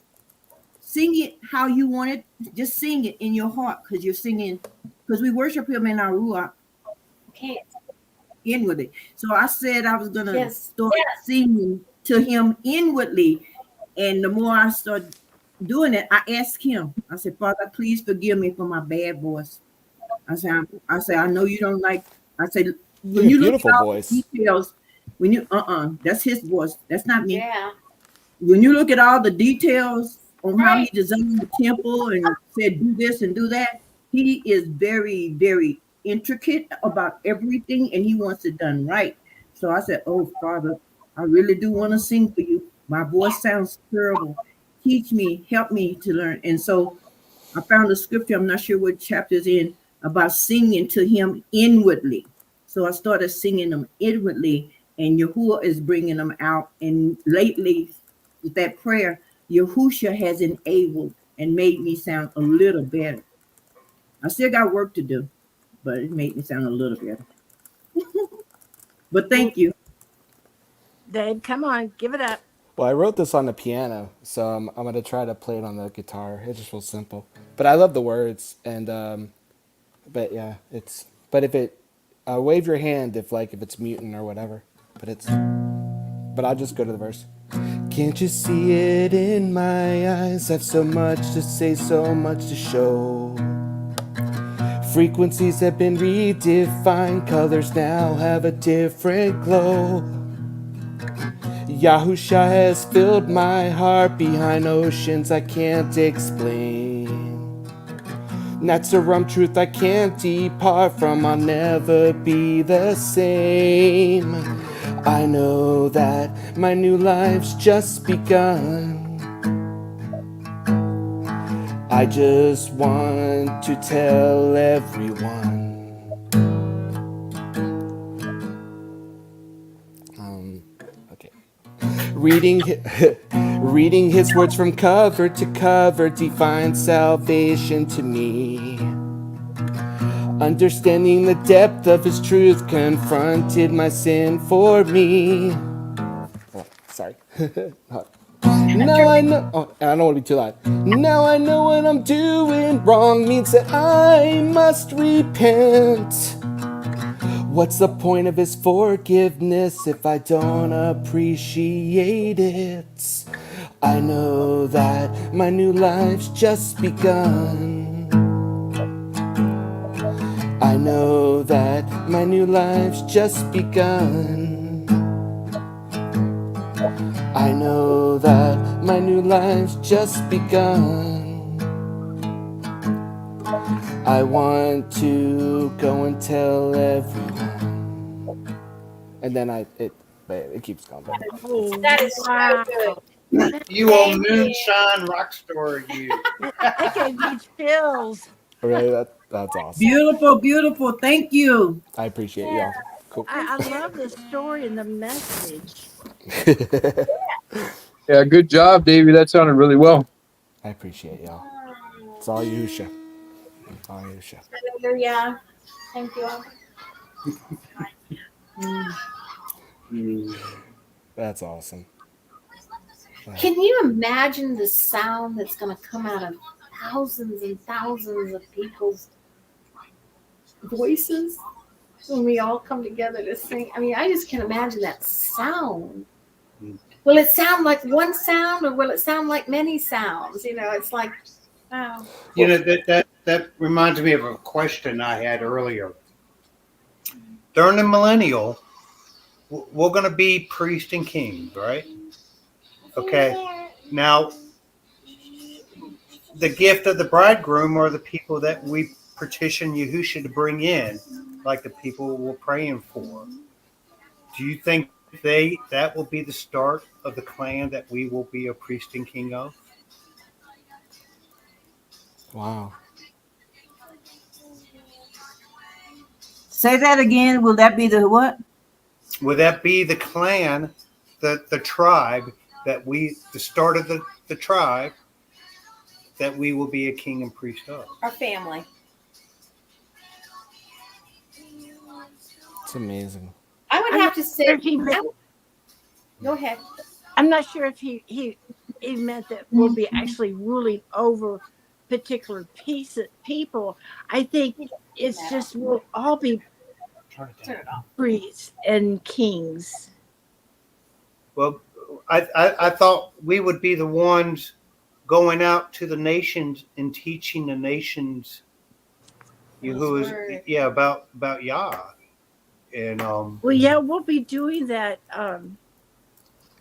sing it how you want it. Just sing it in your heart, because you're singing, because we worship him in our Ruach. Okay. Inwardly. So I said I was gonna start singing to him inwardly, and the more I started doing it, I asked him. I said, Father, please forgive me for my bad voice. I said, I know you don't like. I said, when you look at all the details, when you that's his voice. That's not me. Yeah. When you look at all the details on how he designed the temple and said do this and do that, he is very, very intricate about everything, and he wants it done right. So I said, oh Father, I really do want to sing for you. My voice sounds terrible. Teach me, help me to learn. And so I found a scripture, I'm not sure what chapter it's in, about singing to him inwardly. So I started singing them inwardly, and Yahuwah is bringing them out. And lately, with that prayer, Yahusha has enabled and made me sound a little better. I still got work to do, but it made me sound a little better. But thank you. Dave, come on, give it up. Well, I wrote this on the piano, so I'm going to try to play it on the guitar. It just feels simple. But I love the words, and but yeah, but if it wave your hand if it's mutant or whatever. But I'll just go to the verse. Can't you see it in my eyes? I've so much to say, so much to show. Frequencies have been redefined, colors now have a different glow. Yahusha has filled my heart behind oceans I can't explain. Natsarim truth I can't depart from, I'll never be the same. I know that my new life's just begun. I just want to tell everyone. Okay. Reading his words from cover to cover defines salvation to me. Understanding the depth of his truth confronted my sin for me. Oh, sorry. Now I know. Oh, I don't want to be too loud. Now I know what I'm doing wrong means that I must repent. What's the point of his forgiveness if I don't appreciate it? I know that my new life's just begun. I know that my new life's just begun. I know that my new life's just begun. I want to go and tell everyone. And then it keeps going. That is so good. You old moonshine rock star, you. That gave me chills. Really, that's awesome. Beautiful, beautiful. Thank you. I appreciate y'all. Cool. I love the story and the message. Yeah, good job, Davey. That sounded really well. I appreciate y'all. It's all Yahusha. All Yahusha. Hallelujah. Thank you. That's awesome. Can you imagine the sound that's going to come out of thousands and thousands of people's voices when we all come together to sing? I mean, I just can imagine that sound. Will it sound like one sound or will it sound like many sounds? You know, it's like, wow. You know, that reminds me of a question I had earlier. During the millennial, we're going to be priests and kings, right? Okay. Now, the gift of the bridegroom are the people that we petition Yahusha to bring in, like the people we're praying for. Do you think that will be the start of the clan that we will be a priest and king of? Wow. Say that again. Will that be the what? Would that be the clan, the tribe that the start of the tribe that we will be a king and priest of? Our family. It's amazing. I would have to say, go ahead. I'm not sure if he meant that we'll be actually ruling over particular people. I think it's just we'll all be priests and kings. Well, I thought we would be the ones going out to the nations and teaching the nations about Yah. And well, yeah, we'll be doing that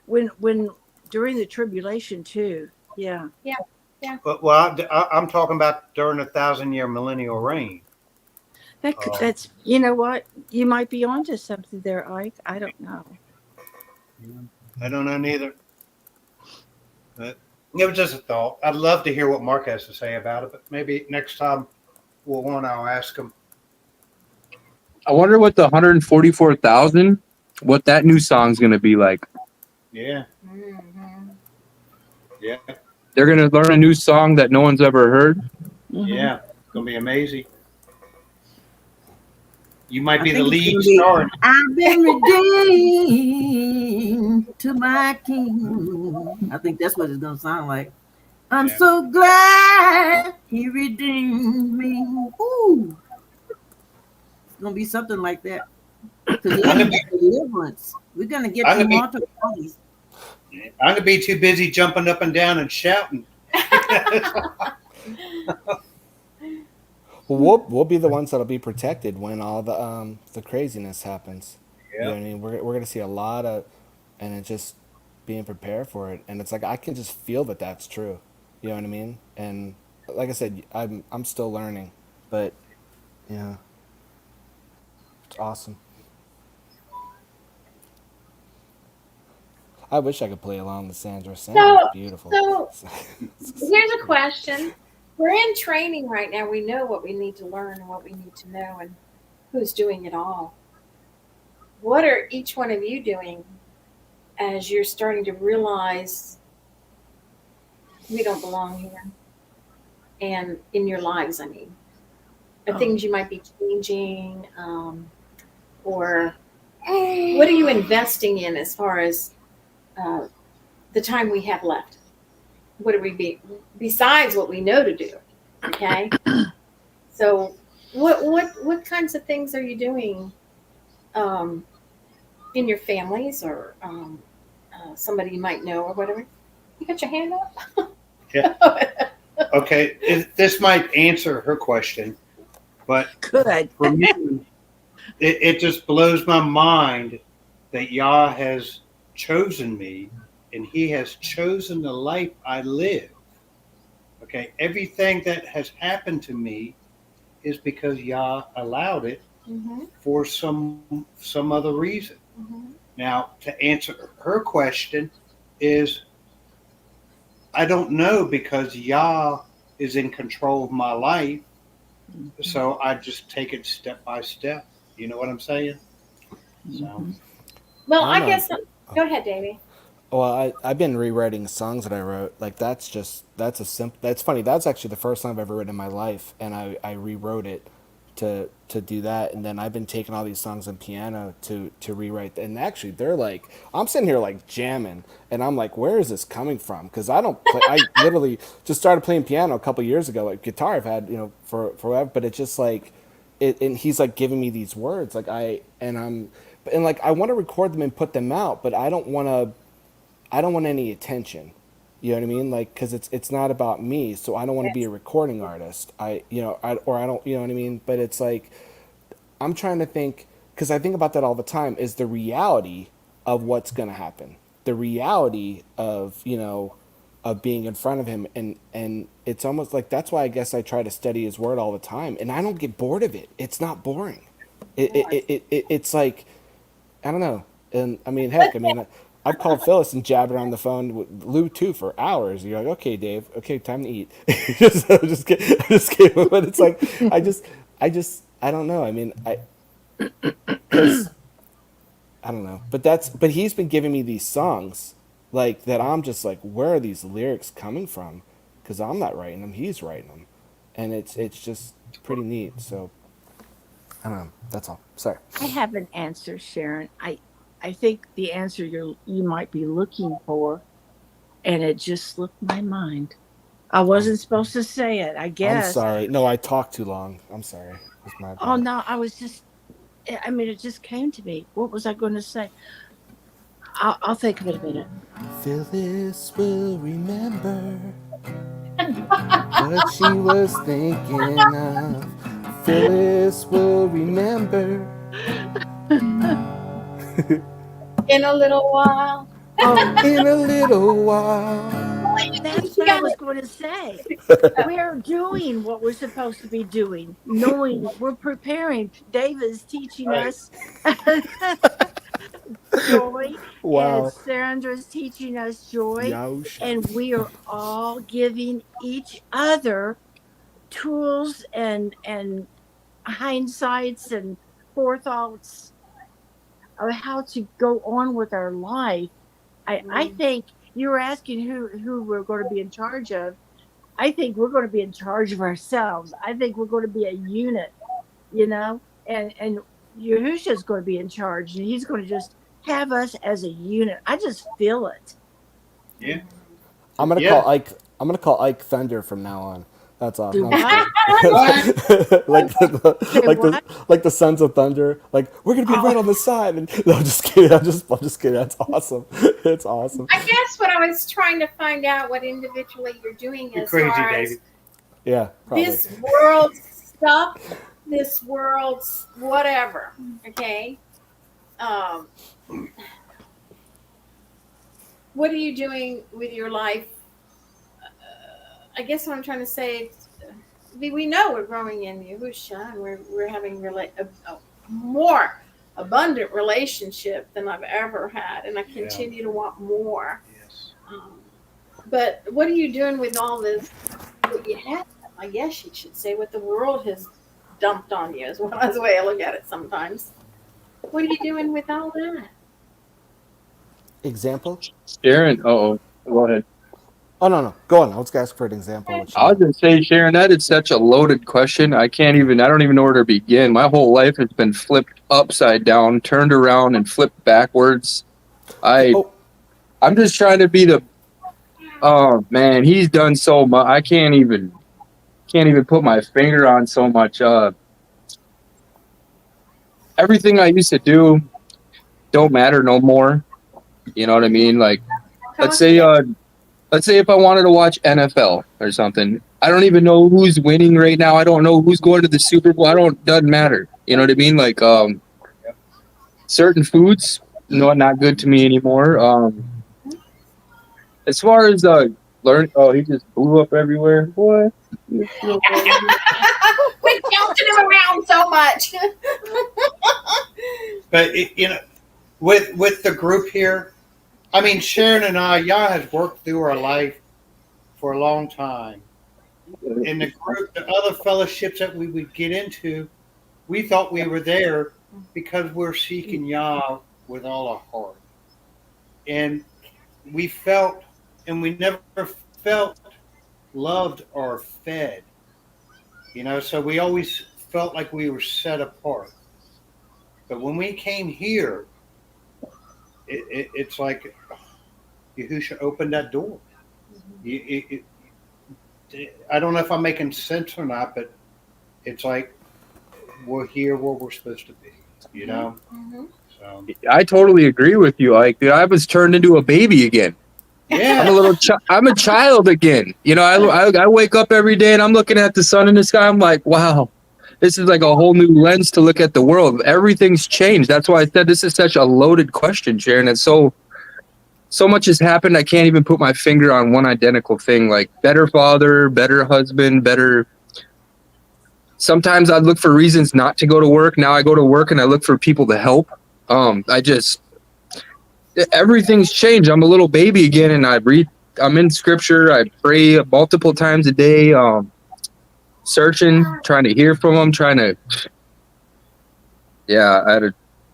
when during the tribulation too. Yeah. But I'm talking about during the 1,000-year millennial reign. That's you know what, you might be onto something there, Ike. I don't know. I don't know neither. But it was just a thought. I'd love to hear what Mark has to say about it, but maybe next time I'll ask him. I wonder what the 144,000, what that new song's gonna be like. Yeah. Yeah. They're gonna learn a new song that no one's ever heard. Yeah, it's gonna be amazing. You might be the lead star. I've been redeemed to my King. I think that's what it's gonna sound like. I'm so glad He redeemed me. Ooh. It's gonna be something like that. Because we're gonna get deliverance. We're gonna get to multiple parties. I'm gonna be too busy jumping up and down and shouting. Well, we'll be the ones that'll be protected when all the craziness happens. You know Yeah. what I mean? We're gonna see a lot of, and it's just being prepared for it. And it's like I can just feel that that's true. You know what I mean? And like I said, I'm still learning, but yeah, it's awesome. I wish I could play along with Sandra. Sandra's So, beautiful. so here's a question. We're in training right now. We know what we need to learn and what we need to know and who's doing it all. What are each one of you doing as you're starting to realize we don't belong here? And in your lives, I mean, or things you might be changing, or what are you investing in as far as the time we have left? What are we besides what we know to do? Okay, so what kinds of things are you doing in your families or somebody you might know or whatever? You got your hand up? Yeah. Okay, this might answer her question, but Good. for me, it just blows my mind that Yah has chosen me and He has chosen the life I live. Okay, everything that has happened to me is because Yah allowed it for some other reason. Now, to answer her question is I don't know because Yah is in control of my life. So I just take it step by step. You know what I'm saying? So. Well, I I know. guess. Go ahead, Davey. Well, I've been rewriting songs that I wrote. Like that's a simple. That's funny. That's actually the first song I've ever written in my life, and I rewrote it to do that. And then I've been taking all these songs on piano to rewrite. And actually, they're like I'm sitting here like jamming, and I'm like, where is this coming from? Because I don't play. I literally just started playing piano a couple years ago. Like guitar, I've had for forever, but it's just like it. And he's like giving me these words, like I'm like I want to record them and put them out, but I don't want to. I don't want any attention. You know what I mean? Like, because it's not about me, so I don't want to be a recording artist. I don't, you know what I mean? But it's like, I'm trying to think, because I think about that all the time, is the reality of what's going to happen. The reality of, of being in front of him. And it's almost like, that's why I guess I try to study his word all the time. And I don't get bored of it. It's not boring. It's like, I don't know. And I mean, heck, I've called Phyllis and jabbed on the phone with Lou too for hours. You're like, okay, Dave, okay, time to eat. just kidding. But it's like, I don't know. I mean, because I don't know. But he's been giving me these songs like that. I'm just like, where are these lyrics coming from? Because I'm not writing them. He's writing them, and it's just pretty neat. So I don't know. That's all. Sorry. I have an answer, Sharon. I think the answer you might be looking for, and it just slipped my mind. I wasn't supposed to say it, I guess. I'm sorry. No, I talked too long. I'm sorry. It's my bad. Oh no, it just came to me. What was I going to say? I'll think of it a minute. Phyllis will remember what she was thinking of. Phyllis will remember. In a little while. Oh, in a little while. That's what I was going to say. We're doing what we're supposed to be doing, knowing we're preparing. Dave is teaching us joy, Wow. and Sandra's teaching us joy, Yosh. and we are all giving each other tools and hindsights and forethoughts of how to go on with our life. I think you were asking who we're going to be in charge of. I think we're going to be in charge of ourselves. I think we're going to be a unit, and Yahusha's going to be in charge, and he's going to just have us as a unit. I just feel it. Yeah. I'm gonna call Ike Thunder from now on. That's awesome. like the Sons of Thunder. Like we're gonna be right on the side. And no, I'm just kidding. I'm just kidding. That's awesome. It's awesome. I guess what I was trying to find out what individually you're doing as crazy, far David. as Yeah, probably. this world stop this world's whatever. Okay. What are you doing with your life? I guess what I'm trying to say, we know we're growing in Yahusha, and we're having a more abundant relationship than I've ever had, and I continue to want more. Yes. But what are you doing with all this? What you have, I guess you should say, what the world has dumped on you is the way I look at it sometimes. What are you doing with all that? Example? Sharon, go ahead. Oh no, go on. Let's ask for an example. What you I was gonna say, Sharon, that is such a loaded question. I don't even know where to begin. My whole life has been flipped upside down, turned around, and flipped backwards. I'm just trying to be the. Oh man, he's done so much. I can't even put my finger on so much. Everything I used to do don't matter no more. You know what I mean? Like, let's say if I wanted to watch NFL or something, I don't even know who's winning right now. I don't know who's going to the Super Bowl. Doesn't matter. You know what I mean? Like, certain foods, not good to me anymore. As far as learn, he just blew up everywhere. What? Quit bouncing him around so much. But with the group here, I mean, Sharon and I, y'all has worked through our life for a long time. In the group, the other fellowships that we would get into, we thought we were there because we're seeking Yah with all our heart. And we felt, and we never felt loved or fed. So we always felt like we were set apart. But when we came here, it's like Yahusha opened that door. I don't know if I'm making sense or not, but it's like we're here where we're supposed to be, So. I totally agree with you. Like, I was turned into a baby again. Yeah. I'm a child again. I wake up every day and I'm looking at the sun in the sky. I'm like, wow, this is like a whole new lens to look at the world. Everything's changed. That's why I said this is such a loaded question, Sharon. And so much has happened. I can't even put my finger on one identical thing. Like, better father, better husband, better. Sometimes I'd look for reasons not to go to work. Now I go to work and I look for people to help. Everything's changed. I'm a little baby again, and I'm in scripture. I pray multiple times a day, searching, trying to hear from him,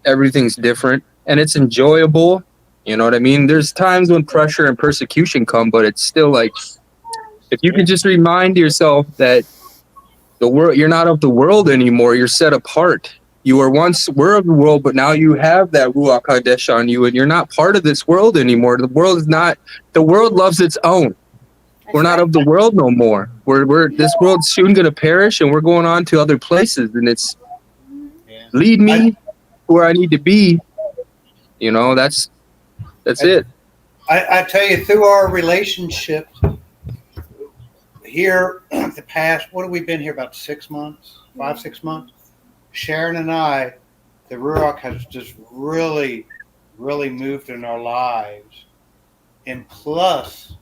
everything's different and it's enjoyable. You know what I mean? There's times when pressure and persecution come, but it's still like, if you can just remind yourself that you're not of the world anymore. You're set apart. You were of the world, but now you have that Ruach Hadesh on you, and you're not part of this world anymore. The world loves its own. We're not of the world no more. This world's soon going to perish, and we're going on to other places, and it's lead me where I need to be. That's it. I tell you, through our relationship here, the past, what have we been here, about 6 months, 5-6 months? Sharon and I, the Ruach has just really, really moved in our lives. And plus,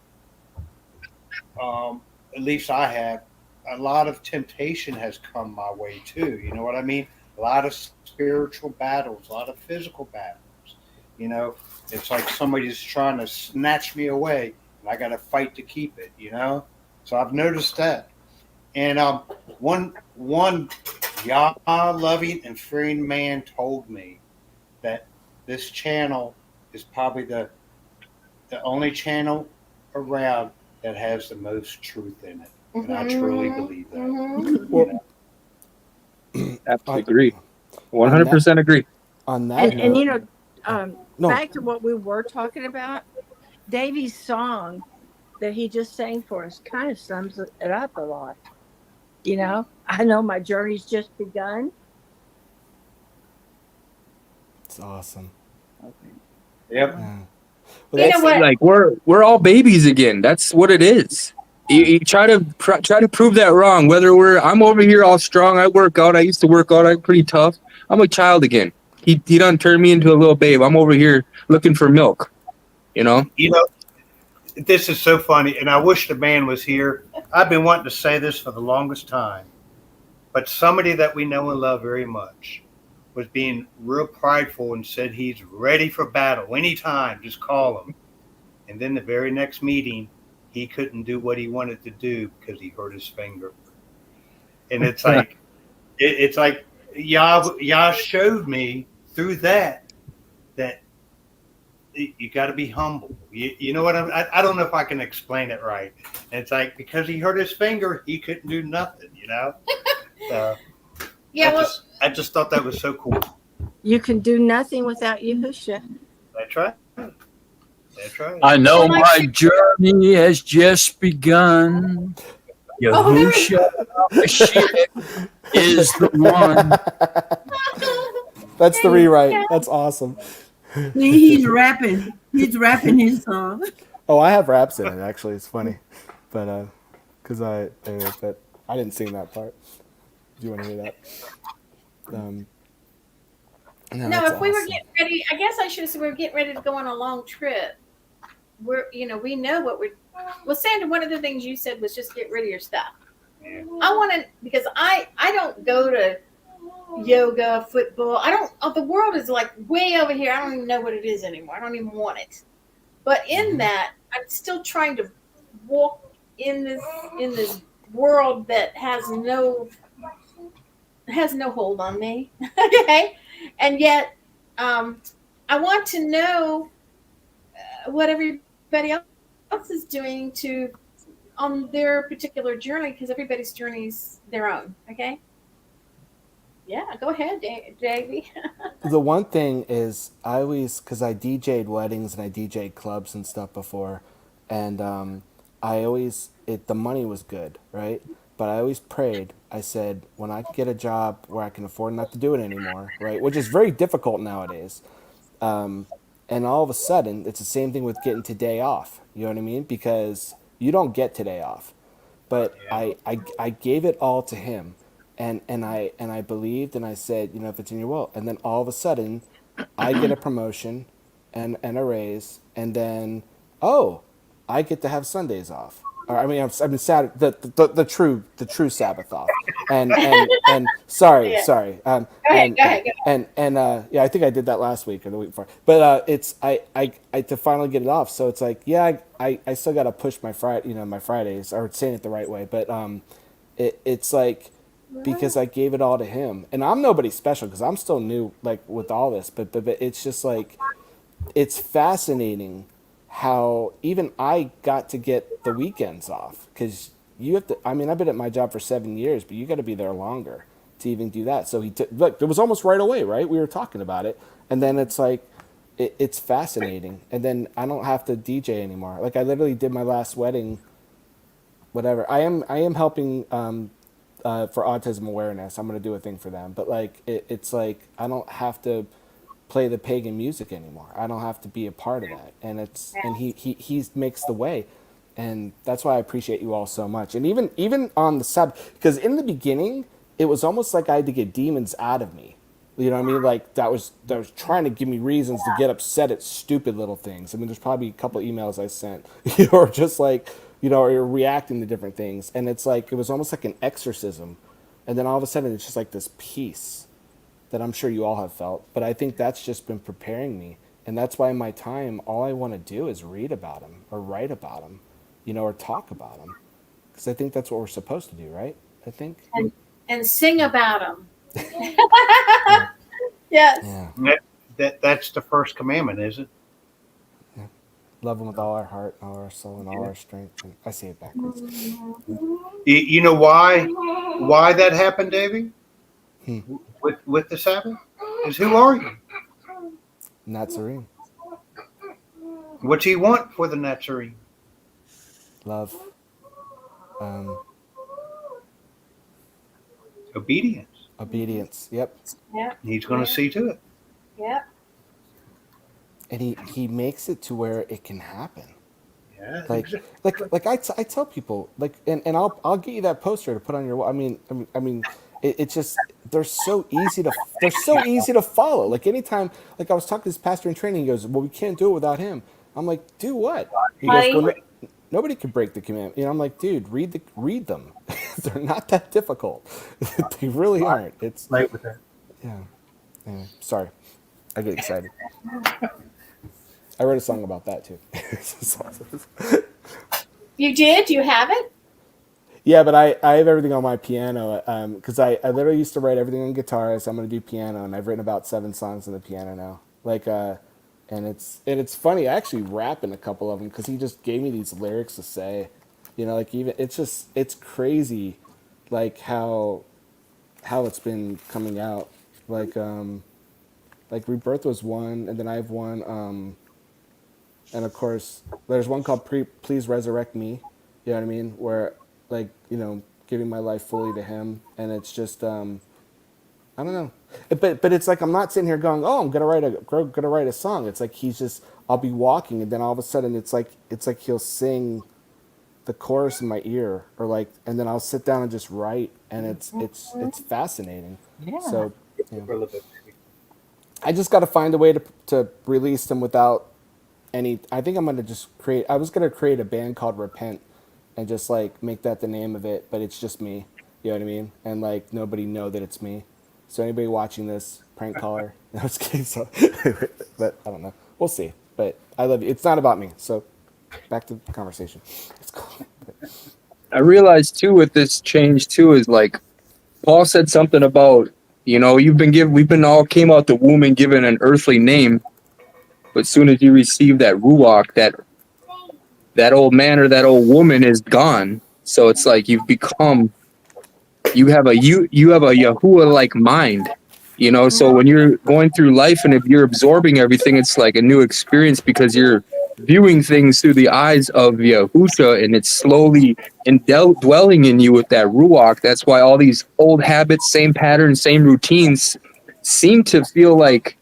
at least I have, a lot of temptation has come my way too. You know what I mean? A lot of spiritual battles, a lot of physical battles. It's like somebody's trying to snatch me away, and I got to fight to keep it. So I've noticed that. And one Yah loving and fearing man told me that this channel is probably the only channel around that has the most truth in it. And I truly believe that. Absolutely agree. 100% agree. On that back to what we were talking about, Davey's song that he just sang for us kind of sums it up a lot. I know my journey's just begun. It's awesome. Okay. Yep. Yeah. Well, like we're all babies again. That's what it is. You try to prove that wrong. I'm over here all strong. I work out. I used to work out. I'm pretty tough. I'm a child again. He done turned me into a little babe. I'm over here looking for milk. You know. You know, this is so funny, and I wish the man was here. I've been wanting to say this for the longest time, but somebody that we know and love very much was being real prideful and said he's ready for battle anytime. Just call him. And then the very next meeting, he couldn't do what he wanted to do because he hurt his finger. And it's like, it's like Yah showed me through that you got to be humble. You know what I don't know if I can explain it right. And it's like, because he hurt his finger, he couldn't do nothing, you know? Yeah, I just thought that was so cool. You can do nothing without Yahusha. That's right. That's right. I know my journey has just begun. Yahusha is the one. That's the rewrite. That's awesome. He's rapping. He's rapping his song. Oh, I have raps in it. Actually, it's funny, but because but I didn't sing that part. Do you want to hear that? No, if we were getting ready, I guess I should have said we were getting ready to go on a long trip. We know what we're. Well, Sandra, one of the things you said was just get rid of your stuff. Yeah. I want to, because I don't go to yoga, football. I don't. The world is like way over here. I don't even know what it is anymore. I don't even want it. But in that, I'm still trying to walk in this world that has no hold on me. Okay, and yet I want to know what everybody else is doing on their particular journey, because everybody's journey is their own. Okay. Yeah, go ahead, Davey. The one thing is, because I DJ'd weddings and I DJ'd clubs and stuff before, and the money was good, right? But I always prayed. I said, when I get a job where I can afford not to do it anymore, right? Which is very difficult nowadays. And all of a sudden, it's the same thing with getting today off. You know what I mean? Because you don't get today off. But I gave it all to him. And I believed, and I said, if it's in your will. And then all of a sudden, I get a promotion and a raise, and then I get to have Sundays off. Or I mean, Saturday, the true Sabbath off. And sorry. Go ahead. I think I did that last week or the week before. But it's I to finally get it off. So it's like, I still got to push my Fridays, or saying it the right way. But it's like, because I gave it all to him, and I'm nobody special because I'm still new, like with all this. But it's just like, it's fascinating how even I got to get the weekends off, because you have to. I mean, I've been at my job for 7 years, but you got to be there longer to even do that. So look, it was almost right away, right? We were talking about it, and then it's like, it's fascinating, and then I don't have to DJ anymore. Like, I literally did my last wedding. Whatever. I am helping. For autism awareness, I'm going to do a thing for them. But like, it's like, I don't have to play the pagan music anymore. I don't have to be a part of that. And he makes the way. And that's why I appreciate you all so much. And even on the Sabbath, because in the beginning, it was almost like I had to get demons out of me. You know what I mean? Like, that was trying to give me reasons to get upset at stupid little things. I mean, there's probably a couple emails I sent, or just like, or you're reacting to different things. And it's like, it was almost like an exorcism. And then all of a sudden, it's just like this peace that I'm sure you all have felt. But I think that's just been preparing me. And that's why in my time, all I want to do is read about him, or write about him, or talk about him. Because I think that's what we're supposed to do, right? I think. And sing about him. Yes. Yeah. That's the first commandment, is it? Love him with all our heart, all our soul, and all our strength. And I say it backwards. You know why that happened, Davey? With the Sabbath? Is who are you? Natsarim. What do you want for the Natsarim? Love. Obedience. Obedience. Yep. Yep. He's going to see to it. Yep. And he makes it to where it can happen. Yeah. Like I tell people like, and I'll get you that poster to put on your wall. I mean, it's just they're so easy to follow. Like anytime, like I was talking to this pastor in training, he goes, "Well, we can't do it without him." I'm like, "Do what?" He goes, Honey. "Well, nobody can break the commandment." You know, I'm like, "Dude, read them. They're not that difficult. They really aren't." It's Play with her. yeah. Anyway, sorry, I get excited. I wrote a song about that too. You did? You have it? Yeah, but I have everything on my piano because I literally used to write everything on guitar, so I'm going to do piano, and I've written about 7 songs on the piano now. Like, and it's funny. I actually rap in a couple of them because he just gave me these lyrics to say, you know, like even it's crazy, like how it's been coming out, like Rebirth was one, and then I have one, and of course there's one called Please Resurrect Me. You know what I mean? Where like, you know, giving my life fully to him, and it's just I don't know, but it's like I'm not sitting here going, oh, I'm gonna write a song. It's like I'll be walking, and then all of a sudden it's like he'll sing the chorus in my ear, or like, and then I'll sit down and just write, and it's fascinating. Yeah. So you know, I just got to find a way to release them without any. I think I'm gonna just create. I was gonna create a band called Repent, and just like make that the name of it, but it's just me. You know what I mean? And like nobody know that it's me. So anybody watching this, prank caller. No, I was kidding. So, but I don't know. We'll see. But I love you. It's not about me. So back to the conversation. It's cool. I realized too with this change too is like Paul said something about, you know, we've been all came out the womb and given an earthly name, but soon as you receive that ruach, that old man or that old woman is gone. So it's like you have a Yahuwah like mind, you know. So when you're going through life and if you're absorbing everything, it's like a new experience because you're viewing things through the eyes of Yahusha, and it's slowly dwelling in you with that ruach. That's why all these old habits, same patterns, same routines seem to feel like,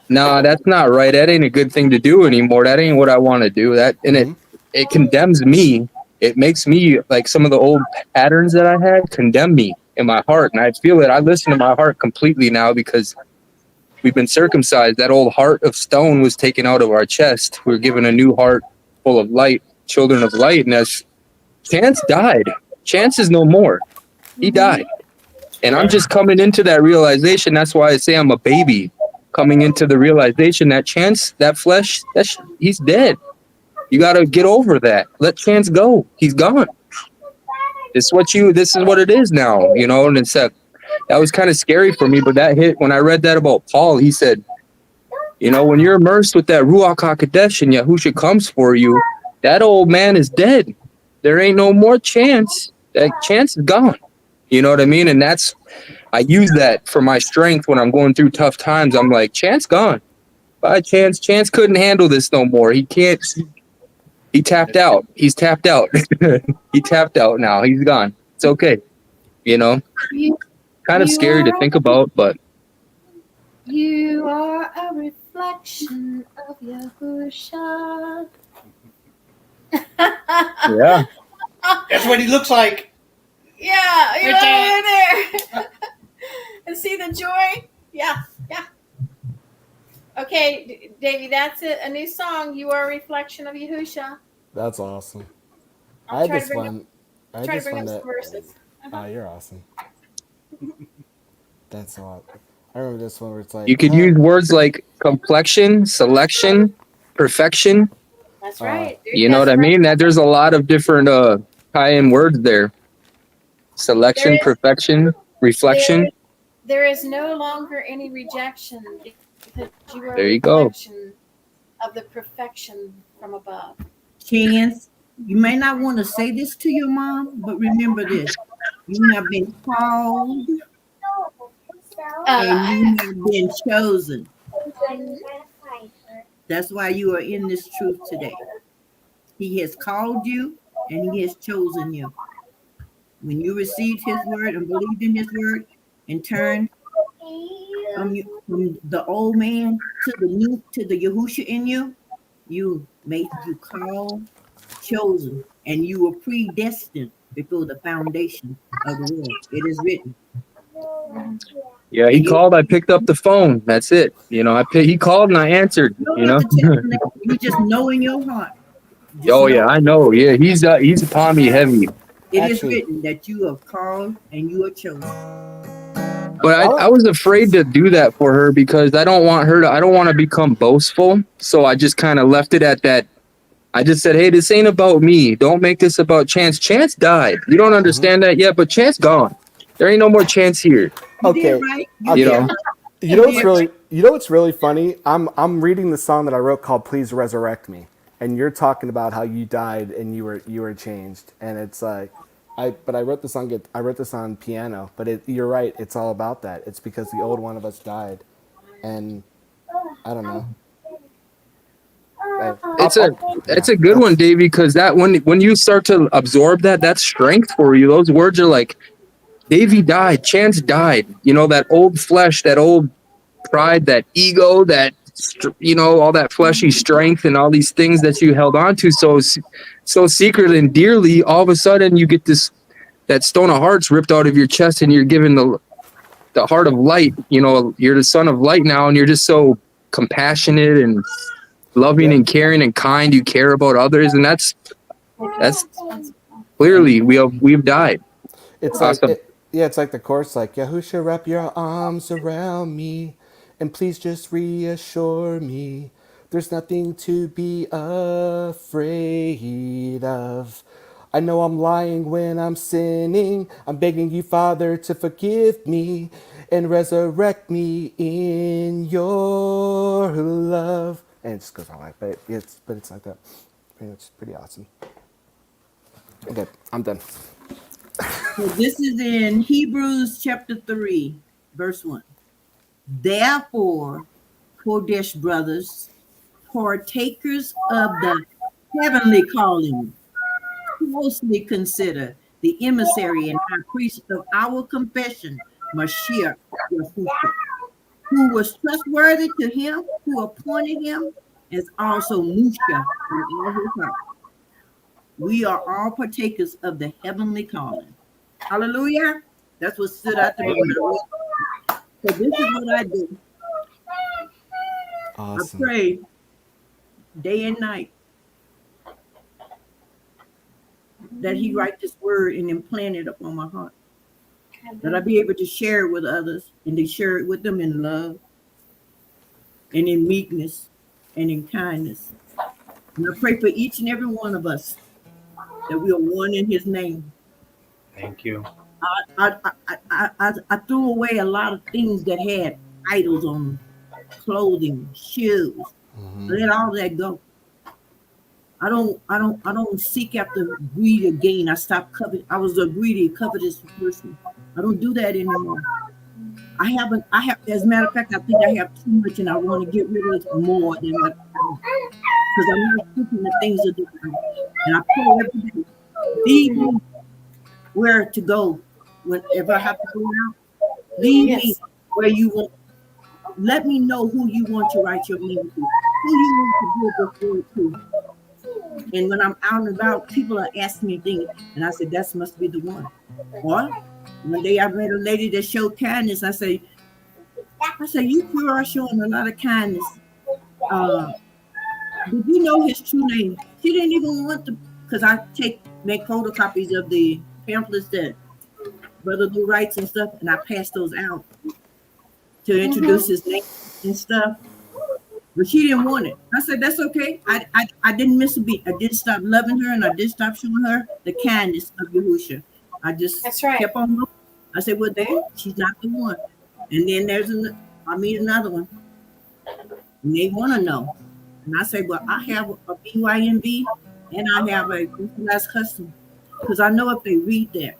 nah, that's not right. That ain't a good thing to do anymore. That ain't what I want to do. That, and it condemns me. It makes me like some of the old patterns that I had condemn me in my heart. And I feel it. I listen to my heart completely now because we've been circumcised. That old heart of stone was taken out of our chest. We're given a new heart full of light, children of light. And as Chance died, Chance is no more. He died. And I'm just coming into that realization. That's why I say I'm a baby, coming into the realization that Chance, that flesh, he's dead. You got to get over that. Let Chance go. He's gone. This is what it is now, you know. And it's that was kind of scary for me, but that hit when I read that about Paul. He said, you know, when you're immersed with that Ruach HaKodesh and Yahusha comes for you, that old man is dead. There ain't no more Chance. That Chance is gone. You know what I mean? And I use that for my strength when I'm going through tough times. I'm like, Chance gone. Bye, Chance. Chance couldn't handle this no more. He can't. He tapped out. He's tapped out. He tapped out now. He's gone. It's okay. You know? Kind of scary to think about, but. You are a reflection of Yahusha. Yeah. That's what he looks like. Yeah, you're right there. And see the joy? Yeah. Okay, Davey, that's it. A new song. You are a reflection of Yahusha. That's awesome. I'll try to bring up some verses. Oh, you're awesome. That's a lot. I remember this one where it's like You could use words like complexion, selection, perfection. That's right. You know what I mean? That there's a lot of different tie-in words there. Selection, perfection, reflection. There is no longer any rejection because you are There you a go. reflection of the perfection from above. Chance, you may not want to say this to your mom, but remember this. You have been called and you have been chosen. That's why you are in this truth today. He has called you and he has chosen you. When you received his word and believed in his word and turned from the old man to the Yahusha in you, you called chosen, and you were predestined before the foundation of the world. It is written. Yeah, he called. I picked up the phone. That's it. You know, he called and I answered. You don't You have know. to tell him that. You just know in your heart. Just Oh know yeah, I know. Yeah, he's upon me heavy. it is Actually- written that you are called and you are chosen. But I was afraid to do that for her because I don't want her to. I don't want to become boastful. So I just kind of left it at that. I just said, hey, this ain't about me. Don't make this about Chance. Chance died. You don't understand that yet, but Chance gone. There ain't no more Chance here. You Okay. did right. You know. You know what's really funny? I'm reading the song that I wrote called "Please Resurrect Me," and you're talking about how you died and you were changed, and it's like, I wrote the song. I wrote this on piano, but you're right. It's all about that. It's because the old one of us died, and I don't know. It's a good one, Davey, because that when you start to absorb that's strength for you. Those words are like, Davey died, Chance died. You know, that old flesh, that old pride, that ego, that all that fleshy strength and all these things that you held on to so secretly and dearly. All of a sudden, you get that stone of hearts ripped out of your chest, and you're given the heart of light. You know, you're the son of light now, and you're just so compassionate and loving and caring and kind. You care about others, and that's clearly we've died. It's awesome. like it's like the chorus, like Yahusha, wrap your arms around me, and please just reassure me. There's nothing to be afraid of. I know I'm lying when I'm sinning. I'm begging you, Father, to forgive me and resurrect me in your love. And it just goes on like that. It's like that. It's pretty awesome. Okay, I'm done. So this is in Hebrews chapter 3, verse 1. Therefore, Kodesh brothers, partakers of the heavenly calling, closely consider the emissary and high priest of our confession, Mashiach Yahushua, who was trustworthy to him who appointed him, as also Musha and all his house. We are all partakers of the heavenly calling. Hallelujah. That's what stood out to me when I read. So this is what I do. Awesome. I pray day and night that he write this word and implant it upon my heart. That I be able to share it with others and to share it with them in love and in meekness and in kindness. And I pray for each and every one of us that we are one in his name. Thank you. I threw away a lot of things that had idols on them, clothing, shoes. I let all that go. I don't seek after greed or gain. I stopped covet. I was a greedy, covetous person. I don't do that anymore. I have, as a matter of fact, I think I have too much and I want to get rid of more than what I have. Because I'm not seeking the things of the world. And I pray every day, lead me where to go. Whenever I have to go out, lead me where you want. Let me know who you want to write your name to, who you want to give this word to. And when I'm out and about, people are asking me things, and I said, that must be the one. Or one day I met a lady that showed kindness. I say, you sure are showing a lot of kindness. Did you know his true name? She didn't even want to, because I make photocopies of the pamphlets that Brother Lou writes and stuff, and I pass those out to introduce his name and stuff. But she didn't want it. I said, that's okay. I didn't miss a beat. I didn't stop loving her, and I didn't stop showing her the kindness of Yahusha. I just kept on going. I said, well, there, she's not the one. And then I meet another one. And they want to know. And I say, well, I have a BYNB, and I have a last custom. Because I know if they read that,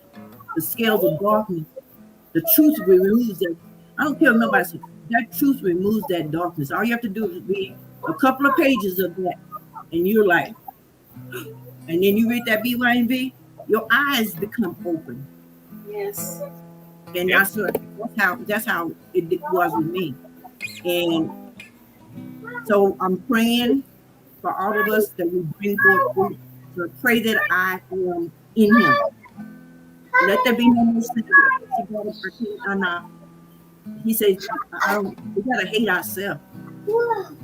the scales of darkness, the truth removes that. I don't care if nobody says, that truth removes that darkness. All you have to do is read a couple of pages of that, and you're like, and then you read that BYNB, your eyes become open. Yes. And that's how it was with me. And so I'm praying for all of us that we bring forth fruit but pray that I am in him. Let there be no more sin. He says, we gotta hate ourselves.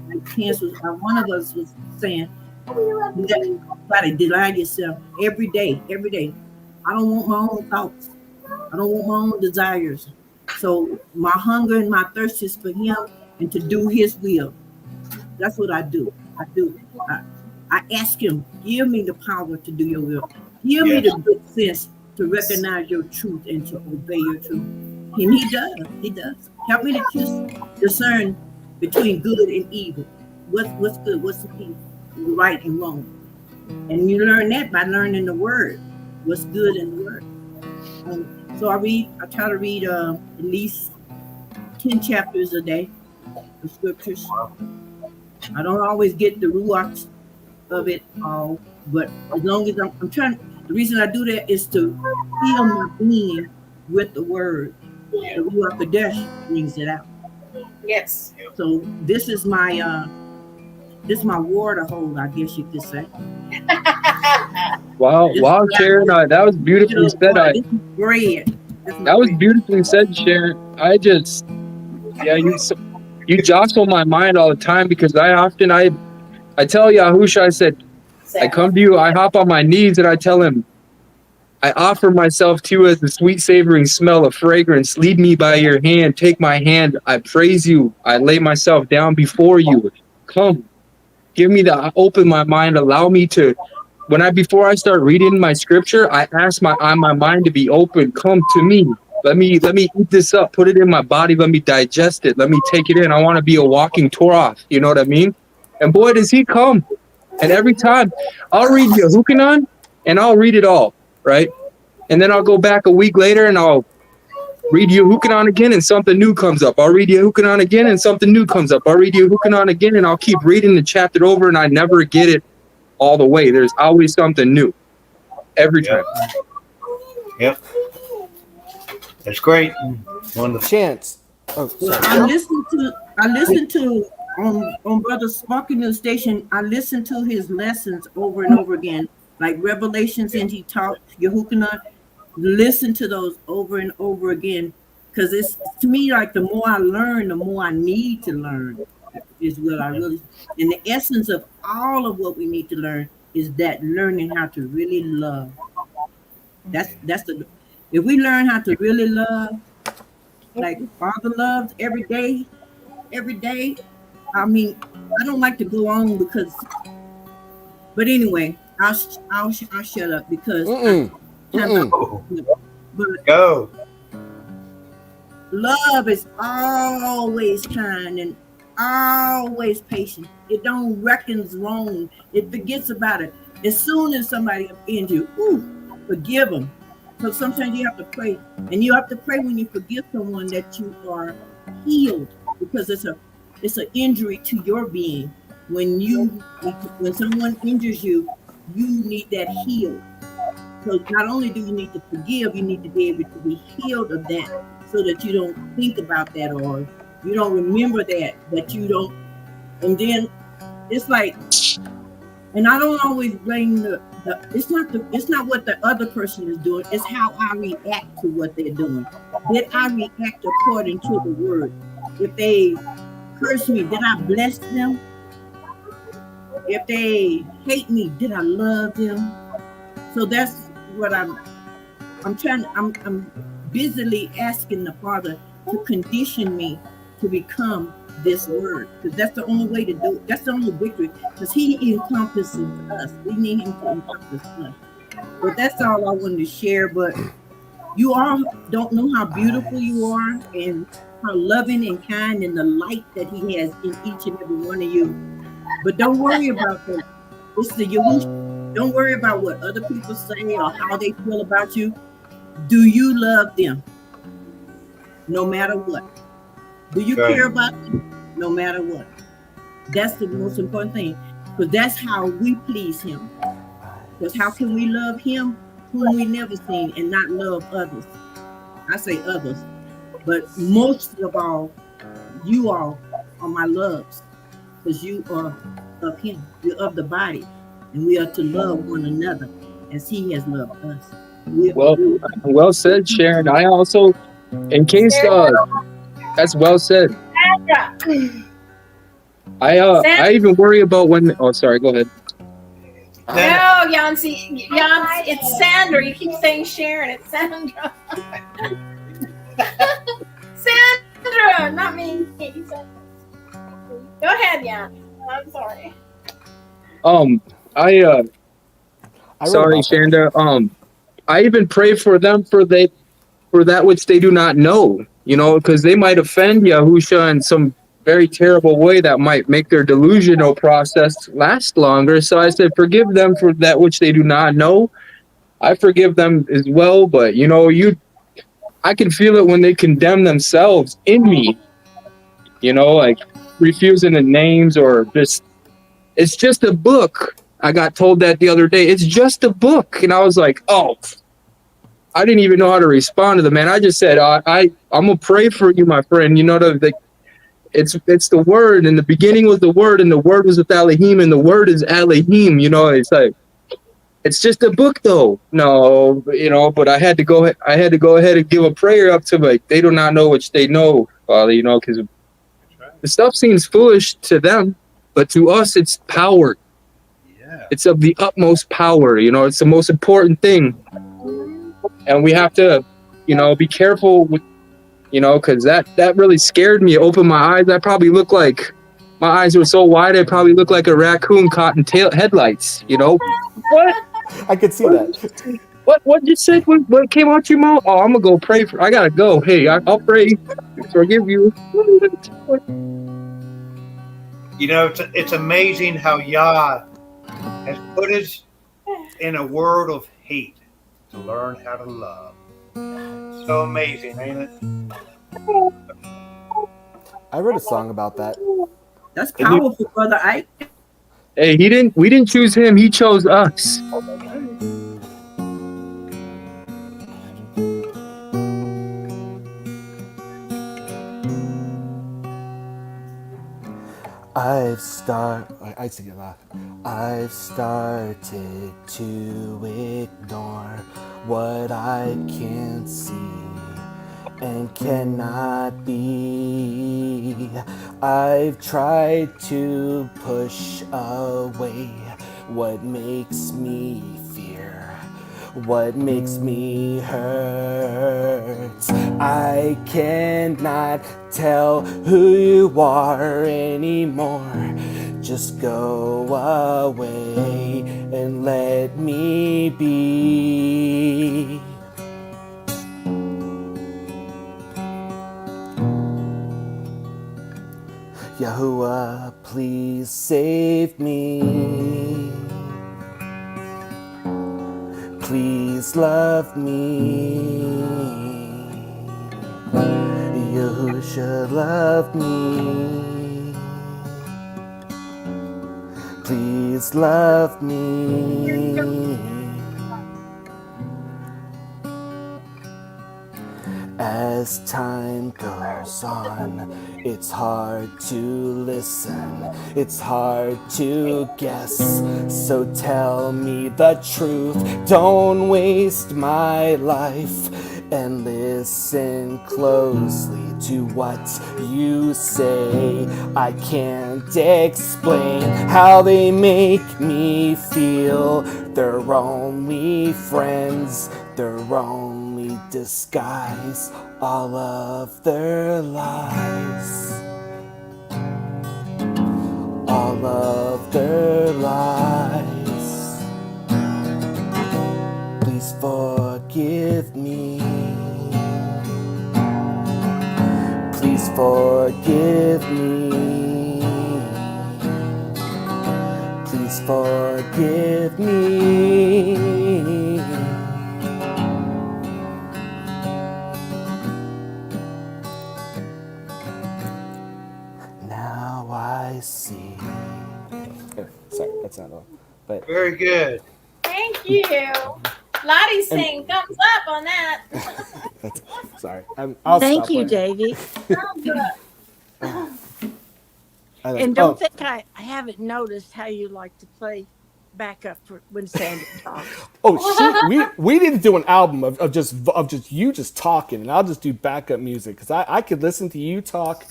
Like cancer, one of us was saying, you gotta deny yourself every day, every day. I don't want my own thoughts. I don't want my own desires. So my hunger and my thirst is for him and to do his will. That's what I do. I ask him, give me the power to do your will. Give me the good sense to recognize your truth and to obey your truth. And he does. Help me to discern between good and evil. What's good, what's evil, right and wrong. And you learn that by learning the word. What's good in the word. So I try to read at least 10 chapters a day of scriptures. I don't always get the ruach of it all, but as long as I'm trying, the reason I do that is to heal my being with the word. The ruach kadesh brings it out. Yes. So this is my war to hold, I guess you could say. Wow, Sharon, that was beautifully said. That was beautifully said, Sharon. You jostle my mind all the time because I tell Yahusha, I said, I come to you, I hop on my knees and I tell him, I offer myself to you as the sweet savoring smell of fragrance. Lead me by your hand. Take my hand. I praise you. I lay myself down before you. Come. Give me open my mind. Allow me to, before I start reading my scripture, I ask my mind to be open. Come to me. Let me eat this up. Put it in my body. Let me digest it. Let me take it in. I want to be a walking Torah. You know what I mean? And boy, does he come. And every time I'll read Yehukanan and I'll read it all. Right? And then I'll go back a week later and I'll read Yehukanan again and something new comes up. I'll read Yehukanan again and something new comes up. I'll read Yehukanan again and I'll keep reading the chapter over and I never get it all the way. There's always something new. Every time. Yep. That's great. Wonderful. Chance. Oh, sorry. I listened to on Brother Sparky News Station, I listened to his lessons over and over again. Like Revelations, and he taught Yehukanan, listen to those over and over again, because it's to me like the more I learn, the more I need to learn. Is what I really, and the essence of all of what we need to learn is that learning how to really love. That's the. If we learn how to really love, like Father loves every day. I mean, I don't like to go on because, but anyway. I'll shut up because but go. Love is always kind and always patient. It don't reckons wrong. It forgets about it. As soon as somebody offends you, forgive them. So sometimes you have to pray, and you have to pray when you forgive someone that you are healed, because it's an injury to your being. When someone injures you, you need that healed. So not only do you need to forgive, you need to be able to be healed of that, so that you don't think about that or you don't remember that you don't. And then it's like, and I don't always blame it's not what the other person is doing. It's how I react to what they're doing. Did I react according to the word? If they curse me, did I bless them? If they hate me, did I love them? So that's what I'm busily asking the Father to condition me to become this word, because that's the only way to do it. That's the only victory, because he encompasses us. We need him to encompass us. But that's all I wanted to share. But you all don't know how beautiful you are and how loving and kind and the light that he has in each and every one of you. But don't worry about that. It's the Yahushua. Don't worry about what other people say or how they feel about you. Do you love them? No matter what. Do you care about them? No matter what. That's the most important thing. Because that's how we please him. Because how can we love him whom we never seen and not love others? I say others. But most of all, you all are my loves. Because you are of him. You're of the body. and we are to love one another as He has loved us. Well said, Sharon. I also, in case that's well said. I even worry about when. Oh, sorry. Go ahead. No, Yancy, it's Sandra. You keep saying Sharon. It's Sandra. Sandra, not me. Go ahead, Jan. I'm sorry. Sorry, Shanda. I even pray for them for that which they do not know. You know, because they might offend Yahusha in some very terrible way that might make their delusional process last longer. So I said, forgive them for that which they do not know. I forgive them as well, but I can feel it when they condemn themselves in me. You know, like refusing the names or just, it's just a book. I got told that the other day. It's just a book, and I was like, oh. I didn't even know how to respond to the man. I just said, I'm gonna pray for you, my friend. You know, it's the word. In the beginning was the word, and the word was with Elohim, and the word is Elohim. You know, it's like, it's just a book, though. No, you know, but I had to go ahead and give a prayer up to, like, they do not know which they know, Father. You know, because the stuff seems foolish to them, but to us, it's power. Yeah. It's of the utmost power. You know, it's the most important thing. And we have to, be careful with, because that really scared me. It opened my eyes. I probably look like, my eyes were so wide, I probably look like a raccoon caught in headlights, What? I could see that. What you said? What came out your mouth? Oh, I'm going to go pray I got to go. Hey, I'll pray. Forgive you. It's amazing how Yah has put us in a world of hate to learn how to love. So amazing, ain't it? I wrote a song about that. That's powerful, Brother Ike. Hey, we didn't choose him. He chose us. I've started to ignore what I can't see and cannot be. I've tried to push away what makes me fear, what makes me hurt. I cannot tell who you are anymore. Just go away and let me be. Yahuwah, please save me. Please love me. Yahusha, love me. Please love me. As time goes on, it's hard to listen, it's hard to guess. So tell me the truth, don't waste my life, and listen closely to what you say. I can't explain how they make me feel. They're only friends, they're only disguise, all of their lies. All of their lies. Please forgive me. Please forgive me. Please forgive me. Now I see. Oh, sorry, that's not all. But very good. Thank you. Lottie's saying thumbs up on that. Sorry. Thank you, Davey. And don't think I haven't noticed how you like to play backup for when Sandy talks. Oh, we need to do an album of just you just talking, and I'll just do backup music because I could listen to you talk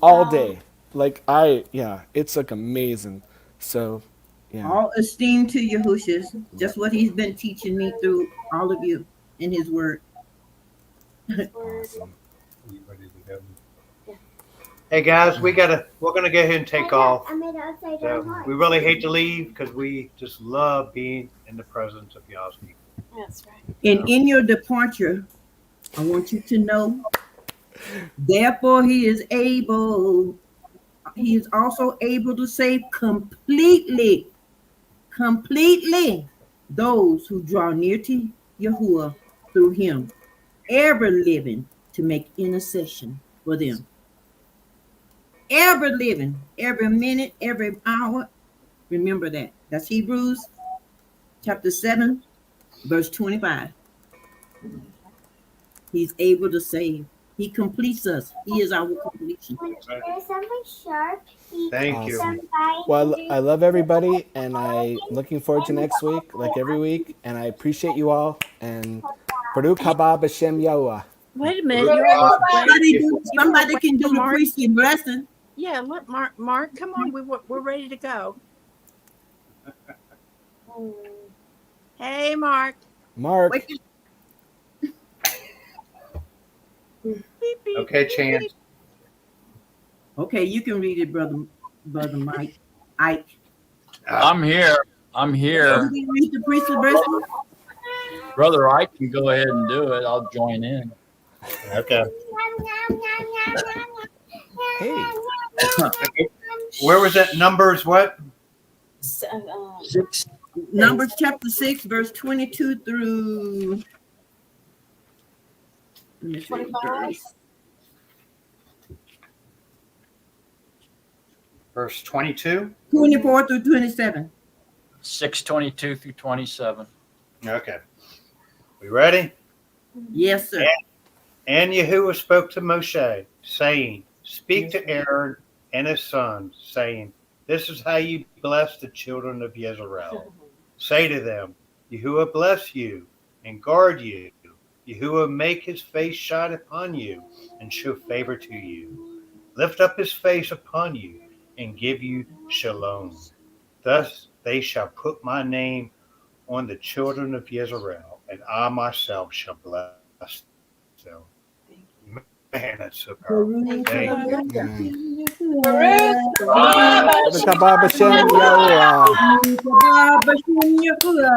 all day. Like it's like amazing. So, yeah. All esteem to Yahushua, just what he's been teaching me through all of you in his word. Awesome. Hey guys, we're gonna go ahead and take off. So we really hate to leave because we just love being in the presence of God's people. That's right. And in your departure, I want you to know, therefore he is also able to save completely those who draw near to Yahuwah through him, ever living to make intercession for them. Ever living, every minute, every hour. Remember that. That's Hebrews chapter 7, verse 25. He's able to save. He completes us. He is our completion. There's something sharp. Thank you. Well, I love everybody, and I'm looking forward to next week, like every week. And I appreciate you all. And Baruch haba b'shem Yahuwah. Wait a minute. You're almost ready. Somebody can do the priestly blessing. Yeah, let Mark, come on. We're ready to go. Hey, Mark. Mark. Okay, Chance. Okay, you can read it, brother Mike. Ike. I'm here. You can read the priestly blessing. Brother Ike can go ahead and do it. I'll join in. Okay. Hey. Where was that? Numbers what? 6. Numbers chapter 6, verse 22 through 25. Verse 22. 24 through 27. 6:22 through 27. Okay. We ready? Yes, sir. And Yahuwah spoke to Moshe, saying, Speak to Aaron and his sons, saying, This is how you bless the children of Israel. Say to them, Yahuwah bless you and guard you. Yahuwah make his face shine upon you and show favor to you. Lift up his face upon you and give you shalom. Thus they shall put my name on the children of Israel, and I myself shall bless them. Man, that's so powerful. Thank you. Baruch haba b'shem Yahuwah.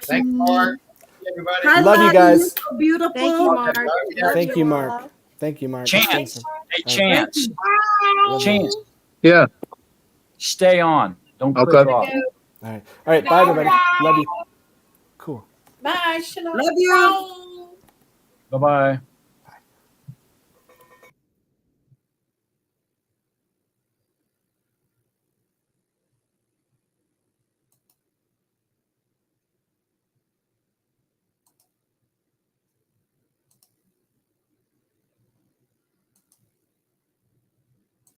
Thanks, Mark. Everybody. Love you guys. Beautiful. Thank you, Mark. Thank you, Mark. Thank you, Mark. Chance. Hey, Chance. Love you. Chance. Yeah. Stay on. Don't Okay. click off. All right. Bye, everybody. Love you. Cool. Bye. Shalom. Love you. Bye-bye.